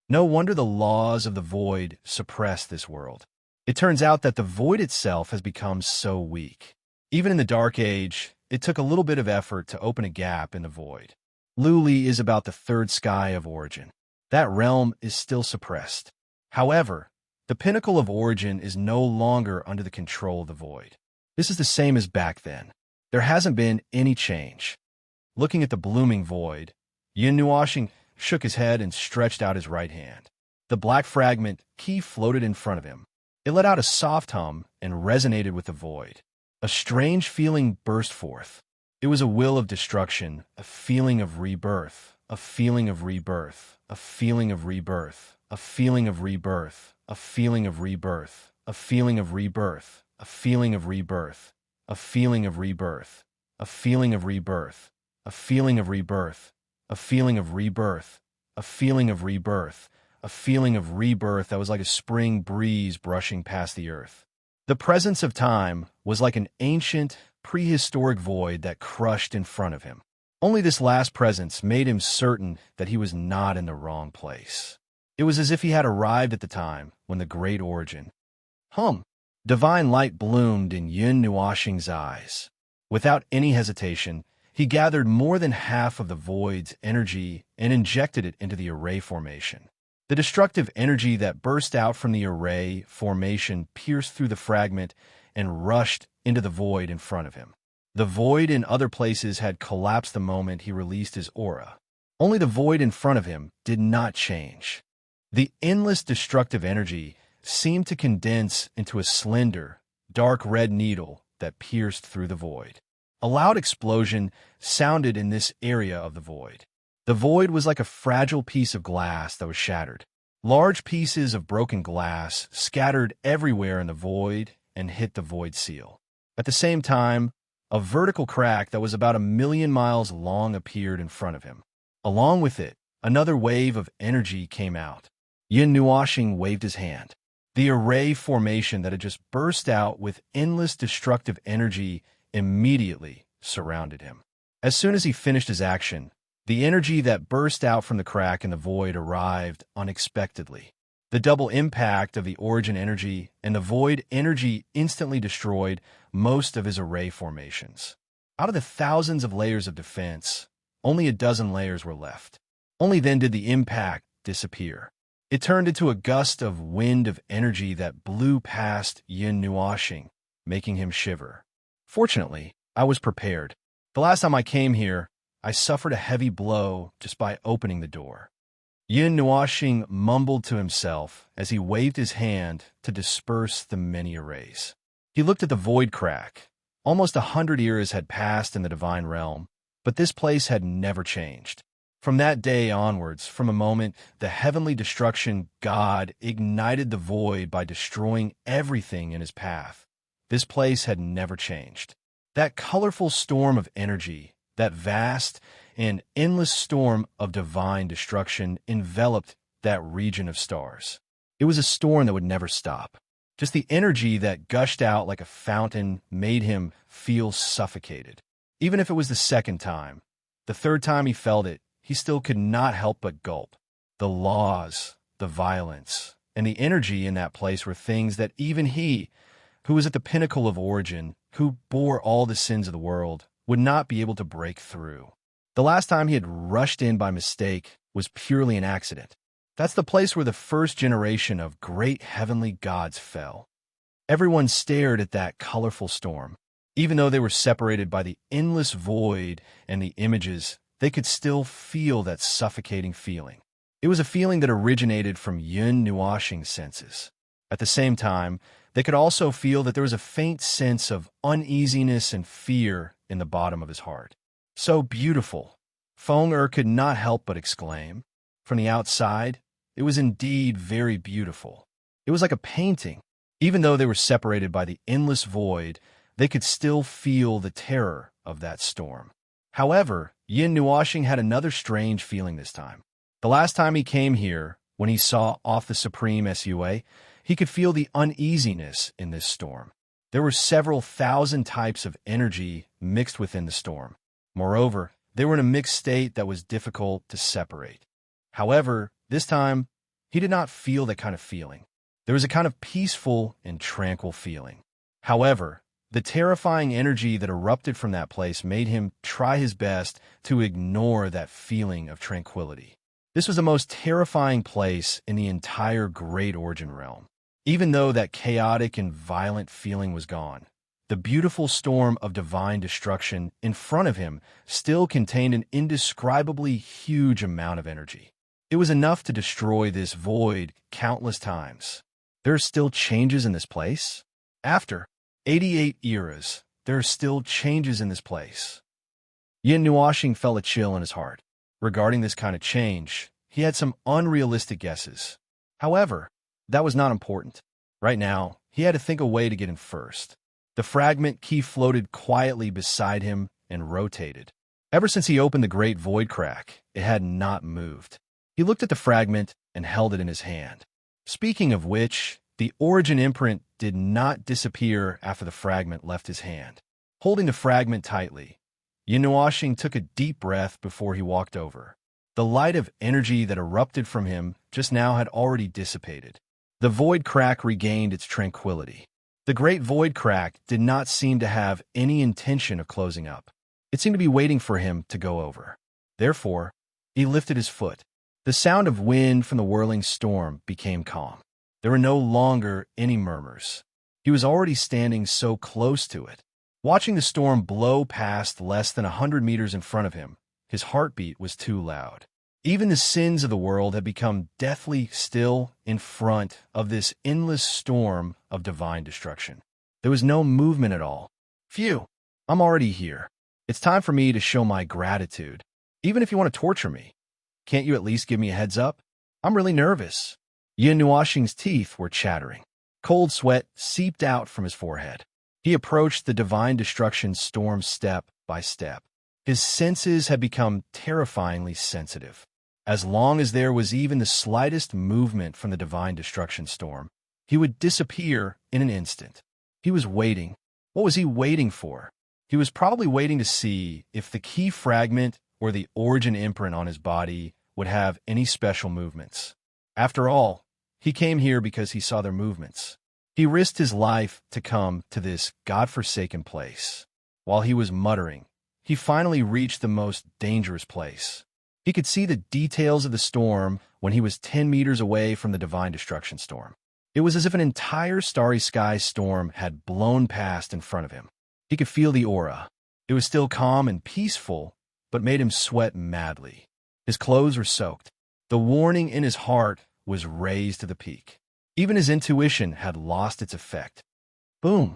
No wonder the laws of the void suppress this world. It turns out that the void itself has become so weak. Even in the Dark Age, it took a little bit of effort to open a gap in the void. Luli is about the third sky of origin. That realm is still suppressed. However, the pinnacle of origin is no longer under the control of the void. This is the same as back then. There hasn't been any change. Looking at the blooming void, Yin Nuoxing shook his head and stretched out his right hand. The black fragment key floated in front of him. It let out a soft hum and resonated with the void. A strange feeling burst forth. It was a will of destruction, a feeling of rebirth, a feeling of rebirth, a feeling of rebirth, a feeling of rebirth, a feeling of rebirth, a feeling of rebirth, a feeling of rebirth, a feeling of rebirth, a feeling of rebirth, a feeling of rebirth, a feeling of rebirth, a feeling of rebirth, a feeling of rebirth that was like a spring breeze brushing past the earth. The presence of time was like an ancient, prehistoric void that crushed in front of him. Only this last presence made him certain that he was not in the wrong place. It was as if he had arrived at the time when the great origin. Divine light bloomed in Yin Nuoxing's eyes. Without any hesitation, he gathered more than half of the void's energy and injected it into the array formation. The destructive energy that burst out from the array formation pierced through the fragment and rushed into the void in front of him. The void in other places had collapsed the moment he released his aura. Only the void in front of him did not change. The endless destructive energy seemed to condense into a slender, dark red needle that pierced through the void. A loud explosion sounded in this area of the void. The void was like a fragile piece of glass that was shattered. Large pieces of broken glass scattered everywhere in the void and hit the void seal. At the same time, a vertical crack that was about 1,000,000 miles long appeared in front of him. Along with it, another wave of energy came out. Yin Nuoxing waved his hand. The array formation that had just burst out with endless destructive energy immediately surrounded him. As soon as he finished his action, the energy that burst out from the crack in the void arrived unexpectedly. The double impact of the origin energy and the void energy instantly destroyed most of his array formations. Out of the thousands of layers of defense, only a dozen layers were left. Only then did the impact disappear. It turned into a gust of wind of energy that blew past Yin Nuoxing, making him shiver. Fortunately, I was prepared. The last time I came here, I suffered a heavy blow just by opening the door. Yin Nuoxing mumbled to himself as he waved his hand to disperse the many arrays. He looked at the void crack. Almost 100 years had passed in the divine realm, but this place had never changed. From that day onwards, from a moment the heavenly destruction god ignited the void by destroying everything in his path, this place had never changed. That colorful storm of energy, that vast and endless storm of divine destruction enveloped that region of stars. It was a storm that would never stop. Just the energy that gushed out like a fountain made him feel suffocated. Even if it was the second time, the third time he felt it, he still could not help but gulp. The laws, the violence, and the energy in that place were things that even he, who was at the pinnacle of origin, who bore all the sins of the world, would not be able to break through. The last time he had rushed in by mistake was purely an accident. That's the place where the first generation of great heavenly gods fell. Everyone stared at that colorful storm. Even though they were separated by the endless void and the images, they could still feel that suffocating feeling. It was a feeling that originated from Yin Nuoxing's senses. At the same time, they could also feel that there was a faint sense of uneasiness and fear in the bottom of his heart. So beautiful! Feng could not help but exclaim. From the outside, it was indeed very beautiful. It was like a painting. Even though they were separated by the endless void, they could still feel the terror of that storm. However, Yin Nuoxing had another strange feeling this time. The last time he came here, when he saw off the Supreme Sua, he could feel the uneasiness in this storm. There were several thousand types of energy mixed within the storm. Moreover, they were in a mixed state that was difficult to separate. However, this time, he did not feel that kind of feeling. There was a kind of peaceful and tranquil feeling. However, the terrifying energy that erupted from that place made him try his best to ignore that feeling of tranquility. This was the most terrifying place in the entire Great Origin Realm. Even though that chaotic and violent feeling was gone, the beautiful storm of divine destruction in front of him still contained an indescribably huge amount of energy. It was enough to destroy this void countless times. There are still changes in this place? After 88 eras, there are still changes in this place. Yin Nuoxing felt a chill in his heart. Regarding this kind of change, he had some unrealistic guesses. However, that was not important. Right now, he had to think a way to get in first. The fragment key floated quietly beside him and rotated. Ever since he opened the great void crack, it had not moved. He looked at the fragment and held it in his hand. Speaking of which, the origin imprint did not disappear after the fragment left his hand. Holding the fragment tightly, Yin Nuoxing took a deep breath before he walked over. The light of energy that erupted from him just now had already dissipated. The void crack regained its tranquility. The great void crack did not seem to have any intention of closing up. It seemed to be waiting for him to go over. Therefore, he lifted his foot. The sound of wind from the whirling storm became calm. There were no longer any murmurs. He was already standing so close to it. Watching the storm blow past less than 100 meters in front of him, his heartbeat was too loud. Even the sins of the world had become deathly still in front of this endless storm of divine destruction. There was no movement at all. Phew, I'm already here. It's time for me to show my gratitude. Even if you want to torture me, can't you at least give me a heads up? I'm really nervous. Yin Nuoxing's teeth were chattering. Cold sweat seeped out from his forehead. He approached the divine destruction storm step by step. His senses had become terrifyingly sensitive. As long as there was even the slightest movement from the divine destruction storm, he would disappear in an instant. He was waiting. What was he waiting for? He was probably waiting to see if the key fragment or the origin imprint on his body would have any special movements. After all, he came here because he saw their movements. He risked his life to come to this godforsaken place. While he was muttering, he finally reached the most dangerous place. He could see the details of the storm when he was 10 meters away from the divine destruction storm. It was as if an entire starry sky storm had blown past in front of him. He could feel the aura. It was still calm and peaceful, but made him sweat madly. His clothes were soaked. The warning in his heart was raised to the peak. Even his intuition had lost its effect. Boom!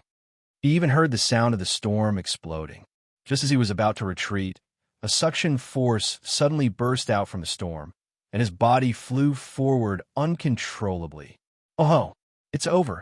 He even heard the sound of the storm exploding. Just as he was about to retreat, a suction force suddenly burst out from the storm, and his body flew forward uncontrollably. Oh, it's over.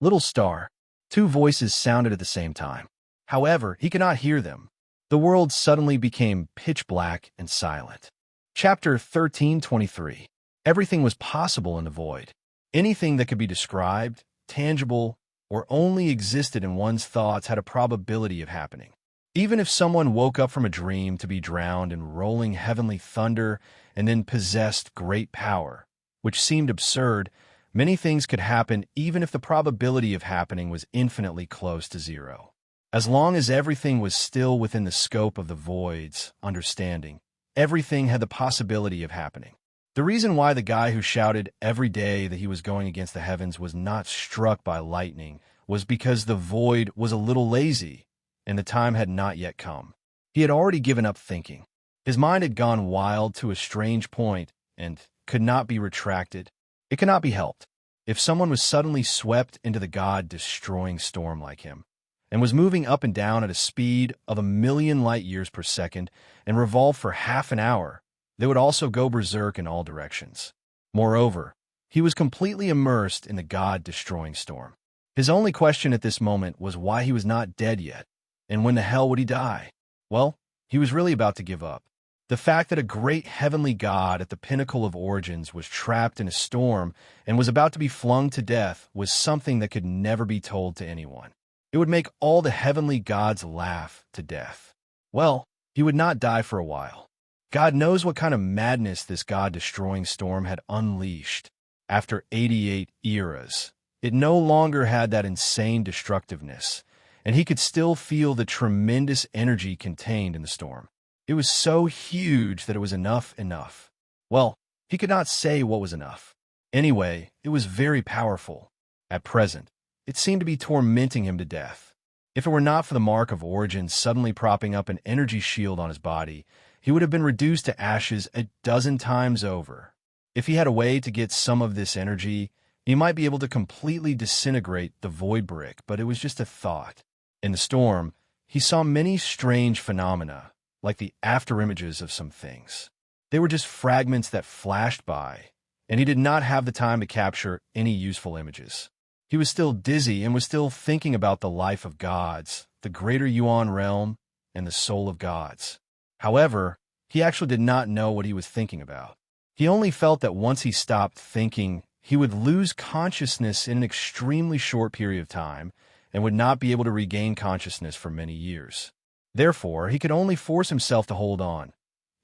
Little star. Two voices sounded at the same time. However, he could not hear them. The world suddenly became pitch black and silent. Chapter 1323. Everything was possible in the void. Anything that could be described, tangible, or only existed in one's thoughts had a probability of happening. Even if someone woke up from a dream to be drowned in rolling heavenly thunder and then possessed great power, which seemed absurd, many things could happen even if the probability of happening was infinitely close to zero. As long as everything was still within the scope of the void's understanding, everything had the possibility of happening. The reason why the guy who shouted every day that he was going against the heavens was not struck by lightning was because the void was a little lazy, and the time had not yet come. He had already given up thinking. His mind had gone wild to a strange point and could not be retracted. It could not be helped. If someone was suddenly swept into the God-destroying storm like him, and was moving up and down at a speed of 1,000,000 light years per second and revolved for half an hour, they would also go berserk in all directions. Moreover, he was completely immersed in the God-destroying storm. His only question at this moment was why he was not dead yet. And when the hell would he die? Well, he was really about to give up. The fact that a great heavenly god at the pinnacle of origins was trapped in a storm and was about to be flung to death was something that could never be told to anyone. It would make all the heavenly gods laugh to death. Well, he would not die for a while. God knows what kind of madness this god-destroying storm had unleashed. After 88 eras, it no longer had that insane destructiveness, and he could still feel the tremendous energy contained in the storm. It was so huge that it was enough. Well, he could not say what was enough. Anyway, it was very powerful. At present, it seemed to be tormenting him to death. If it were not for the mark of origin suddenly propping up an energy shield on his body, he would have been reduced to ashes a dozen times over. If he had a way to get some of this energy, he might be able to completely disintegrate the void brick, but it was just a thought. In the storm, he saw many strange phenomena, like the afterimages of some things. They were just fragments that flashed by, and he did not have the time to capture any useful images. He was still dizzy and was still thinking about the life of gods, the greater Yuan realm, and the soul of gods. However, he actually did not know what he was thinking about. He only felt that once he stopped thinking, he would lose consciousness in an extremely short period of time and would not be able to regain consciousness for many years. Therefore, he could only force himself to hold on.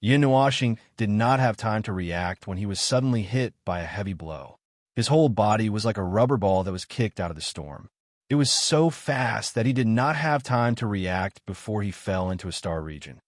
Yin Nuoxing did not have time to react when he was suddenly hit by a heavy blow. His whole body was like a rubber ball that was kicked out of the storm. It was so fast that he did not have time to react before he fell into a star region.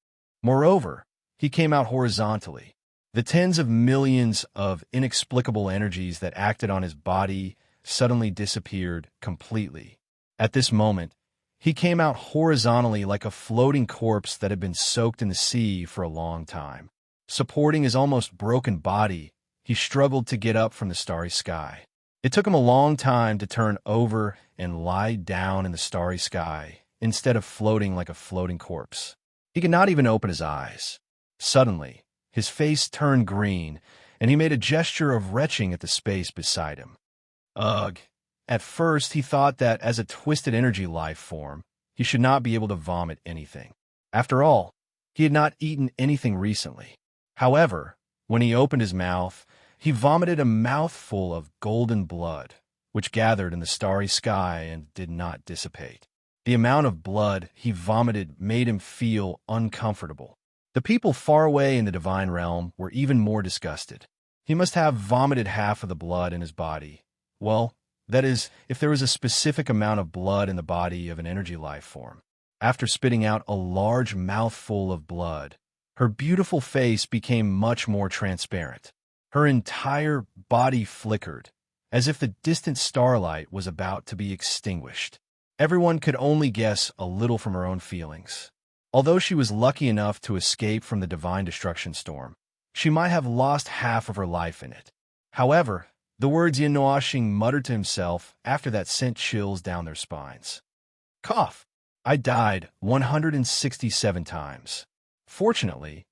Moreover, he came out horizontally. The tens of millions of inexplicable energies that acted on his body suddenly disappeared completely. At this moment, he came out horizontally like a floating corpse that had been soaked in the sea for a long time. Supporting his almost broken body, he struggled to get up from the starry sky. It took him a long time to turn over and lie down in the starry sky instead of floating like a floating corpse. He could not even open his eyes. Suddenly, his face turned green, and he made a gesture of retching at the space beside him. Ugh! At first, he thought that as a twisted energy life form, he should not be able to vomit anything. After all, he had not eaten anything recently. However, when he opened his mouth, he vomited a mouthful of golden blood, which gathered in the starry sky and did not dissipate. The amount of blood he vomited made him feel uncomfortable. The people far away in the divine realm were even more disgusted. He must have vomited half of the blood in his body. Well, that is, if there was a specific amount of blood in the body of an energy life form. After spitting out a large mouthful of blood, her beautiful face became much more transparent. Her entire body flickered, as if the distant starlight was about to be extinguished. Everyone could only guess a little from her own feelings. Although she was lucky enough to escape from the divine destruction storm, she might have lost half of her life in it. However, the words Yin Nuoxing muttered to himself after that sent chills down their spines. Cough! I died 167 times. Fortunately,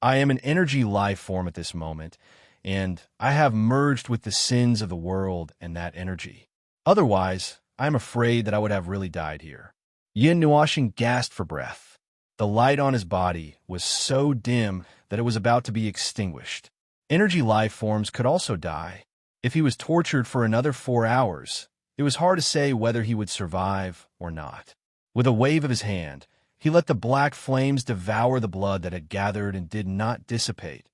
I am an energy life form at this moment, and I have merged with the sins of the world and that energy. Otherwise, I am afraid that I would have really died here. Yin Nuoxing gasped for breath. The light on his body was so dim that it was about to be extinguished. Energy life forms could also die. If he was tortured for another 4 hours, it was hard to say whether he would survive or not. With a wave of his hand, he let the black flames devour the blood that had gathered and did not dissipate,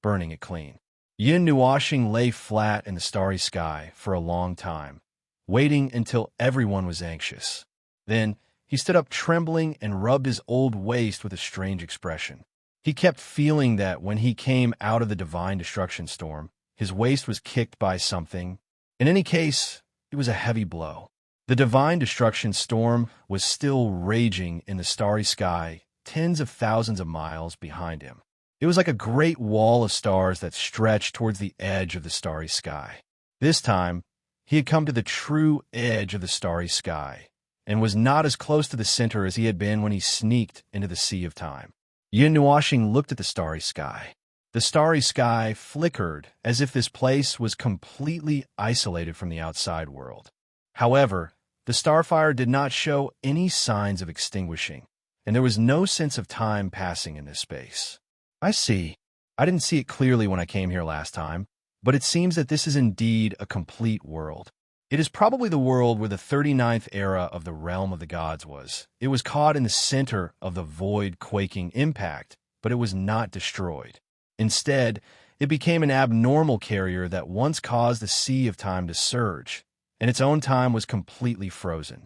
burning it clean. Yin Nuoxing lay flat in the starry sky for a long time, waiting until everyone was anxious. Then, he stood up trembling and rubbed his old waist with a strange expression. He kept feeling that when he came out of the divine destruction storm, his waist was kicked by something. In any case, it was a heavy blow. The divine destruction storm was still raging in the starry sky, tens of thousands of miles behind him. It was like a great wall of stars that stretched towards the edge of the starry sky. This time, he had come to the true edge of the starry sky, and was not as close to the center as he had been when he sneaked into the sea of time. Yin Nuoxing looked at the starry sky. The starry sky flickered as if this place was completely isolated from the outside world. However, the starfire did not show any signs of extinguishing, and there was no sense of time passing in this space. I see. I didn't see it clearly when I came here last time, but it seems that this is indeed a complete world. It is probably the world where the 39th era of the realm of the gods was. It was caught in the center of the void-quaking impact, but it was not destroyed. Instead, it became an abnormal carrier that once caused the sea of time to surge, and its own time was completely frozen.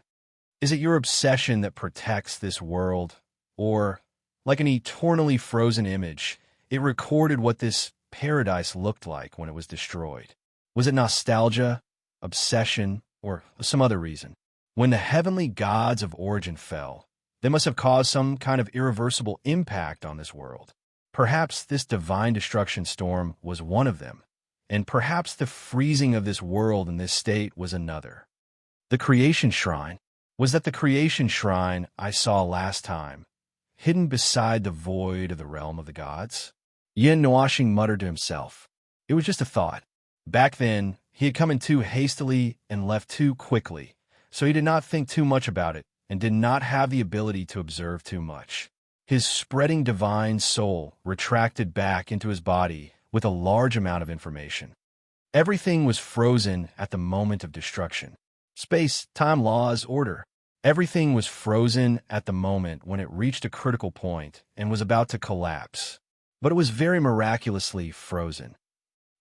Is it your obsession that protects this world? Or, like an eternally frozen image, it recorded what this paradise looked like when it was destroyed? Was it nostalgia, obsession, or some other reason? When the heavenly gods of origin fell, they must have caused some kind of irreversible impact on this world. Perhaps this divine destruction storm was one of them, and perhaps the freezing of this world in this state was another. The creation shrine. Was that the creation shrine I saw last time, hidden beside the void of the realm of the gods? Yin Nuoxing muttered to himself. It was just a thought. Back then, he had come in too hastily and left too quickly, so he did not think too much about it and did not have the ability to observe too much. His spreading divine soul retracted back into his body with a large amount of information. Everything was frozen at the moment of destruction. Space, time, laws, order. Everything was frozen at the moment when it reached a critical point and was about to collapse. But it was very miraculously frozen.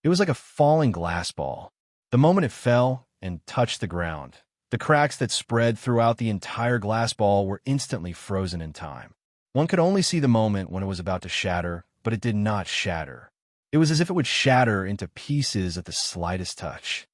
It was like a falling glass ball. The moment it fell and touched the ground, the cracks that spread throughout the entire glass ball were instantly frozen in time. One could only see the moment when it was about to shatter, but it did not shatter. It was as if it would shatter into pieces at the slightest touch.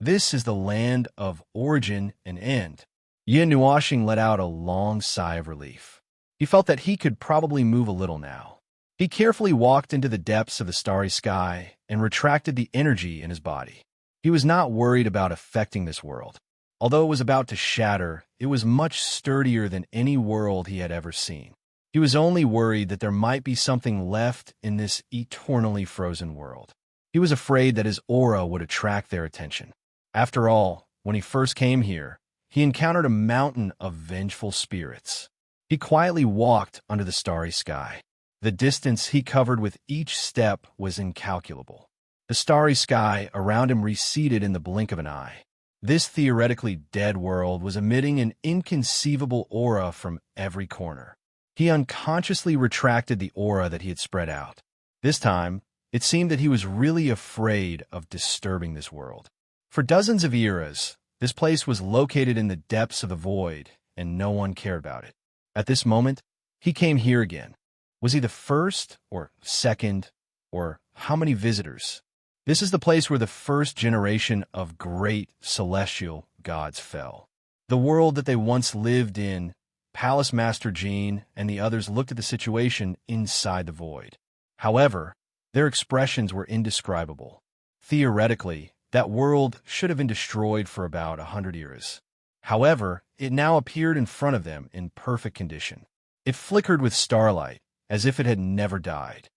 This is the land of origin and end. Yin Nuoxing let out a long sigh of relief. He felt that he could probably move a little now. He carefully walked into the depths of the starry sky and retracted the energy in his body. He was not worried about affecting this world. Although it was about to shatter, it was much sturdier than any world he had ever seen. He was only worried that there might be something left in this eternally frozen world. He was afraid that his aura would attract their attention. After all, when he first came here, he encountered a mountain of vengeful spirits. He quietly walked under the starry sky. The distance he covered with each step was incalculable. The starry sky around him receded in the blink of an eye. This theoretically dead world was emitting an inconceivable aura from every corner. He unconsciously retracted the aura that he had spread out. This time, it seemed that he was really afraid of disturbing this world. For dozens of eras, this place was located in the depths of the void, and no one cared about it. At this moment, he came here again. Was he the first, or second, or how many visitors? This is the place where the first generation of great celestial gods fell. The world that they once lived in, Palace Master Jean and the others looked at the situation inside the void. However, their expressions were indescribable. Theoretically, that world should have been destroyed for about 100 eras. However, it now appeared in front of them in perfect condition. It flickered with starlight, as if it had never died.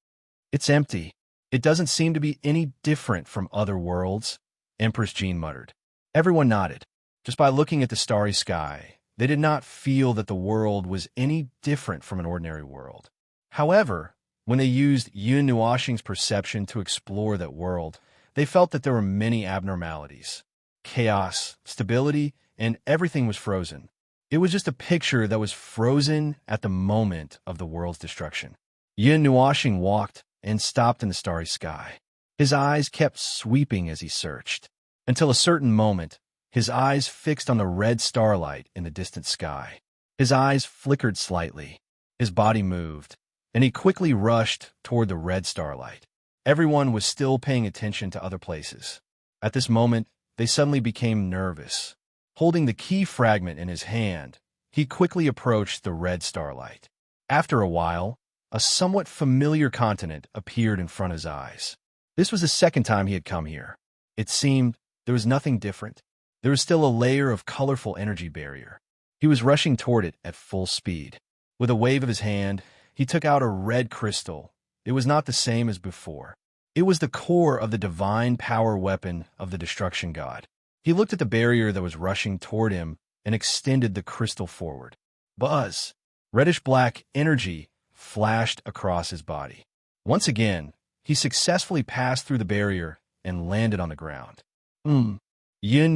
It's empty. It doesn't seem to be any different from other worlds, Empress Jean muttered. Everyone nodded. Just by looking at the starry sky, they did not feel that the world was any different from an ordinary world. However, when they used Yun Nuoxing's perception to explore that world, they felt that there were many abnormalities. Chaos, stability, and everything was frozen. It was just a picture that was frozen at the moment of the world's destruction. Yun Nuoxing walked and stopped in the starry sky. His eyes kept sweeping as he searched, until a certain moment, his eyes fixed on the red starlight in the distant sky. His eyes flickered slightly. His body moved, and he quickly rushed toward the red starlight. Everyone was still paying attention to other places. At this moment, they suddenly became nervous. Holding the key fragment in his hand, he quickly approached the red starlight. After a while, a somewhat familiar continent appeared in front of his eyes. This was the second time he had come here. It seemed there was nothing different. There was still a layer of colorful energy barrier. He was rushing toward it at full speed. With a wave of his hand, he took out a red crystal. It was not the same as before. It was the core of the divine power weapon of the destruction god. He looked at the barrier that was rushing toward him and extended the crystal forward. Buzz! Reddish-black energy flashed across his body. Once again, he successfully passed through the barrier and landed on the ground. Yun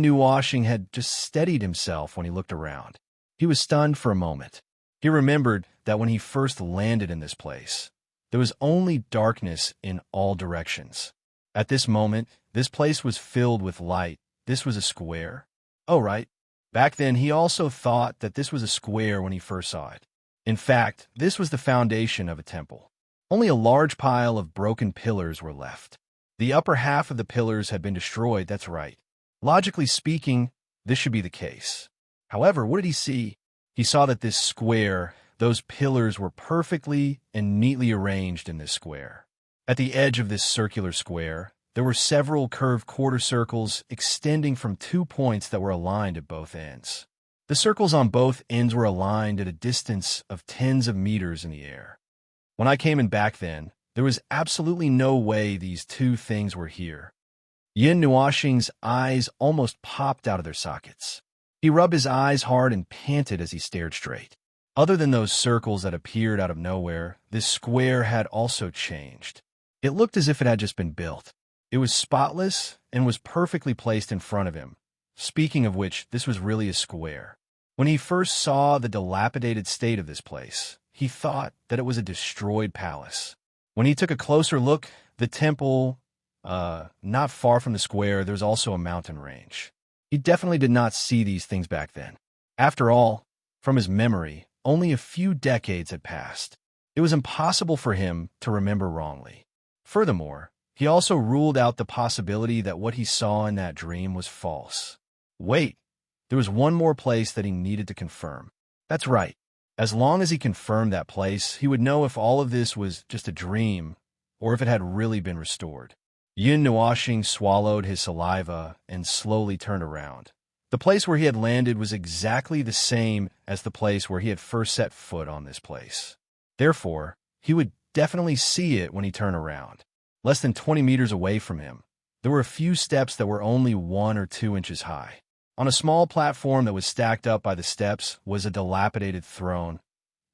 Nuoxing had just steadied himself when he looked around. He was stunned for a moment. He remembered that when he first landed in this place, there was only darkness in all directions. At this moment, this place was filled with light. This was a square. Oh, right. Back then, he also thought that this was a square when he first saw it. In fact, this was the foundation of a temple. Only a large pile of broken pillars were left. The upper half of the pillars had been destroyed, that's right. Logically speaking, this should be the case. However, what did he see? He saw that this square, those pillars were perfectly and neatly arranged in this square. At the edge of this circular square, there were several curved quarter circles extending from 2 points that were aligned at both ends. The circles on both ends were aligned at a distance of tens of meters in the air. When I came in back then, there was absolutely no way these two things were here. Yun Nuoxing's eyes almost popped out of their sockets. He rubbed his eyes hard and panted as he stared straight. Other than those circles that appeared out of nowhere, this square had also changed. It looked as if it had just been built. It was spotless and was perfectly placed in front of him. Speaking of which, this was really a square. When he first saw the dilapidated state of this place, he thought that it was a destroyed palace. When he took a closer look, the temple, not far from the square, there was also a mountain range. He definitely did not see these things back then. After all, from his memory, only a few decades had passed. It was impossible for him to remember wrongly. Furthermore, he also ruled out the possibility that what he saw in that dream was false. Wait, there was one more place that he needed to confirm. That's right. As long as he confirmed that place, he would know if all of this was just a dream or if it had really been restored. Yin Nuoxing swallowed his saliva and slowly turned around. The place where he had landed was exactly the same as the place where he had first set foot on this place. Therefore, he would definitely see it when he turned around. Less than 20 meters away from him, there were a few steps that were only 1 or 2 inches high. On a small platform that was stacked up by the steps was a dilapidated throne.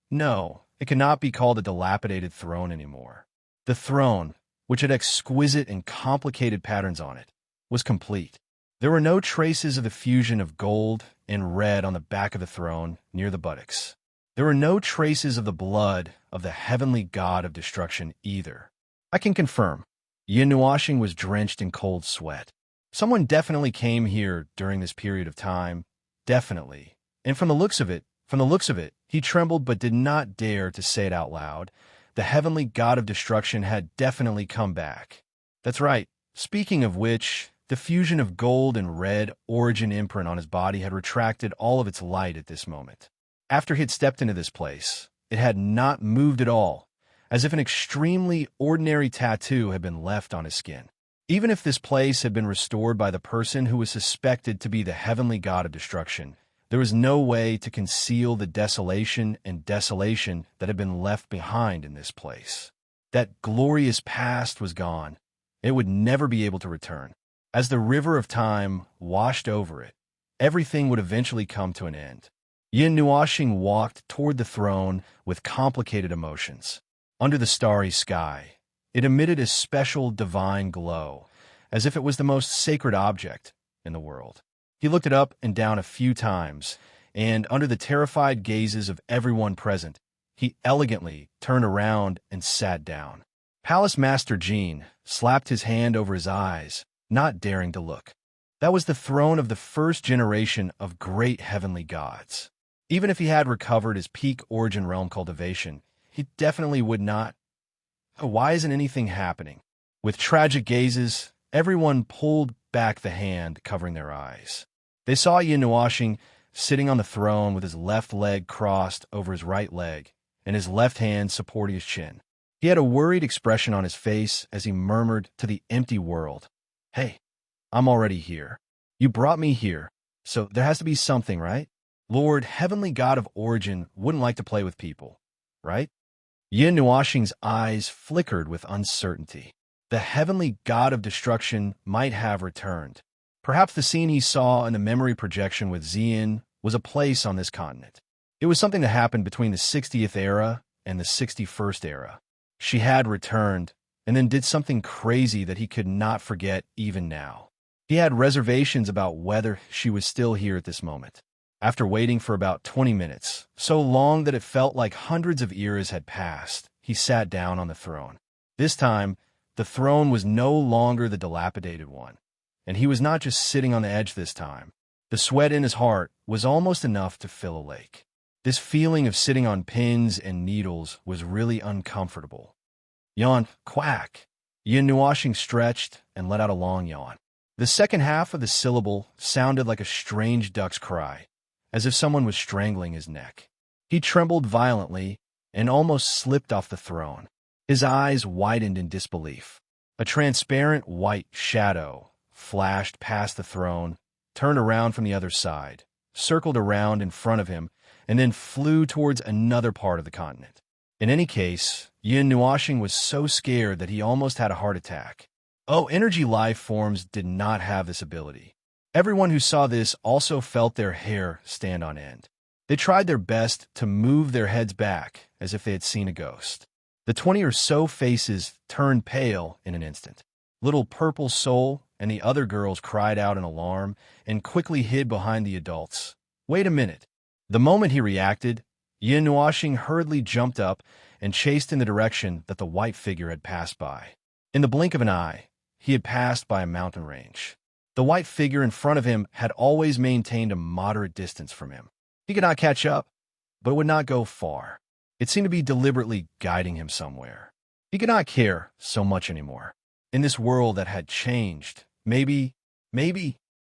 No, it could not be called a dilapidated throne anymore. The throne, which had exquisite and complicated patterns on it, was complete. There were no traces of the fusion of gold and red on the back of the throne near the buttocks. There were no traces of the blood of the heavenly god of destruction either. I can confirm, Yin Nuoxing was drenched in cold sweat. Someone definitely came here during this period of time. Definitely. And from the looks of it, he trembled but did not dare to say it out loud. The heavenly god of destruction had definitely come back. That's right. Speaking of which, the fusion of gold and red origin imprint on his body had retracted all of its light at this moment. After he had stepped into this place, it had not moved at all, as if an extremely ordinary tattoo had been left on his skin. Even if this place had been restored by the person who was suspected to be the heavenly god of destruction, there was no way to conceal the desolation that had been left behind in this place. That glorious past was gone. It would never be able to return. As the river of time washed over it, everything would eventually come to an end. Yin Nuoxing walked toward the throne with complicated emotions. Under the starry sky, it emitted a special divine glow, as if it was the most sacred object in the world. He looked it up and down a few times, and under the terrified gazes of everyone present, he elegantly turned around and sat down. Palace Master Jean slapped his hand over his eyes, not daring to look. That was the throne of the first generation of great heavenly gods. Even if he had recovered his peak origin realm cultivation, he definitely would not. Why isn't anything happening? With tragic gazes, everyone pulled back the hand covering their eyes. They saw Yin Nuoxing sitting on the throne with his left leg crossed over his right leg and his left hand supporting his chin. He had a worried expression on his face as he murmured to the empty world, "Hey, I'm already here. You brought me here, so there has to be something, right? Lord, heavenly god of origin wouldn't like to play with people, right?" Yin Nuoxing's eyes flickered with uncertainty. The heavenly god of destruction might have returned. Perhaps the scene he saw in the memory projection with Xian was a place on this continent. It was something that happened between the 60th era and the 61st era. She had returned, and then did something crazy that he could not forget even now. He had reservations about whether she was still here at this moment. After waiting for about 20 minutes, so long that it felt like hundreds of eras had passed, he sat down on the throne. This time, the throne was no longer the dilapidated one, and he was not just sitting on the edge this time. The sweat in his heart was almost enough to fill a lake. This feeling of sitting on pins and needles was really uncomfortable. Yawn, quack. Yin Nuoxing stretched and let out a long yawn. The second half of the syllable sounded like a strange duck's cry, as if someone was strangling his neck. He trembled violently and almost slipped off the throne. His eyes widened in disbelief. A transparent white shadow flashed past the throne, turned around from the other side, circled around in front of him, and then flew towards another part of the continent. In any case, Yin Nuoxing was so scared that he almost had a heart attack. Oh, energy life forms did not have this ability. Everyone who saw this also felt their hair stand on end. They tried their best to move their heads back as if they had seen a ghost. The 20 or so faces turned pale in an instant. Little Purple Soul and the other girls cried out in alarm and quickly hid behind the adults. Wait a minute. The moment he reacted, Yin Nuoxing hurriedly jumped up and chased in the direction that the white figure had passed by. In the blink of an eye, he had passed by a mountain range. The white figure in front of him had always maintained a moderate distance from him. He could not catch up, but would not go far. It seemed to be deliberately guiding him somewhere. He could not care so much anymore. In this world that had changed, maybe,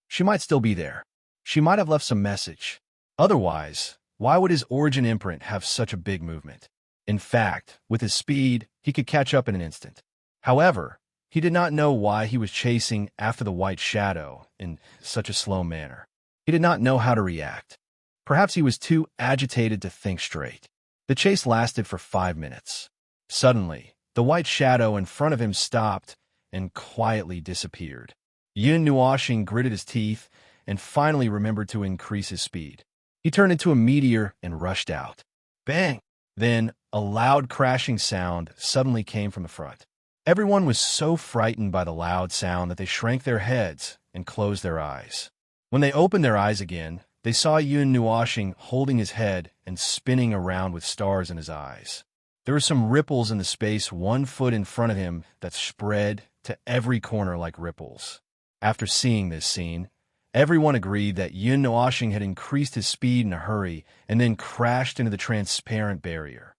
she might still be there. She might have left some message. Otherwise, Why would his origin imprint have such a big movement? In fact, with his speed, he could catch up in an instant. However, he did not know why he was chasing after the white shadow in such a slow manner. He did not know how to react. Perhaps he was too agitated to think straight. The chase lasted for 5 minutes. Suddenly, the white shadow in front of him stopped and quietly disappeared. Yun Nuoxing gritted his teeth and finally remembered to increase his speed. He turned into a meteor and rushed out. Bang! Then, a loud crashing sound suddenly came from the front. Everyone was so frightened by the loud sound that they shrank their heads and closed their eyes. When they opened their eyes again, they saw Yun Nuoxing holding his head and spinning around with stars in his eyes. There were some ripples in the space 1 foot in front of him that spread to every corner like ripples. After seeing this scene, everyone agreed that Yun Nuoxing had increased his speed in a hurry and then crashed into the transparent barrier.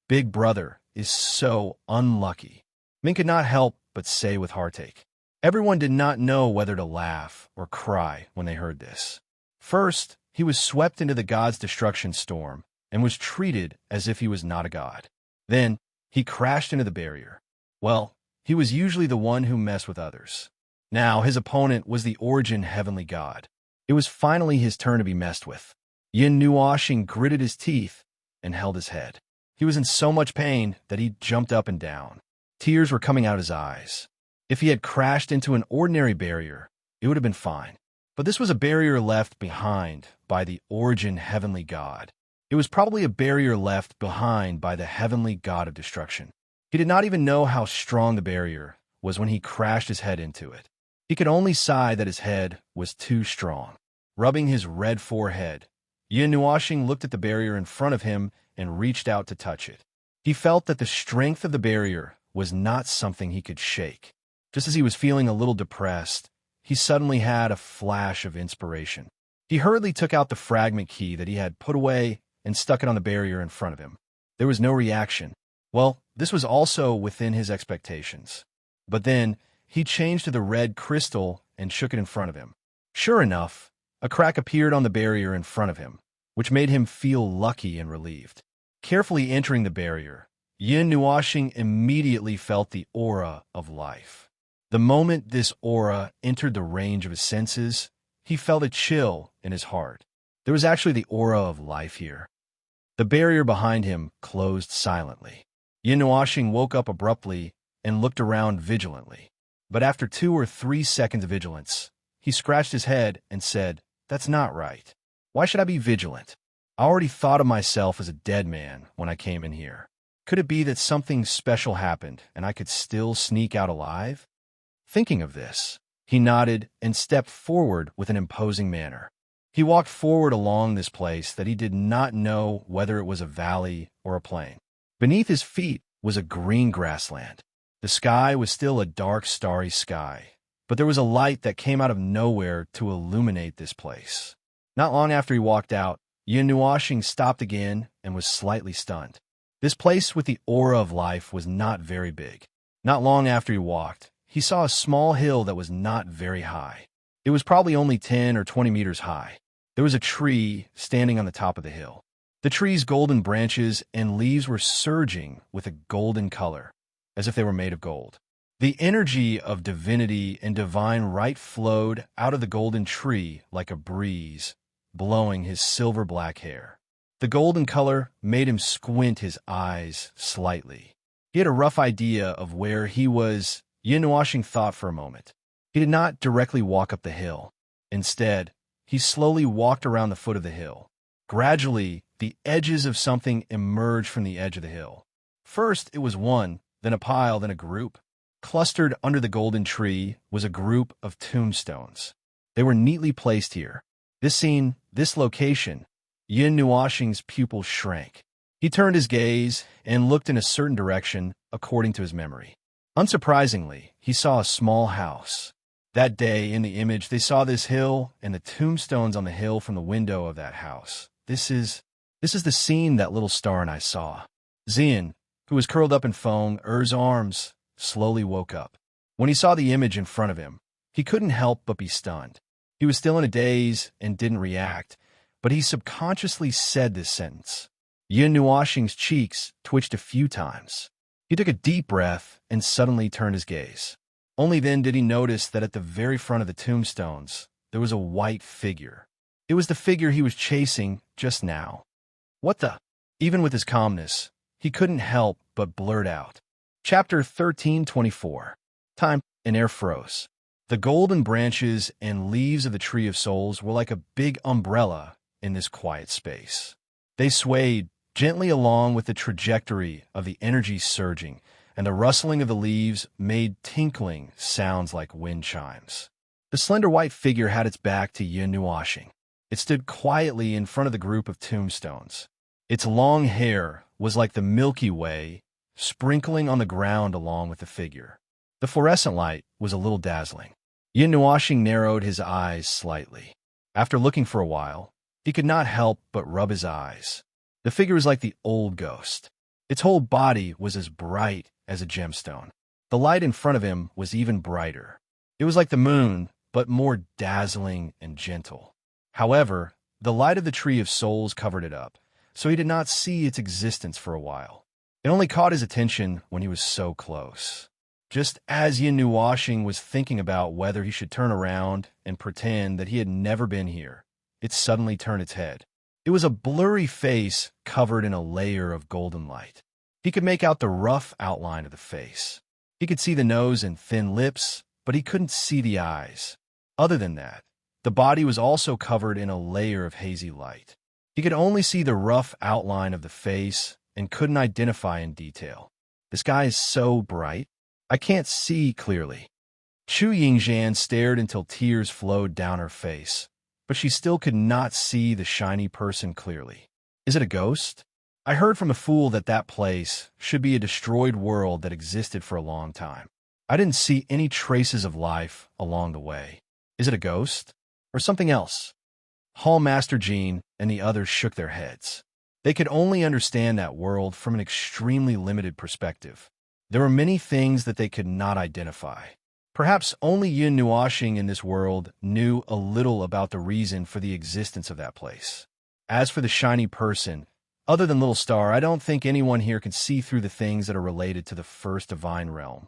Big Brother is so unlucky. Min could not help but say with heartache. Everyone did not know whether to laugh or cry when they heard this. First, he was swept into the god's destruction storm and was treated as if he was not a god. Then, he crashed into the barrier. Well, he was usually the one who messed with others. Now, his opponent was the origin heavenly god. It was finally his turn to be messed with. Yun Nuoxing gritted his teeth and held his head. He was in so much pain that he jumped up and down. Tears were coming out his eyes. If he had crashed into an ordinary barrier, it would have been fine. But this was a barrier left behind by the origin heavenly god. It was probably a barrier left behind by the heavenly god of destruction. He did not even know how strong the barrier was when he crashed his head into it. He could only sigh that his head was too strong. Rubbing his red forehead, Yun Nuoxing looked at the barrier in front of him and reached out to touch it. He felt that the strength of the barrier was not something he could shake. Just as he was feeling a little depressed, he suddenly had a flash of inspiration. He hurriedly took out the fragment key that he had put away and stuck it on the barrier in front of him. There was no reaction. Well, this was also within his expectations. But then, he changed to the red crystal and shook it in front of him. Sure enough, a crack appeared on the barrier in front of him, which made him feel lucky and relieved. Carefully entering the barrier, Yun Nuoxing immediately felt the aura of life. The moment this aura entered the range of his senses, he felt a chill in his heart. There was actually the aura of life here. The barrier behind him closed silently. Yun Nuoxing woke up abruptly and looked around vigilantly. But after 2 or 3 seconds of vigilance, he scratched his head and said, "That's not right. Why should I be vigilant? I already thought of myself as a dead man when I came in here. Could it be that something special happened and I could still sneak out alive?" Thinking of this, he nodded and stepped forward with an imposing manner. He walked forward along this place that he did not know whether it was a valley or a plain. Beneath his feet was a green grassland. The sky was still a dark, starry sky, but there was a light that came out of nowhere to illuminate this place. Not long after he walked out, Yun Nuoxing stopped again and was slightly stunned. This place with the aura of life was not very big. Not long after he walked, he saw a small hill that was not very high. It was probably only 10 or 20 meters high. There was a tree standing on the top of the hill. The tree's golden branches and leaves were surging with a golden color, as if they were made of gold. The energy of divinity and divine right flowed out of the golden tree like a breeze, blowing his silver-black hair. The golden color made him squint his eyes slightly. He had a rough idea of where he was. Yun Nuoxing thought for a moment. He did not directly walk up the hill. Instead, he slowly walked around the foot of the hill. Gradually, the edges of something emerged from the edge of the hill. First, it was one, then a pile, then a group. Clustered under the golden tree was a group of tombstones. They were neatly placed here. This scene, this location, Yun Nuoxing's pupils shrank. He turned his gaze and looked in a certain direction according to his memory. Unsurprisingly, he saw a small house. That day, in the image, they saw this hill and the tombstones on the hill from the window of that house. This is the scene that little star and I saw. Xian, who was curled up in foam, arms, slowly woke up. When he saw the image in front of him, he couldn't help but be stunned. He was still in a daze and didn't react, but he subconsciously said this sentence. Yin Nuoxing's cheeks twitched a few times. He took a deep breath and suddenly turned his gaze. Only then did he notice that at the very front of the tombstones, there was a white figure. It was the figure he was chasing just now. What the? Even with his calmness, he couldn't help but blurt out. Chapter 13:24. Time and air froze. The golden branches and leaves of the Tree of Souls were like a big umbrella in this quiet space. They swayed gently along with the trajectory of the energy surging, and the rustling of the leaves made tinkling sounds like wind chimes. The slender white figure had its back to Yin Nuoxing. It stood quietly in front of the group of tombstones. Its long hair was like the Milky Way, sprinkling on the ground along with the figure. The fluorescent light was a little dazzling. Yin Nuoxing narrowed his eyes slightly. After looking for a while, he could not help but rub his eyes. The figure was like the old ghost. Its whole body was as bright as a gemstone. The light in front of him was even brighter. It was like the moon, but more dazzling and gentle. However, the light of the Tree of Souls covered it up, so he did not see its existence for a while. It only caught his attention when he was so close. Just as Yin Nuoxing was thinking about whether he should turn around and pretend that he had never been here, it suddenly turned its head. It was a blurry face covered in a layer of golden light. He could make out the rough outline of the face. He could see the nose and thin lips, but he couldn't see the eyes. Other than that, the body was also covered in a layer of hazy light. He could only see the rough outline of the face and couldn't identify in detail. The sky is so bright, I can't see clearly. Chu Yingzhan stared until tears flowed down her face, but she still could not see the shiny person clearly. Is it a ghost? I heard from a fool that that place should be a destroyed world that existed for a long time. I didn't see any traces of life along the way. Is it a ghost? Or something else? Hall Master Jean and the others shook their heads. They could only understand that world from an extremely limited perspective. There were many things that they could not identify. Perhaps only Yin Nuoxing in this world knew a little about the reason for the existence of that place. As for the shiny person, other than Little Star, I don't think anyone here can see through the things that are related to the first divine realm.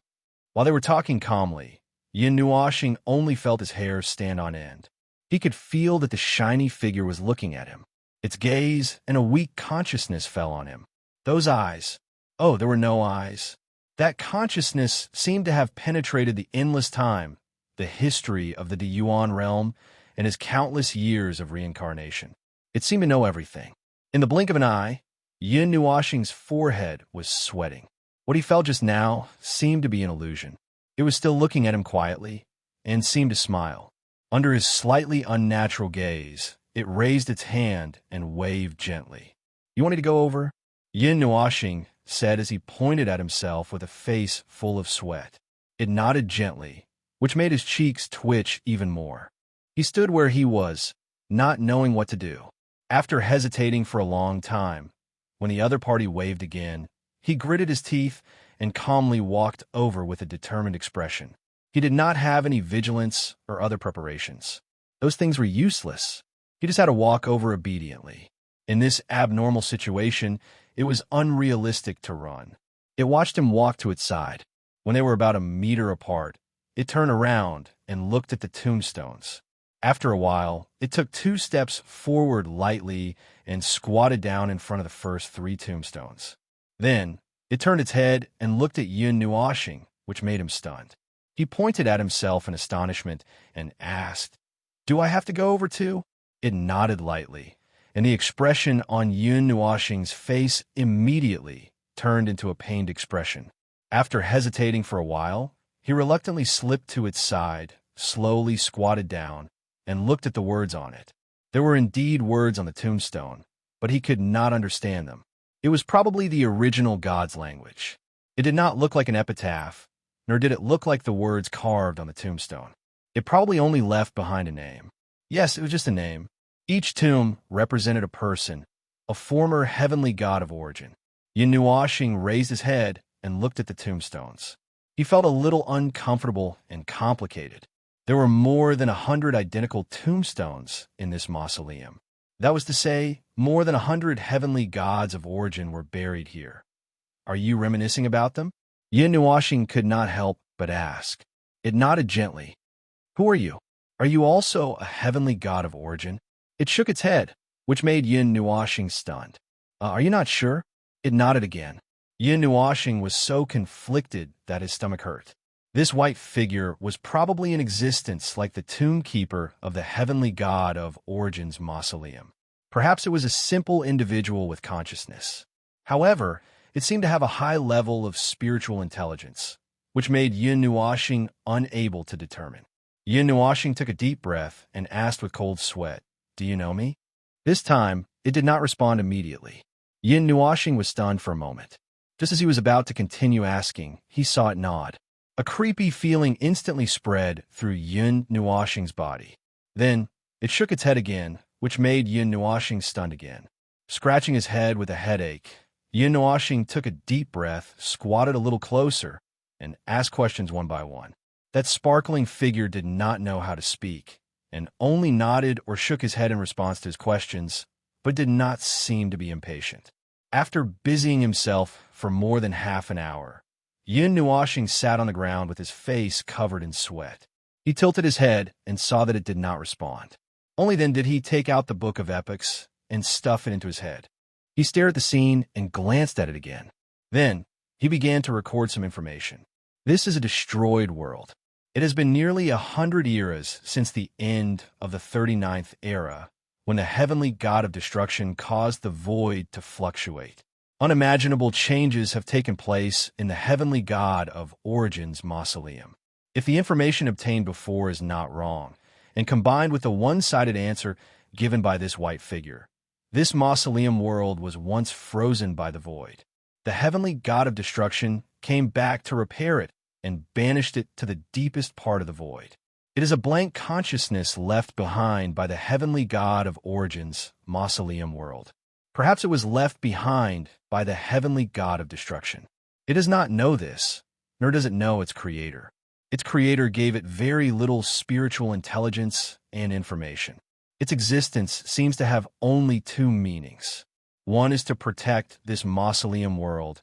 While they were talking calmly, Yin Nuoxing only felt his hair stand on end. He could feel that the shiny figure was looking at him. Its gaze and a weak consciousness fell on him. Those eyes. Oh, there were no eyes. That consciousness seemed to have penetrated the endless time, the history of the Yuan realm, and his countless years of reincarnation. It seemed to know everything. In the blink of an eye, Yin Nuoxing's forehead was sweating. What he felt just now seemed to be an illusion. It was still looking at him quietly and seemed to smile. Under his slightly unnatural gaze, it raised its hand and waved gently. You want me to go over? Yin Nuoxing said as he pointed at himself with a face full of sweat. It nodded gently, which made his cheeks twitch even more. He stood where he was, not knowing what to do. After hesitating for a long time, when the other party waved again, he gritted his teeth and calmly walked over with a determined expression. He did not have any vigilance or other preparations. Those things were useless. He just had to walk over obediently. In this abnormal situation, it was unrealistic to run. It watched him walk to its side. When they were about a meter apart, it turned around and looked at the tombstones. After a while, it took 2 steps forward lightly and squatted down in front of the first 3 tombstones. Then, it turned its head and looked at Yin Nuoxing, which made him stunned. He pointed at himself in astonishment and asked, "Do I have to go over too?" It nodded lightly, and the expression on Yin Nuoxing's face immediately turned into a pained expression. After hesitating for a while, he reluctantly slipped to its side, slowly squatted down, and looked at the words on it. There were indeed words on the tombstone, but he could not understand them. It was probably the original God's language. It did not look like an epitaph, nor did it look like the words carved on the tombstone. It probably only left behind a name. Yes, it was just a name. Each tomb represented a person, a former heavenly god of origin. Yin Nuoxing raised his head and looked at the tombstones. He felt a little uncomfortable and complicated. There were more than 100 identical tombstones in this mausoleum. That was to say, more than 100 heavenly gods of origin were buried here. Are you reminiscing about them? Yin Nuashing could not help but ask. It nodded gently. Who are you? Are you also a heavenly god of origin? It shook its head, which made Yin Nuashing stunned. Are you not sure? It nodded again. Yin Nuashing was so conflicted that his stomach hurt. This white figure was probably in existence like the tomb keeper of the heavenly god of Origin's mausoleum. Perhaps it was a simple individual with consciousness. However, it seemed to have a high level of spiritual intelligence, which made Yin Nuashing unable to determine. Yin Nuashing took a deep breath and asked with cold sweat, "Do you know me?" This time, it did not respond immediately. Yin Nuashing was stunned for a moment. Just as he was about to continue asking, he saw it nod. A creepy feeling instantly spread through Yin Nuashing's body. Then, it shook its head again, which made Yin Nuashing stunned again. Scratching his head with a headache, Yin Nuashing took a deep breath, squatted a little closer, and asked questions one by one. That sparkling figure did not know how to speak, and only nodded or shook his head in response to his questions, but did not seem to be impatient. After busying himself for more than half an hour, Yin Nuashing sat on the ground with his face covered in sweat. He tilted his head and saw that it did not respond. Only then did he take out the Book of Epics and stuff it into his head. He stared at the scene and glanced at it again. Then, he began to record some information. This is a destroyed world. It has been nearly 100 eras since the end of the 39th era, when the heavenly god of destruction caused the void to fluctuate. Unimaginable changes have taken place in the heavenly god of Origin's mausoleum. If the information obtained before is not wrong, and combined with the one-sided answer given by this white figure, this mausoleum world was once frozen by the void. The heavenly god of destruction came back to repair it and banished it to the deepest part of the void. It is a blank consciousness left behind by the heavenly god of Origin's mausoleum world. Perhaps it was left behind by the heavenly god of destruction. It does not know this, nor does it know its creator. Its creator gave it very little spiritual intelligence and information. Its existence seems to have only two meanings. One is to protect this mausoleum world,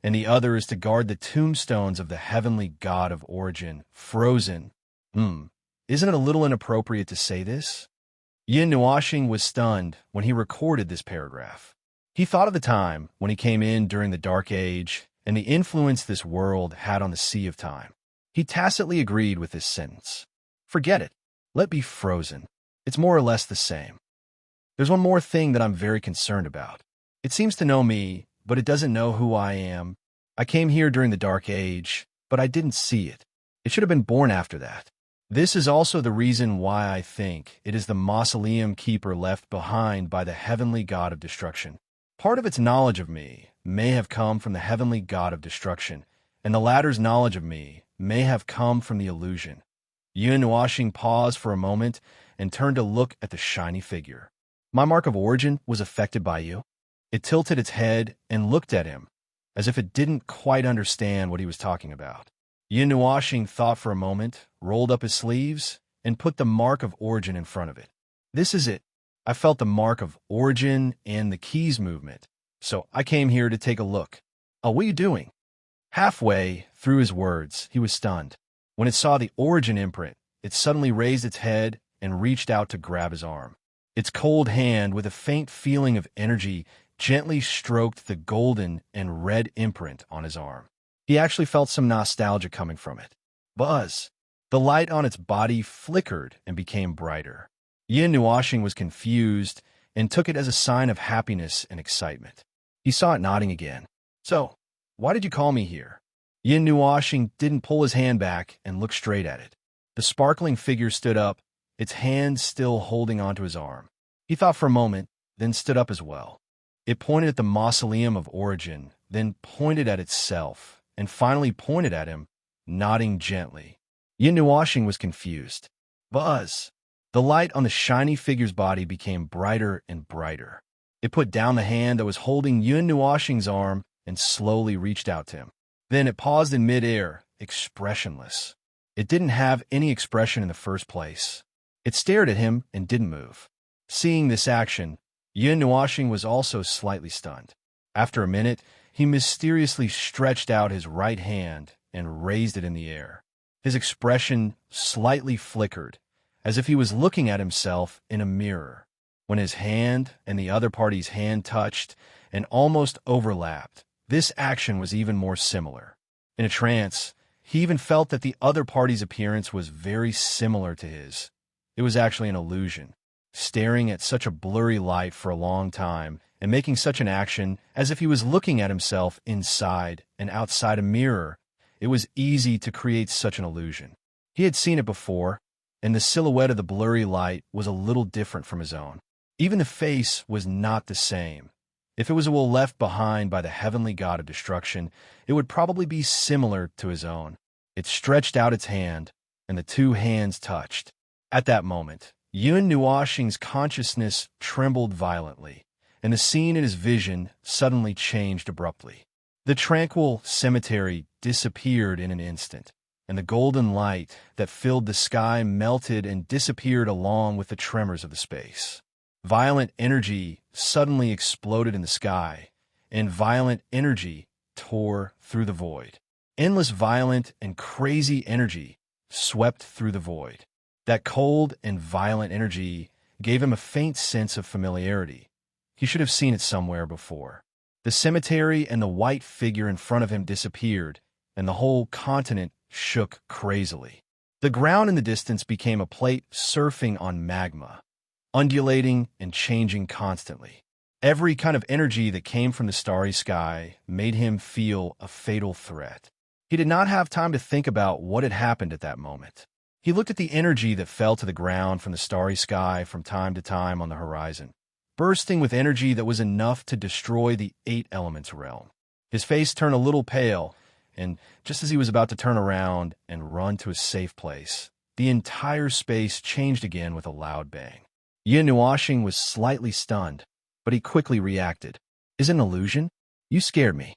and the other is to guard the tombstones of the heavenly god of Origin, frozen. Isn't it a little inappropriate to say this? Yin Nuashing was stunned when he recorded this paragraph. He thought of the time when he came in during the Dark Age and the influence this world had on the Sea of Time. He tacitly agreed with this sentence. Forget it. Let be frozen. It's more or less the same. There's one more thing that I'm very concerned about. It seems to know me, but it doesn't know who I am. I came here during the Dark Age, but I didn't see it. It should have been born after that. This is also the reason why I think it is the mausoleum keeper left behind by the heavenly god of destruction. Part of its knowledge of me may have come from the heavenly god of destruction, and the latter's knowledge of me may have come from the illusion. Yin Nuashing paused for a moment and turned to look at the shiny figure. My mark of origin was affected by you. It tilted its head and looked at him, as if it didn't quite understand what he was talking about. Yin Nuashing thought for a moment, rolled up his sleeves, and put the mark of origin in front of it. This is it. I felt the mark of origin and the keys movement, so I came here to take a look. Oh, what are you doing? Halfway through his words, he was stunned. When it saw the origin imprint, it suddenly raised its head and reached out to grab his arm. Its cold hand, with a faint feeling of energy, gently stroked the golden and red imprint on his arm. He actually felt some nostalgia coming from it. Buzz! The light on its body flickered and became brighter. Yin Nuashing was confused and took it as a sign of happiness and excitement. He saw it nodding again. So, why did you call me here? Yin Nuashing didn't pull his hand back and look straight at it. The sparkling figure stood up, its hand still holding onto his arm. He thought for a moment, then stood up as well. It pointed at the mausoleum of origin, then pointed at itself, and finally pointed at him, nodding gently. Yin Nuashing was confused. Buzz! The light on the shiny figure's body became brighter and brighter. It put down the hand that was holding Yin Nuashing's arm and slowly reached out to him. Then it paused in midair, expressionless. It didn't have any expression in the first place. It stared at him and didn't move. Seeing this action, Yin Nuashing was also slightly stunned. After a minute, he mysteriously stretched out his right hand and raised it in the air. His expression slightly flickered, as if he was looking at himself in a mirror. When his hand and the other party's hand touched and almost overlapped, this action was even more similar. In a trance, he even felt that the other party's appearance was very similar to his. It was actually an illusion. Staring at such a blurry light for a long time and making such an action as if he was looking at himself inside and outside a mirror, it was easy to create such an illusion. He had seen it before, and the silhouette of the blurry light was a little different from his own. Even the face was not the same. If it was a will left behind by the heavenly god of destruction, it would probably be similar to his own. It stretched out its hand, and the two hands touched. At that moment, Yun Nuashing's consciousness trembled violently, and the scene in his vision suddenly changed abruptly. The tranquil cemetery disappeared in an instant, and the golden light that filled the sky melted and disappeared along with the tremors of the space. Violent energy suddenly exploded in the sky, and violent energy tore through the void. Endless violent and crazy energy swept through the void. That cold and violent energy gave him a faint sense of familiarity. He should have seen it somewhere before. The cemetery and the white figure in front of him disappeared, and the whole continent shook crazily. The ground in the distance became a plate surfing on magma, undulating and changing constantly. Every kind of energy that came from the starry sky made him feel a fatal threat. He did not have time to think about what had happened at that moment. He looked at the energy that fell to the ground from the starry sky from time to time on the horizon, bursting with energy that was enough to destroy the 8 elements realm. His face turned a little pale, and just as he was about to turn around and run to a safe place, the entire space changed again with a loud bang. Yin Nuashing was slightly stunned, but he quickly reacted. "Is it an illusion? You scared me."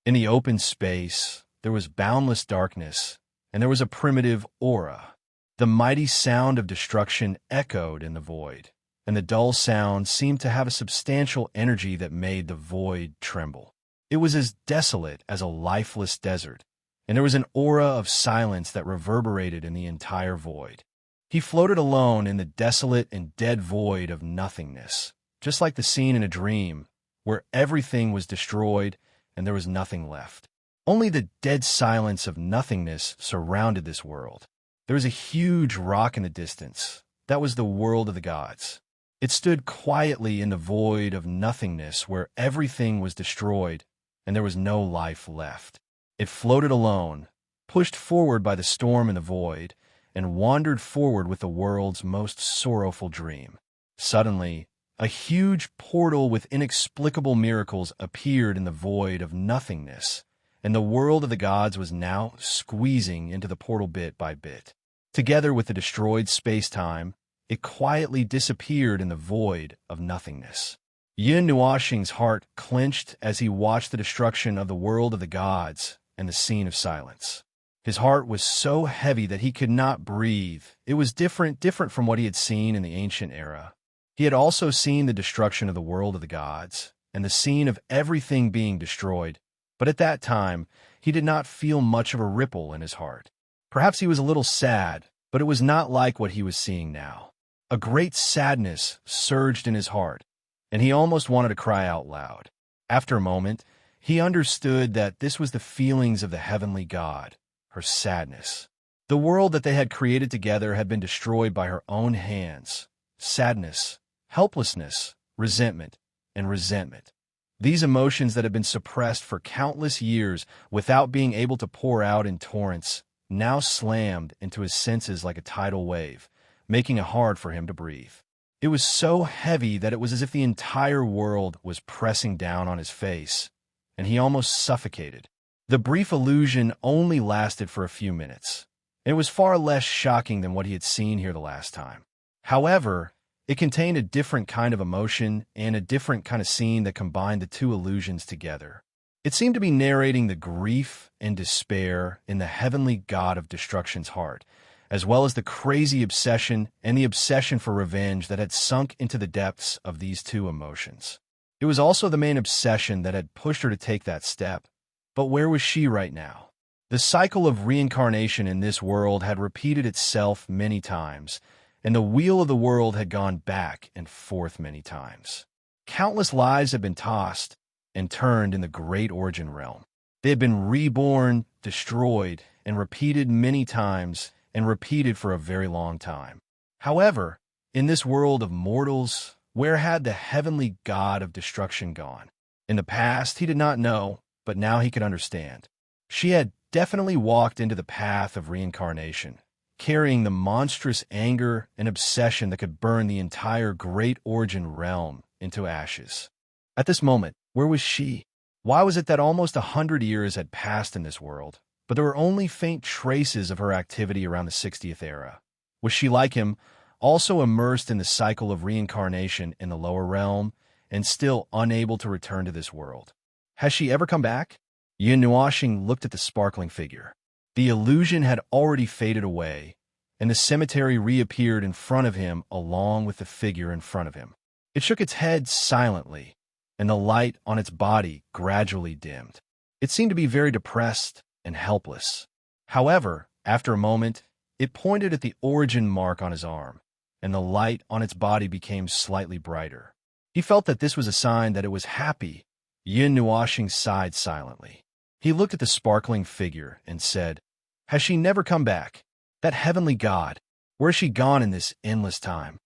In the open space, there was boundless darkness, and there was a primitive aura. The mighty sound of destruction echoed in the void, and the dull sound seemed to have a substantial energy that made the void tremble. It was as desolate as a lifeless desert, and there was an aura of silence that reverberated in the entire void. He floated alone in the desolate and dead void of nothingness, just like the scene in a dream, where everything was destroyed and there was nothing left. Only the dead silence of nothingness surrounded this world. There was a huge rock in the distance. That was the world of the gods. It stood quietly in the void of nothingness where everything was destroyed and there was no life left. It floated alone, pushed forward by the storm in the void, and wandered forward with the world's most sorrowful dream. Suddenly, a huge portal with inexplicable miracles appeared in the void of nothingness, and the world of the gods was now squeezing into the portal bit by bit. Together with the destroyed space-time, it quietly disappeared in the void of nothingness. Yin Nuashing's heart clenched as he watched the destruction of the world of the gods and the scene of silence. His heart was so heavy that he could not breathe. It was different from what he had seen in the ancient era. He had also seen the destruction of the world of the gods and the scene of everything being destroyed, but at that time, he did not feel much of a ripple in his heart. Perhaps he was a little sad, but it was not like what he was seeing now. A great sadness surged in his heart, and he almost wanted to cry out loud. After a moment, he understood that this was the feelings of the heavenly god, her sadness. The world that they had created together had been destroyed by her own hands. Sadness, helplessness, resentment, and resentment. These emotions that had been suppressed for countless years without being able to pour out in torrents now slammed into his senses like a tidal wave, making it hard for him to breathe. It was so heavy that it was as if the entire world was pressing down on his face, and he almost suffocated. The brief illusion only lasted for a few minutes. It was far less shocking than what he had seen here the last time. However, it contained a different kind of emotion and a different kind of scene that combined the two illusions together. It seemed to be narrating the grief and despair in the heavenly god of destruction's heart, as well as the crazy obsession and the obsession for revenge that had sunk into the depths of these two emotions. It was also the main obsession that had pushed her to take that step. But where was she right now? The cycle of reincarnation in this world had repeated itself many times, and the wheel of the world had gone back and forth many times. Countless lives had been tossed and turned in the great origin realm. They had been reborn, destroyed, and repeated many times, and repeated for a very long time. However, in this world of mortals, where had the heavenly god of destruction gone? In the past, he did not know, but now he could understand. She had definitely walked into the path of reincarnation, carrying the monstrous anger and obsession that could burn the entire great origin realm into ashes. At this moment, where was she? Why was it that almost 100 years had passed in this world, but there were only faint traces of her activity around the 60th era? Was she, like him, also immersed in the cycle of reincarnation in the lower realm, and still unable to return to this world? Has she ever come back? Yin Nuoxing looked at the sparkling figure. The illusion had already faded away, and the cemetery reappeared in front of him along with the figure in front of him. It shook its head silently, and the light on its body gradually dimmed. It seemed to be very depressed and helpless. However, after a moment, it pointed at the origin mark on his arm, and the light on its body became slightly brighter. He felt that this was a sign that it was happy. Yin Nuoxing sighed silently. He looked at the sparkling figure and said, "Has she never come back? That heavenly god, where has she gone in this endless time?"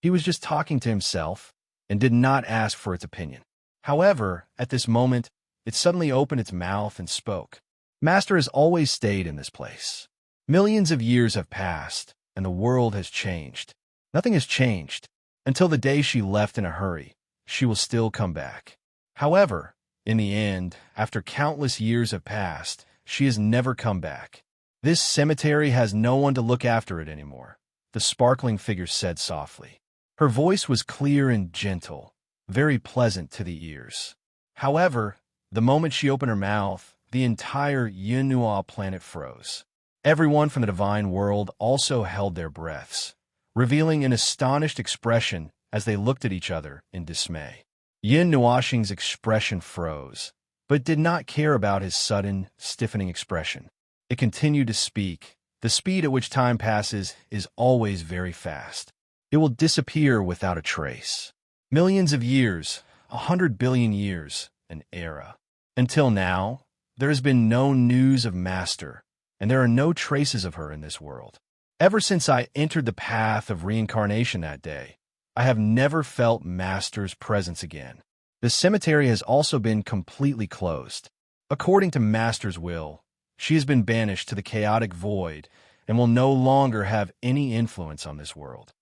He was just talking to himself and did not ask for its opinion. However, at this moment, it suddenly opened its mouth and spoke. "Master has always stayed in this place. Millions of years have passed, and the world has changed. Nothing has changed. Until the day she left in a hurry, she will still come back. However, in the end, after countless years have passed, she has never come back. This cemetery has no one to look after it anymore," the sparkling figure said softly. Her voice was clear and gentle, very pleasant to the ears. However, the moment she opened her mouth, the entire Yinhua planet froze. Everyone from the divine world also held their breaths, revealing an astonished expression as they looked at each other in dismay. Yin Nuoxing's expression froze, but did not care about his sudden, stiffening expression. It continued to speak. The speed at which time passes is always very fast. It will disappear without a trace. Millions of years, 100 billion years, an era. Until now, there has been no news of Master, and there are no traces of her in this world. Ever since I entered the path of reincarnation that day, I have never felt Master's presence again. The cemetery has also been completely closed. According to Master's will, she has been banished to the chaotic void and will no longer have any influence on this world.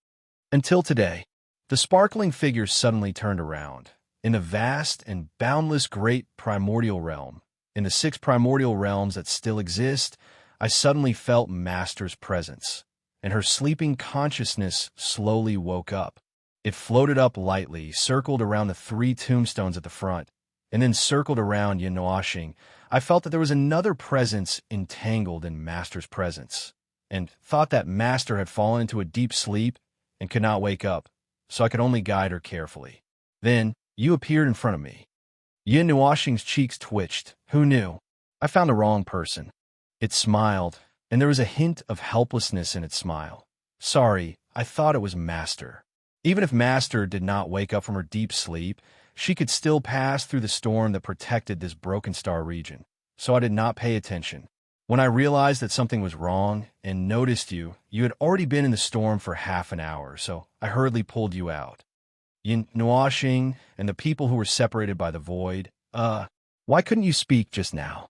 Until today, the sparkling figure suddenly turned around. In the vast and boundless great primordial realm, in the 6 primordial realms that still exist, I suddenly felt Master's presence, and her sleeping consciousness slowly woke up. It floated up lightly, circled around the 3 tombstones at the front, and then circled around Yin Nuoxing. I felt that there was another presence entangled in Master's presence, and thought that Master had fallen into a deep sleep and could not wake up, so I could only guide her carefully. Then, you appeared in front of me. Yin Nuoxing's cheeks twitched. Who knew? I found the wrong person. It smiled, and there was a hint of helplessness in its smile. Sorry, I thought it was Master. Even if Master did not wake up from her deep sleep, she could still pass through the storm that protected this Broken Star region, so I did not pay attention. When I realized that something was wrong and noticed you had already been in the storm for half an hour, so I hurriedly pulled you out. Yin Nuoxing and the people who were separated by the void, why couldn't you speak just now?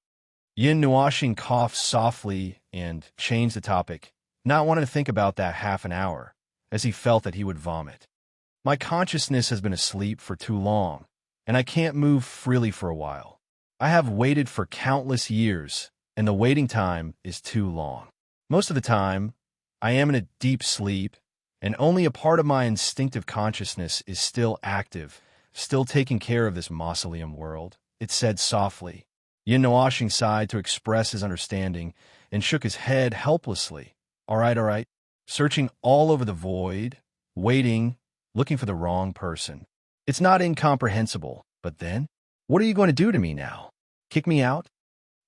Yin Nuoxing coughed softly and changed the topic, not wanting to think about that half an hour, as he felt that he would vomit. My consciousness has been asleep for too long, and I can't move freely for a while. I have waited for countless years, and the waiting time is too long. Most of the time, I am in a deep sleep, and only a part of my instinctive consciousness is still active, still taking care of this mausoleum world, it said softly. Yin Nuoxing sighed to express his understanding and shook his head helplessly. All right. Searching all over the void, waiting, looking for the wrong person. It's not incomprehensible, but then? What are you going to do to me now? Kick me out?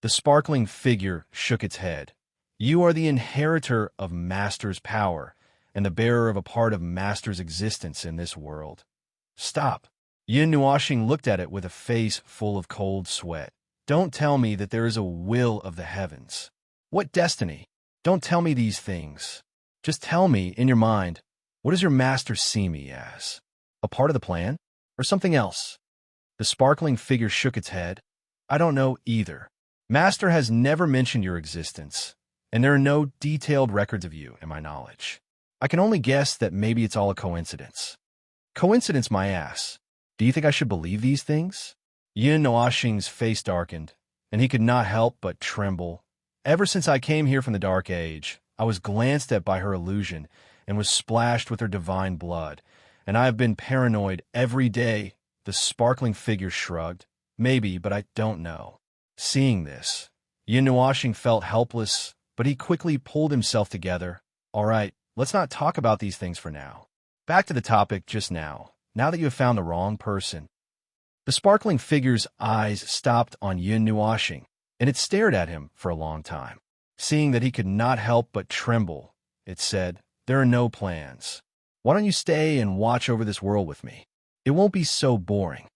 The sparkling figure shook its head. You are the inheritor of Master's power, and the bearer of a part of Master's existence in this world. Stop. Yin Nuashing looked at it with a face full of cold sweat. Don't tell me that there is a will of the heavens. What destiny? Don't tell me these things. Just tell me, in your mind, what does your master see me as? A part of the plan? Or something else? The sparkling figure shook its head. I don't know either. Master has never mentioned your existence, and there are no detailed records of you in my knowledge. I can only guess that maybe it's all a coincidence. Coincidence, my ass. Do you think I should believe these things? Yin Nuashing's face darkened, and he could not help but tremble. Ever since I came here from the Dark Age, I was glanced at by her illusion and was splashed with her divine blood, and I have been paranoid every day. The sparkling figure shrugged. Maybe, but I don't know. Seeing this, Yin Nuashing felt helpless, but he quickly pulled himself together. All right, let's not talk about these things for now. Back to the topic just now that you have found the wrong person. The sparkling figure's eyes stopped on Yin Nuashing, and it stared at him for a long time. Seeing that he could not help but tremble, it said, There are no plans. Why don't you stay and watch over this world with me? It won't be so boring.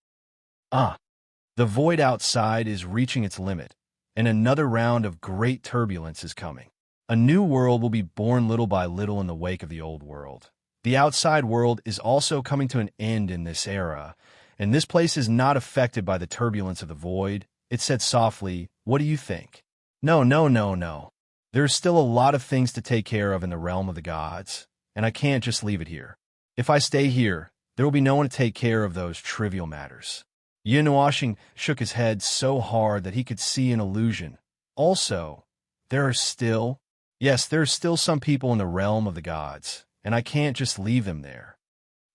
The void outside is reaching its limit, and another round of great turbulence is coming. A new world will be born little by little in the wake of the old world. The outside world is also coming to an end in this era, and this place is not affected by the turbulence of the void. It said softly, What do you think? No. There's still a lot of things to take care of in the realm of the gods, and I can't just leave it here. If I stay here, there will be no one to take care of those trivial matters. Yin Nuashing shook his head so hard that he could see an illusion. Also, there are still some people in the realm of the gods, and I can't just leave them there.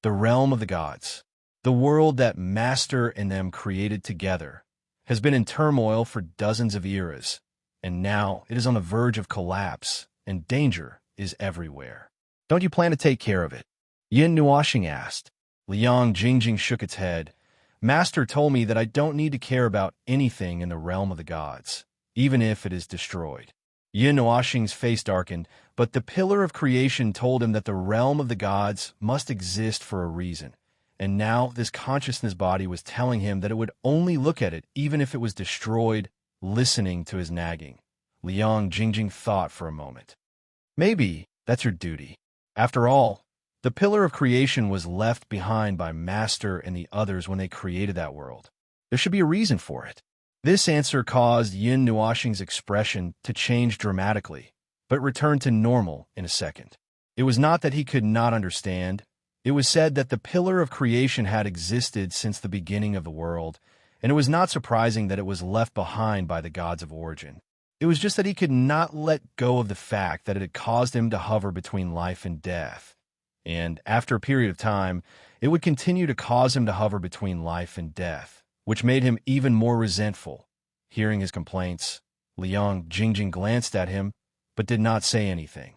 The realm of the gods, the world that Master and them created together, has been in turmoil for dozens of eras, and now it is on the verge of collapse, and danger is everywhere. Don't you plan to take care of it? Yin Nuashing asked. Liang Jingjing shook its head. Master told me that I don't need to care about anything in the realm of the gods, even if it is destroyed. Yin Nuashing's face darkened, but the pillar of creation told him that the realm of the gods must exist for a reason, and now this consciousness body was telling him that it would only look at it even if it was destroyed, listening to his nagging. Liang Jingjing thought for a moment. Maybe that's your duty. After all, the pillar of creation was left behind by Master and the others when they created that world. There should be a reason for it. This answer caused Yin Nuashing's expression to change dramatically, but returned to normal in a second. It was not that he could not understand. It was said that the pillar of creation had existed since the beginning of the world, and it was not surprising that it was left behind by the gods of origin. It was just that he could not let go of the fact that it had caused him to hover between life and death. And after a period of time, it would continue to cause him to hover between life and death, which made him even more resentful. Hearing his complaints, Liang Jingjing glanced at him, but did not say anything.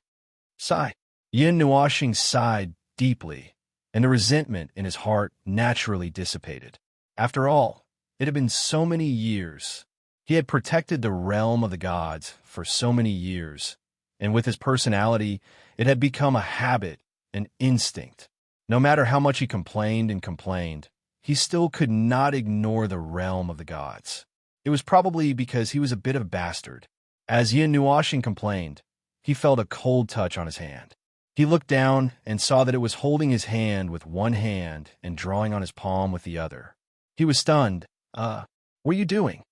Sigh. Yin Nuashing sighed deeply, and the resentment in his heart naturally dissipated. After all, it had been so many years. He had protected the realm of the gods for so many years, and with his personality, it had become a habit, an instinct. No matter how much he complained and complained, he still could not ignore the realm of the gods. It was probably because he was a bit of a bastard. As Yin Nuashing complained, he felt a cold touch on his hand. He looked down and saw that it was holding his hand with one hand and drawing on his palm with the other. He was stunned. What are you doing?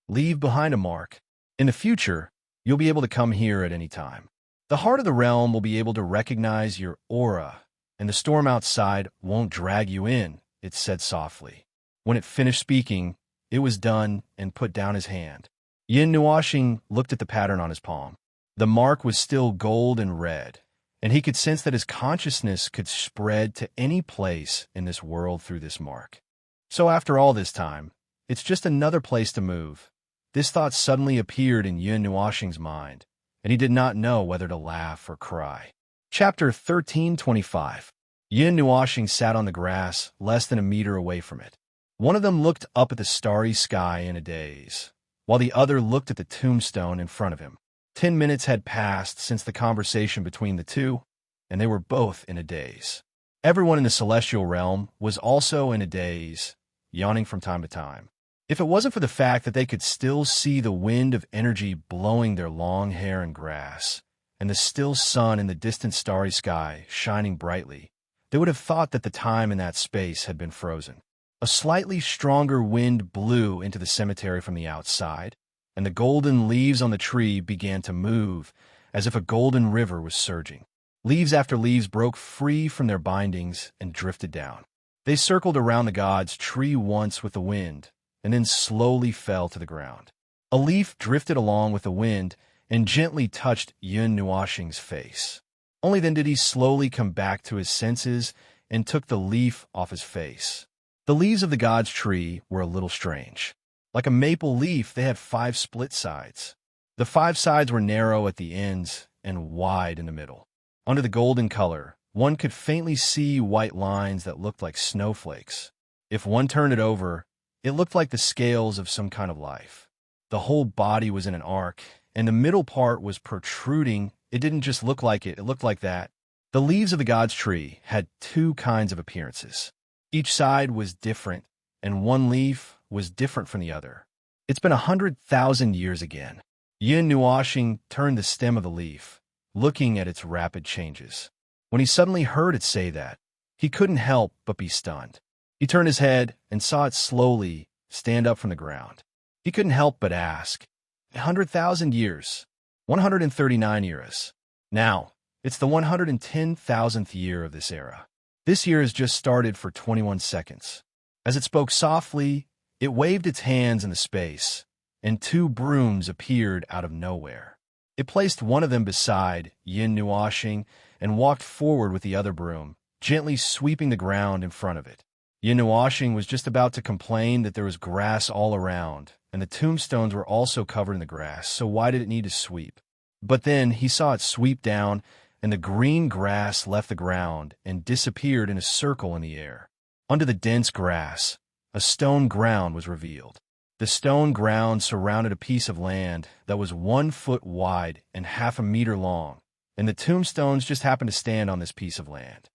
Leave behind a mark. In the future, you'll be able to come here at any time. The heart of the realm will be able to recognize your aura, and the storm outside won't drag you in, it said softly. When it finished speaking, it was done and put down his hand. Yin Nuashing looked at the pattern on his palm. The mark was still gold and red, and he could sense that his consciousness could spread to any place in this world through this mark. So after all this time, it's just another place to move. This thought suddenly appeared in Yin Nuashing's mind, and he did not know whether to laugh or cry. Chapter 1325. Yin Nuoxing sat on the grass less than a meter away from it. One of them looked up at the starry sky in a daze, while the other looked at the tombstone in front of him. 10 minutes had passed since the conversation between the two, and they were both in a daze. Everyone in the celestial realm was also in a daze, yawning from time to time. If it wasn't for the fact that they could still see the wind of energy blowing their long hair and grass, and the still sun in the distant starry sky shining brightly, they would have thought that the time in that space had been frozen. A slightly stronger wind blew into the cemetery from the outside, and the golden leaves on the tree began to move as if a golden river was surging. Leaves after leaves broke free from their bindings and drifted down. They circled around the god's tree once with the wind, and then slowly fell to the ground. A leaf drifted along with the wind and gently touched Yin Nuoxing's face. Only then did he slowly come back to his senses and took the leaf off his face. The leaves of the god's tree were a little strange. Like a maple leaf, they had 5 split sides. The 5 sides were narrow at the ends and wide in the middle. Under the golden color, one could faintly see white lines that looked like snowflakes. If one turned it over, it looked like the scales of some kind of life. The whole body was in an arc, and the middle part was protruding. It didn't just look like it looked like that. The leaves of the god's tree had 2 kinds of appearances. Each side was different, and one leaf was different from the other. It's been 100,000 years again. Yin Nuoxing turned the stem of the leaf, looking at its rapid changes. When he suddenly heard it say that, he couldn't help but be stunned. He turned his head and saw it slowly stand up from the ground. He couldn't help but ask, 100,000 years, 139 eras. Now, it's the 110,000th year of this era. This year has just started for 21 seconds. As it spoke softly, it waved its hands in the space, and 2 brooms appeared out of nowhere. It placed one of them beside Yin Nuoxing and walked forward with the other broom, gently sweeping the ground in front of it. Yin Nuoxing was just about to complain that there was grass all around, and the tombstones were also covered in the grass, so why did it need to sweep? But then he saw it sweep down, and the green grass left the ground and disappeared in a circle in the air. Under the dense grass, a stone ground was revealed. The stone ground surrounded a piece of land that was 1 foot wide and half a meter long, and the tombstones just happened to stand on this piece of land.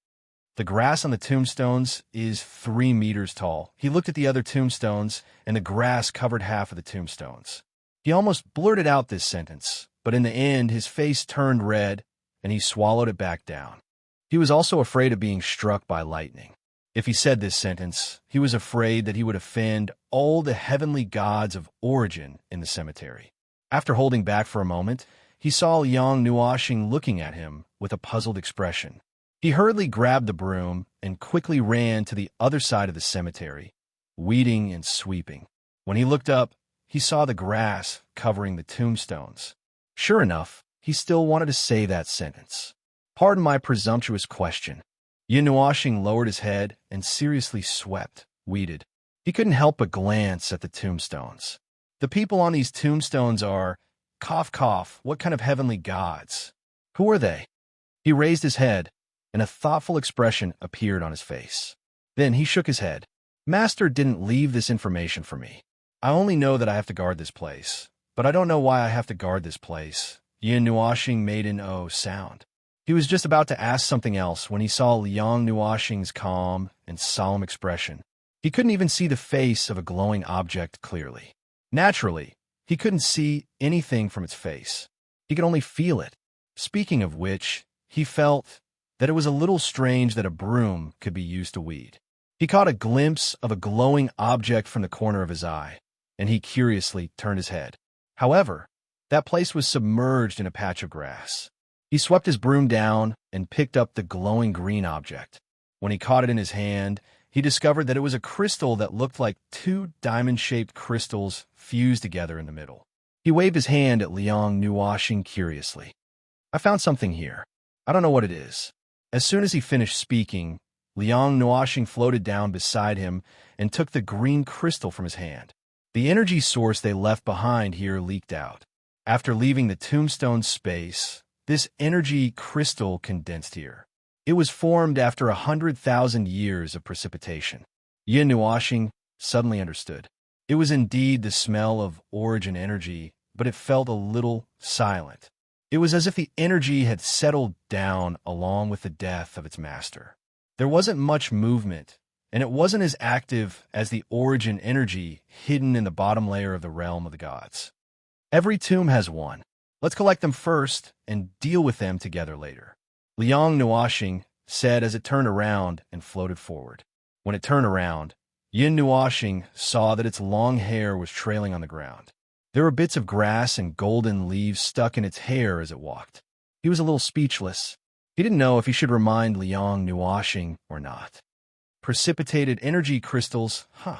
The grass on the tombstones is 3 meters tall. He looked at the other tombstones, and the grass covered half of the tombstones. He almost blurted out this sentence, but in the end his face turned red, and he swallowed it back down. He was also afraid of being struck by lightning. If he said this sentence, he was afraid that he would offend all the heavenly gods of origin in the cemetery. After holding back for a moment, he saw Yin Nuoxing looking at him with a puzzled expression. He hurriedly grabbed the broom and quickly ran to the other side of the cemetery, weeding and sweeping. When he looked up, he saw the grass covering the tombstones. Sure enough, he still wanted to say that sentence. Pardon my presumptuous question. Yin Nuoxing lowered his head and seriously swept, weeded. He couldn't help but glance at the tombstones. The people on these tombstones are, cough cough, what kind of heavenly gods? Who are they? He raised his head, and a thoughtful expression appeared on his face. Then he shook his head. Master didn't leave this information for me. I only know that I have to guard this place, but I don't know why I have to guard this place. Yin Nuoxing made an "oh" sound. He was just about to ask something else when he saw Yin Nuoxing's calm and solemn expression. He couldn't even see the face of a glowing object clearly. Naturally, he couldn't see anything from its face. He could only feel it. Speaking of which, he felt that it was a little strange that a broom could be used to weed. He caught a glimpse of a glowing object from the corner of his eye, and he curiously turned his head. However, that place was submerged in a patch of grass. He swept his broom down and picked up the glowing green object. When he caught it in his hand, he discovered that it was a crystal that looked like 2 diamond-shaped crystals fused together in the middle. He waved his hand at Yin Nuoxing curiously. I found something here. I don't know what it is. As soon as he finished speaking, Yin Nuoxing floated down beside him and took the green crystal from his hand. The energy source they left behind here leaked out. After leaving the tombstone space, this energy crystal condensed here. It was formed after 100,000 years of precipitation. Yin Nuashing suddenly understood. It was indeed the smell of origin energy, but it felt a little silent. It was as if the energy had settled down along with the death of its master. There wasn't much movement, and it wasn't as active as the origin energy hidden in the bottom layer of the realm of the gods. Every tomb has one. Let's collect them first and deal with them together later. Liang Nuashing said as it turned around and floated forward. When it turned around, Yin Nuashing saw that its long hair was trailing on the ground. There were bits of grass and golden leaves stuck in its hair as it walked. He was a little speechless. He didn't know if he should remind Liang Nuashing or not. Precipitated energy crystals, huh?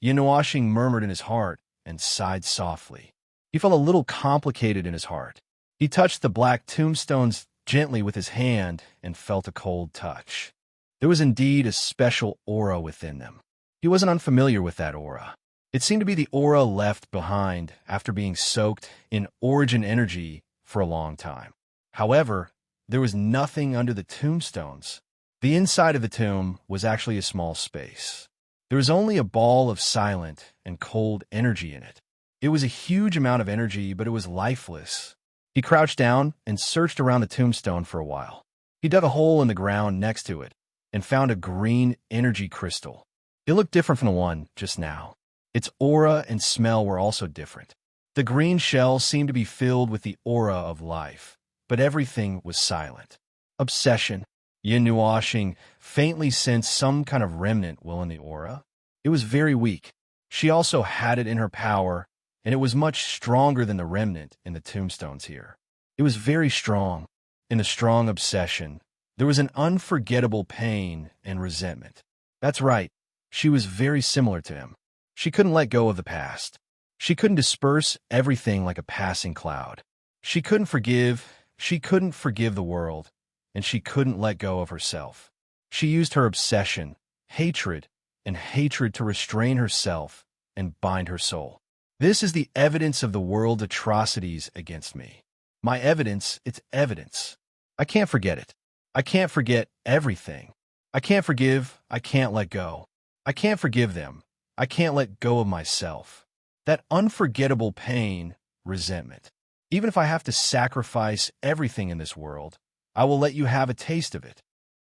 Yin Nuashing murmured in his heart and sighed softly. He felt a little complicated in his heart. He touched the black tombstones gently with his hand and felt a cold touch. There was indeed a special aura within them. He wasn't unfamiliar with that aura. It seemed to be the aura left behind after being soaked in origin energy for a long time. However, there was nothing under the tombstones. The inside of the tomb was actually a small space. There was only a ball of silent and cold energy in it. It was a huge amount of energy, but it was lifeless. He crouched down and searched around the tombstone for a while. He dug a hole in the ground next to it and found a green energy crystal. It looked different from the one just now. Its aura and smell were also different. The green shell seemed to be filled with the aura of life, but everything was silent. Obsession. Yin Nuashing faintly sensed some kind of remnant in the aura. It was very weak. She also had it in her power, and it was much stronger than the remnant in the tombstones here. It was very strong. In the strong obsession, there was an unforgettable pain and resentment. That's right. She was very similar to him. She couldn't let go of the past. She couldn't disperse everything like a passing cloud. She couldn't forgive the world, and she couldn't let go of herself. She used her obsession, hatred to restrain herself and bind her soul. This is the evidence of the world's atrocities against me. My evidence, it's evidence. I can't forget it. I can't forget everything. I can't forgive, I can't let go. I can't forgive them. I can't let go of myself. That unforgettable pain, resentment. Even if I have to sacrifice everything in this world, I will let you have a taste of it.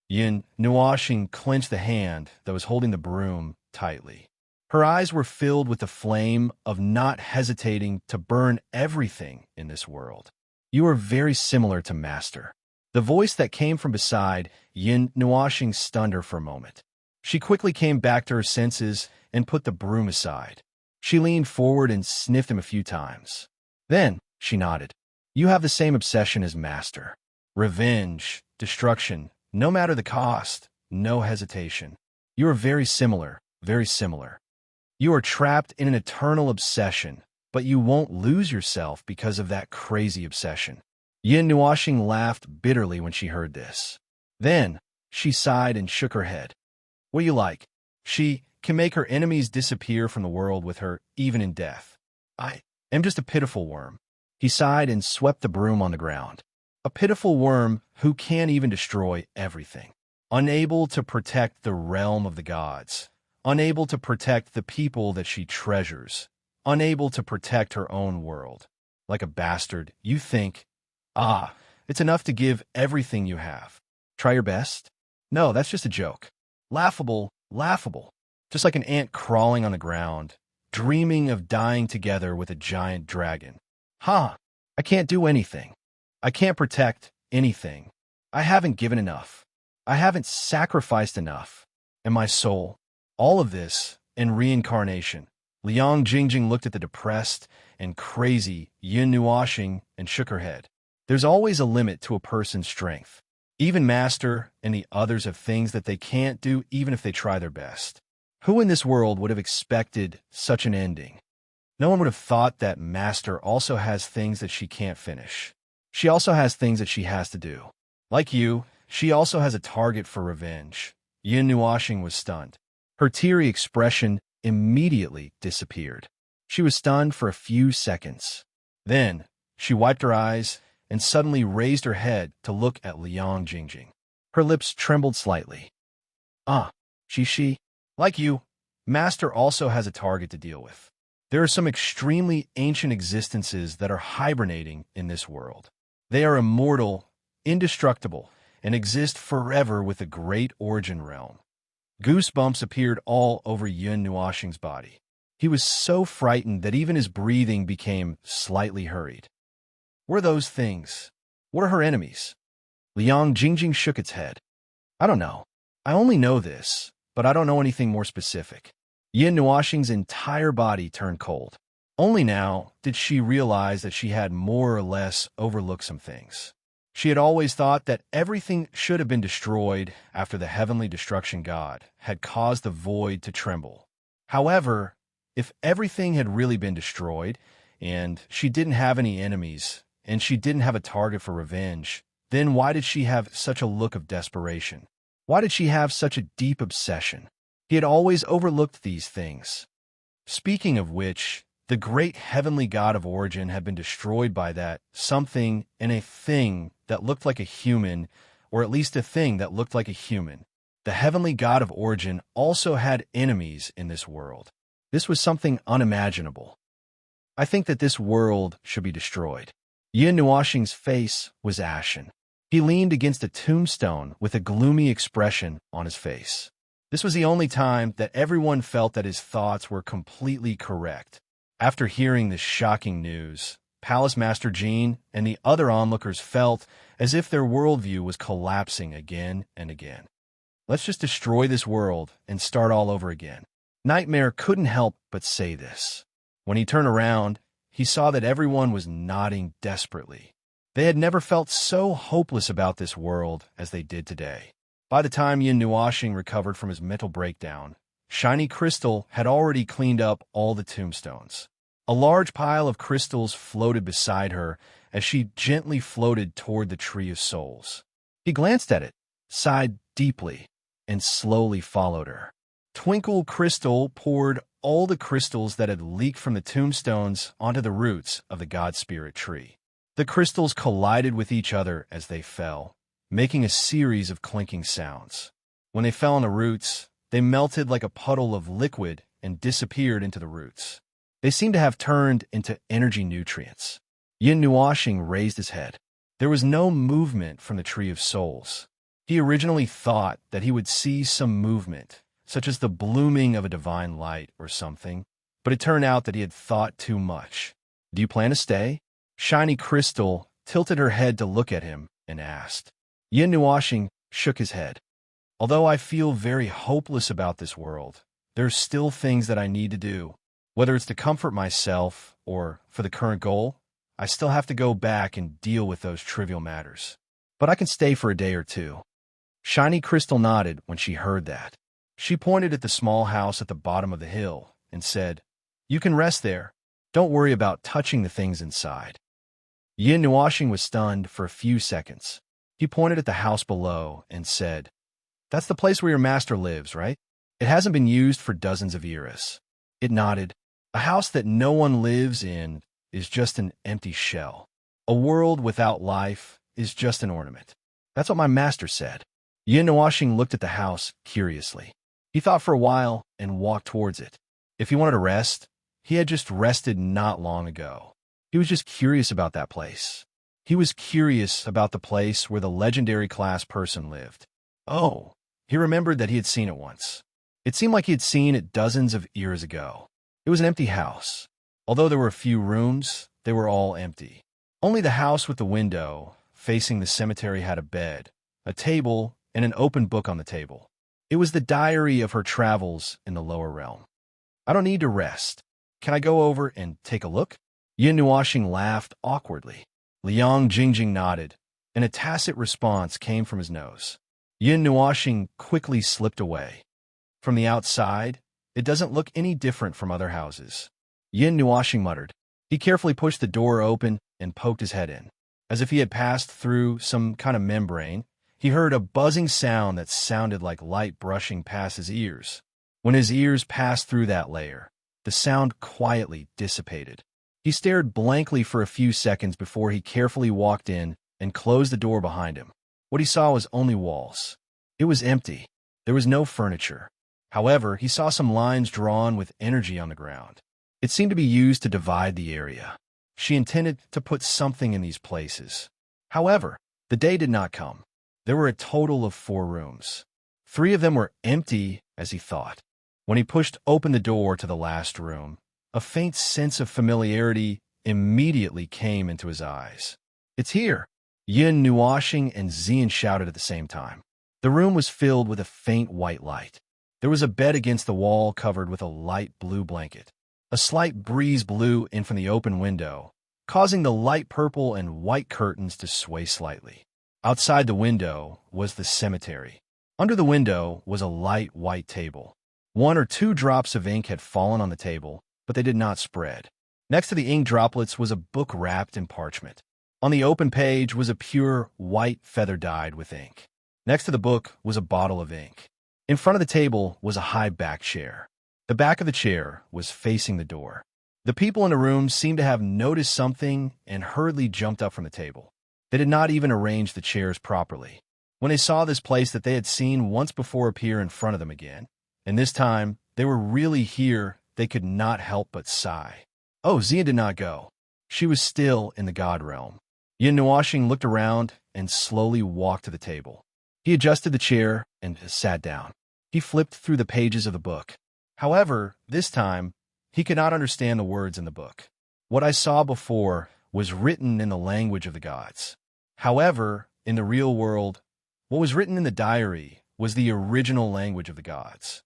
Yin Nuashing clenched the hand that was holding the broom tightly. Her eyes were filled with the flame of not hesitating to burn everything in this world. You are very similar to Master. The voice that came from beside Yin Nuashing stunned her for a moment. She quickly came back to her senses and put the broom aside. She leaned forward and sniffed him a few times. Then she nodded. You have the same obsession as Master. Revenge, destruction, no matter the cost, no hesitation. You are very similar, very similar. You are trapped in an eternal obsession, but you won't lose yourself because of that crazy obsession. Yin Nuashing laughed bitterly when she heard this. Then she sighed and shook her head. What do you like? She can make her enemies disappear from the world with her, even in death. I am just a pitiful worm. He sighed and swept the broom on the ground. A pitiful worm who can't even destroy everything. Unable to protect the realm of the gods. Unable to protect the people that she treasures. Unable to protect her own world. Like a bastard, you think, it's enough to give everything you have. Try your best? No, that's just a joke. Laughable, laughable. Just like an ant crawling on the ground, dreaming of dying together with a giant dragon. I can't do anything. I can't protect anything. I haven't given enough. I haven't sacrificed enough. And my soul, all of this, and reincarnation. Liang Jingjing looked at the depressed and crazy Yin Nuashing and shook her head. There's always a limit to a person's strength. Even Master and the others have things that they can't do even if they try their best. Who in this world would have expected such an ending? No one would have thought that Master also has things that she can't finish. She also has things that she has to do. Like you, she also has a target for revenge. Yin Nuashing was stunned. Her teary expression immediately disappeared. She was stunned for a few seconds. Then, She wiped her eyes and suddenly raised her head to look at Liang Jingjing. Her lips trembled slightly. Ah, she. Like you, Master also has a target to deal with. There are some extremely ancient existences that are hibernating in this world. They are immortal, indestructible, and exist forever with the great origin realm. Goosebumps appeared all over Yun Nuoxing's body. He was so frightened that even his breathing became slightly hurried. What are those things? What are her enemies? Liang Jingjing shook its head. I don't know. I only know this, but I don't know anything more specific. Yin Nuoxing's entire body turned cold. Only now did she realize that she had more or less overlooked some things. She had always thought that everything should have been destroyed after the heavenly destruction god had caused the void to tremble. However, if everything had really been destroyed, and she didn't have any enemies, and she didn't have a target for revenge, then why did she have such a look of desperation? Why did she have such a deep obsession? He had always overlooked these things. Speaking of which, the great heavenly god of origin had been destroyed by that something and a thing that looked like a human, or at least a thing that looked like a human. The heavenly god of origin also had enemies in this world. This was something unimaginable. I think that this world should be destroyed. Yin Nuoxing's face was ashen. He leaned against a tombstone with a gloomy expression on his face. This was the only time that everyone felt that his thoughts were completely correct. After hearing this shocking news, Palace Master Jean and the other onlookers felt as if their worldview was collapsing again and again. Let's just destroy this world and start all over again. Nightmare couldn't help but say this. When he turned around, he saw that everyone was nodding desperately. They had never felt so hopeless about this world as they did today. By the time Yin Nuoxing recovered from his mental breakdown, Shiny Crystal had already cleaned up all the tombstones. A large pile of crystals floated beside her as she gently floated toward the Tree of Souls. He glanced at it, sighed deeply, and slowly followed her. Twinkle Crystal poured all the crystals that had leaked from the tombstones onto the roots of the God Spirit tree. The crystals collided with each other as they fell, making a series of clinking sounds. When they fell on the roots, they melted like a puddle of liquid and disappeared into the roots. They seemed to have turned into energy nutrients. Yin Nuoxing raised his head. There was no movement from the Tree of Souls. He originally thought that he would see some movement, such as the blooming of a divine light or something, but it turned out that he had thought too much. Do you plan to stay? Shiny Crystal tilted her head to look at him and asked. Yin Nuoxing shook his head. Although I feel very hopeless about this world, there's still things that I need to do. Whether it's to comfort myself or for the current goal, I still have to go back and deal with those trivial matters. But I can stay for a day or two. Shiny Crystal nodded when she heard that. She pointed at the small house at the bottom of the hill and said, You can rest there. Don't worry about touching the things inside. Yin Nuoxing was stunned for a few seconds. He pointed at the house below and said, That's the place where your master lives, right? It hasn't been used for dozens of years. It nodded. A house that no one lives in is just an empty shell. A world without life is just an ornament. That's what my master said. Yin Nuoxing looked at the house curiously. He thought for a while and walked towards it. If he wanted to rest, he had just rested not long ago. He was just curious about that place. He was curious about the place where the legendary class person lived. Oh, he remembered that he had seen it once. It seemed like he had seen it dozens of years ago. It was an empty house. Although there were a few rooms, they were all empty. Only the house with the window facing the cemetery had a bed, a table, and an open book on the table. It was the diary of her travels in the lower realm. I don't need to rest. Can I go over and take a look? Yin Nuoxing laughed awkwardly. Liang Jingjing nodded, and a tacit response came from his nose. Yin Nuoxing quickly slipped away. From the outside, it doesn't look any different from other houses. Yin Nuoxing muttered. He carefully pushed the door open and poked his head in. As if he had passed through some kind of membrane, he heard a buzzing sound that sounded like light brushing past his ears. When his ears passed through that layer, the sound quietly dissipated. He stared blankly for a few seconds before he carefully walked in and closed the door behind him. What he saw was only walls. It was empty. There was no furniture. However, he saw some lines drawn with energy on the ground. It seemed to be used to divide the area. She intended to put something in these places. However, the day did not come. There were a total of 4 rooms. 3 of them were empty, as he thought. When he pushed open the door to the last room, a faint sense of familiarity immediately came into his eyes. "It's here!" Yin Nuashing and Xian shouted at the same time. The room was filled with a faint white light. There was a bed against the wall covered with a light blue blanket. A slight breeze blew in from the open window, causing the light purple and white curtains to sway slightly. Outside the window was the cemetery. Under the window was a light white table. 1 or 2 drops of ink had fallen on the table, but they did not spread. Next to the ink droplets was a book wrapped in parchment. On the open page was a pure white feather dyed with ink. Next to the book was a bottle of ink. In front of the table was a high-backed chair. The back of the chair was facing the door. The people in the room seemed to have noticed something and hurriedly jumped up from the table. They did not even arrange the chairs properly. When they saw this place that they had seen once before appear in front of them again, and this time they were really here, they could not help but sigh. Oh, Xia did not go. She was still in the God realm. Yin Nuashing looked around and slowly walked to the table. He adjusted the chair and sat down. He flipped through the pages of the book. However, this time, he could not understand the words in the book. What I saw before was written in the language of the gods. However, in the real world, what was written in the diary was the original language of the gods.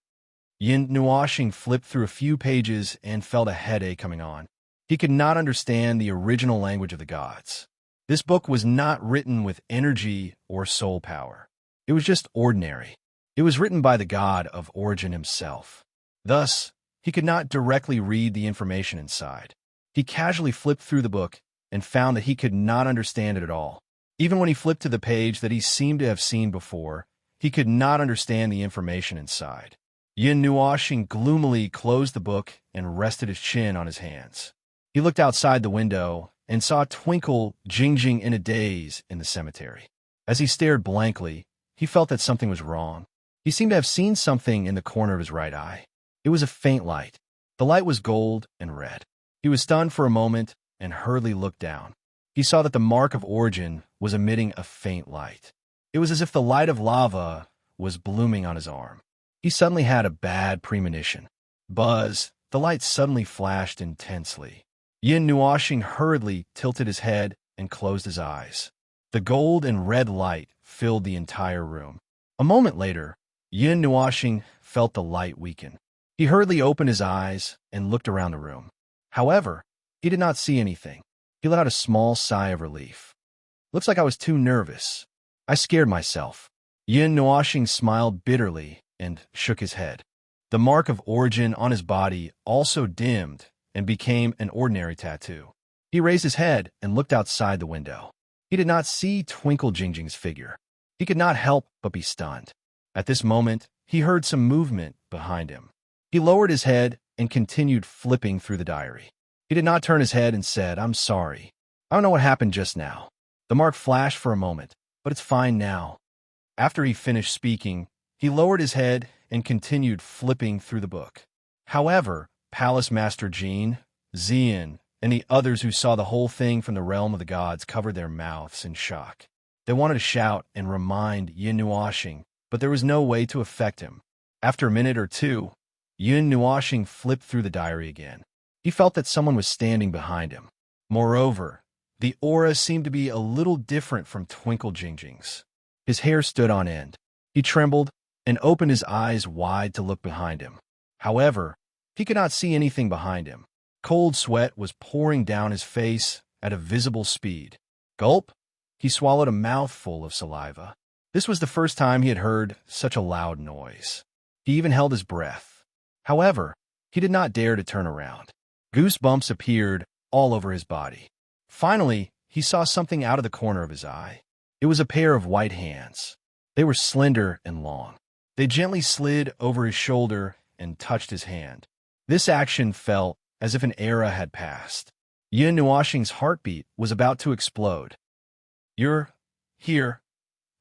Yin Nuashing flipped through a few pages and felt a headache coming on. He could not understand the original language of the gods. This book was not written with energy or soul power. It was just ordinary. It was written by the god of origin himself. Thus, he could not directly read the information inside. He casually flipped through the book and found that he could not understand it at all. Even when he flipped to the page that he seemed to have seen before, he could not understand the information inside. Yin Nuashing gloomily closed the book and rested his chin on his hands. He looked outside the window and saw Twinkle Jingjing in a daze in the cemetery. As he stared blankly, he felt that something was wrong. He seemed to have seen something in the corner of his right eye. It was a faint light. The light was gold and red. He was stunned for a moment and hurriedly looked down. He saw that the mark of origin was emitting a faint light. It was as if the light of lava was blooming on his arm. He suddenly had a bad premonition. Buzz, the light suddenly flashed intensely. Yin Nuashing hurriedly tilted his head and closed his eyes. The gold and red light filled the entire room. A moment later, Yin Nuashing felt the light weaken. He hurriedly opened his eyes and looked around the room. However, he did not see anything. He let out a small sigh of relief. "Looks like I was too nervous. I scared myself." Yin Nuashing smiled bitterly and shook his head. The mark of origin on his body also dimmed and became an ordinary tattoo. He raised his head and looked outside the window. He did not see Twinkle Jingjing's figure. He could not help but be stunned. At this moment, he heard some movement behind him. He lowered his head and continued flipping through the diary. He did not turn his head and said, "I'm sorry. I don't know what happened just now." The mark flashed for a moment, but it's fine now. After he finished speaking, he lowered his head and continued flipping through the book. However, Palace Master Jean, Xian, and the others who saw the whole thing from the realm of the gods covered their mouths in shock. They wanted to shout and remind Yin Nuashing, but there was no way to affect him. After a minute or two, Yin Nuashing flipped through the diary again. He felt that someone was standing behind him. Moreover, the aura seemed to be a little different from Twinkle Jingjing's. His hair stood on end. He trembled and opened his eyes wide to look behind him. However, he could not see anything behind him. Cold sweat was pouring down his face at a visible speed. Gulp! He swallowed a mouthful of saliva. This was the first time he had heard such a loud noise. He even held his breath. However, he did not dare to turn around. Goosebumps appeared all over his body. Finally, he saw something out of the corner of his eye. It was a pair of white hands. They were slender and long. They gently slid over his shoulder and touched his hand. This action felt as if an era had passed. Yin Nuoxing's heartbeat was about to explode. "You're here."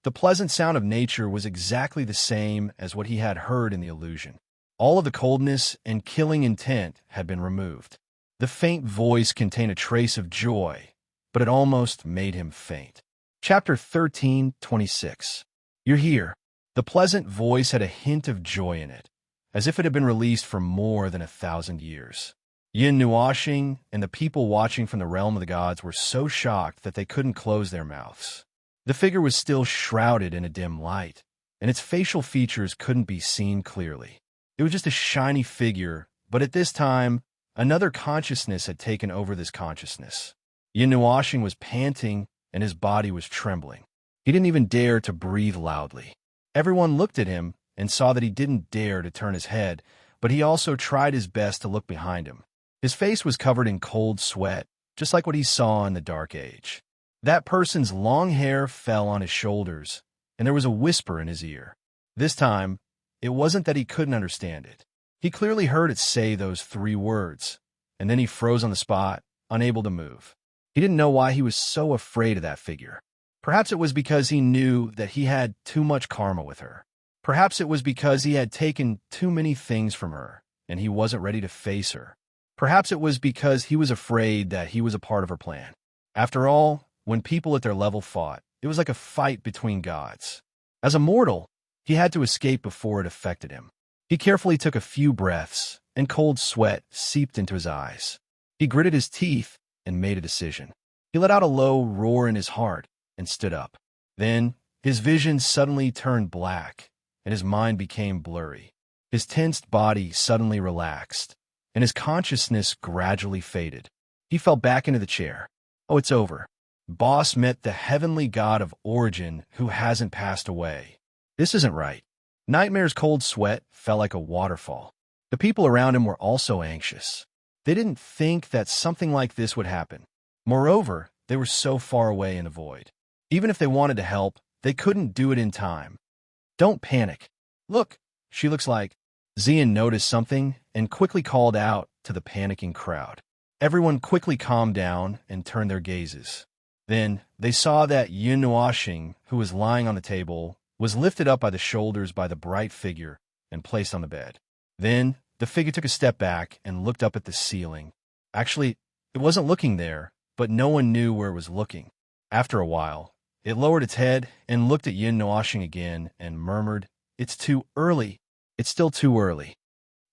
The pleasant sound of nature was exactly the same as what he had heard in the illusion. All of the coldness and killing intent had been removed. The faint voice contained a trace of joy, but it almost made him faint. Chapter 13:26. "You're here." The pleasant voice had a hint of joy in it, as if it had been released for more than 1,000 years. Yin Nuoxing and the people watching from the realm of the gods were so shocked that they couldn't close their mouths. The figure was still shrouded in a dim light, and its facial features couldn't be seen clearly. It was just a shiny figure, but at this time, another consciousness had taken over this consciousness. Yin Nuoxing was panting, and his body was trembling. He didn't even dare to breathe loudly. Everyone looked at him and saw that he didn't dare to turn his head, but he also tried his best to look behind him. His face was covered in cold sweat, just like what he saw in the Dark Age. That person's long hair fell on his shoulders, and there was a whisper in his ear. This time, it wasn't that he couldn't understand it. He clearly heard it say those 3 words, and then he froze on the spot, unable to move. He didn't know why he was so afraid of that figure. Perhaps it was because he knew that he had too much karma with her. Perhaps it was because he had taken too many things from her, and he wasn't ready to face her. Perhaps it was because he was afraid that he was a part of her plan. After all, when people at their level fought, it was like a fight between gods. As a mortal, he had to escape before it affected him. He carefully took a few breaths, and cold sweat seeped into his eyes. He gritted his teeth and made a decision. He let out a low roar in his heart and stood up. Then, his vision suddenly turned black, and his mind became blurry. His tensed body suddenly relaxed, and his consciousness gradually faded. He fell back into the chair. Oh, it's over. Boss met the heavenly god of origin who hasn't passed away. This isn't right. Nightmare's cold sweat fell like a waterfall. The people around him were also anxious. They didn't think that something like this would happen. Moreover, they were so far away in the void. Even if they wanted to help, they couldn't do it in time. Don't panic. Look, she looks like... Xian noticed something and quickly called out to the panicking crowd. Everyone quickly calmed down and turned their gazes. Then they saw that Yin Nuoxing, who was lying on the table, was lifted up by the shoulders by the bright figure and placed on the bed. Then the figure took a step back and looked up at the ceiling. Actually, it wasn't looking there, but no one knew where it was looking. After a while, it lowered its head and looked at Yin Nuoxing again and murmured, "It's too early. It's still too early."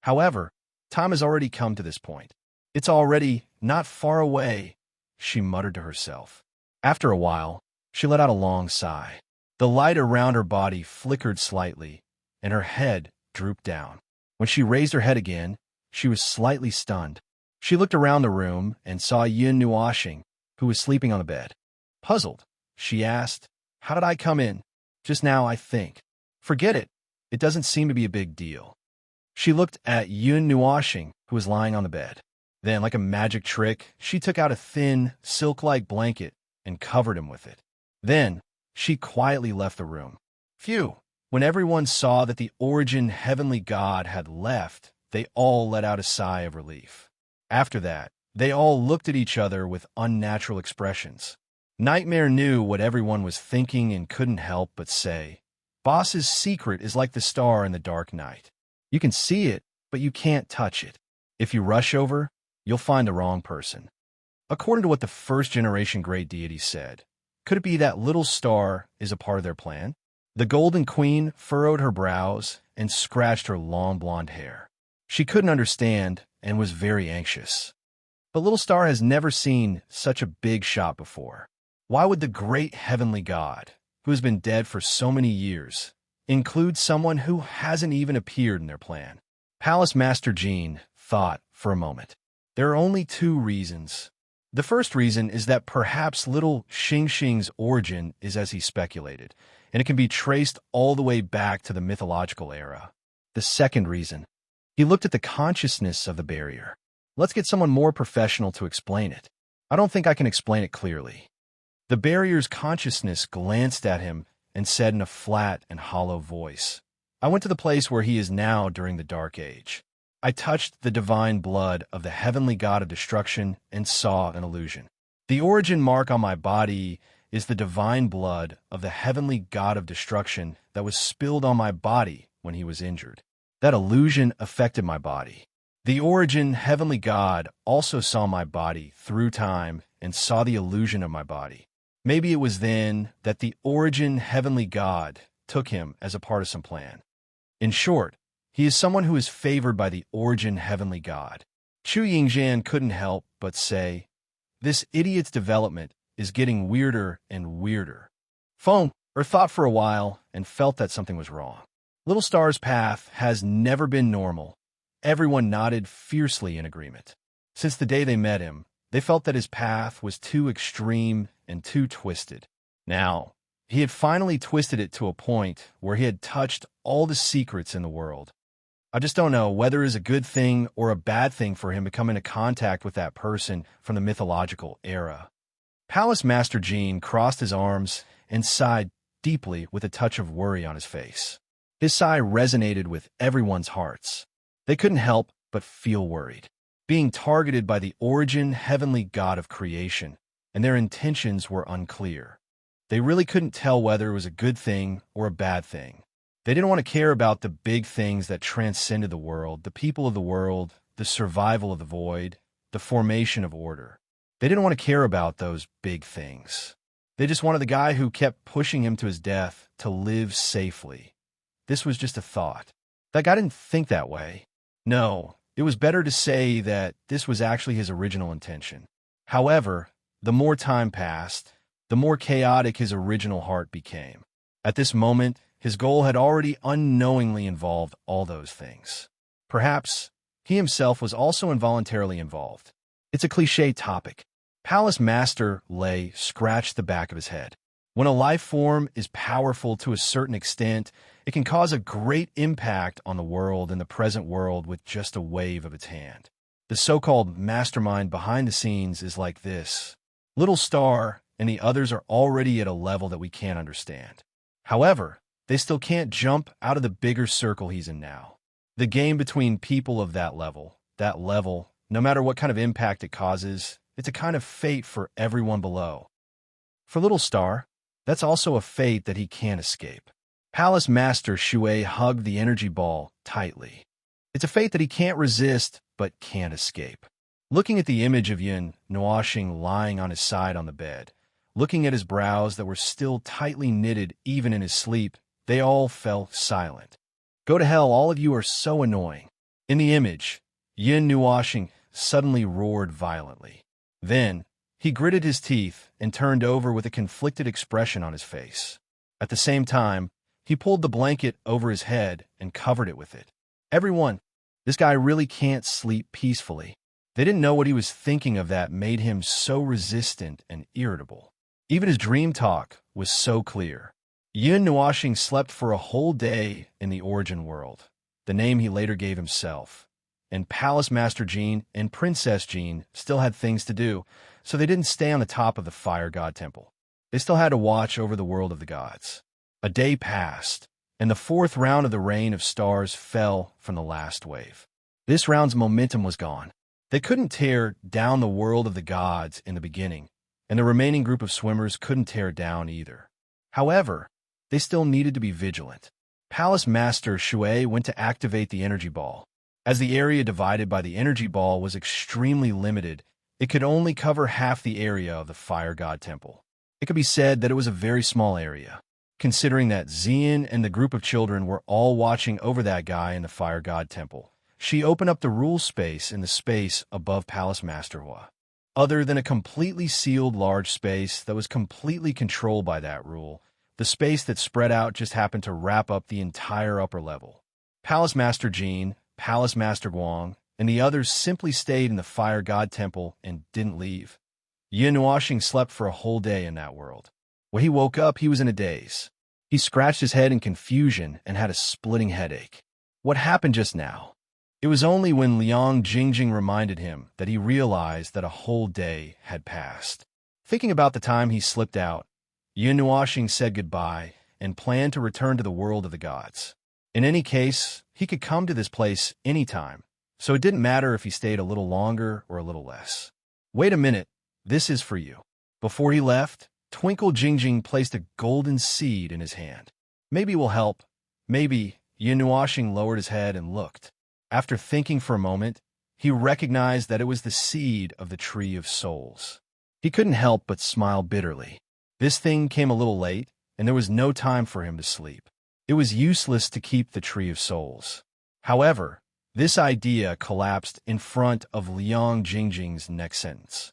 However, time has already come to this point. "It's already not far away," she muttered to herself. After a while, she let out a long sigh. The light around her body flickered slightly, and her head drooped down. When she raised her head again, she was slightly stunned. She looked around the room and saw Yin Nuoxing, who was sleeping on the bed. Puzzled, she asked, "How did I come in?" "Just now, I think." "Forget it. It doesn't seem to be a big deal." She looked at Yin Nuoxing, who was lying on the bed. Then, like a magic trick, she took out a thin, silk-like blanket and covered him with it. Then, she quietly left the room. Phew! When everyone saw that the origin heavenly god had left, they all let out a sigh of relief. After that, they all looked at each other with unnatural expressions. Nightmare knew what everyone was thinking and couldn't help but say, "Boss's secret is like the star in the dark night. You can see it, but you can't touch it. If you rush over, you'll find the wrong person." According to what the first-generation great deity said, could it be that little star is a part of their plan? The Golden Queen furrowed her brows and scratched her long blonde hair. She couldn't understand and was very anxious. But Little Star has never seen such a big shot before. Why would the great heavenly god, who has been dead for so many years, include someone who hasn't even appeared in their plan? Palace Master Jean thought for a moment. There are only 2 reasons. The first reason is that perhaps little Xingxing's origin is as he speculated, and it can be traced all the way back to the mythological era. The second reason, he looked at the consciousness of the barrier. Let's get someone more professional to explain it. I don't think I can explain it clearly. The barrier's consciousness glanced at him and said in a flat and hollow voice, "I went to the place where he is now during the Dark Age. I touched the divine blood of the heavenly god of destruction and saw an illusion. The origin mark on my body is the divine blood of the heavenly god of destruction that was spilled on my body when he was injured. That illusion affected my body. The origin heavenly god also saw my body through time and saw the illusion of my body. Maybe it was then that the origin heavenly god took him as a part of some plan. In short, he is someone who is favored by the origin heavenly god. Chu Yingjian couldn't help but say, "This idiot's development is getting weirder and weirder." Feng thought for a while and felt that something was wrong. Little Star's path has never been normal. Everyone nodded fiercely in agreement. Since the day they met him, they felt that his path was too extreme and too twisted. Now, he had finally twisted it to a point where he had touched all the secrets in the world. I just don't know whether it is a good thing or a bad thing for him to come into contact with that person from the mythological era. Palace Master Jean crossed his arms and sighed deeply with a touch of worry on his face. His sigh resonated with everyone's hearts. They couldn't help but feel worried, being targeted by the origin heavenly god of creation, and their intentions were unclear. They really couldn't tell whether it was a good thing or a bad thing. They didn't want to care about the big things that transcended the world, the people of the world, the survival of the void, the formation of order. They didn't want to care about those big things. They just wanted the guy who kept pushing him to his death to live safely. This was just a thought. That guy didn't think that way. No, it was better to say that this was actually his original intention. However, the more time passed, the more chaotic his original heart became. At this moment, his goal had already unknowingly involved all those things. Perhaps he himself was also involuntarily involved. It's a cliché topic. Palace Master Lei scratched the back of his head. When a life form is powerful to a certain extent, it can cause a great impact on the world and the present world with just a wave of its hand. The so-called mastermind behind the scenes is like this. Little Star and the others are already at a level that we can't understand. However, they still can't jump out of the bigger circle he's in now. The game between people of that level, no matter what kind of impact it causes, it's a kind of fate for everyone below. For Little Star, that's also a fate that he can't escape. Palace Master Shui hugged the energy ball tightly. It's a fate that he can't resist but can't escape. Looking at the image of Yin Nuoxing lying on his side on the bed, looking at his brows that were still tightly knitted even in his sleep, they all fell silent. Go to hell, all of you are so annoying. In the image, Yin Nuoxing suddenly roared violently. Then, he gritted his teeth and turned over with a conflicted expression on his face. At the same time, he pulled the blanket over his head and covered it with it. Everyone, this guy really can't sleep peacefully. They didn't know what he was thinking of that made him so resistant and irritable. Even his dream talk was so clear. Yin Nuoxing slept for a whole day in the Origin World, the name he later gave himself. And Palace Master Jean and Princess Jean still had things to do, so they didn't stay on the top of the Fire God Temple. They still had to watch over the world of the gods. A day passed, and the fourth round of the rain of stars fell from the last wave. This round's momentum was gone. They couldn't tear down the world of the gods in the beginning, and the remaining group of swimmers couldn't tear it down either. However, they still needed to be vigilant. Palace Master Shui went to activate the energy ball. As the area divided by the energy ball was extremely limited, it could only cover half the area of the Fire God Temple. It could be said that it was a very small area, considering that Xian and the group of children were all watching over that guy in the Fire God Temple. She opened up the rule space in the space above Palace Master Hua. Other than a completely sealed large space that was completely controlled by that rule, the space that spread out just happened to wrap up the entire upper level. Palace Master Jean, Palace Master Guang, and the others simply stayed in the Fire God Temple and didn't leave. Yin Nuoxing slept for a whole day in that world. When he woke up, he was in a daze. He scratched his head in confusion and had a splitting headache. What happened just now? It was only when Liang Jingjing reminded him that he realized that a whole day had passed. Thinking about the time he slipped out, Yin Nuoxing said goodbye and planned to return to the world of the gods. In any case, he could come to this place anytime, so it didn't matter if he stayed a little longer or a little less. Wait a minute, this is for you. Before he left, Twinkle Jingjing placed a golden seed in his hand. Maybe it will help. Maybe. Yin Nuashing lowered his head and looked. After thinking for a moment, he recognized that it was the seed of the Tree of Souls. He couldn't help but smile bitterly. This thing came a little late, and there was no time for him to sleep. It was useless to keep the Tree of Souls. However, this idea collapsed in front of Liang Jingjing's next sentence.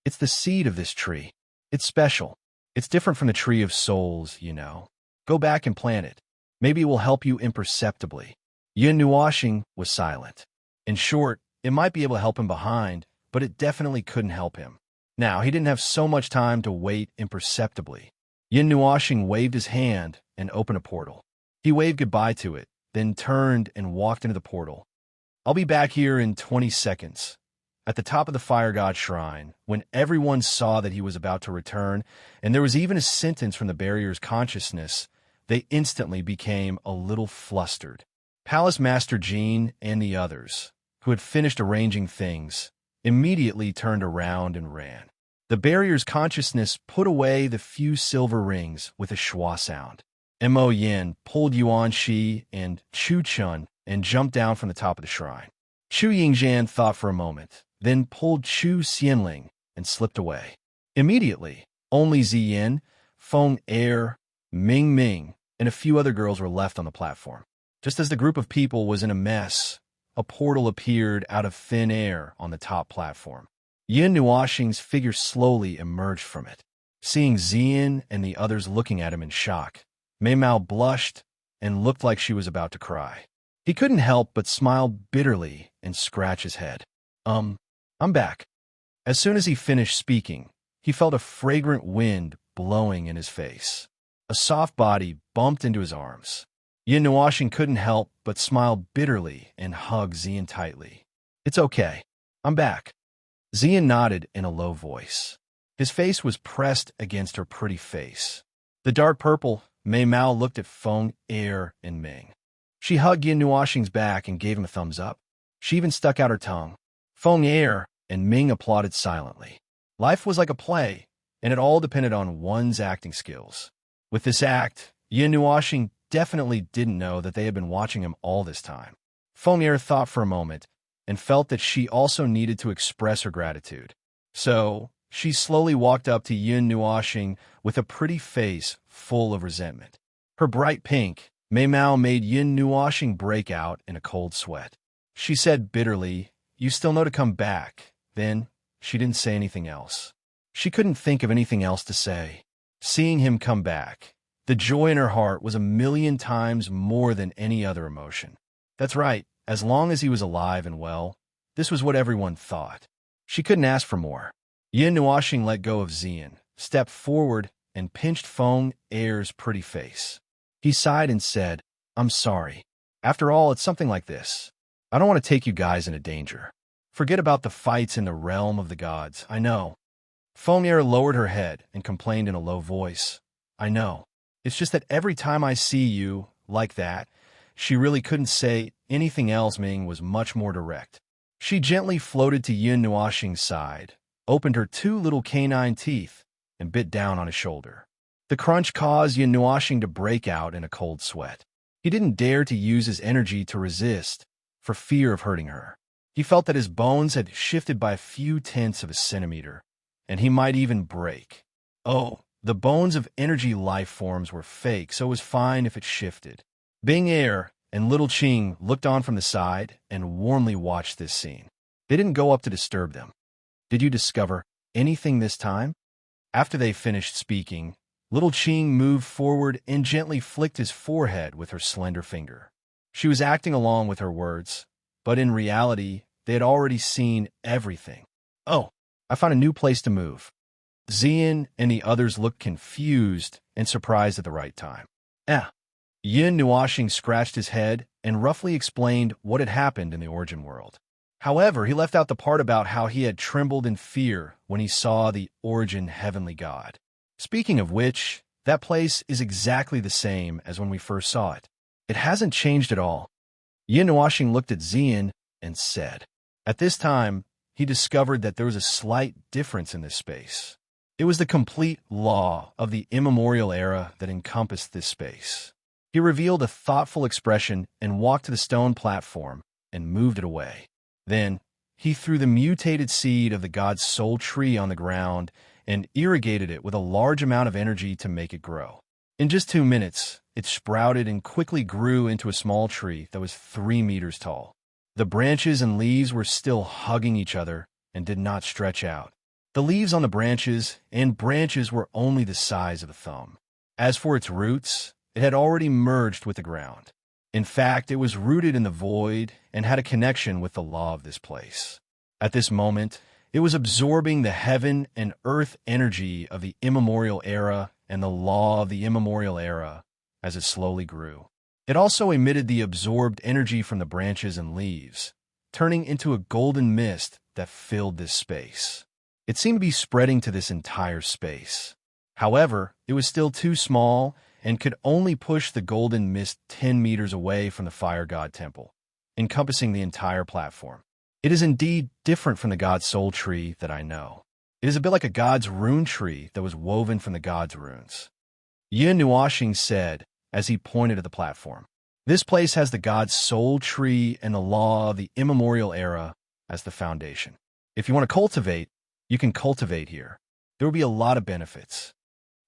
It's the seed of this tree. It's special. It's different from the Tree of Souls, you know. Go back and plant it. Maybe it will help you imperceptibly. Yin Nuashing was silent. In short, it might be able to help him behind, but it definitely couldn't help him. Now, he didn't have so much time to wait imperceptibly. Yin Nuashing waved his hand and opened a portal. He waved goodbye to it, then turned and walked into the portal. I'll be back here in 20 seconds. At the top of the Fire God Shrine, when everyone saw that he was about to return, and there was even a sentence from the barrier's consciousness, they instantly became a little flustered. Palace Master Jean and the others, who had finished arranging things, immediately turned around and ran. The barrier's consciousness put away the few silver rings with a schwa sound. Mo Yin pulled Yuan Shi and Chu Chun and jumped down from the top of the shrine. Chu Yingzhan thought for a moment, then pulled Chu Xianling and slipped away. Immediately, only Ziyin, Feng Er, Ming Ming, and a few other girls were left on the platform. Just as the group of people was in a mess, a portal appeared out of thin air on the top platform. Yin Nuashing's figure slowly emerged from it. Seeing Ziyin and the others looking at him in shock, Mei Mao blushed and looked like she was about to cry. He couldn't help but smile bitterly and scratch his head. I'm back. As soon as he finished speaking, he felt a fragrant wind blowing in his face. A soft body bumped into his arms. Yin Nuashing couldn't help but smile bitterly and hug Ziyin tightly. It's okay. I'm back. Ziyin nodded in a low voice. His face was pressed against her pretty face. The dark purple, Mei Mao looked at Feng Er and Ming. She hugged Yin Nuashing's back and gave him a thumbs up. She even stuck out her tongue. Feng Er and Ming applauded silently. Life was like a play, and it all depended on one's acting skills. With this act, Yin Nuashing definitely didn't know that they had been watching him all this time. Feng Er thought for a moment and felt that she also needed to express her gratitude. So, she slowly walked up to Yin Nuashing with a pretty face full of resentment. Her bright pink, Mei Mao made Yin Nuashing break out in a cold sweat. She said bitterly, "You still know to come back." Then, she didn't say anything else. She couldn't think of anything else to say. Seeing him come back, the joy in her heart was 1,000,000 times more than any other emotion. That's right, as long as he was alive and well, this was what everyone thought. She couldn't ask for more. Yin Nuashing let go of Ziyin, stepped forward, and pinched Feng Er's pretty face. He sighed and said, "I'm sorry. After all, it's something like this. I don't want to take you guys into danger. Forget about the fights in the realm of the gods, I know." Feng Er lowered her head and complained in a low voice, "I know. It's just that every time I see you, like that," she really couldn't say anything else. Ming was much more direct. She gently floated to Yin Nuashing's side, opened her 2 little canine teeth, and bit down on his shoulder. The crunch caused Yin Nuashing to break out in a cold sweat. He didn't dare to use his energy to resist, for fear of hurting her. He felt that his bones had shifted by a few tenths of a centimeter, and he might even break. Oh, the bones of energy life forms were fake, so it was fine if it shifted. Bing Er and Little Qing looked on from the side and warmly watched this scene. They didn't go up to disturb them. "Did you discover anything this time?" After they finished speaking, Little Qing moved forward and gently flicked his forehead with her slender finger. She was acting along with her words, but in reality, they had already seen everything. "Oh, I found a new place to move." Ziyin and the others looked confused and surprised at the right time. Yin Nuashing scratched his head and roughly explained what had happened in the Origin World. However, he left out the part about how he had trembled in fear when he saw the Origin Heavenly God. Speaking of which, that place is exactly the same as when we first saw it. It hasn't changed at all. Yin Nuashing looked at Ziyin and said. At this time, he discovered that there was a slight difference in this space. It was the complete law of the immemorial era that encompassed this space. He revealed a thoughtful expression and walked to the stone platform and moved it away. Then, he threw the mutated seed of the god's soul tree on the ground and irrigated it with a large amount of energy to make it grow. In just 2 minutes, it sprouted and quickly grew into a small tree that was 3 meters tall. The branches and leaves were still hugging each other and did not stretch out. The leaves on the branches were only the size of a thumb. As for its roots, it had already merged with the ground. In fact, it was rooted in the void and had a connection with the law of this place. At this moment, it was absorbing the heaven and earth energy of the immemorial era and the law of the immemorial era as it slowly grew. It also emitted the absorbed energy from the branches and leaves, turning into a golden mist that filled this space. It seemed to be spreading to this entire space. However, it was still too small and could only push the golden mist 10 meters away from the fire god temple, encompassing the entire platform. It is indeed different from the god's soul tree that I know. It is a bit like a god's rune tree that was woven from the god's runes. Yin Nuashing said as he pointed at the platform. This place has the god's soul tree and the law of the immemorial era as the foundation. If you want to cultivate, you can cultivate here. There will be a lot of benefits.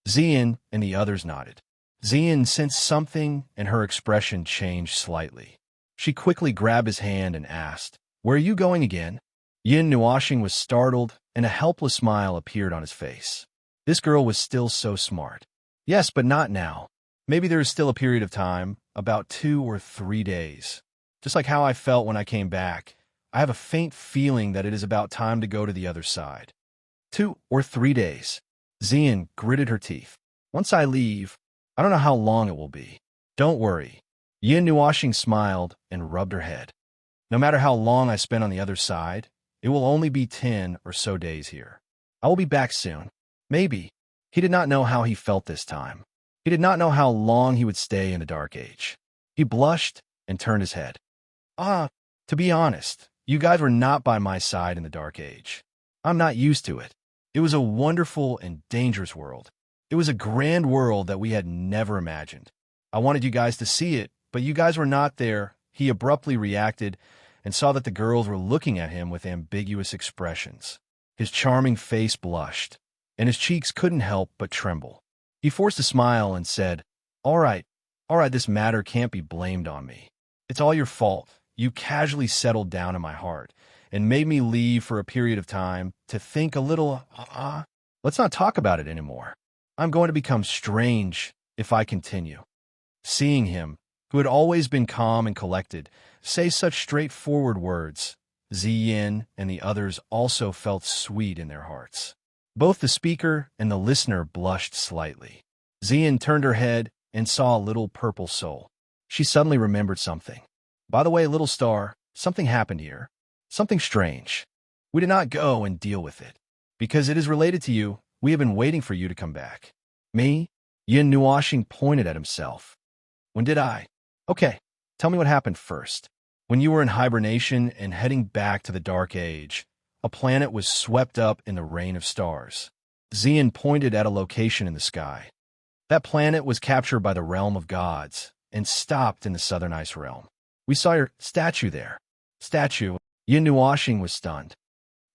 Xian and the others nodded. Xian sensed something and her expression changed slightly. She quickly grabbed his hand and asked, "Where are you going again?" Yin Nuashing was startled and a helpless smile appeared on his face. This girl was still so smart. Yes, but not now. Maybe there is still a period of time, about 2 or 3 days. Just like how I felt when I came back, I have a faint feeling that it is about time to go to the other side. 2 or 3 days. Xian gritted her teeth. Once I leave, I don't know how long it will be. Don't worry. Yin Nuashing smiled and rubbed her head. No matter how long I spend on the other side, it will only be 10 or so days here. I will be back soon. Maybe. He did not know how he felt this time. He did not know how long he would stay in the Dark Age. He blushed and turned his head. To be honest, you guys were not by my side in the Dark Age. I'm not used to it. It was a wonderful and dangerous world. It was a grand world that we had never imagined. I wanted you guys to see it, but you guys were not there. He abruptly reacted and saw that the girls were looking at him with ambiguous expressions. His charming face blushed, and his cheeks couldn't help but tremble. He forced a smile and said, all right, this matter can't be blamed on me. It's all your fault. You casually settled down in my heart and made me leave for a period of time to think a little, let's not talk about it anymore. I'm going to become strange if I continue. Seeing him, who had always been calm and collected, say such straightforward words, Ziyin and the others also felt sweet in their hearts. Both the speaker and the listener blushed slightly. Ziyin turned her head and saw a little purple soul. She suddenly remembered something. By the way, little star, something happened here. Something strange. We did not go and deal with it. Because it is related to you, we have been waiting for you to come back. Me? Yin Nuashing pointed at himself. When did I? Okay, tell me what happened first. When you were in hibernation and heading back to the Dark Age, a planet was swept up in the rain of stars. Xian pointed at a location in the sky. That planet was captured by the realm of gods and stopped in the southern ice realm. We saw your statue there. Statue? Yin Nuashing was stunned.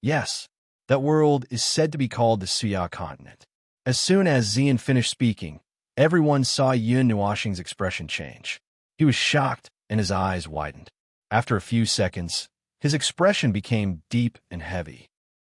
Yes, that world is said to be called the Suya continent. As soon as Xian finished speaking, everyone saw Yin Nuashing's expression change. He was shocked and his eyes widened. After a few seconds, his expression became deep and heavy.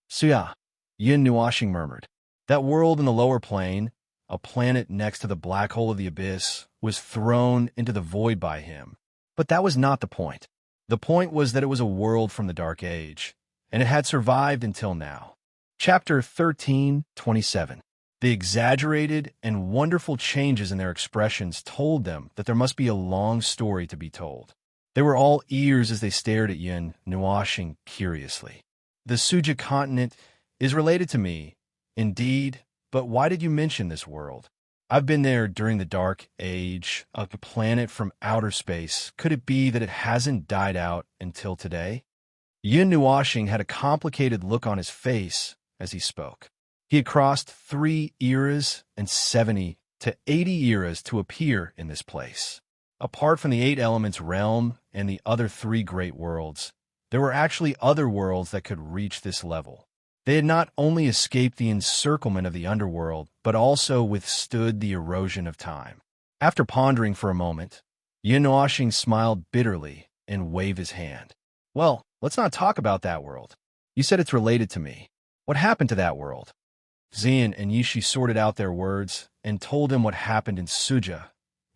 Suya, Yin Nuashing murmured. That world in the lower plane, a planet next to the black hole of the abyss, was thrown into the void by him. But that was not the point. The point was that it was a world from the Dark Age, and it had survived until now. Chapter 13:27. The exaggerated and wonderful changes in their expressions told them that there must be a long story to be told. They were all ears as they stared at Yin Nuashing curiously. The Suja continent is related to me, indeed, but why did you mention this world? I've been there during the Dark Age, a planet from outer space. Could it be that it hasn't died out until today? Yin Nuashing had a complicated look on his face as he spoke. He had crossed 3 eras and 70 to 80 eras to appear in this place. Apart from the 8 elements realm and the other 3 great worlds, there were actually other worlds that could reach this level. They had not only escaped the encirclement of the underworld, but also withstood the erosion of time. After pondering for a moment, Yin Nuashing smiled bitterly and waved his hand. Well, let's not talk about that world. You said it's related to me. What happened to that world? Xian and Yishi sorted out their words and told him what happened in Suja,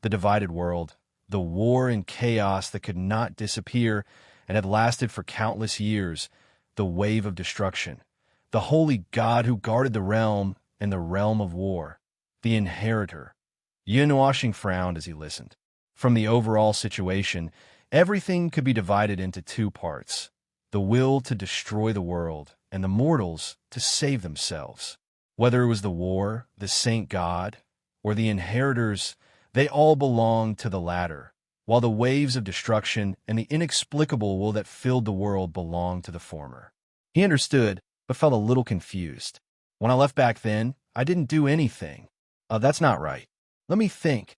the divided world, the war and chaos that could not disappear and had lasted for countless years, the wave of destruction, the holy god who guarded the realm and the realm of war, the inheritor. Yin Nuashing frowned as he listened. From the overall situation, everything could be divided into 2 parts, the will to destroy the world and the mortals to save themselves. Whether it was the war, the saint god, or the inheritors, they all belonged to the latter, while the waves of destruction and the inexplicable will that filled the world belonged to the former. He understood, but felt a little confused. When I left back then, I didn't do anything. That's not right. Let me think.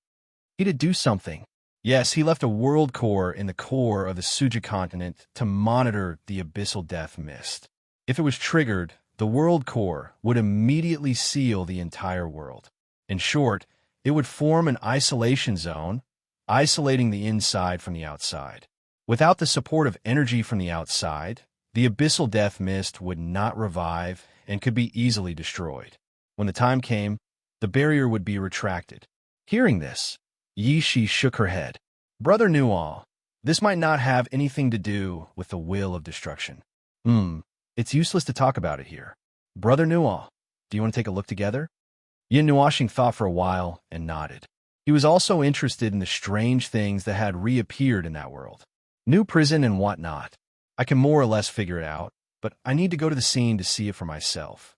He did do something. Yes, he left a world core in the core of the Suja continent to monitor the abyssal death mist. If it was triggered, the world core would immediately seal the entire world. In short, it would form an isolation zone, isolating the inside from the outside. Without the support of energy from the outside, the abyssal death mist would not revive and could be easily destroyed. When the time came, the barrier would be retracted. Hearing this, Yishi shook her head. Brother Nual, this might not have anything to do with the will of destruction. It's useless to talk about it here. Brother Nual, do you want to take a look together? Yin Nuashing thought for a while and nodded. He was also interested in the strange things that had reappeared in that world. New prison and whatnot. I can more or less figure it out, but I need to go to the scene to see it for myself.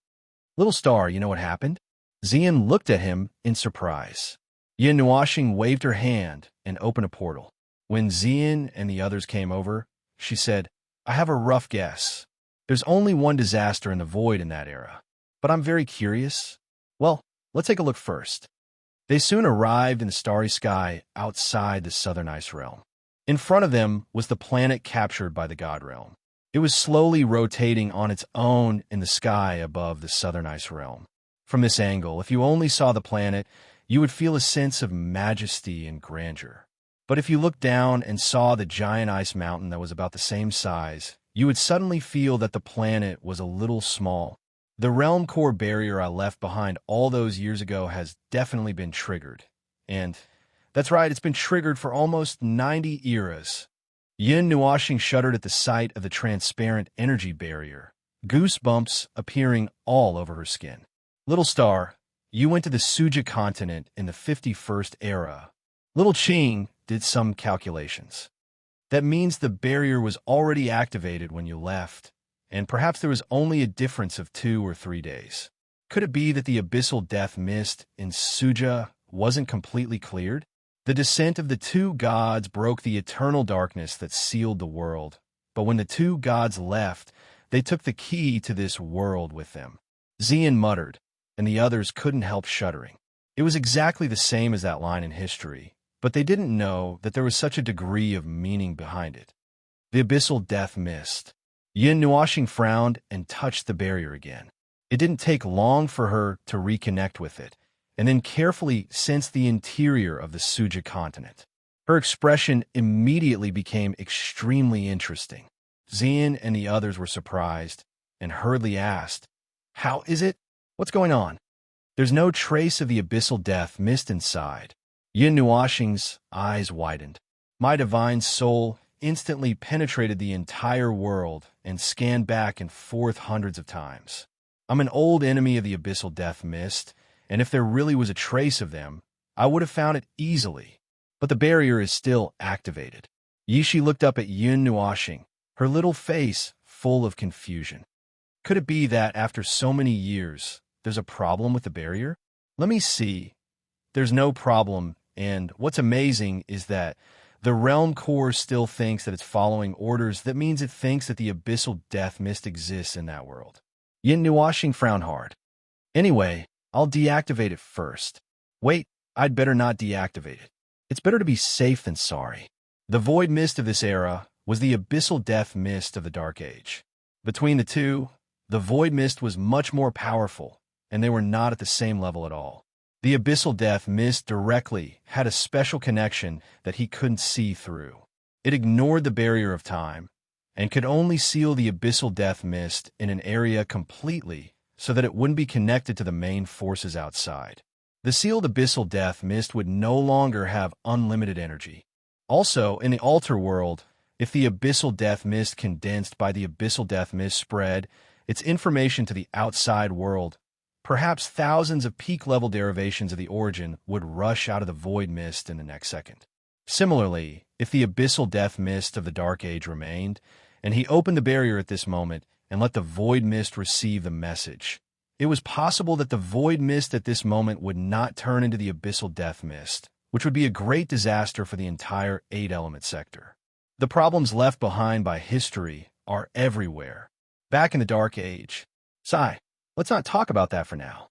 Little Star, you know what happened? Xian looked at him in surprise. Yin Nuashing waved her hand and opened a portal. When Xian and the others came over, she said, I have a rough guess. There's only one disaster in the void in that era. But I'm very curious. Well, let's take a look first. They soon arrived in the starry sky outside the southern ice realm. In front of them was the planet captured by the God realm. It was slowly rotating on its own in the sky above the southern ice realm. From this angle, if you only saw the planet, you would feel a sense of majesty and grandeur. But if you looked down and saw the giant ice mountain that was about the same size, you would suddenly feel that the planet was a little small. The realm core barrier I left behind all those years ago has definitely been triggered. And that's right, it's been triggered for almost 90 eras. Yin Nuashing shuddered at the sight of the transparent energy barrier, goosebumps appearing all over her skin. Little Star, you went to the Suja continent in the 51st era. Little Qing did some calculations. That means the barrier was already activated when you left, and perhaps there was only a difference of 2 or 3 days. Could it be that the abyssal death mist in Suja wasn't completely cleared? The descent of the 2 gods broke the eternal darkness that sealed the world, but when the 2 gods left, they took the key to this world with them. Xian muttered, and the others couldn't help shuddering. It was exactly the same as that line in history, but they didn't know that there was such a degree of meaning behind it. The abyssal death mist. Yin Nuashing frowned and touched the barrier again. It didn't take long for her to reconnect with it, and then carefully sense the interior of the Suja continent. Her expression immediately became extremely interesting. Xian and the others were surprised and hurriedly asked, How is it? What's going on? There's no trace of the abyssal death mist inside. Yin Nuashing's eyes widened. My divine soul instantly penetrated the entire world and scanned back and forth hundreds of times. I'm an old enemy of the abyssal death mist, and if there really was a trace of them, I would have found it easily. But the barrier is still activated. Yishi looked up at Yin Nuashing, her little face full of confusion. Could it be that after so many years, there's a problem with the barrier? Let me see. There's no problem, and what's amazing is that The realm core still thinks that it's following orders. That means it thinks that the abyssal death mist exists in that world. Yin Nuashing frowned hard. Anyway, I'll deactivate it first. Wait, I'd better not deactivate it. It's better to be safe than sorry. The void mist of this era was the abyssal death mist of the Dark Age. Between the two, the void mist was much more powerful, and they were not at the same level at all. The abyssal death mist directly had a special connection that he couldn't see through. It ignored the barrier of time and could only seal the abyssal death mist in an area completely so that it wouldn't be connected to the main forces outside. The sealed abyssal death mist would no longer have unlimited energy. Also, in the Otherworld, if the abyssal death mist condensed by the abyssal death mist spread its information to the outside world, perhaps thousands of peak-level derivations of the origin would rush out of the void mist in the next second. Similarly, if the abyssal death mist of the Dark Age remained, and he opened the barrier at this moment and let the void mist receive the message, it was possible that the void mist at this moment would not turn into the abyssal death mist, which would be a great disaster for the entire 8-element sector. The problems left behind by history are everywhere. Back in the Dark Age. Sigh. Let's not talk about that for now.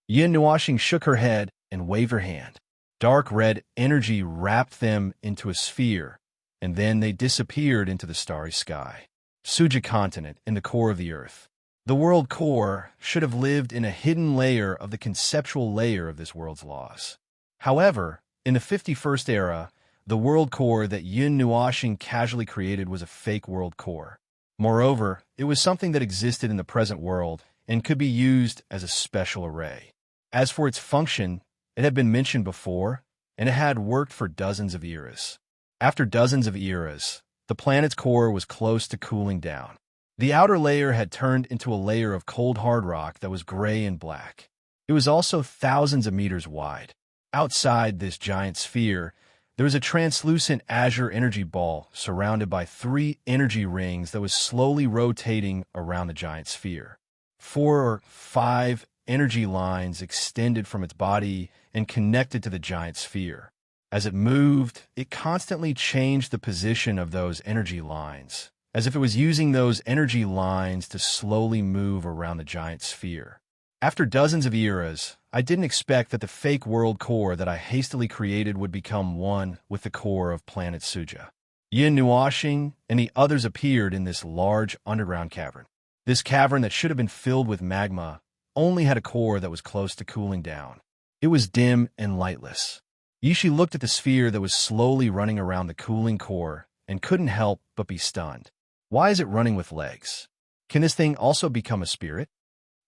Yin Nuashing shook her head and waved her hand. Dark red energy wrapped them into a sphere, and then they disappeared into the starry sky. Suja continent in the core of the earth. The world core should have lived in a hidden layer of the conceptual layer of this world's laws. However, in the 51st era, the world core that Yin Nuashing casually created was a fake world core. Moreover, it was something that existed in the present world and could be used as a special array. As for its function, it had been mentioned before, and it had worked for dozens of eras. After dozens of eras, the planet's core was close to cooling down. The outer layer had turned into a layer of cold hard rock that was gray and black. It was also thousands of meters wide. Outside this giant sphere, there was a translucent azure energy ball surrounded by 3 energy rings that was slowly rotating around the giant sphere. 4 or 5 energy lines extended from its body and connected to the giant sphere. As it moved, it constantly changed the position of those energy lines, as if it was using those energy lines to slowly move around the giant sphere. After dozens of eras, I didn't expect that the fake world core that I hastily created would become one with the core of planet Suja. Yin Nuashing and the others appeared in this large underground cavern. This cavern that should have been filled with magma only had a core that was close to cooling down. It was dim and lightless. Yishi looked at the sphere that was slowly running around the cooling core and couldn't help but be stunned. Why is it running with legs? Can this thing also become a spirit?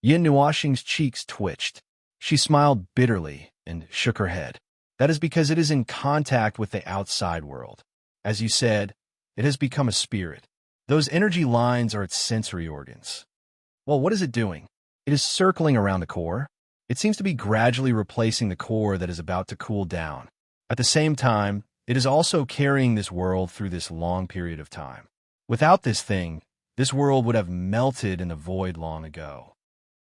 Yin Nuashing's cheeks twitched. She smiled bitterly and shook her head. That is because it is in contact with the outside world. As you said, it has become a spirit. Those energy lines are its sensory organs. Well, what is it doing? It is circling around the core. It seems to be gradually replacing the core that is about to cool down. At the same time, it is also carrying this world through this long period of time. Without this thing, this world would have melted in the void long ago.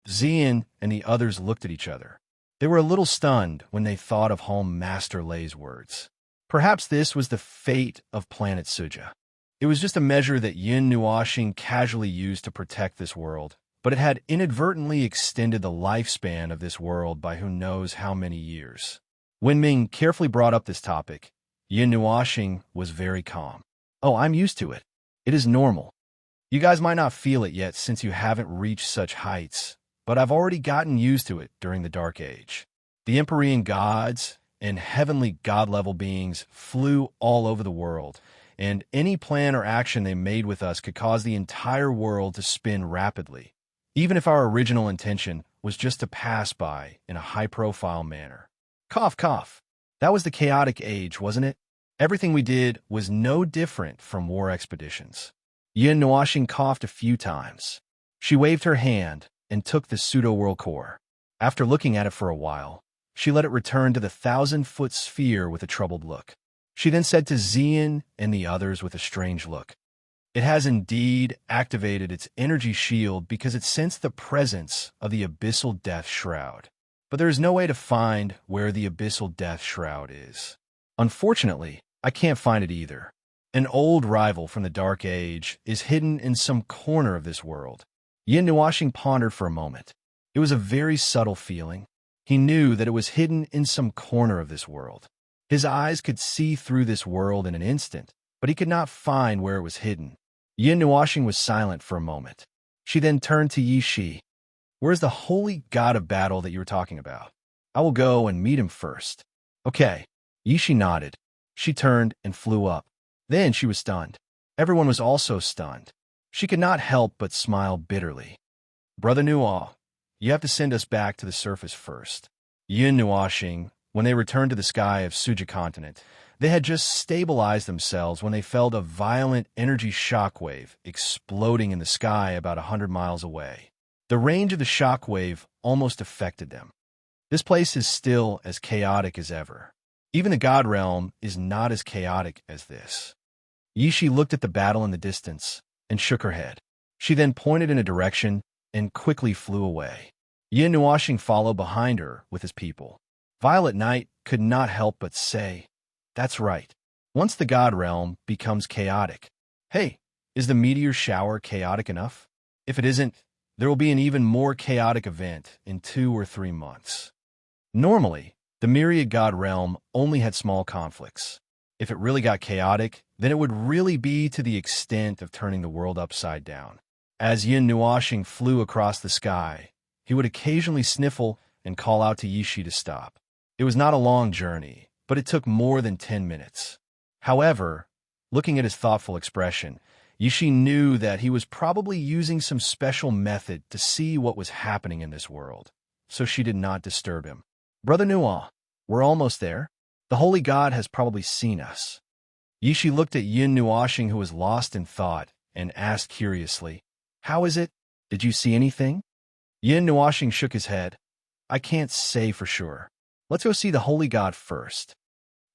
Xian and the others looked at each other. They were a little stunned when they thought of Home Master Lei's words. Perhaps this was the fate of planet Suja. It was just a measure that Yin Nuashing casually used to protect this world, but it had inadvertently extended the lifespan of this world by who knows how many years. When Ming carefully brought up this topic, Yin Nuashing was very calm. Oh, I'm used to it. It is normal. You guys might not feel it yet since you haven't reached such heights, but I've already gotten used to it during the Dark Age. The Empyrean gods and heavenly god-level beings flew all over the world, and any plan or action they made with us could cause the entire world to spin rapidly, even if our original intention was just to pass by in a high-profile manner. Cough, cough. That was the chaotic age, wasn't it? Everything we did was no different from war expeditions. Yin Nuashing coughed a few times. She waved her hand and took the pseudo-world core. After looking at it for a while, she let it return to the 1,000-foot sphere with a troubled look. She then said to Xian and the others with a strange look, "It has indeed activated its energy shield because it sensed the presence of the abyssal death shroud. But there is no way to find where the abyssal death shroud is. Unfortunately, I can't find it either. An old rival from the Dark Age is hidden in some corner of this world. Yin Nuashing pondered for a moment. It was a very subtle feeling. He knew that it was hidden in some corner of this world. His eyes could see through this world in an instant, but he could not find where it was hidden. Yin Nuashing was silent for a moment. She then turned to Yi Shi. Where's the holy god of battle that you were talking about? I will go and meet him first. Okay. Yi Shi nodded. She turned and flew up. Then she was stunned. Everyone was also stunned. She could not help but smile bitterly. Brother Nuo, you have to send us back to the surface first. Yin Nuashing, when they returned to the sky of Suja continent, they had just stabilized themselves when they felt a violent energy shockwave exploding in the sky about 100 miles away. The range of the shockwave almost affected them. This place is still as chaotic as ever. Even the God Realm is not as chaotic as this. Yi Shi looked at the battle in the distance and shook her head. She then pointed in a direction and quickly flew away. Yin Nuashing followed behind her with his people. Violet Knight could not help but say, "That's right. Once the God Realm becomes chaotic. Hey, is the meteor shower chaotic enough? If it isn't, there will be an even more chaotic event in 2 or 3 months." Normally, the Myriad God Realm only had small conflicts. If it really got chaotic, then it would really be to the extent of turning the world upside down. As Yin Nuashing flew across the sky, he would occasionally sniffle and call out to Yi Shi to stop. It was not a long journey, but it took more than 10 minutes. However, looking at his thoughtful expression, Yi Shi knew that he was probably using some special method to see what was happening in this world, so she did not disturb him. Brother Nuo, we're almost there. The Holy God has probably seen us. Yi Shi looked at Yin Nuashing, who was lost in thought, and asked curiously, "How is it? Did you see anything?" Yin Nuashing shook his head. "I can't say for sure. Let's go see the Holy God first."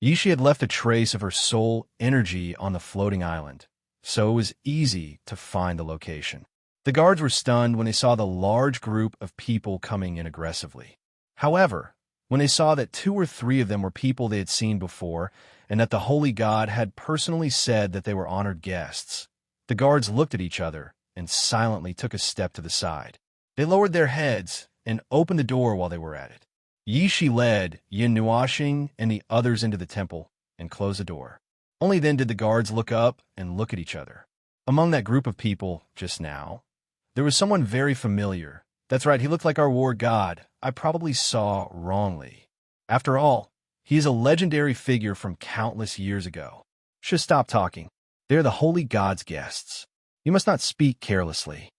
Yi Shi had left a trace of her soul energy on the floating island, so it was easy to find the location. The guards were stunned when they saw the large group of people coming in aggressively. However, when they saw that 2 or 3 of them were people they had seen before, and that the Holy God had personally said that they were honored guests, the guards looked at each other and silently took a step to the side. They lowered their heads and opened the door while they were at it. Yi Shi led Yin Nuashing and the others into the temple and closed the door. Only then did the guards look up and look at each other. Among that group of people just now, there was someone very familiar. That's right, he looked like our war god. I probably saw wrongly. After all, he is a legendary figure from countless years ago. Just stop talking. They are the holy god's guests. You must not speak carelessly.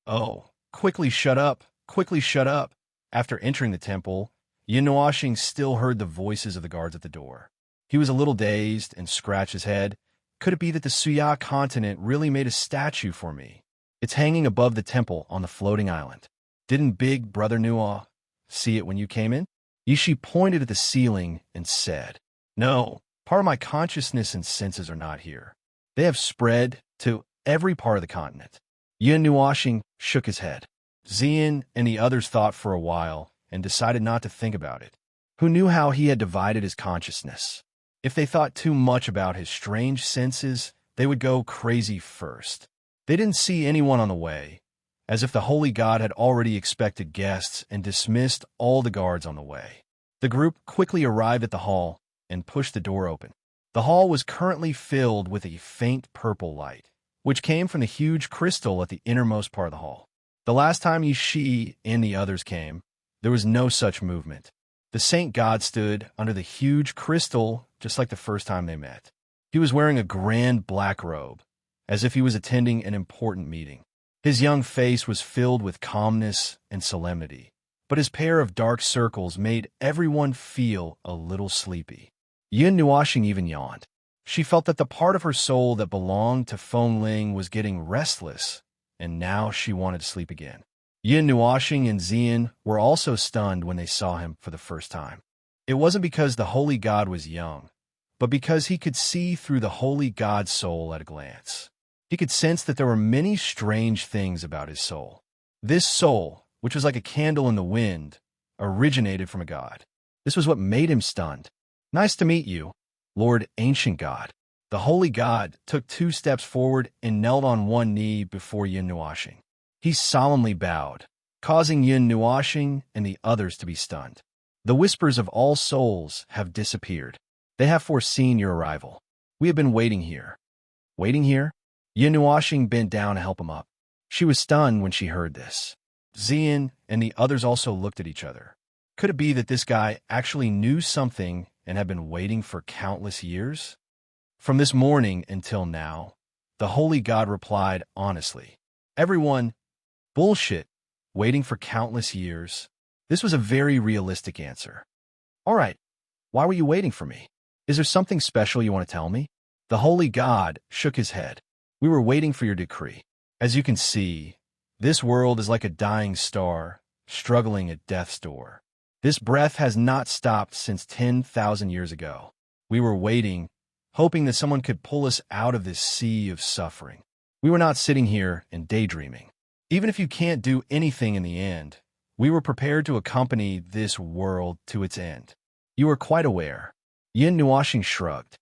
Oh, quickly shut up, quickly shut up. After entering the temple, Yin Nuashing still heard the voices of the guards at the door. He was a little dazed and scratched his head. Could it be that the Suya continent really made a statue for me? It's hanging above the temple on the floating island. Didn't Big Brother Nuo see it when you came in? Yi Shi pointed at the ceiling and said, "No, part of my consciousness and senses are not here. They have spread to every part of the continent." Yin Nuashing shook his head. Xian and the others thought for a while and decided not to think about it. Who knew how he had divided his consciousness? If they thought too much about his strange senses, they would go crazy first. They didn't see anyone on the way, as if the Holy God had already expected guests and dismissed all the guards on the way. The group quickly arrived at the hall and pushed the door open. The hall was currently filled with a faint purple light, which came from the huge crystal at the innermost part of the hall. The last time Yi Shi and the others came, there was no such movement. The saint god stood under the huge crystal just like the first time they met. He was wearing a grand black robe, as if he was attending an important meeting. His young face was filled with calmness and solemnity, but his pair of dark circles made everyone feel a little sleepy. Yin Nuashing even yawned. She felt that the part of her soul that belonged to Feng Ling was getting restless, and now she wanted to sleep again. Yin Nuashing and Xian were also stunned when they saw him for the first time. It wasn't because the Holy God was young, but because he could see through the Holy God's soul at a glance. He could sense that there were many strange things about his soul. This soul, which was like a candle in the wind, originated from a god. This was what made him stunned. "Nice to meet you. Lord Ancient God. The holy god took 2 steps forward and knelt on one knee before Yin Nuashing. He solemnly bowed, causing Yin Nuashing and the others to be stunned. The whispers of all souls have disappeared. They have foreseen your arrival. We have been waiting here. Waiting here? Yin Nuashing bent down to help him up. She was stunned when she heard this. Xian and the others also looked at each other. Could it be that this guy actually knew something and had been waiting for countless years? From this morning until now, the holy god replied honestly. Everyone, bullshit, waiting for countless years. This was a very realistic answer. All right, why were you waiting for me? Is there something special you want to tell me? The holy god shook his head. We were waiting for your decree. As you can see, this world is like a dying star, struggling at death's door. This breath has not stopped since 10,000 years ago. We were waiting, hoping that someone could pull us out of this sea of suffering. We were not sitting here and daydreaming. Even if you can't do anything in the end, we were prepared to accompany this world to its end. You are quite aware. Yin Nuashing shrugged.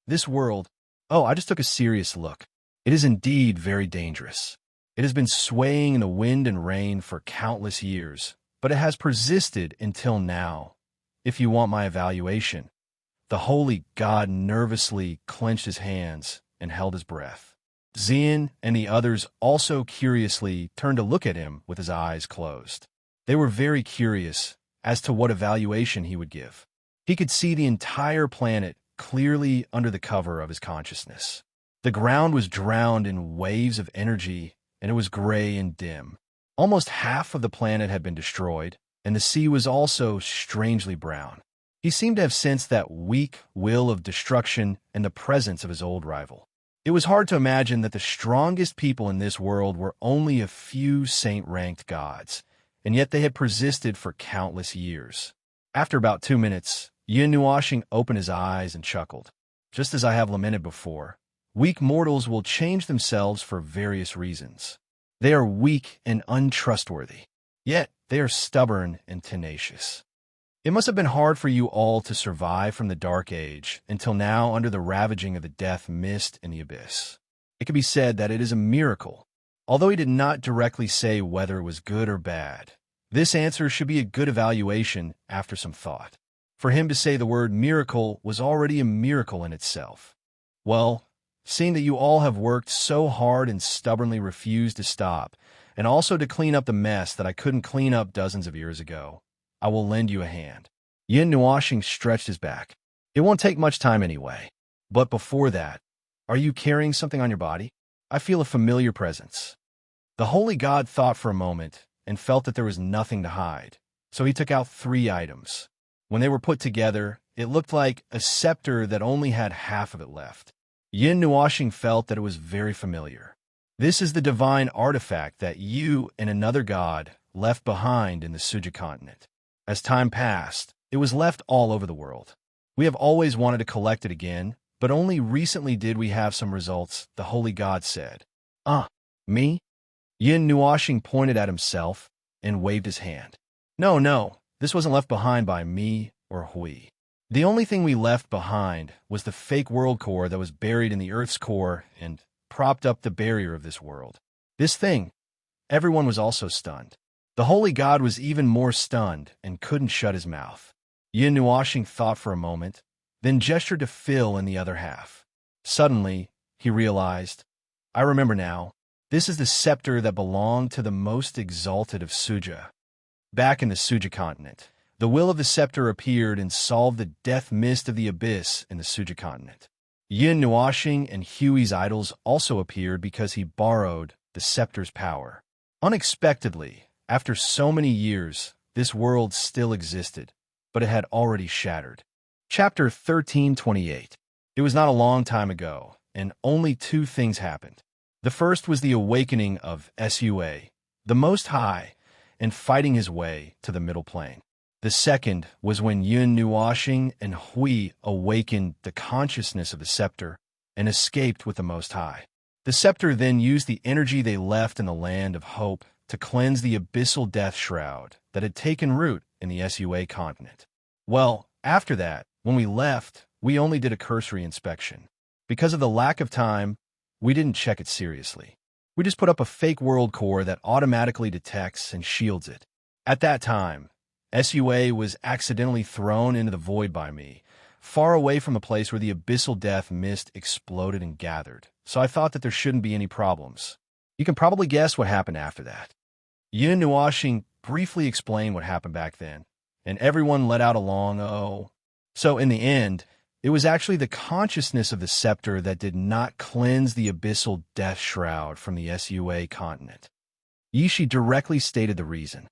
This world, I just took a serious look. It is indeed very dangerous. It has been swaying in the wind and rain for countless years, but it has persisted until now. If you want my evaluation, the holy god nervously clenched his hands and held his breath. Xian and the others also curiously turned to look at him with his eyes closed. They were very curious as to what evaluation he would give. He could see the entire planet clearly under the cover of his consciousness. The ground was drowned in waves of energy, and it was gray and dim. Almost half of the planet had been destroyed, and the sea was also strangely brown. He seemed to have sensed that weak will of destruction in the presence of his old rival. It was hard to imagine that the strongest people in this world were only a few saint-ranked gods, and yet they had persisted for countless years. After about 2 minutes, Yin Nuashing opened his eyes and chuckled. Just as I have lamented before, weak mortals will change themselves for various reasons. They are weak and untrustworthy, yet they are stubborn and tenacious. It must have been hard for you all to survive from the Dark Age until now under the ravaging of the death mist in the abyss. It can be said that it is a miracle. Although he did not directly say whether it was good or bad, this answer should be a good evaluation after some thought. For him to say the word miracle was already a miracle in itself. Well, seeing that you all have worked so hard and stubbornly refused to stop, and also to clean up the mess that I couldn't clean up dozens of years ago, I will lend you a hand. Yin Nuashing stretched his back. It won't take much time anyway. But before that, are you carrying something on your body? I feel a familiar presence. The holy god thought for a moment and felt that there was nothing to hide, so he took out 3 items. When they were put together, it looked like a scepter that only had half of it left. Yin Nuashing felt that it was very familiar. This is the divine artifact that you and another god left behind in the Suja continent. As time passed, it was left all over the world. We have always wanted to collect it again, but only recently did we have some results, the holy god said. Me? Yin Nuashing pointed at himself and waved his hand. No, this wasn't left behind by me or Hui. The only thing we left behind was the fake world core that was buried in the Earth's core and propped up the barrier of this world. This thing, everyone was also stunned. The holy god was even more stunned and couldn't shut his mouth. Yin Nuashing thought for a moment, then gestured to Phil in the other half. Suddenly, he realized, I remember now, this is the scepter that belonged to the most exalted of Suja. Back in the Suja continent, the will of the scepter appeared and solved the death mist of the abyss in the Suja continent. Yin Nuashing and Huey's idols also appeared because he borrowed the scepter's power. Unexpectedly, after so many years, this world still existed, but it had already shattered. Chapter 1328. It was not a long time ago, and only 2 things happened. The first was the awakening of Sua, the Most High, and fighting his way to the middle plane. The second was when Yin Nuashing and Hui awakened the consciousness of the scepter and escaped with the Most High. The scepter then used the energy they left in the land of hope to cleanse the abyssal death shroud that had taken root in the Sua continent. Well, after that, when we left, we only did a cursory inspection. Because of the lack of time, we didn't check it seriously. We just put up a fake world core that automatically detects and shields it. At that time, SUA was accidentally thrown into the void by me, far away from the place where the abyssal death mist exploded and gathered, so I thought that there shouldn't be any problems. You can probably guess what happened after that. Yin Nuashing briefly explained what happened back then, and everyone let out a long oh. So in the end, it was actually the consciousness of the scepter that did not cleanse the abyssal death shroud from the SUA continent. Yishi directly stated the reason.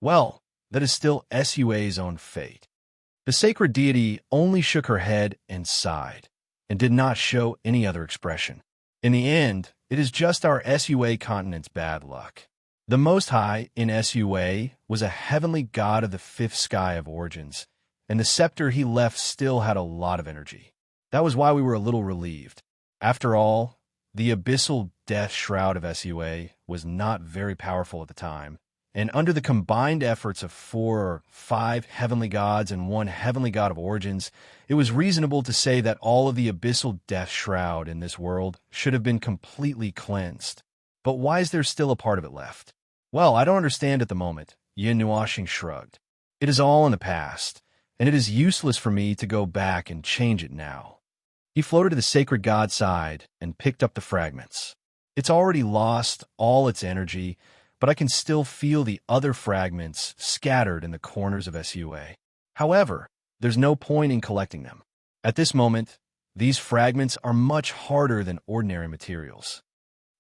Well, that is still SUA's own fate. The sacred deity only shook her head and sighed, and did not show any other expression. In the end, it is just our SUA continent's bad luck. The Most High in SUA was a heavenly god of the fifth sky of origins, and the scepter he left still had a lot of energy. That was why we were a little relieved. After all, the abyssal death shroud of SUA was not very powerful at the time, and under the combined efforts of 4 or 5 heavenly gods and 1 heavenly god of origins, it was reasonable to say that all of the abyssal death shroud in this world should have been completely cleansed. But why is there still a part of it left? Well, I don't understand at the moment, Yin Nuashing shrugged. It is all in the past, and it is useless for me to go back and change it now. He floated to the sacred god's side and picked up the fragments. It's already lost all its energy, but I can still feel the other fragments scattered in the corners of SUA. However, there's no point in collecting them. At this moment, these fragments are much harder than ordinary materials.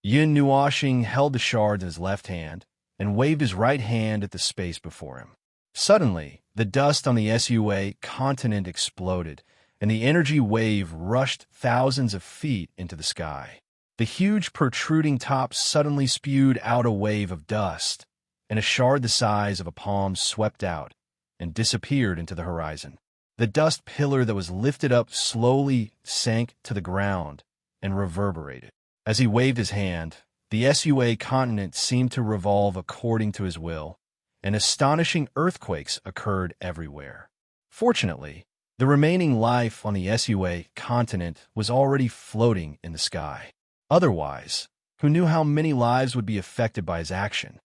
Yin Nuashing held the shards in his left hand and waved his right hand at the space before him. Suddenly, the dust on the SUA continent exploded, and the energy wave rushed thousands of feet into the sky. The huge protruding top suddenly spewed out a wave of dust, and a shard the size of a palm swept out and disappeared into the horizon. The dust pillar that was lifted up slowly sank to the ground and reverberated. As he waved his hand, the SUA continent seemed to revolve according to his will, and astonishing earthquakes occurred everywhere. Fortunately, the remaining life on the SUA continent was already floating in the sky. Otherwise, who knew how many lives would be affected by his action?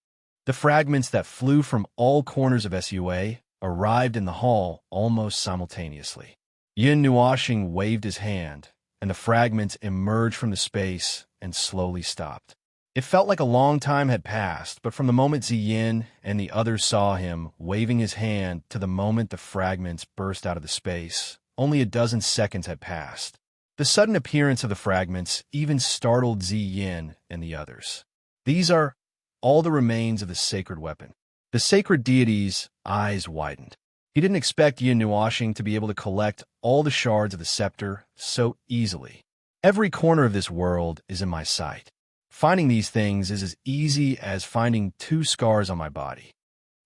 The fragments that flew from all corners of SUA arrived in the hall almost simultaneously. Yin Nuashing waved his hand, and the fragments emerged from the space and slowly stopped. It felt like a long time had passed, but from the moment Ziyin and the others saw him waving his hand to the moment the fragments burst out of the space, only a dozen seconds had passed. The sudden appearance of the fragments even startled Ziyin and the others. These are all the remains of the sacred weapon. The sacred deity's eyes widened. He didn't expect Yin Nuashing to be able to collect all the shards of the scepter so easily. Every corner of this world is in my sight. Finding these things is as easy as finding 2 scars on my body.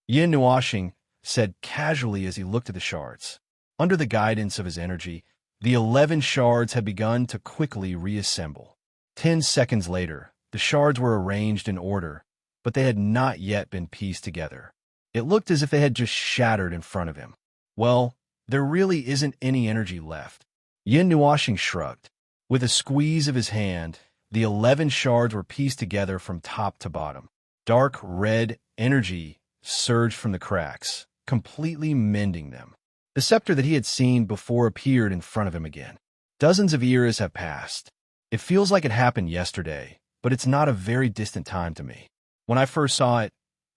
Yin Nuashing said casually as he looked at the shards. Under the guidance of his energy, the 11 shards had begun to quickly reassemble. 10 seconds later, the shards were arranged in order, but they had not yet been pieced together. It looked as if they had just shattered in front of him. Well, there really isn't any energy left. Yin Nuashing shrugged. With a squeeze of his hand, the 11 shards were pieced together from top to bottom. Dark red energy surged from the cracks, completely mending them. The scepter that he had seen before appeared in front of him again. Dozens of years have passed. It feels like it happened yesterday, but it's not a very distant time to me. When I first saw it,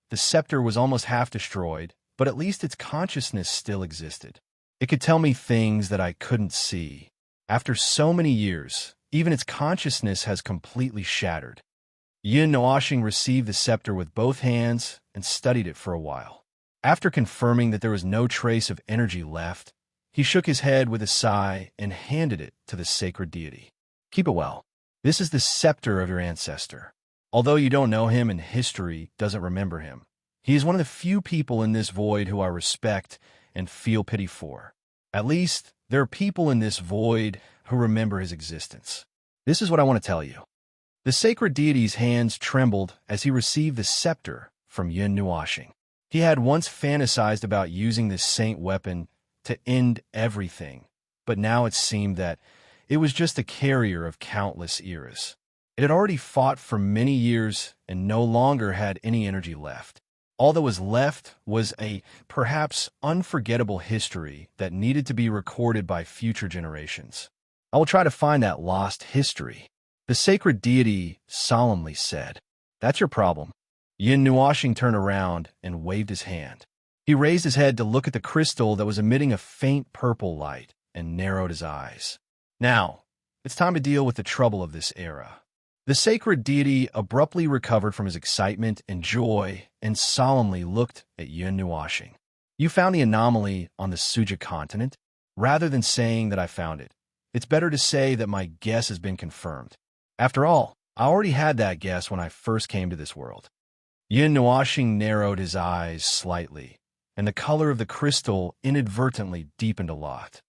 the scepter was almost half destroyed, but at least its consciousness still existed. It could tell me things that I couldn't see. After so many years, even its consciousness has completely shattered. Yin Nuashing received the scepter with both hands and studied it for a while. After confirming that there was no trace of energy left, he shook his head with a sigh and handed it to the sacred deity. Keep it well. This is the scepter of your ancestor. Although you don't know him and history doesn't remember him, he is one of the few people in this void who I respect and feel pity for. At least, there are people in this void who remember his existence. This is what I want to tell you. The sacred deity's hands trembled as he received the scepter from Yin Nuashing. He had once fantasized about using this saint weapon to end everything, but now it seemed that it was just a carrier of countless eras. It had already fought for many years and no longer had any energy left. All that was left was a perhaps unforgettable history that needed to be recorded by future generations. I will try to find that lost history. The sacred deity solemnly said. That's your problem. Yin Nuashing turned around and waved his hand. He raised his head to look at the crystal that was emitting a faint purple light and narrowed his eyes. Now, it's time to deal with the trouble of this era. The sacred deity abruptly recovered from his excitement and joy and solemnly looked at Yin Nuashing. You found the anomaly on the Suja continent? Rather than saying that I found it, it's better to say that my guess has been confirmed. After all, I already had that guess when I first came to this world. Yin Nuashing narrowed his eyes slightly, and the color of the crystal inadvertently deepened a lot.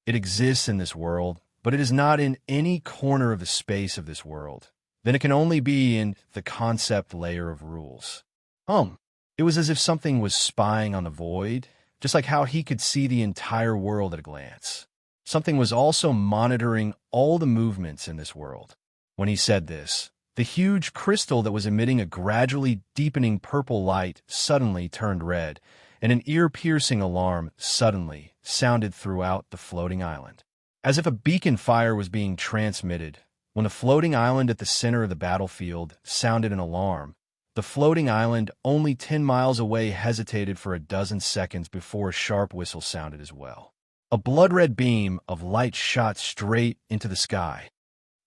It exists in this world, but it is not in any corner of the space of this world. Then it can only be in the concept layer of rules. It was as if something was spying on the void, just like how he could see the entire world at a glance. Something was also monitoring all the movements in this world. When he said this, the huge crystal that was emitting a gradually deepening purple light suddenly turned red, and an ear-piercing alarm suddenly sounded throughout the floating island. As if a beacon fire was being transmitted, when the floating island at the center of the battlefield sounded an alarm, the floating island only 10 miles away hesitated for a dozen seconds before a sharp whistle sounded as well. A blood-red beam of light shot straight into the sky.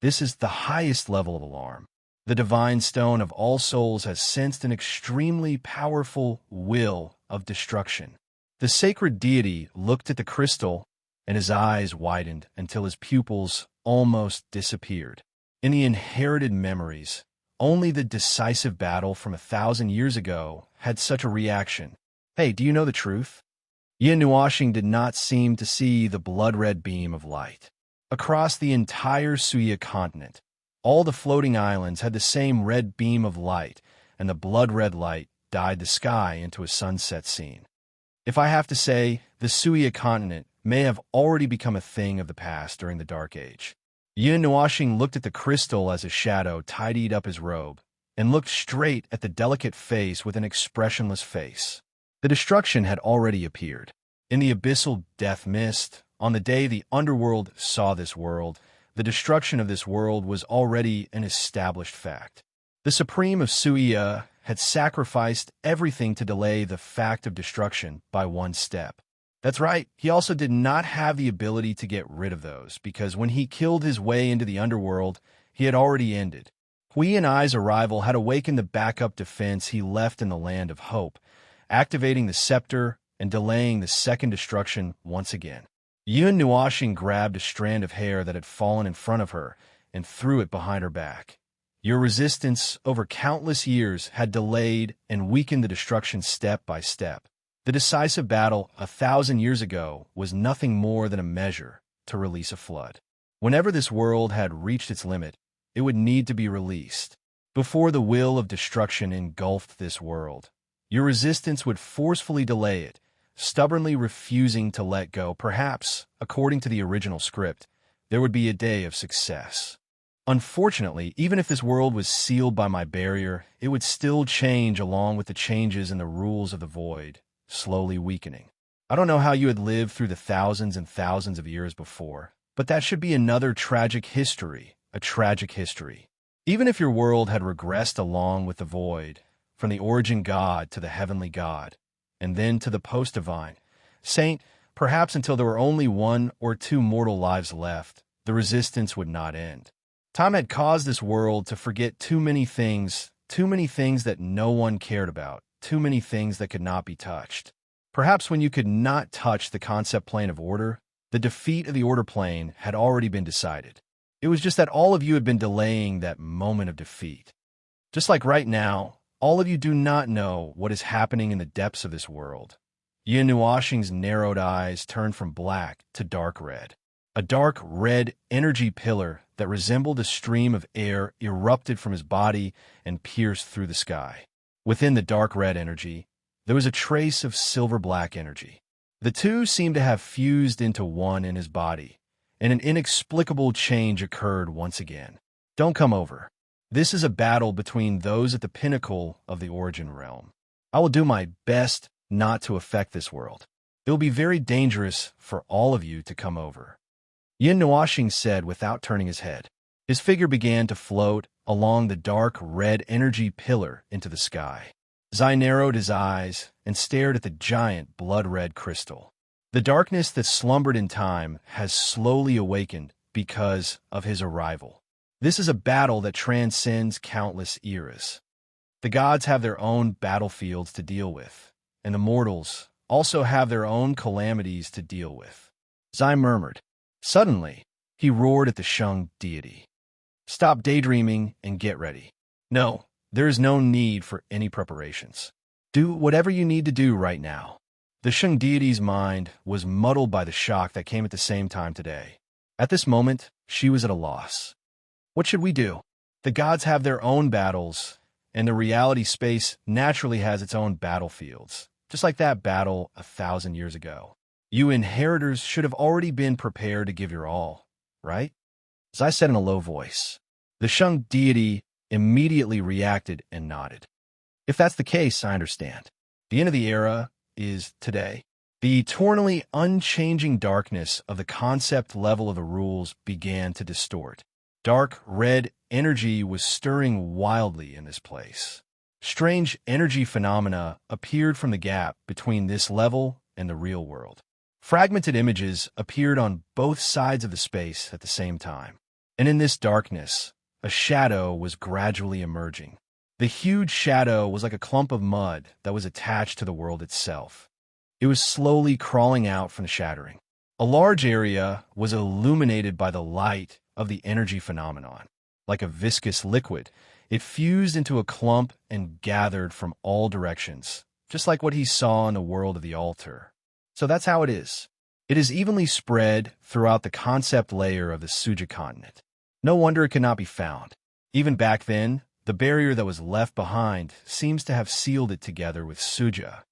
This is the highest level of alarm. The divine stone of all souls has sensed an extremely powerful will of destruction. The sacred deity looked at the crystal, and his eyes widened until his pupils almost disappeared. In the inherited memories, only the decisive battle from 1,000 years ago had such a reaction. Hey, do you know the truth? Yin Nuashing did not seem to see the blood-red beam of light. Across the entire Suya continent, all the floating islands had the same red beam of light, and the blood-red light dyed the sky into a sunset scene. If I have to say, the Suya continent may have already become a thing of the past during the Dark Age. Yin Nuashing looked at the crystal as a shadow tidied up his robe, and looked straight at the delicate face with an expressionless face. The destruction had already appeared. In the abyssal death mist, on the day the underworld saw this world, the destruction of this world was already an established fact. The Supreme of Suya had sacrificed everything to delay the fact of destruction by one step. That's right, he also did not have the ability to get rid of those, because when he killed his way into the underworld, he had already ended. Hui and I's arrival had awakened the backup defense he left in the Land of Hope, activating the scepter and delaying the second destruction once again. Yin Nuashing grabbed a strand of hair that had fallen in front of her and threw it behind her back. Your resistance over countless years had delayed and weakened the destruction step by step. The decisive battle 1,000 years ago was nothing more than a measure to release a flood. Whenever this world had reached its limit, it would need to be released. Before the will of destruction engulfed this world, your resistance would forcefully delay it, stubbornly refusing to let go. Perhaps, according to the original script, there would be a day of success. Unfortunately, even if this world was sealed by my barrier, it would still change along with the changes in the rules of the void, slowly weakening. I don't know how you had lived through the thousands and thousands of years before, but that should be another tragic history, a tragic history. Even if your world had regressed along with the void, from the origin god to the heavenly god, and then to the post-divine saint, perhaps until there were only 1 or 2 mortal lives left, the resistance would not end. Time had caused this world to forget too many things that no one cared about, too many things that could not be touched. Perhaps when you could not touch the concept plane of order, the defeat of the order plane had already been decided. It was just that all of you had been delaying that moment of defeat. Just like right now, all of you do not know what is happening in the depths of this world. Yin Nuashing's narrowed eyes turned from black to dark red. A dark red energy pillar that resembled a stream of air erupted from his body and pierced through the sky. Within the dark red energy, there was a trace of silver-black energy. The two seemed to have fused into one in his body, and an inexplicable change occurred once again. Don't come over. This is a battle between those at the pinnacle of the origin realm. I will do my best not to affect this world. It will be very dangerous for all of you to come over. Yin Nuashing said without turning his head. His figure began to float along the dark red energy pillar into the sky. Zai narrowed his eyes and stared at the giant blood-red crystal. The darkness that slumbered in time has slowly awakened because of his arrival. This is a battle that transcends countless eras. The gods have their own battlefields to deal with, and the mortals also have their own calamities to deal with. Zai murmured. Suddenly, he roared at the Shang deity. Stop daydreaming and get ready. No, there is no need for any preparations. Do whatever you need to do right now. The Shang deity's mind was muddled by the shock that came at the same time today. At this moment, she was at a loss. What should we do? The gods have their own battles, and the reality space naturally has its own battlefields, just like that battle 1,000 years ago. You inheritors should have already been prepared to give your all, right? As I said in a low voice, the Shang deity immediately reacted and nodded. If that's the case, I understand. The end of the era is today. The eternally unchanging darkness of the concept level of the rules began to distort. Dark red energy was stirring wildly in this place. Strange energy phenomena appeared from the gap between this level and the real world. Fragmented images appeared on both sides of the space at the same time. And in this darkness, a shadow was gradually emerging. The huge shadow was like a clump of mud that was attached to the world itself. It was slowly crawling out from the shattering. A large area was illuminated by the light of the energy phenomenon. Like a viscous liquid, it fused into a clump and gathered from all directions, just like what he saw in the world of the altar. So that's how it is. It is evenly spread throughout the concept layer of the Suja continent. No wonder it could not be found. Even back then, the barrier that was left behind seems to have sealed it together with Suja.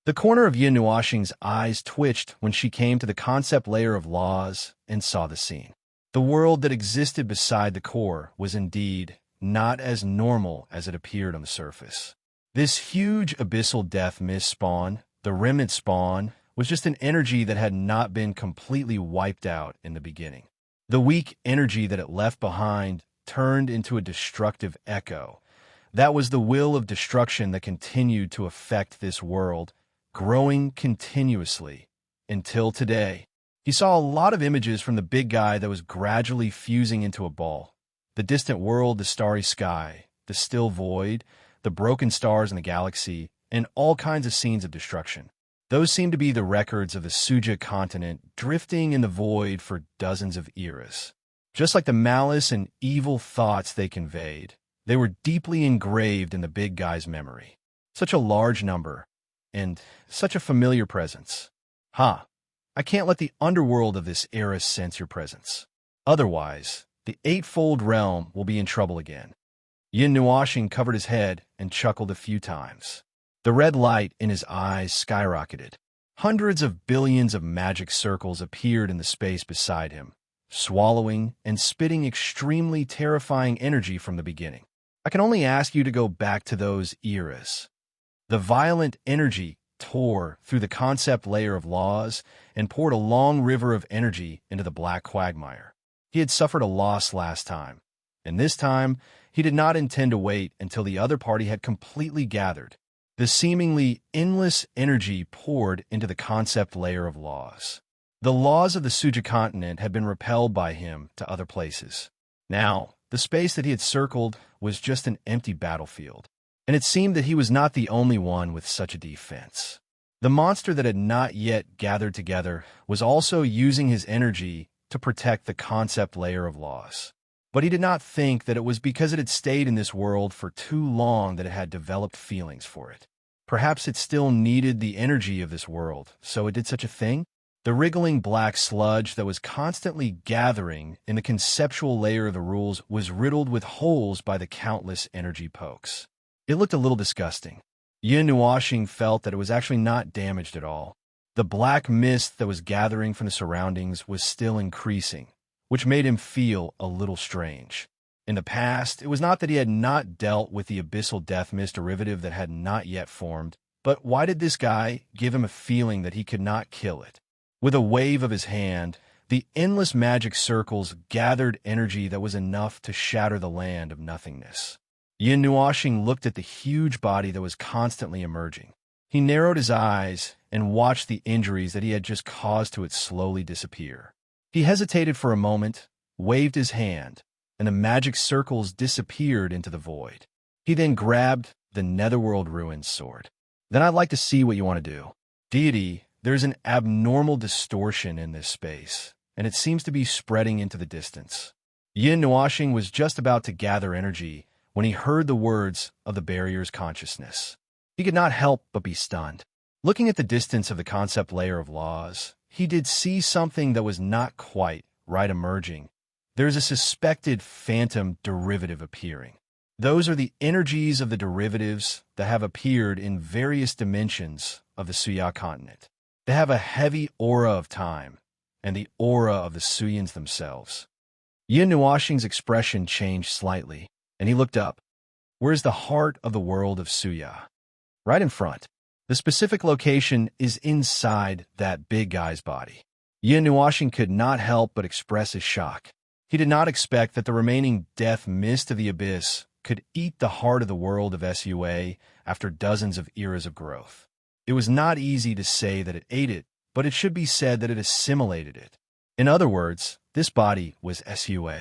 The corner of Yin Nuashing's eyes twitched when she came to the concept layer of laws and saw the scene. The world that existed beside the core was indeed not as normal as it appeared on the surface. This huge abyssal death mist spawn, the remnant spawn, was just an energy that had not been completely wiped out in the beginning. The weak energy that it left behind turned into a destructive echo. That was the will of destruction that continued to affect this world, growing continuously until today. He saw a lot of images from the big guy that was gradually fusing into a ball. The distant world, the starry sky, the still void, the broken stars in the galaxy, and all kinds of scenes of destruction. Those seemed to be the records of the Suja continent drifting in the void for dozens of eras. Just like the malice and evil thoughts they conveyed, they were deeply engraved in the big guy's memory. Such a large number, and such a familiar presence. I can't let the underworld of this era sense your presence. Otherwise, the eightfold realm will be in trouble again. Yin Nuashing covered his head and chuckled a few times. The red light in his eyes skyrocketed. Hundreds of billions of magic circles appeared in the space beside him, swallowing and spitting extremely terrifying energy from the beginning. I can only ask you to go back to those eras. The violent energy tore through the concept layer of laws and poured a long river of energy into the black quagmire. He had suffered a loss last time, and this time he did not intend to wait until the other party had completely gathered. The seemingly endless energy poured into the concept layer of laws. The laws of the Suja continent had been repelled by him to other places. Now, the space that he had circled was just an empty battlefield, and it seemed that he was not the only one with such a defense. The monster that had not yet gathered together was also using his energy to protect the concept layer of laws. But he did not think that it was because it had stayed in this world for too long that it had developed feelings for it. Perhaps it still needed the energy of this world, so it did such a thing? The wriggling black sludge that was constantly gathering in the conceptual layer of the rules was riddled with holes by the countless energy pokes. It looked a little disgusting. Yin Nuashing felt that it was actually not damaged at all. The black mist that was gathering from the surroundings was still increasing, which made him feel a little strange. In the past, it was not that he had not dealt with the abyssal death mist derivative that had not yet formed, but why did this guy give him a feeling that he could not kill it? With a wave of his hand, the endless magic circles gathered energy that was enough to shatter the land of nothingness. Yin Nuoxing looked at the huge body that was constantly emerging. He narrowed his eyes and watched the injuries that he had just caused to it slowly disappear. He hesitated for a moment, waved his hand, and the magic circles disappeared into the void. He then grabbed the Netherworld Ruins sword. Then I'd like to see what you want to do. Deity, there's an abnormal distortion in this space, and it seems to be spreading into the distance. Yin Nuoxing was just about to gather energy when he heard the words of the barrier's consciousness. He could not help but be stunned. Looking at the distance of the concept layer of laws, he did see something that was not quite right emerging. There's a suspected phantom derivative appearing. Those are the energies of the derivatives that have appeared in various dimensions of the Suya continent. They have a heavy aura of time, and the aura of the Suyans themselves. Yin Nuoxing's expression changed slightly, and he looked up. Where's the heart of the world of Suya? Right in front. The specific location is inside that big guy's body. Yin Nuoxing could not help but express his shock. He did not expect that the remaining death mist of the abyss could eat the heart of the world of Sua after dozens of eras of growth. It was not easy to say that it ate it, but it should be said that it assimilated it. In other words, this body was Sua.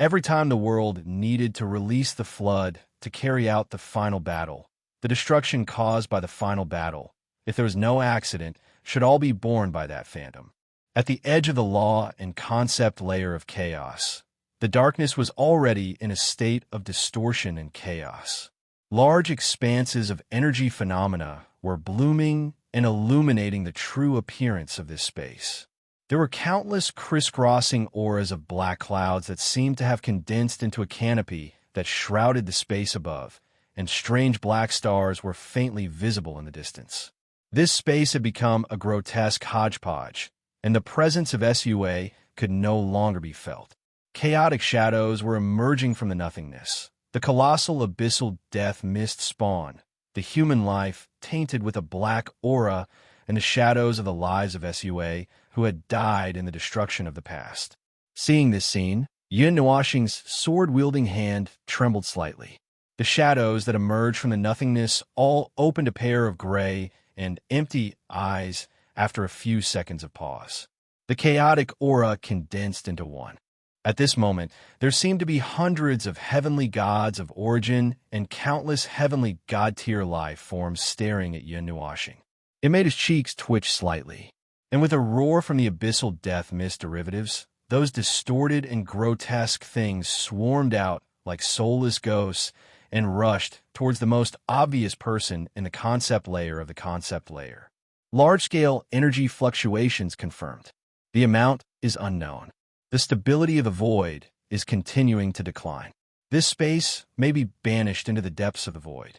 Every time the world needed to release the flood to carry out the final battle, the destruction caused by the final battle, if there was no accident, should all be borne by that phantom. At the edge of the law and concept layer of chaos, the darkness was already in a state of distortion and chaos. Large expanses of energy phenomena were blooming and illuminating the true appearance of this space. There were countless crisscrossing auras of black clouds that seemed to have condensed into a canopy that shrouded the space above, and strange black stars were faintly visible in the distance. This space had become a grotesque hodgepodge, and the presence of Sua could no longer be felt. Chaotic shadows were emerging from the nothingness. The colossal abyssal death mist spawn, the human life tainted with a black aura, and the shadows of the lives of Sua who had died in the destruction of the past. Seeing this scene, Yin Nuoxing's sword-wielding hand trembled slightly. The shadows that emerged from the nothingness all opened a pair of gray and empty eyes after a few seconds of pause. The chaotic aura condensed into one. At this moment, there seemed to be hundreds of heavenly gods of origin and countless heavenly god-tier life forms staring at Yin Nuoxing. It made his cheeks twitch slightly, and with a roar from the abyssal death mist derivatives, those distorted and grotesque things swarmed out like soulless ghosts and rushed towards the most obvious person in the concept layer of the concept layer. Large-scale energy fluctuations confirmed. The amount is unknown. The stability of the void is continuing to decline. This space may be banished into the depths of the void.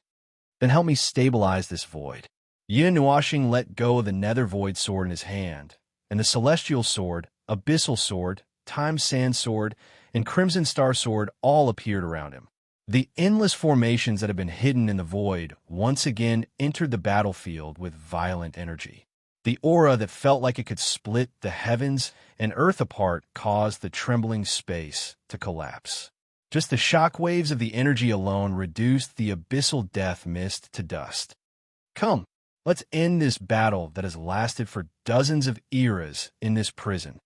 Then help me stabilize this void. Yin Nuoxing let go of the nether void sword in his hand, and the celestial sword, abyssal sword, time sand sword, and crimson star sword all appeared around him. The endless formations that had been hidden in the void once again entered the battlefield with violent energy. The aura that felt like it could split the heavens and earth apart caused the trembling space to collapse. Just the shock waves of the energy alone reduced the abyssal death mist to dust. Come, let's end this battle that has lasted for dozens of eras in this prison.